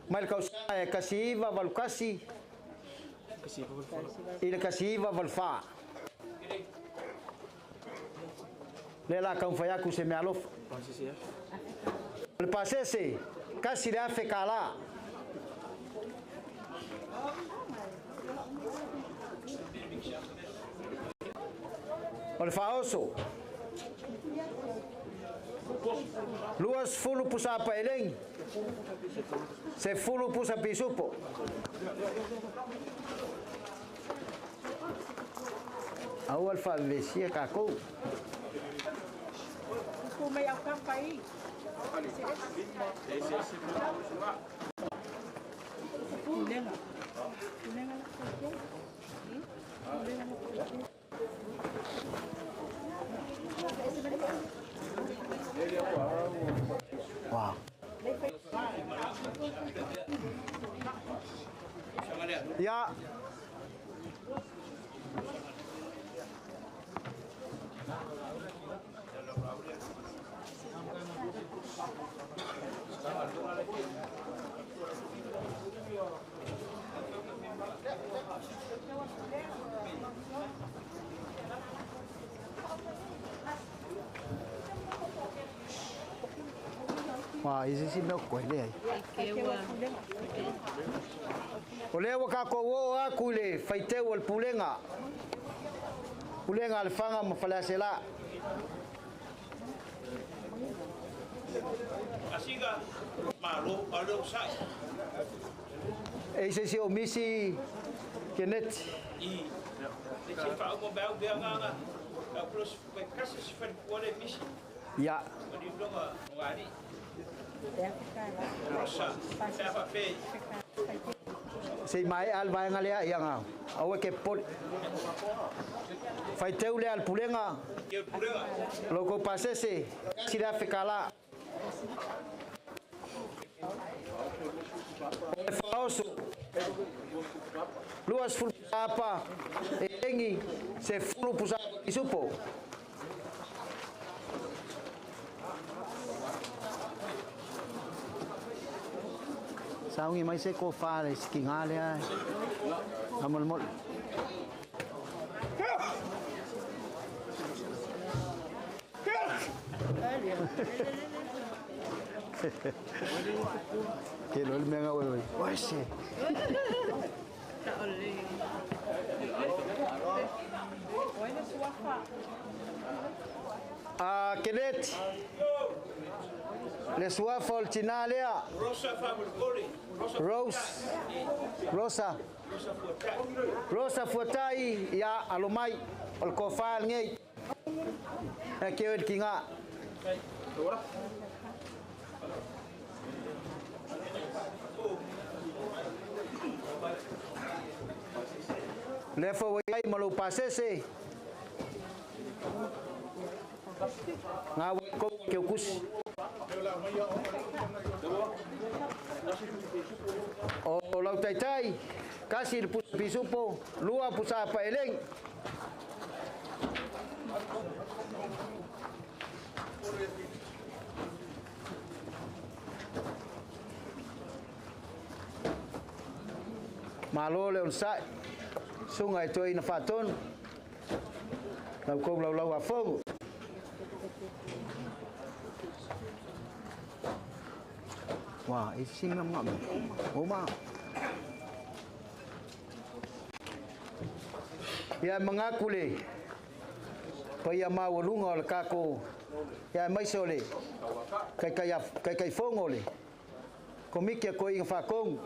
Mal kausanga e kasiva valkasi. Ile kasiva valfa. Lela kau fayaku se me alof. Le pasese kasi le afekala. Oleh faoso. Luas fulu pusa apa eleng. Se fulu pusa pisupo. Au alfa vesia kako. Ku mai au kampai. Kulenga. Kulenga la kako. Kulenga la kako. Wow. Ya. Wah, isi si meu koile. Ole wa ka ko wo aku le Faifeau al pulenga. Pulenga al fanga ma falasela. Asiga malo alo sai. Ese si o misi kenet. I le se fa mo ba be nga. Ka plus pe kasi se fa pole misi. Ya. Di blonga ngari. Rosa. Fa pe. Si mai al vai ngalia yang awe ke pot. Faifeau le al pulenga. Ke pulenga. Logo pasese sira fekala. Falso. Luas fulu apa? Engi se fulu pusa isupo. Saungi mai se ko fale skingale ai. Amol mol. Que lo me haga huevo. Oye. Kenet. Le suafa al chinalea. Rosa fa bulgori. Rosa. Rosa Fuata'i ya alumai al kofal ngei. Kewet kinga. Lefo wai malu pasese. Ngawa ko keukus. O lau tai kasih pisupo lua pusa apa eleng. Malo le unsai sungai Toeina faton lau kong lau afong. Wah, isi ngam. Oma. Ya mengaku le. Paya mau lunga le kako. Ya mai sole. Kai fongo le. Komike ko ing fakong.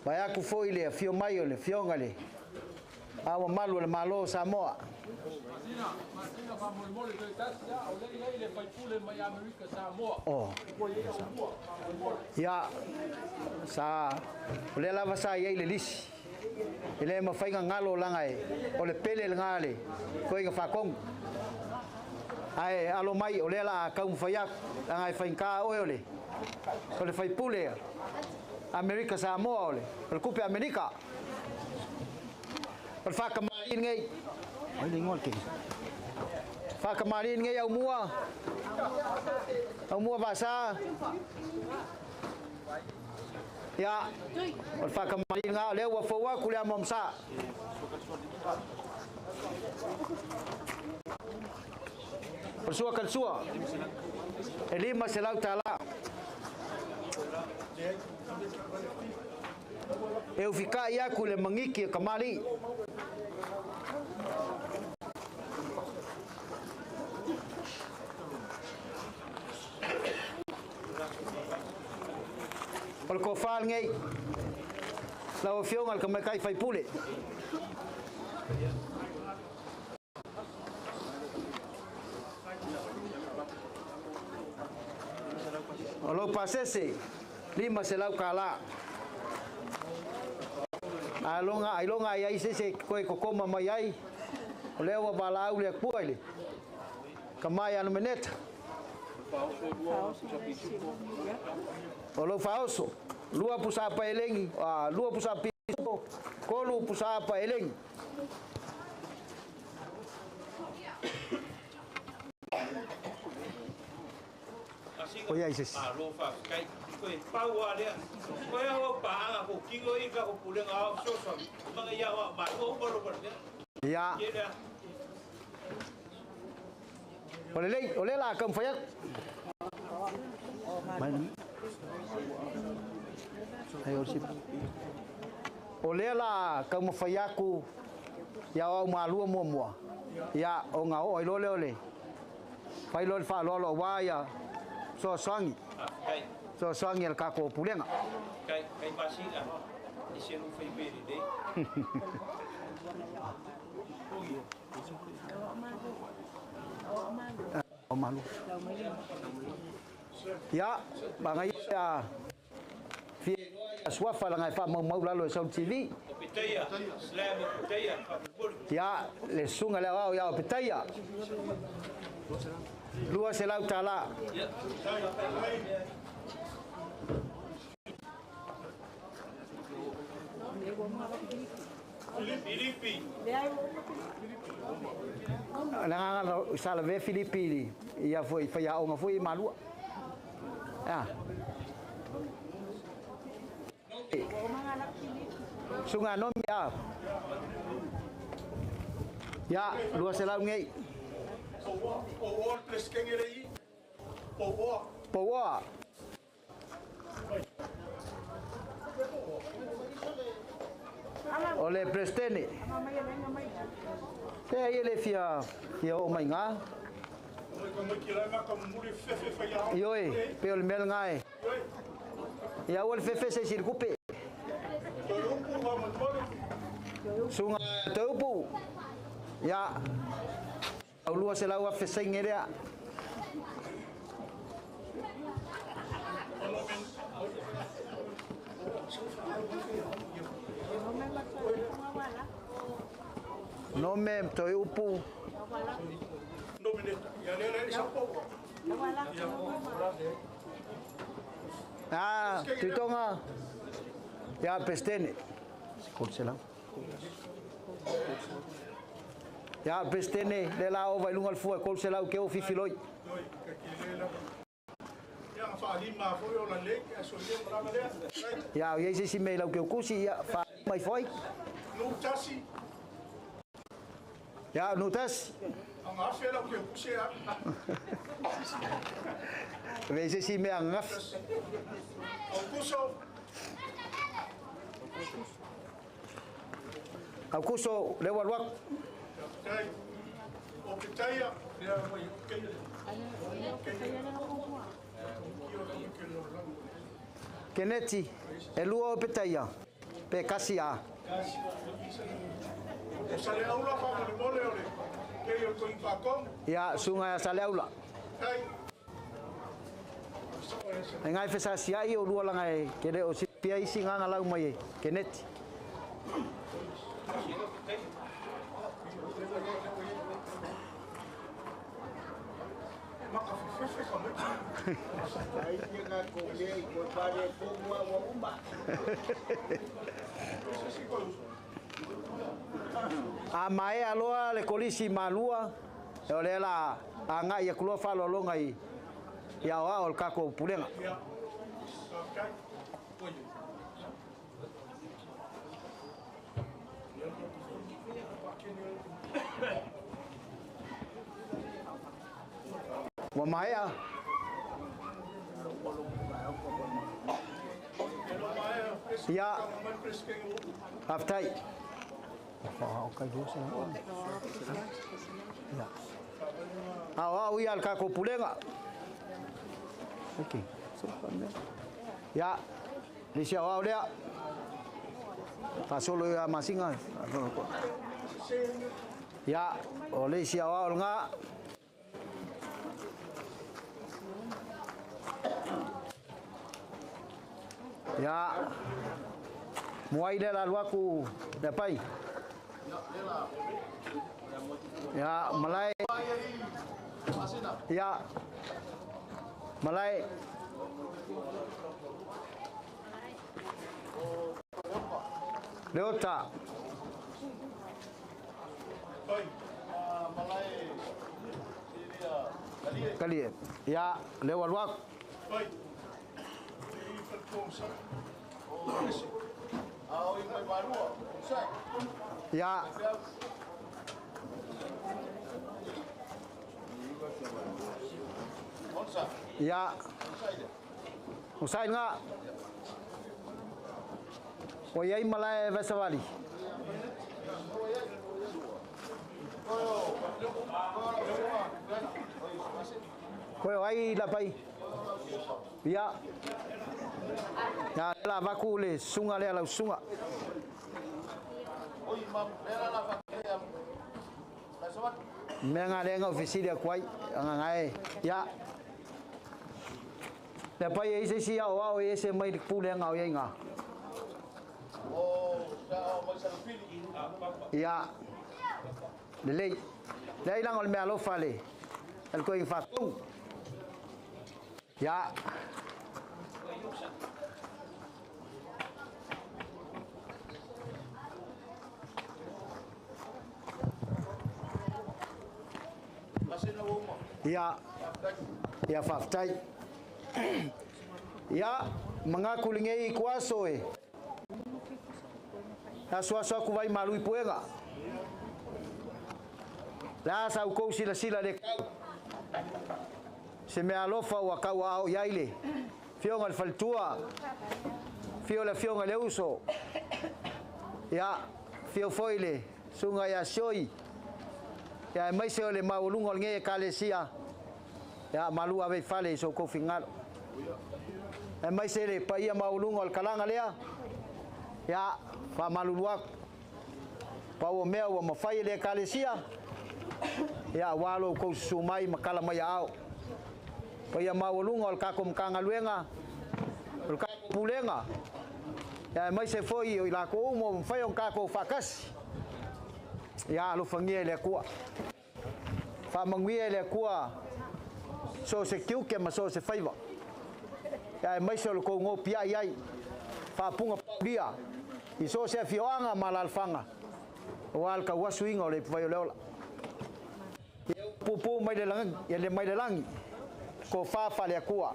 Paya ku foi le fio mai le fionga le. Awa malu le malo Samoa. Oh. Ya. Sa le lava sa ye le lis. Ile ma fainga ngalo langai. Ole pele ngale. Ko inga fakong. Ai alo mai ole la ka fayak langai fainka ole. Ole fai pule. Amerika Samoa ole. Ole kupe Amerika. Ole fa kamarin ngai. Ai lingol ke. Fa kamarin ngai au mua. Au mua basa. Ya. Ole fa kamarin nga le wa fa wa kulia momsa. Persua kan sua. Eli masalah tala. Eu ficar ia ku le mangiki kamali. Ol ko fal ngai. La o fiong al kamai kai fai pule. Olo pasese lima selau kala. Alonga ai se koe kokoma mai ai. O leo wa bala au le kuai. Kamai anu meneta. Olo faoso. Lua pusa pa elengi, lua pusa piso, kolu pusa pa elengi. Oya ises. Alo fa kai koe paua lea. Koe au paanga ko kingo ika ko pulenga au soso. Mga ia wa ba ko bolo bolo. Ya. Oleh lah kam fayak. Ayo sip. Oleh lah kam fayaku. Ya au malu mo. Ya o ngau oi lo le. Fai lo fa lo wa ya. So sangi. So sangi el kako pulenga. Kai basi lah. Isi lu fai beri deh. Oh malu. Ya, bangai ya. Swafa la ngai fa mau lalo sa TV. Pitaya, slam pitaya. Ya, le sunga le au ya pitaya. Lua se lau tala. Filipi. Nanga sala ve Filipi. Ia foi ya onga foi malu. Ya. Sunga nom ya. Ya, lua se lau ngai. O plus kengerei. Powa. Ole prestene. Te ele fia o mai nga. Yoi, pe ol mel ngai. Ya ol fefe se sirkupe. Sunga teupu. Ya. Lua se lau fe sengerea. Nome toi upu. Nomeneta. Ya le sa po. Tutonga. Ya pestene. Kolsela. Ya pestene le la o vai lungal fu kolsela ke o fifiloi. Ya, ye si me la ke kusi ya fa mai foi. Nutasi. Ya, nutas. Ang afela ke kusi ya. Ve si me angaf. Au kuso le walwak. O pitaya. Keneti, elua o petaya, pe kasia. Sale aula fa mole ole. Ke yo ko impakon. Ya, sunga sale aula. Ngai fesa sia i o lua langa e, kere o sipia i singa ngalau mai Keneti. A mai aloa le kolisi malua e ole la anga ia kulua falo longa i ia o al kako pulenga wa mai a ya aftai okay dos ya awa ia al kako pulenga okay ya Le sia wa olea. Ta solo ya masinga. Ya, ole sia wa nga. Ya. Muai de la luaku de pai. Ya, Malay. Ya. Malay. Leota. Kali. Ya, lewat luak. Ya. Ya. Usai nga. Oyai Malay Vesavali. Koyo ai lapai. Ya. Ya la vakule sunga le la sunga. Menga lenga ofisilia kwai ngai. Ya. Lapai ese sia o ese mai pule ngau ye nga. Ya. Lei. Lei lang ol me alo fale. El ko infatu. Ya. Ya. Ya Faifeau. Ya, mengaku lingei kuaso e. La suaso ku vai malu ipuenga. La sa ko sila de kau. Se me alofa wa kau au yaile. Fionga al faltua. Fionga le uso. Ya, fio foile, sunga ya soi. Ya mai se ole maulungo nge kalesia. Ya malu ave fale so ko fingal. E mai se le paia maulungo al kalanga lea. Ya fa maluluak. Pa o mea o mafai le kalesia. Ya walo ko sumai makala mai au. Paia maulungo al kakom kanga luenga. Al pulenga. Ya mai se foi o la ko mo fai on kako fakas. Ya lo fangie le kua. Fa mangie le kua. So se kiu ke ma so se faiva. Ya mai se lo ko ngo pia yai. Fa punga dia. I so se fioanga malalfanga. O al ka wasuinga le vai leola. Pupu mai de lang, ya le mai de lang. Ko fa le kua.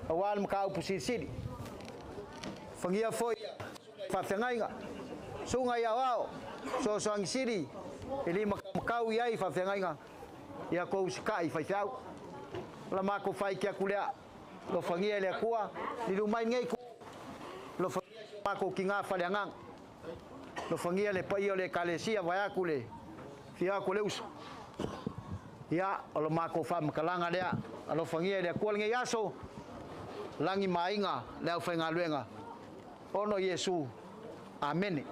O al mka upusisi. Fangia foi. Fa fengainga. Sunga ya wao. So sang siri. Ili makau yai fa fengainga. Ya ko uskai Faifeau. La mako fai kia kulea. Lo fangia le kua. Li lumai ngai ku. Lo fangia mako kinga fa le ngang. Lo fangia le pai le kalesia vai akule. Fia kule us. Ya lo mako fa makalanga dia. Lo fangia le kua ngai yaso. Langi mainga le fenga luenga. Ono Yesu. Amen.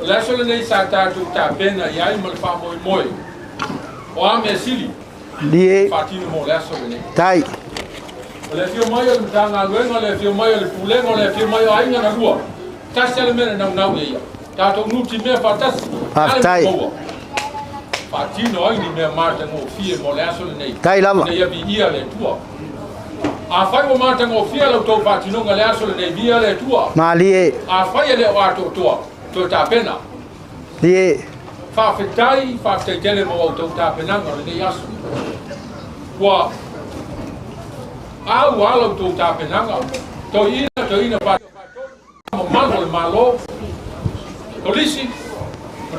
La solo nei sata tu ta pena ya mal fa moi moi. O a mesili. Die. Fatino mo la solo nei. Tai. Le fio maio le tanga luenga le fio maio le pulenga le fio maio ainga na rua. Tasel mena na na ia. Ta to nuti me fatas. Tai. Fatino ai ni me marta mo fie mo la solo nei. Tai lava. Ne ia vi ia le tua. A fai mo marta mo fie lo to fatino nga la solo nei via le tua. Mali. A fai le wa to tua. To ta pena. Die. Fa fetai fa te tele mo to ta pena nga le yasu. Wa au alo tu ta penanga toina pa mo malo polisi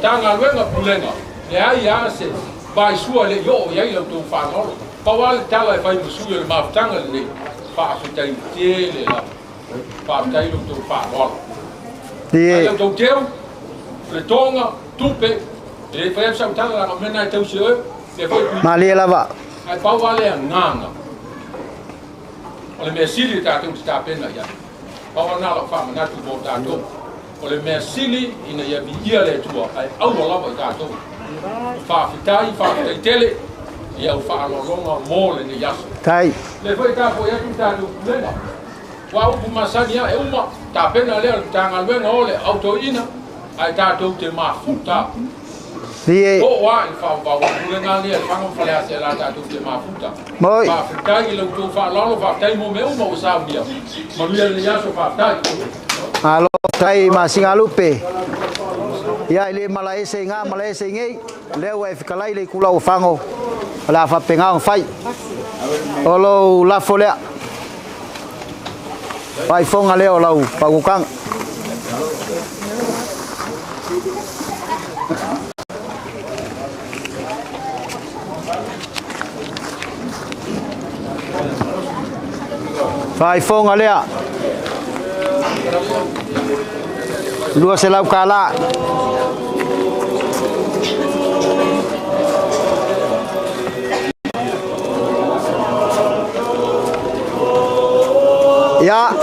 tanga luenga pulenga le ai ase vai sua le yo ya lo tu fa no pa wal tala fai musu le maftanga le whaafitai te le la. Whaafitai lo tō whaaloala. Ie. Ai tō teo, le tonga, tupe, le whaia sautanga la mena e tau se oe, le whai Malia lava. ai pau wale a nganga. O le mea sili tātou te tāpena ia. Pau ana la whamanatu mō tātou. O le mea sili ina ia vi ia le tua, ai aua lava i tātou. Whaafitai tele, ia u whaalolonga mō le ne yaso. Tai. Le whai tāpoi atu tātou kulenga. Wa upu masani ya e uma, tāpena lea le tānga luenga o le autoina, ai tātou te mafuta. Ie. O wa i whao kulenga lea, whango whale ase la tātou te mafuta. Moi. Whaafitai i lau tō whaalalo, whaafitai mō me uma o sāumia. Manuia le yaso whaafitai. Alo tai masinga lupe. Ia ile malaese nga malaese ngei. Leo e fikalai le kula o fango. La fa penga fai. Olo la folea. Pai fonga leo lau pagukang. Pai fonga lea. Lua se lau kala. Ya.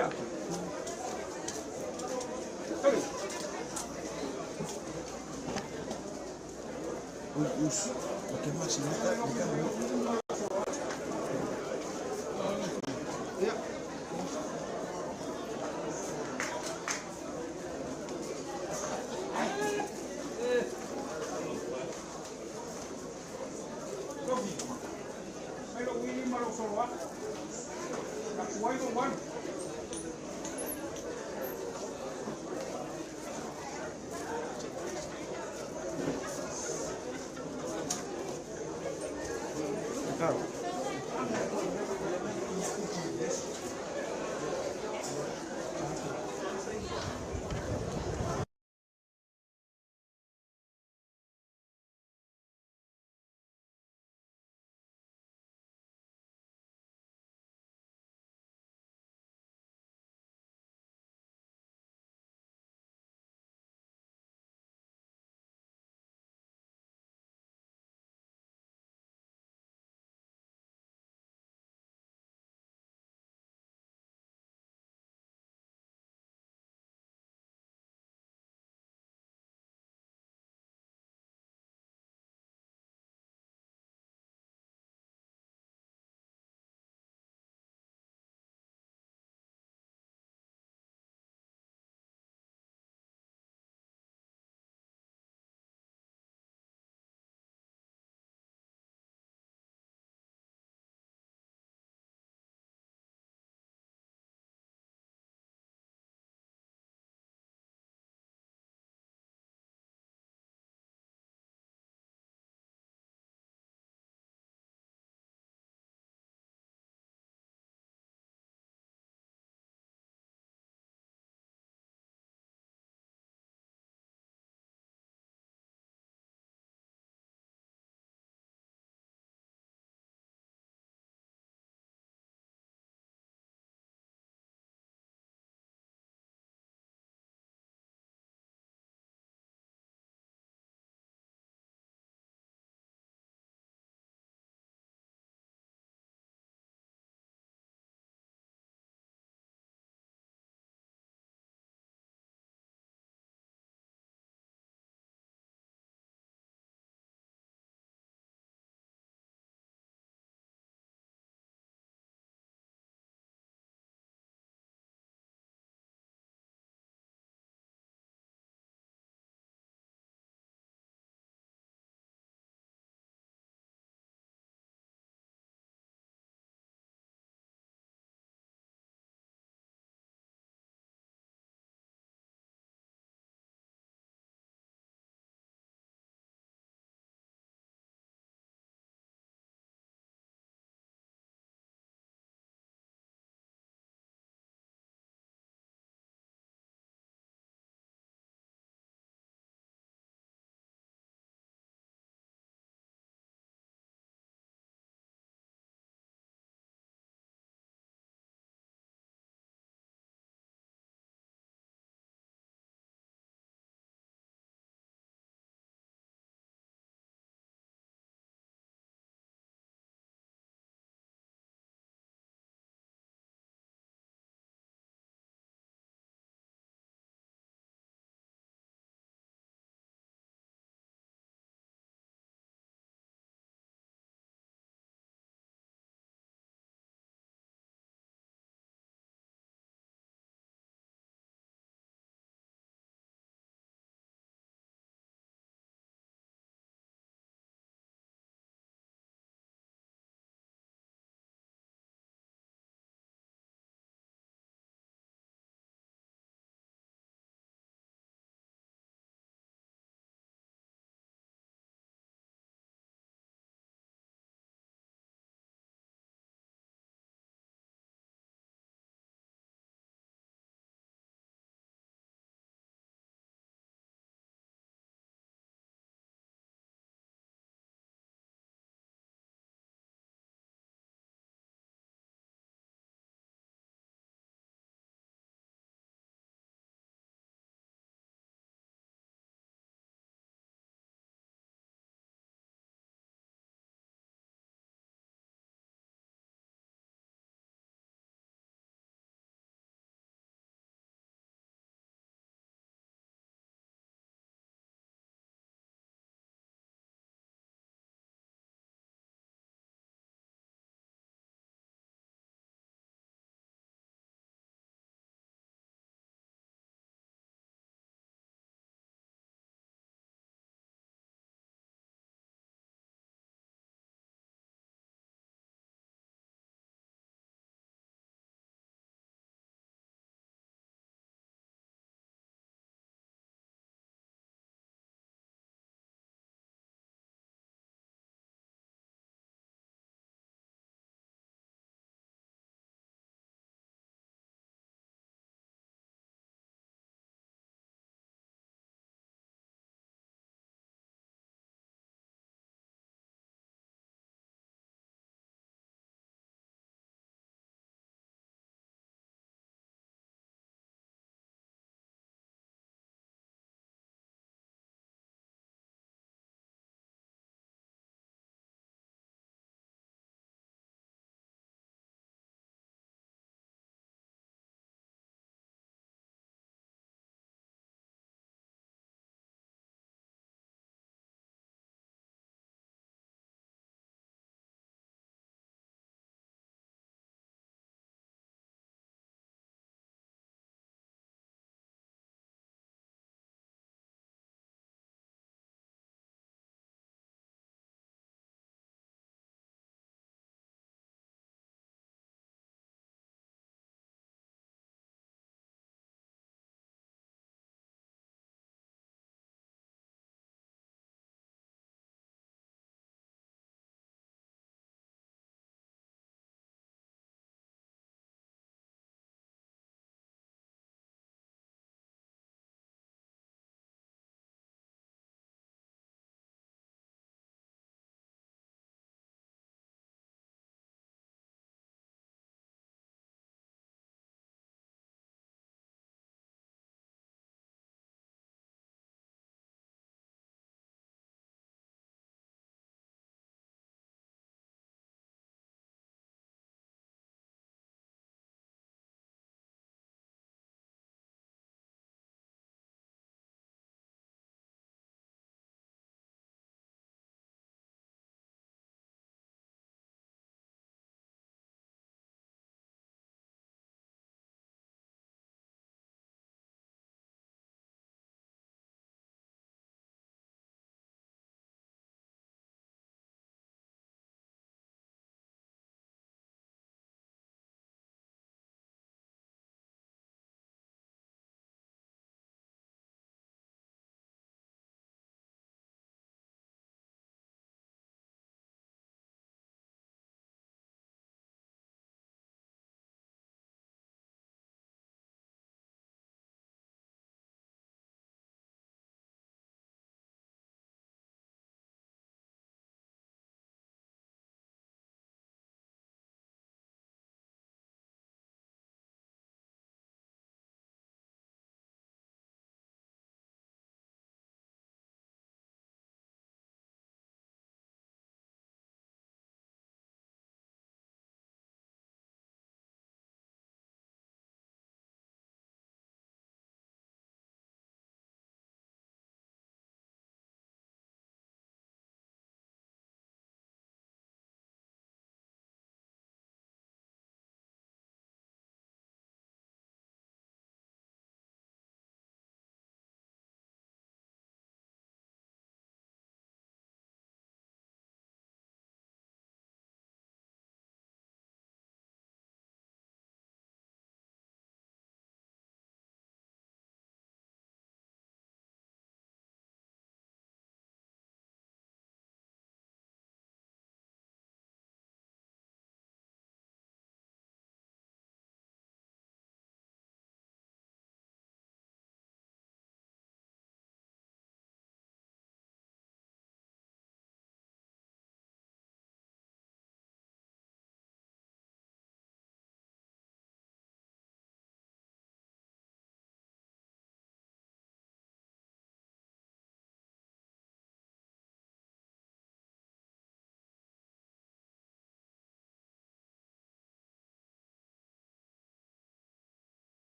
Yeah. Hey. ¿Qué más?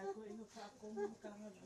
Aku ingat aku kangen.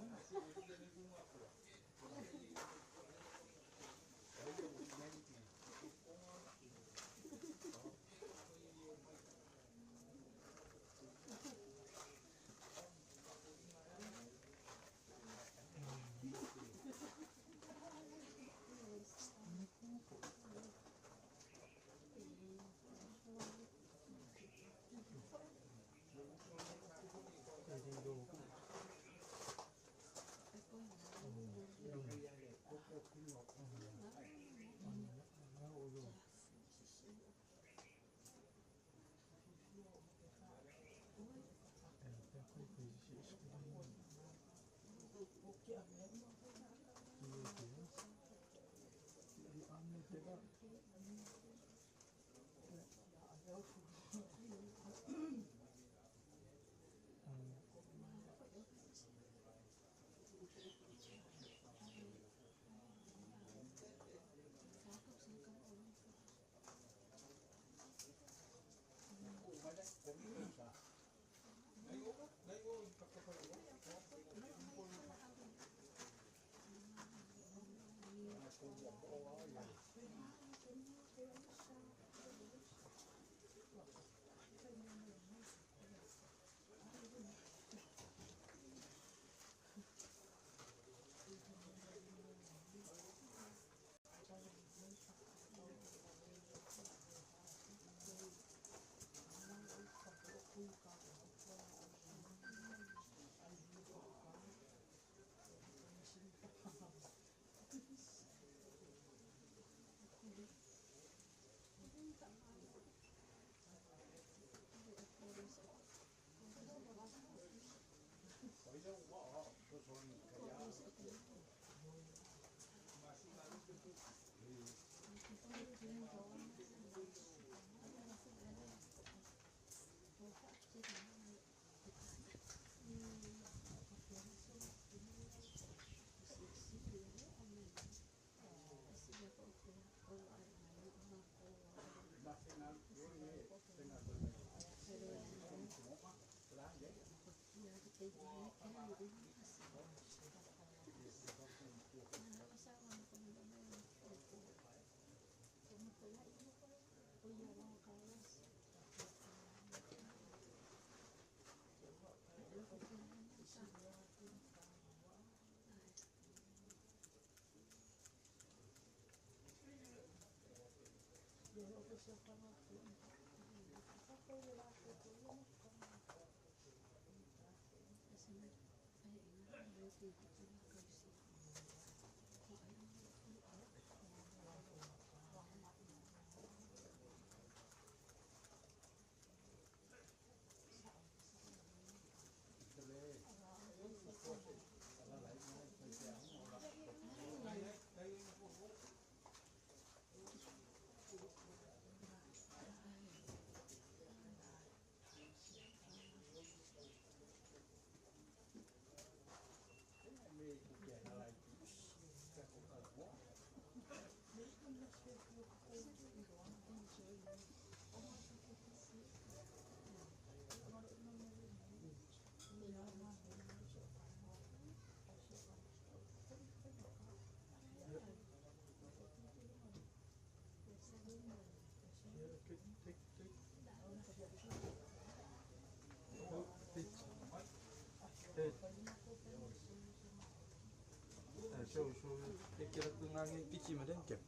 Kira tungangi kici maden kep.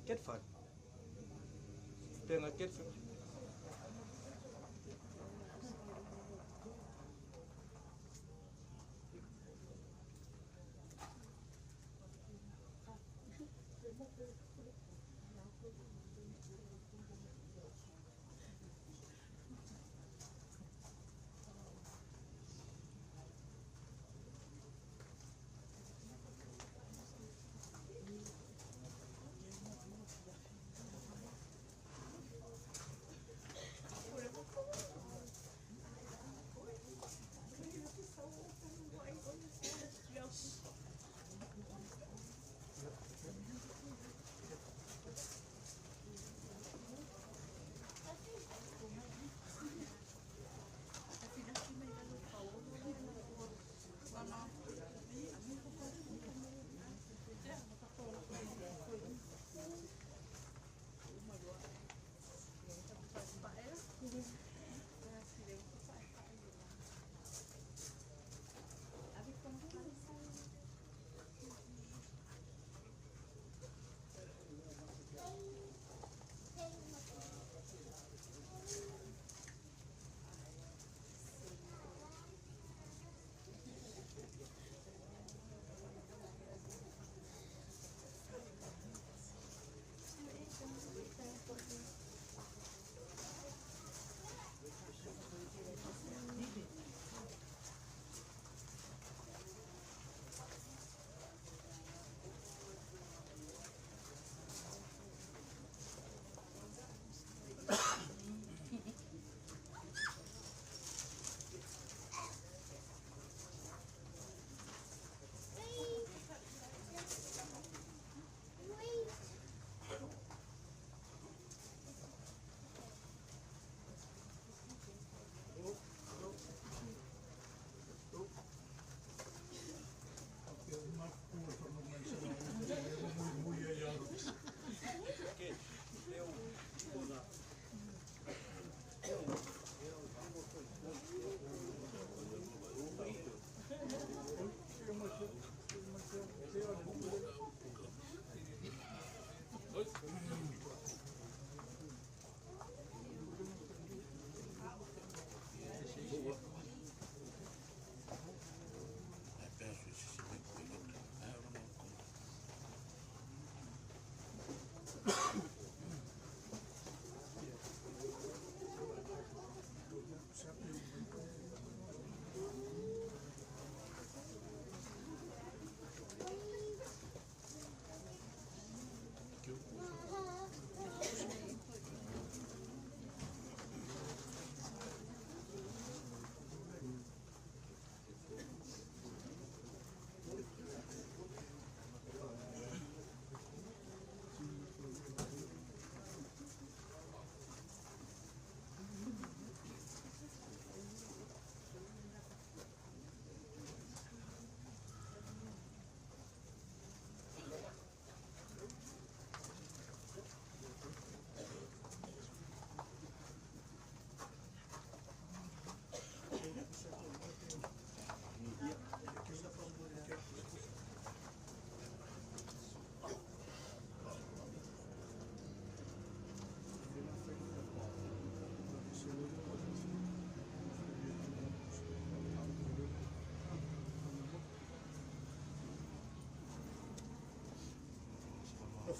Ket fat. Tengah ket.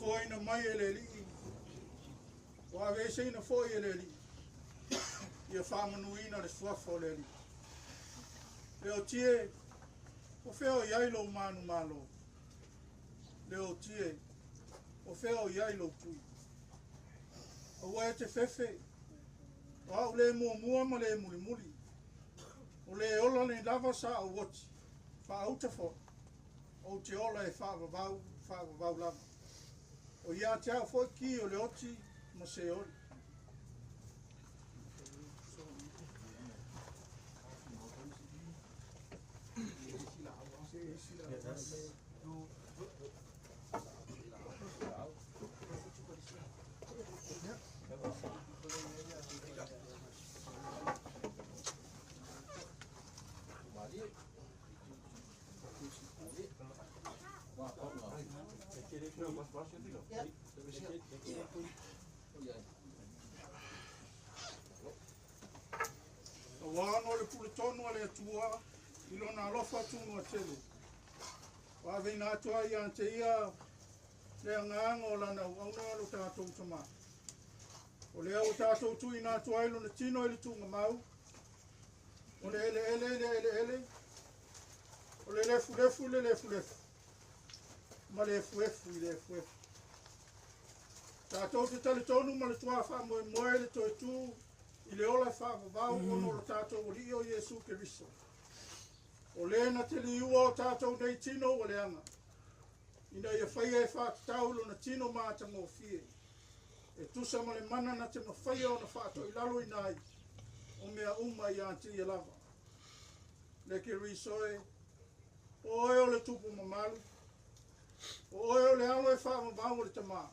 Foi na mai ele wa ve sei na foi ele ia fa manuina le suafo le le o tie o feo ia lo manu malo le o tie o feo ia lo tu o wa te fefe o le mo ma le muli o le ola le lava sa o woti fa auta fo o te ola e fa vau lava o ia te au foi ki o le oti mo se ori. Wano le pulitonu ale atua, ilona alofa tunu atele. Wawina atua i ante ia, le angango lana uauna lo tātou tama. O le au tātou tui nā atua ilo na tino ili tunga mau. O le ele. O le lefu lefu. Ma le fuefu i le fuefu. Tātou te tali tonu ma le tua wha moe le toi tū. I le ola whaavavau ono lo tātou o rio Iesu Keriso. O le na te liua o tātou nei tino o le anga. Ina ia whaia e whātataulo na tino mātanga o fie. E tusa ma le mana na te mawhaia o na whātou i lalo i nai. O mea uma i ante i lava. Le Keriso e. O oe o le tupu mamalu. O oe o le alo e whaavavau o le tamaa.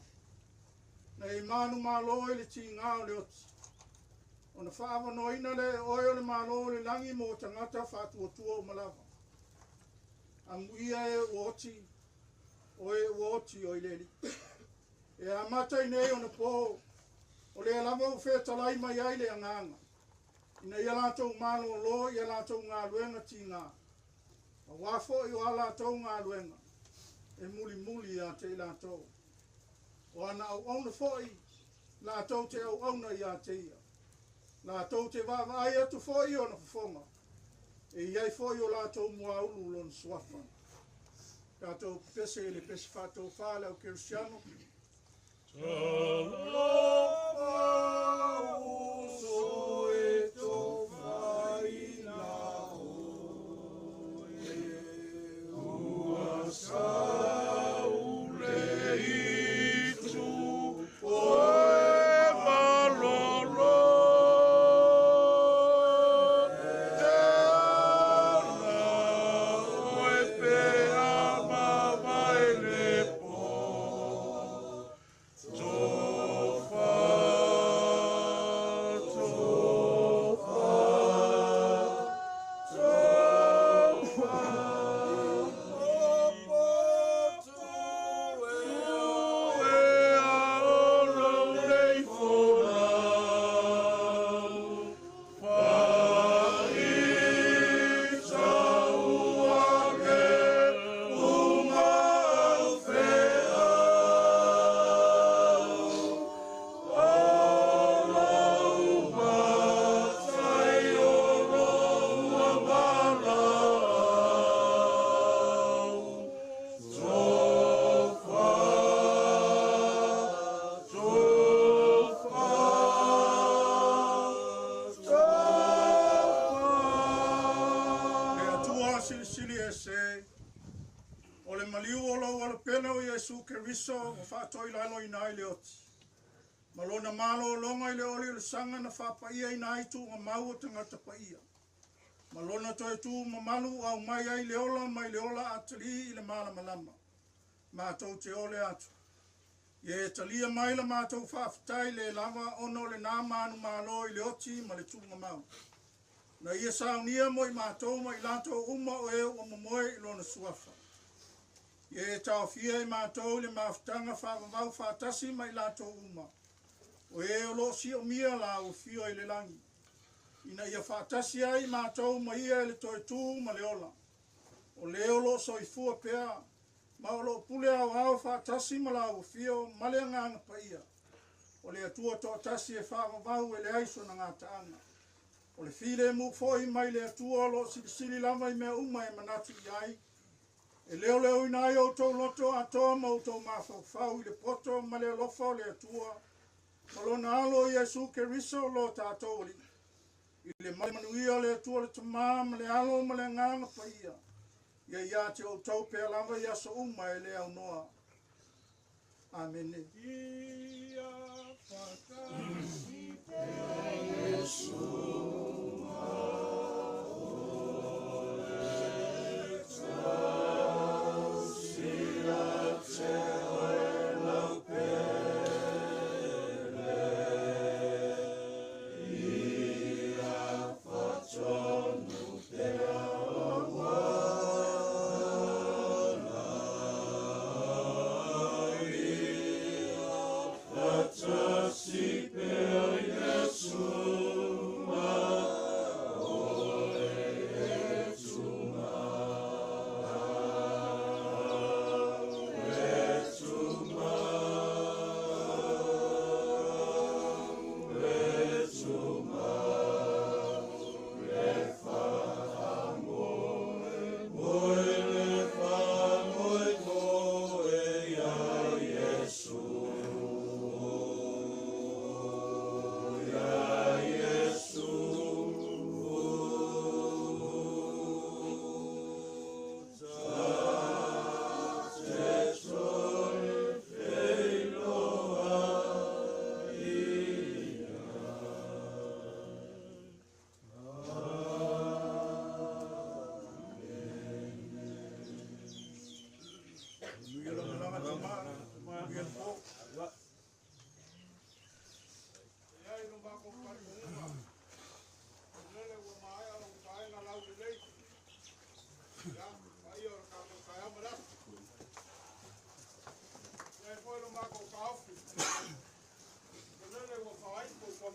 Na i manu malo e le ti ngā o le oti. O na whaava noina le oe o le malo o le langi mo tangata whātua o malawa. Amuia e uoti, oe uoti o i leli. E amata i nei o na pō, o le alama u whetalai mai ai le anganga. Ina ia lātou malo o lo, ia lātou ngā luenga ti ngā. A wafo i o lātou ngā luenga. E muli a te lātou. O ana au na foi, lātou te au na i a te ia. Lātou te wawa ai atu foi o na whafonga. E iai foi o lātou mua ulu lon suafa. Kātou pese ele pese whātou whāle au Kirisiano. Talofa uso e to whaina o e uasa ule itu o e malolo. Malona malo longa ile oli le sanga na whapaia ina aitu o mau o tangata paia. Malona toi tu mamalu au mai ai le ola atali ile mala malama. Mātou te ole atu. Ye talia mai la mātou whaafitai le lava ono le nā manu malo ile oti ma le tunga mau. Na ia saunia mo i mātou ma i lato uma o eo o mamoe ilo na suafa. Ye tau fia i mātou le mawhitanga whaavavau whaatasi ma i lato uma. O e o lo si o mia la o fio i le langi. Ina ia whaatasi ai mātou ma ia le toi tū ma le ola. O le o lo so i fua pea. Ma o lo pule au hao whaatasi ma la o fio ma le nganga pa ia. O le atua to atasi e whaavavau e le aiso na ngā taanga. O le file mu foi mai le atua lo sili lama i mea uma e manatu i ai. E leo ina o tau loto atoa ma o tau mawhau i le poto ma le lofa o le atua. Malona alo Iesu Keriso lo tātou li. I le manuia le atua le tamā ma le alo ma le nganga pa ia. Ia te o tau pea lava ia so uma e le au noa. Amen. Ia whakasi te Iesu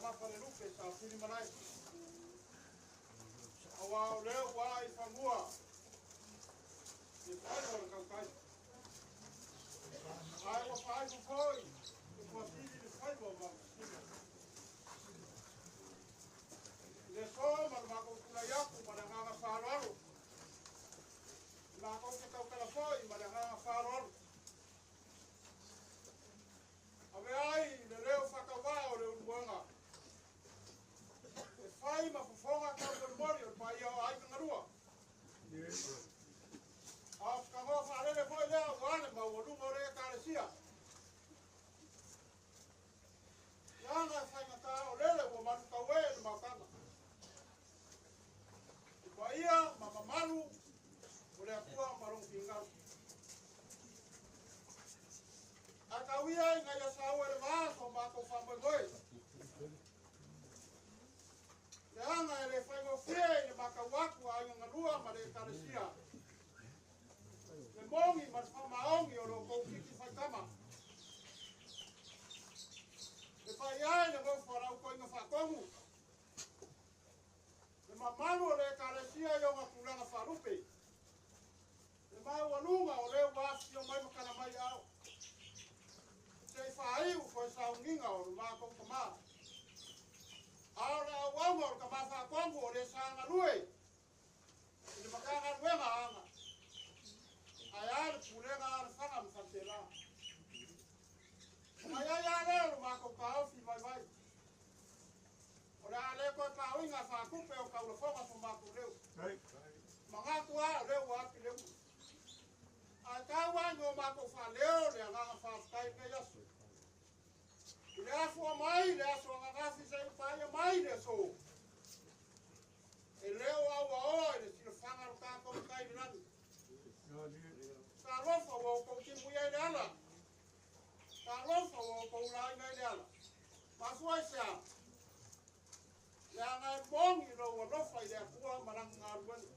mafare lupe sa fili manai. Awa o leo wa I whamua. E whaino o kaukai. Ai wa whaino foi. E kua pili le whaino o mau. Le so mar mako kula yaku mananganga wharoaro. Mako ke kaukala foi mananganga wharoaro. Ave ai le leo whakawao le uruanga. E whai ma fufonga kau mori o pai au ai ngarua. Au kango whaarele foi leo wane ma wadungo re kāresia. Yanga whai ngata o lele ua manu kaue le maukanga. I paia ma mamalu o le akua marong pingaru. A kawia i ngai asau ele maa so mako whamoi ngoe. Le anga ele whaingo whie le maka waku a inga ngarua ma le karesia. Le mongi ma whamaongi o lo kou kiki whaikama. Le whai ai le ngau wharau ko inga whakongu. Le mamalu o le karesia i onga kulanga wharupe. Le maa walunga o le wasi o mai makana mai au. Sei whai u koe saunginga o ruma kong kama. Aora awanga o kama whakongu o le saanga lue. I le makanga ruenga anga. Ai are pulenga are whanga mwhatela. Mai ai are o ruma kong kaofi mai vai. O le ale koe kauinga whakupe o kaulafonga so mako leu. Mangatu a leu api leu. Ai kaua no mako whaleo le anganga whafkai pe yasu. I le afua mai le aso angagafi se whaia mai le so. E leo au aoa i le sila whangaro kako kai le nani. Ka lofa wa kou timu ia i le ala. Ka lofa wa kou lai ngai le ala. Masua i sea. Le anga e bongi no wa lofa i le akua marang ngaruenu.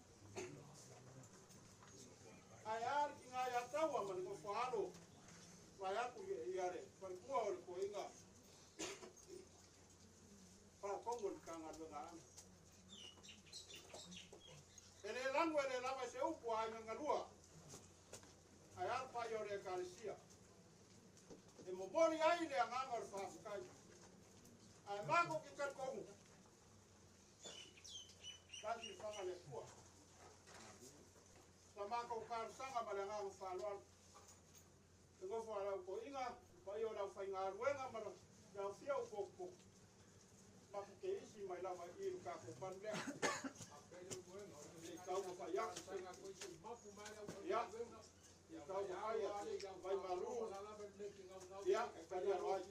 Ai ar ki ngai ataua mani ko whaaro. Vai aku i are. Pai kua o le ko inga. Para kongo le kanga lunga ana. Ele langu ele lava se upu a inga ngalua. Ai ar pai o le karesia. E momori ai le anganga o le whaafikai. Ai mako ki kar kongo. Kasi le whanga le kua. Sa mako karsanga malanga mo falwan. Tengo fala ko inga, pa yo la fainga ruenga mara. Ya fia o poco. Pa que isi mai la mai ir ka ko pandle. E ka ko fa ya. Ya. E ka ko fa ya. Vai malu. Ya, ka ya vai.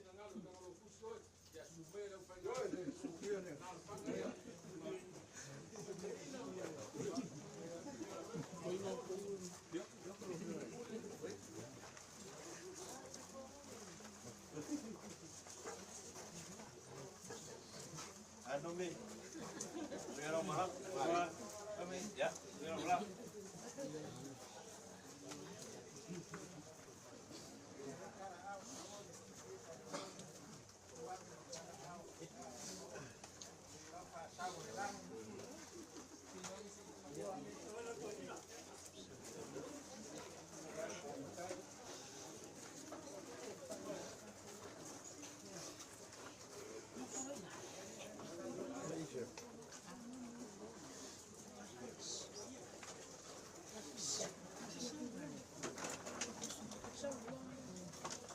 Ano me? Pero mahal. Kami ya, pero mahal.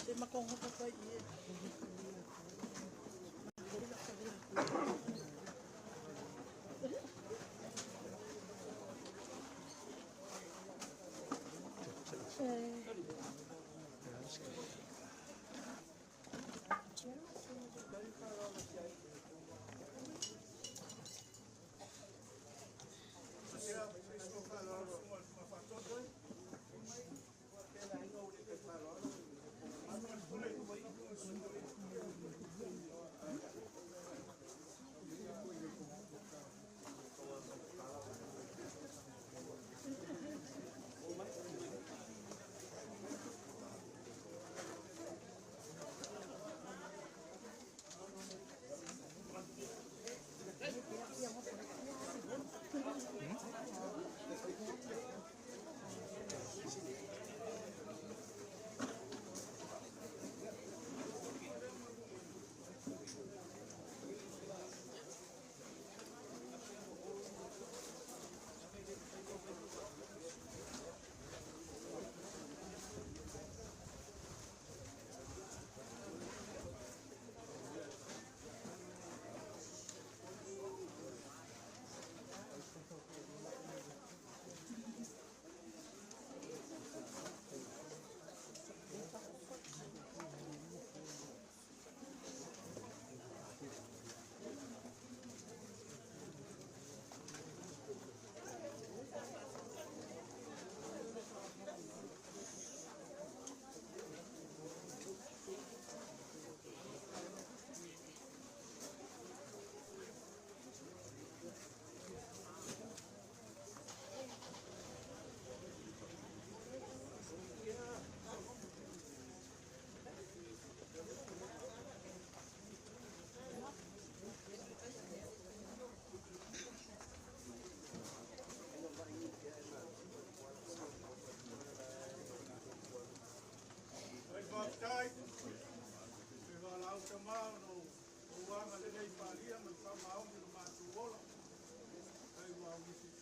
Te makongo pa pa iye.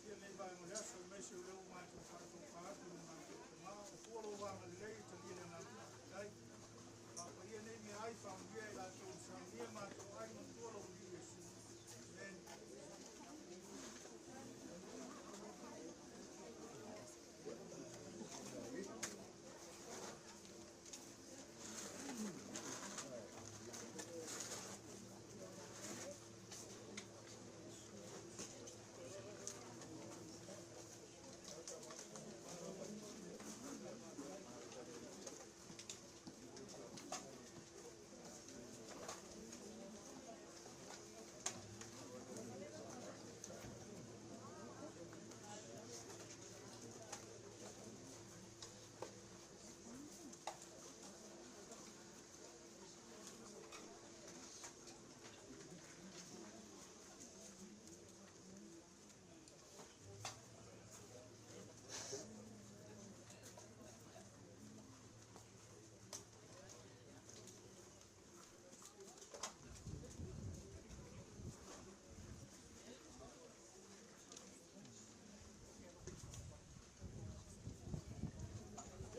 ia nei vai mo lea so me se leu mai to fa to fa to mai to ma ko lo wa ma le to ni na dai pa pa ia nei me ai fa ia la to sa ia ma to ai mo to lo ni yesu men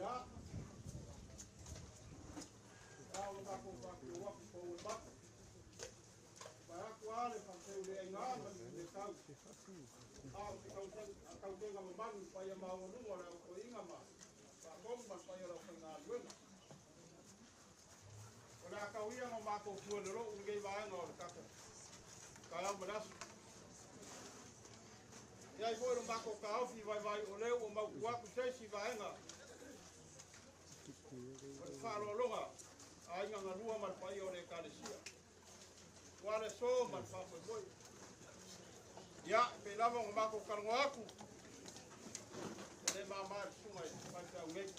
ya kalau aku pakai waktu kau bak banyak wale pakai udah enggak mesti tahu kau tengah membangun supaya mau nunggu orang kau ingat mah tak bomba supaya orang kenal juga kalau kau yang memakai fuel dulu udah bayang orang kata kalau beras ya ibu orang memakai kau si vai oleh mau kuat saya si bayang Whakalolonga, ainga ngarua man pai o re kalesia. Wale so man whapoi. Ia, pe lava o mako karango aku. Ne mama sungai, man tau ngei.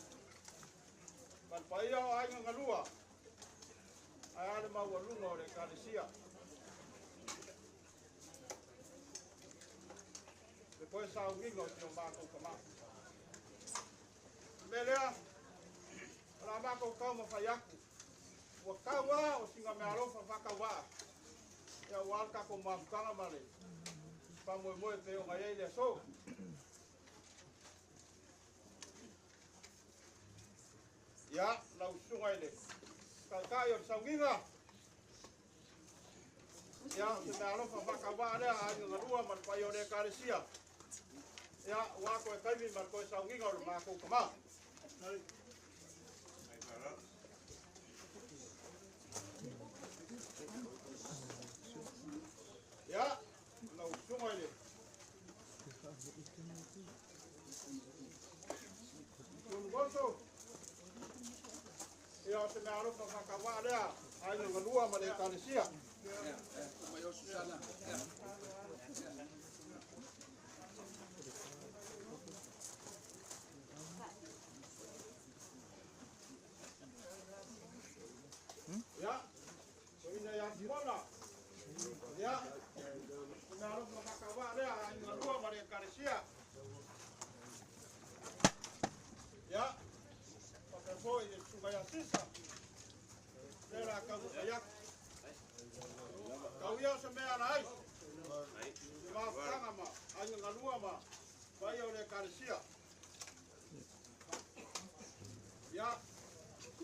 Man pai o ainga ngarua. Ai ale mau alunga o re kalesia. Depois sa ngingo te o mako kama. Melea, la mako kau ma fai aku. Ua kaua o singa me alofa whakaua. Ia walka ko mamkanga male. Pa moe moe te o ngai ele so. Ia, lau sunga ele. Kalkai o saunginga. Ia, te me alofa whakaua lea ainga ngarua man pai o re karesia. Ia, wako e kaimi man koe saunginga o mako kama. Ya, lau sungai ni. Tunggu ya, semearu pemakaman dia. Ayo kedua mereka di siap. Ya, ini yang mana? Ya, menaruh pemakaman dia. Ayo kedua mereka di siap. Ya, pakai boy di sungai yang sisa. Dia akan kayak. Kau yang sembilan ay. Maafkan ama, ayo kedua ama. Bayo mereka di siap. Ya,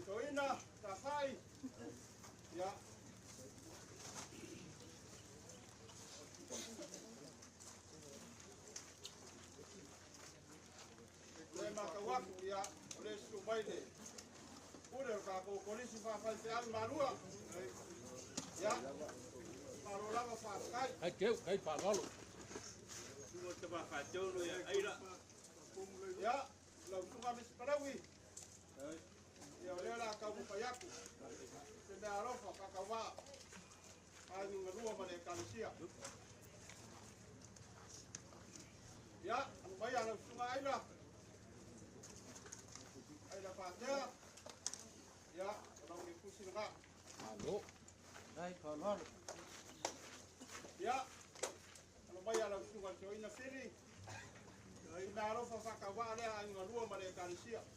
Toeina, Faifeau. Ya. Lema kawak ya oleh Susuga udah kako polisi Faifeau Simanu. Ya. Baru lama Faifeau. Kai Pak Lalu. Semua tempat kacau lo ya. Ayo lah. Ya, langsung habis perawi. Ya oleh kau payaku. Sudah rofa kakawa. Ayo ngedua mereka siap. Ya, bayar langsung aja lah. Ayo dapatnya. Ya, orang diskusi enggak. Halo. Hai, Pak Lalu. Ya, kalau bayar langsung aja Toeina sini. Sudah rofa kakawa dia ayo ngedua mereka siap.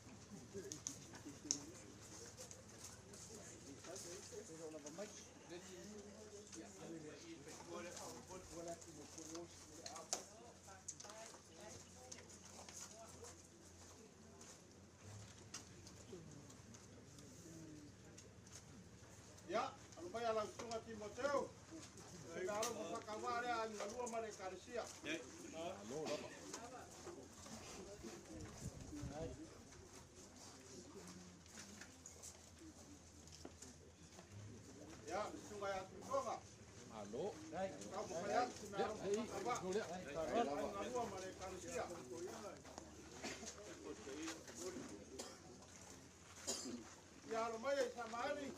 la sunga Timoteo. Se la ro fa kawale a ngalua mare karisia. Alo lava. Ya, sunga ya tukoga. Alo. Kau mo kaya se la ro fa kawa. Ngalua mare karisia. Ya lo mai sa mani.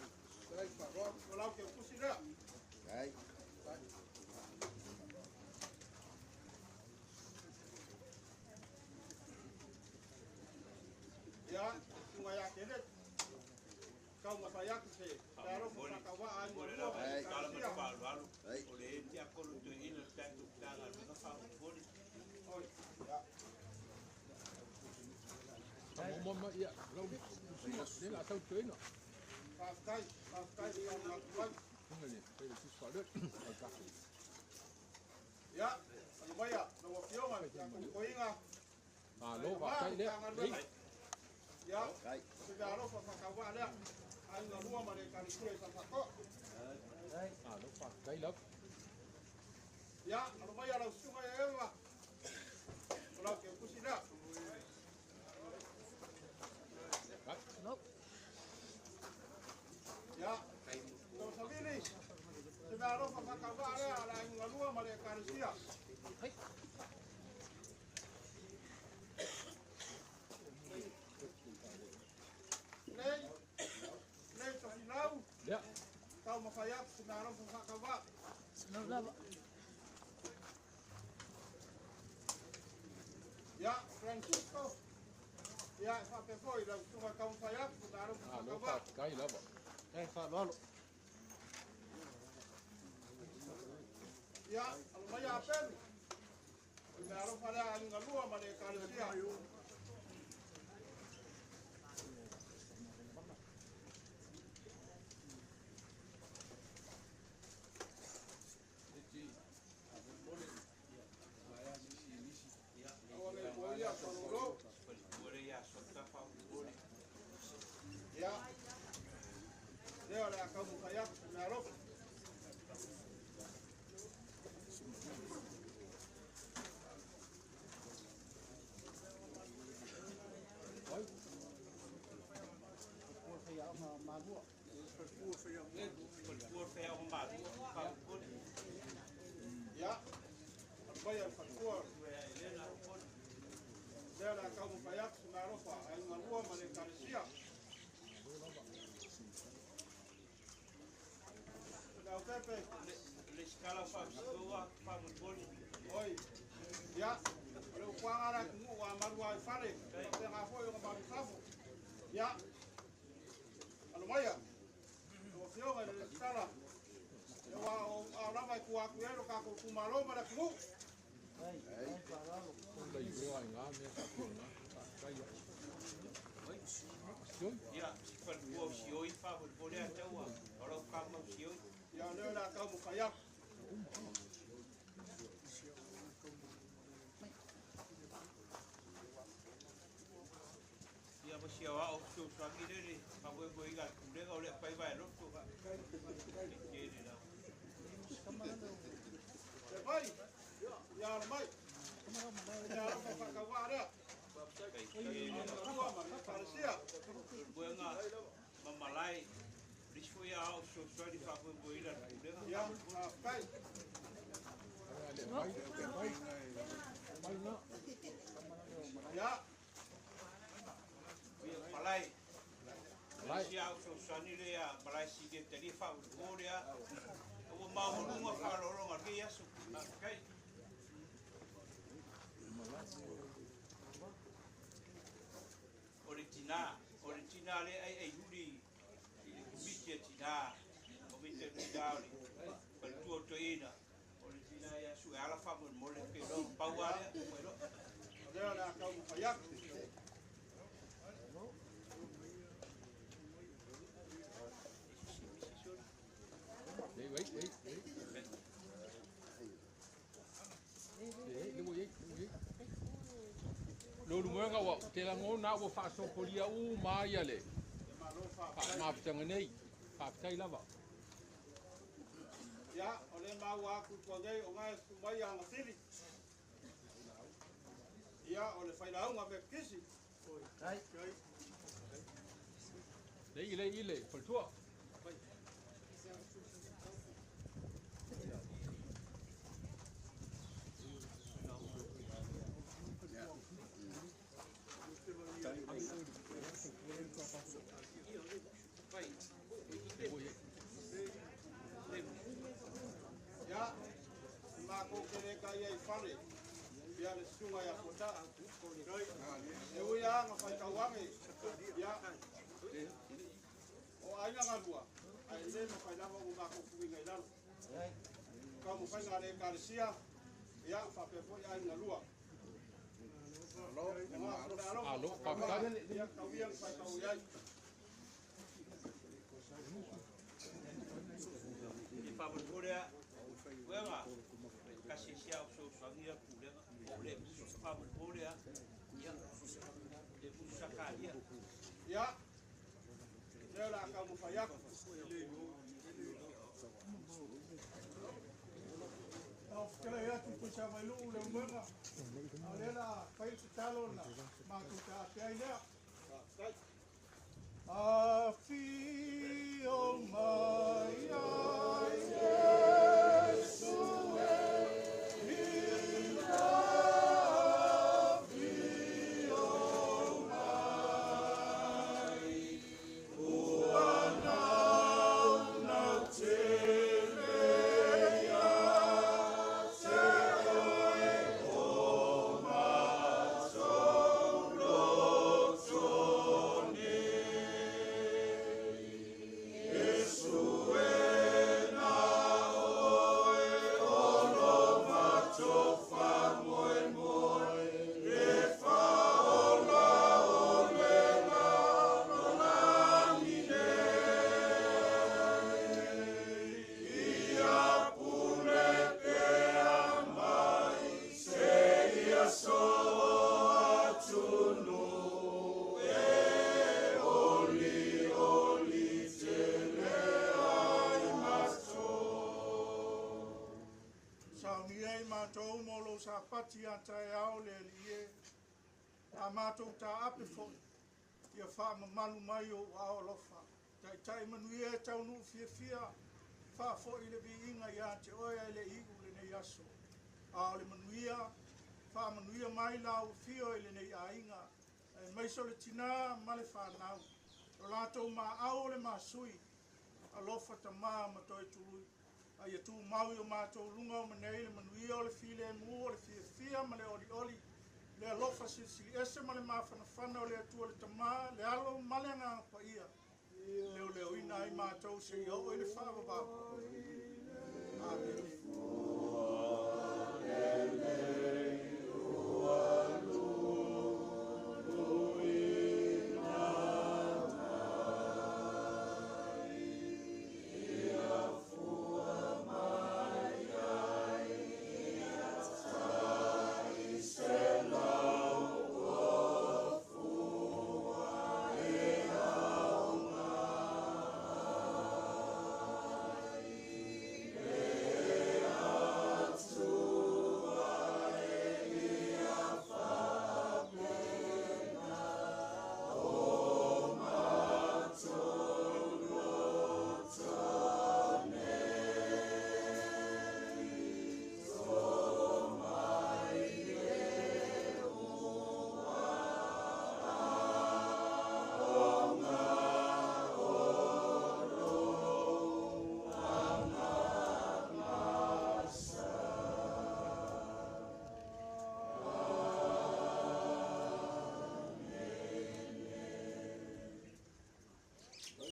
Kalau ke kusira. Ya, sungai ya kene. Kau mau saya ke Daro mau kawa ai mau. Kalau mau lalu. Oleh dia kalau tu ini tentu jangan kita faham boleh. Oh, ya. Mama ya, lau ni. Dia nak tahu Toeina. Faifeau yang lakukan. Ini, saya sis padat. Ya, kalau bayar, nomor piongan yang kau ingat. Alo, Faifeau dia. Ya, sudah lo kawa ada. Ai ngalua mare karisia sa sako. Alo, Faifeau love. Ya, kalau bayar lo sungai ya. Kalau ke kusida. Nope. Ya, no sabili. Sebaro pa kabare ala ngalua mare karisia. Nei to sinau. Ya. Kau mafayap sebaro pa kaba. Lava. Ya, Francisco. Ya, Faifeau ila sunga kau mafayap sebaro pa Alo, kaba. Faifeau lava. Faifeau. Ya, almaya apel. Sebaro pada ngalua mare karisia. Ya, dia ada kamu kayak menaruh. Ya, bayar faktur. Dia ada kamu kayak menaruh pak. Yang ngalua mereka siap. Sudah Pepe. Le skala fa soa fa mutoli. Oi. Ya. Kalau kuang ara ku wa marwa fare. Tengah foi ko baru sabu. Ya. Alo maya. O fio ga le skala. Ya wa ora mai ku aku ero ka ku malo mara ku. Đây vừa anh ngã nè, cái Ya, fa ku sioi fa mutoli atawa. Ora ka mo sioi. Ya le la ka mu kayak. Ya masih awak opsi suami dia ni, apa yang boleh ingat, dia kau lihat pai lo tu pak. Ini dah. Baik. Ya baik. Ya apa kawa ada. Buat ngah memalai. Risiko ya opsi suami apa yang boleh ingat, dia kau. Ya baik. Ya. Malai. Malaysia susani le ya Malaysia ke telifa Korea. O mau lunga fa lorong ke ya su. Kai. Original le ai yuli. Biche Tina. O biche Tina. Faifeau Toeina. Original ya su ala fa mo le ke do pawa le. Dia ada kau kayak. wait. Để mua gì? Lô đúng không ạ? Thế là ngô nào phát số Korea u mà ya lệ. Phát map chẳng này, phát thấy là vậy. Ya, ole mau aku kuangai o ngai kumai ang asili. Ya, ole whainau ngā me kisi. Right. ile Faifeau. Ya, mako kere kai ai whare. Ya, le sunga ya kota. E uia ngā whaikawangi. Ya, o aina ngā lua. Ai le mo whainawa o mako kuinga i lalo. Ka mo whainga re karesia. Ya, whapefo i ai ngā lua. Alo, papai. Ya, kawia whaikau i ai. I whamukorea, wema, kasi sia o so sangia kulenga, o le whamukorea, ia, le musakaria. Ya, leo la kamu whaiako. Kela ia tu pusa mai lu le mwenga. Alela whai se talo na, mātu ka atea lea. Afi o mai ai Jesu e afi o mai ua nau tele ia te oe o mātou loto nei. Sa pati atai au le lie a mātou tā ape fōi ia wha mamalu mai o aolofa tai manuia e tau nu fia wha fōi le vi inga ia te oia le igu le nei aso a le manuia wha manuia mai lau fio le nei a inga mai so le tina ma le whanau o lātou ma au le masui a lofa ta maa ma toi tului ai tu mau o mātou lunga o manei le manuia o le file mu o le fia ma le oli le alofa sili ese ma le mawhanawhana o le atua le tamā le alo malenga pa ia leo ina ai mātou se i o le whaavava. Amen.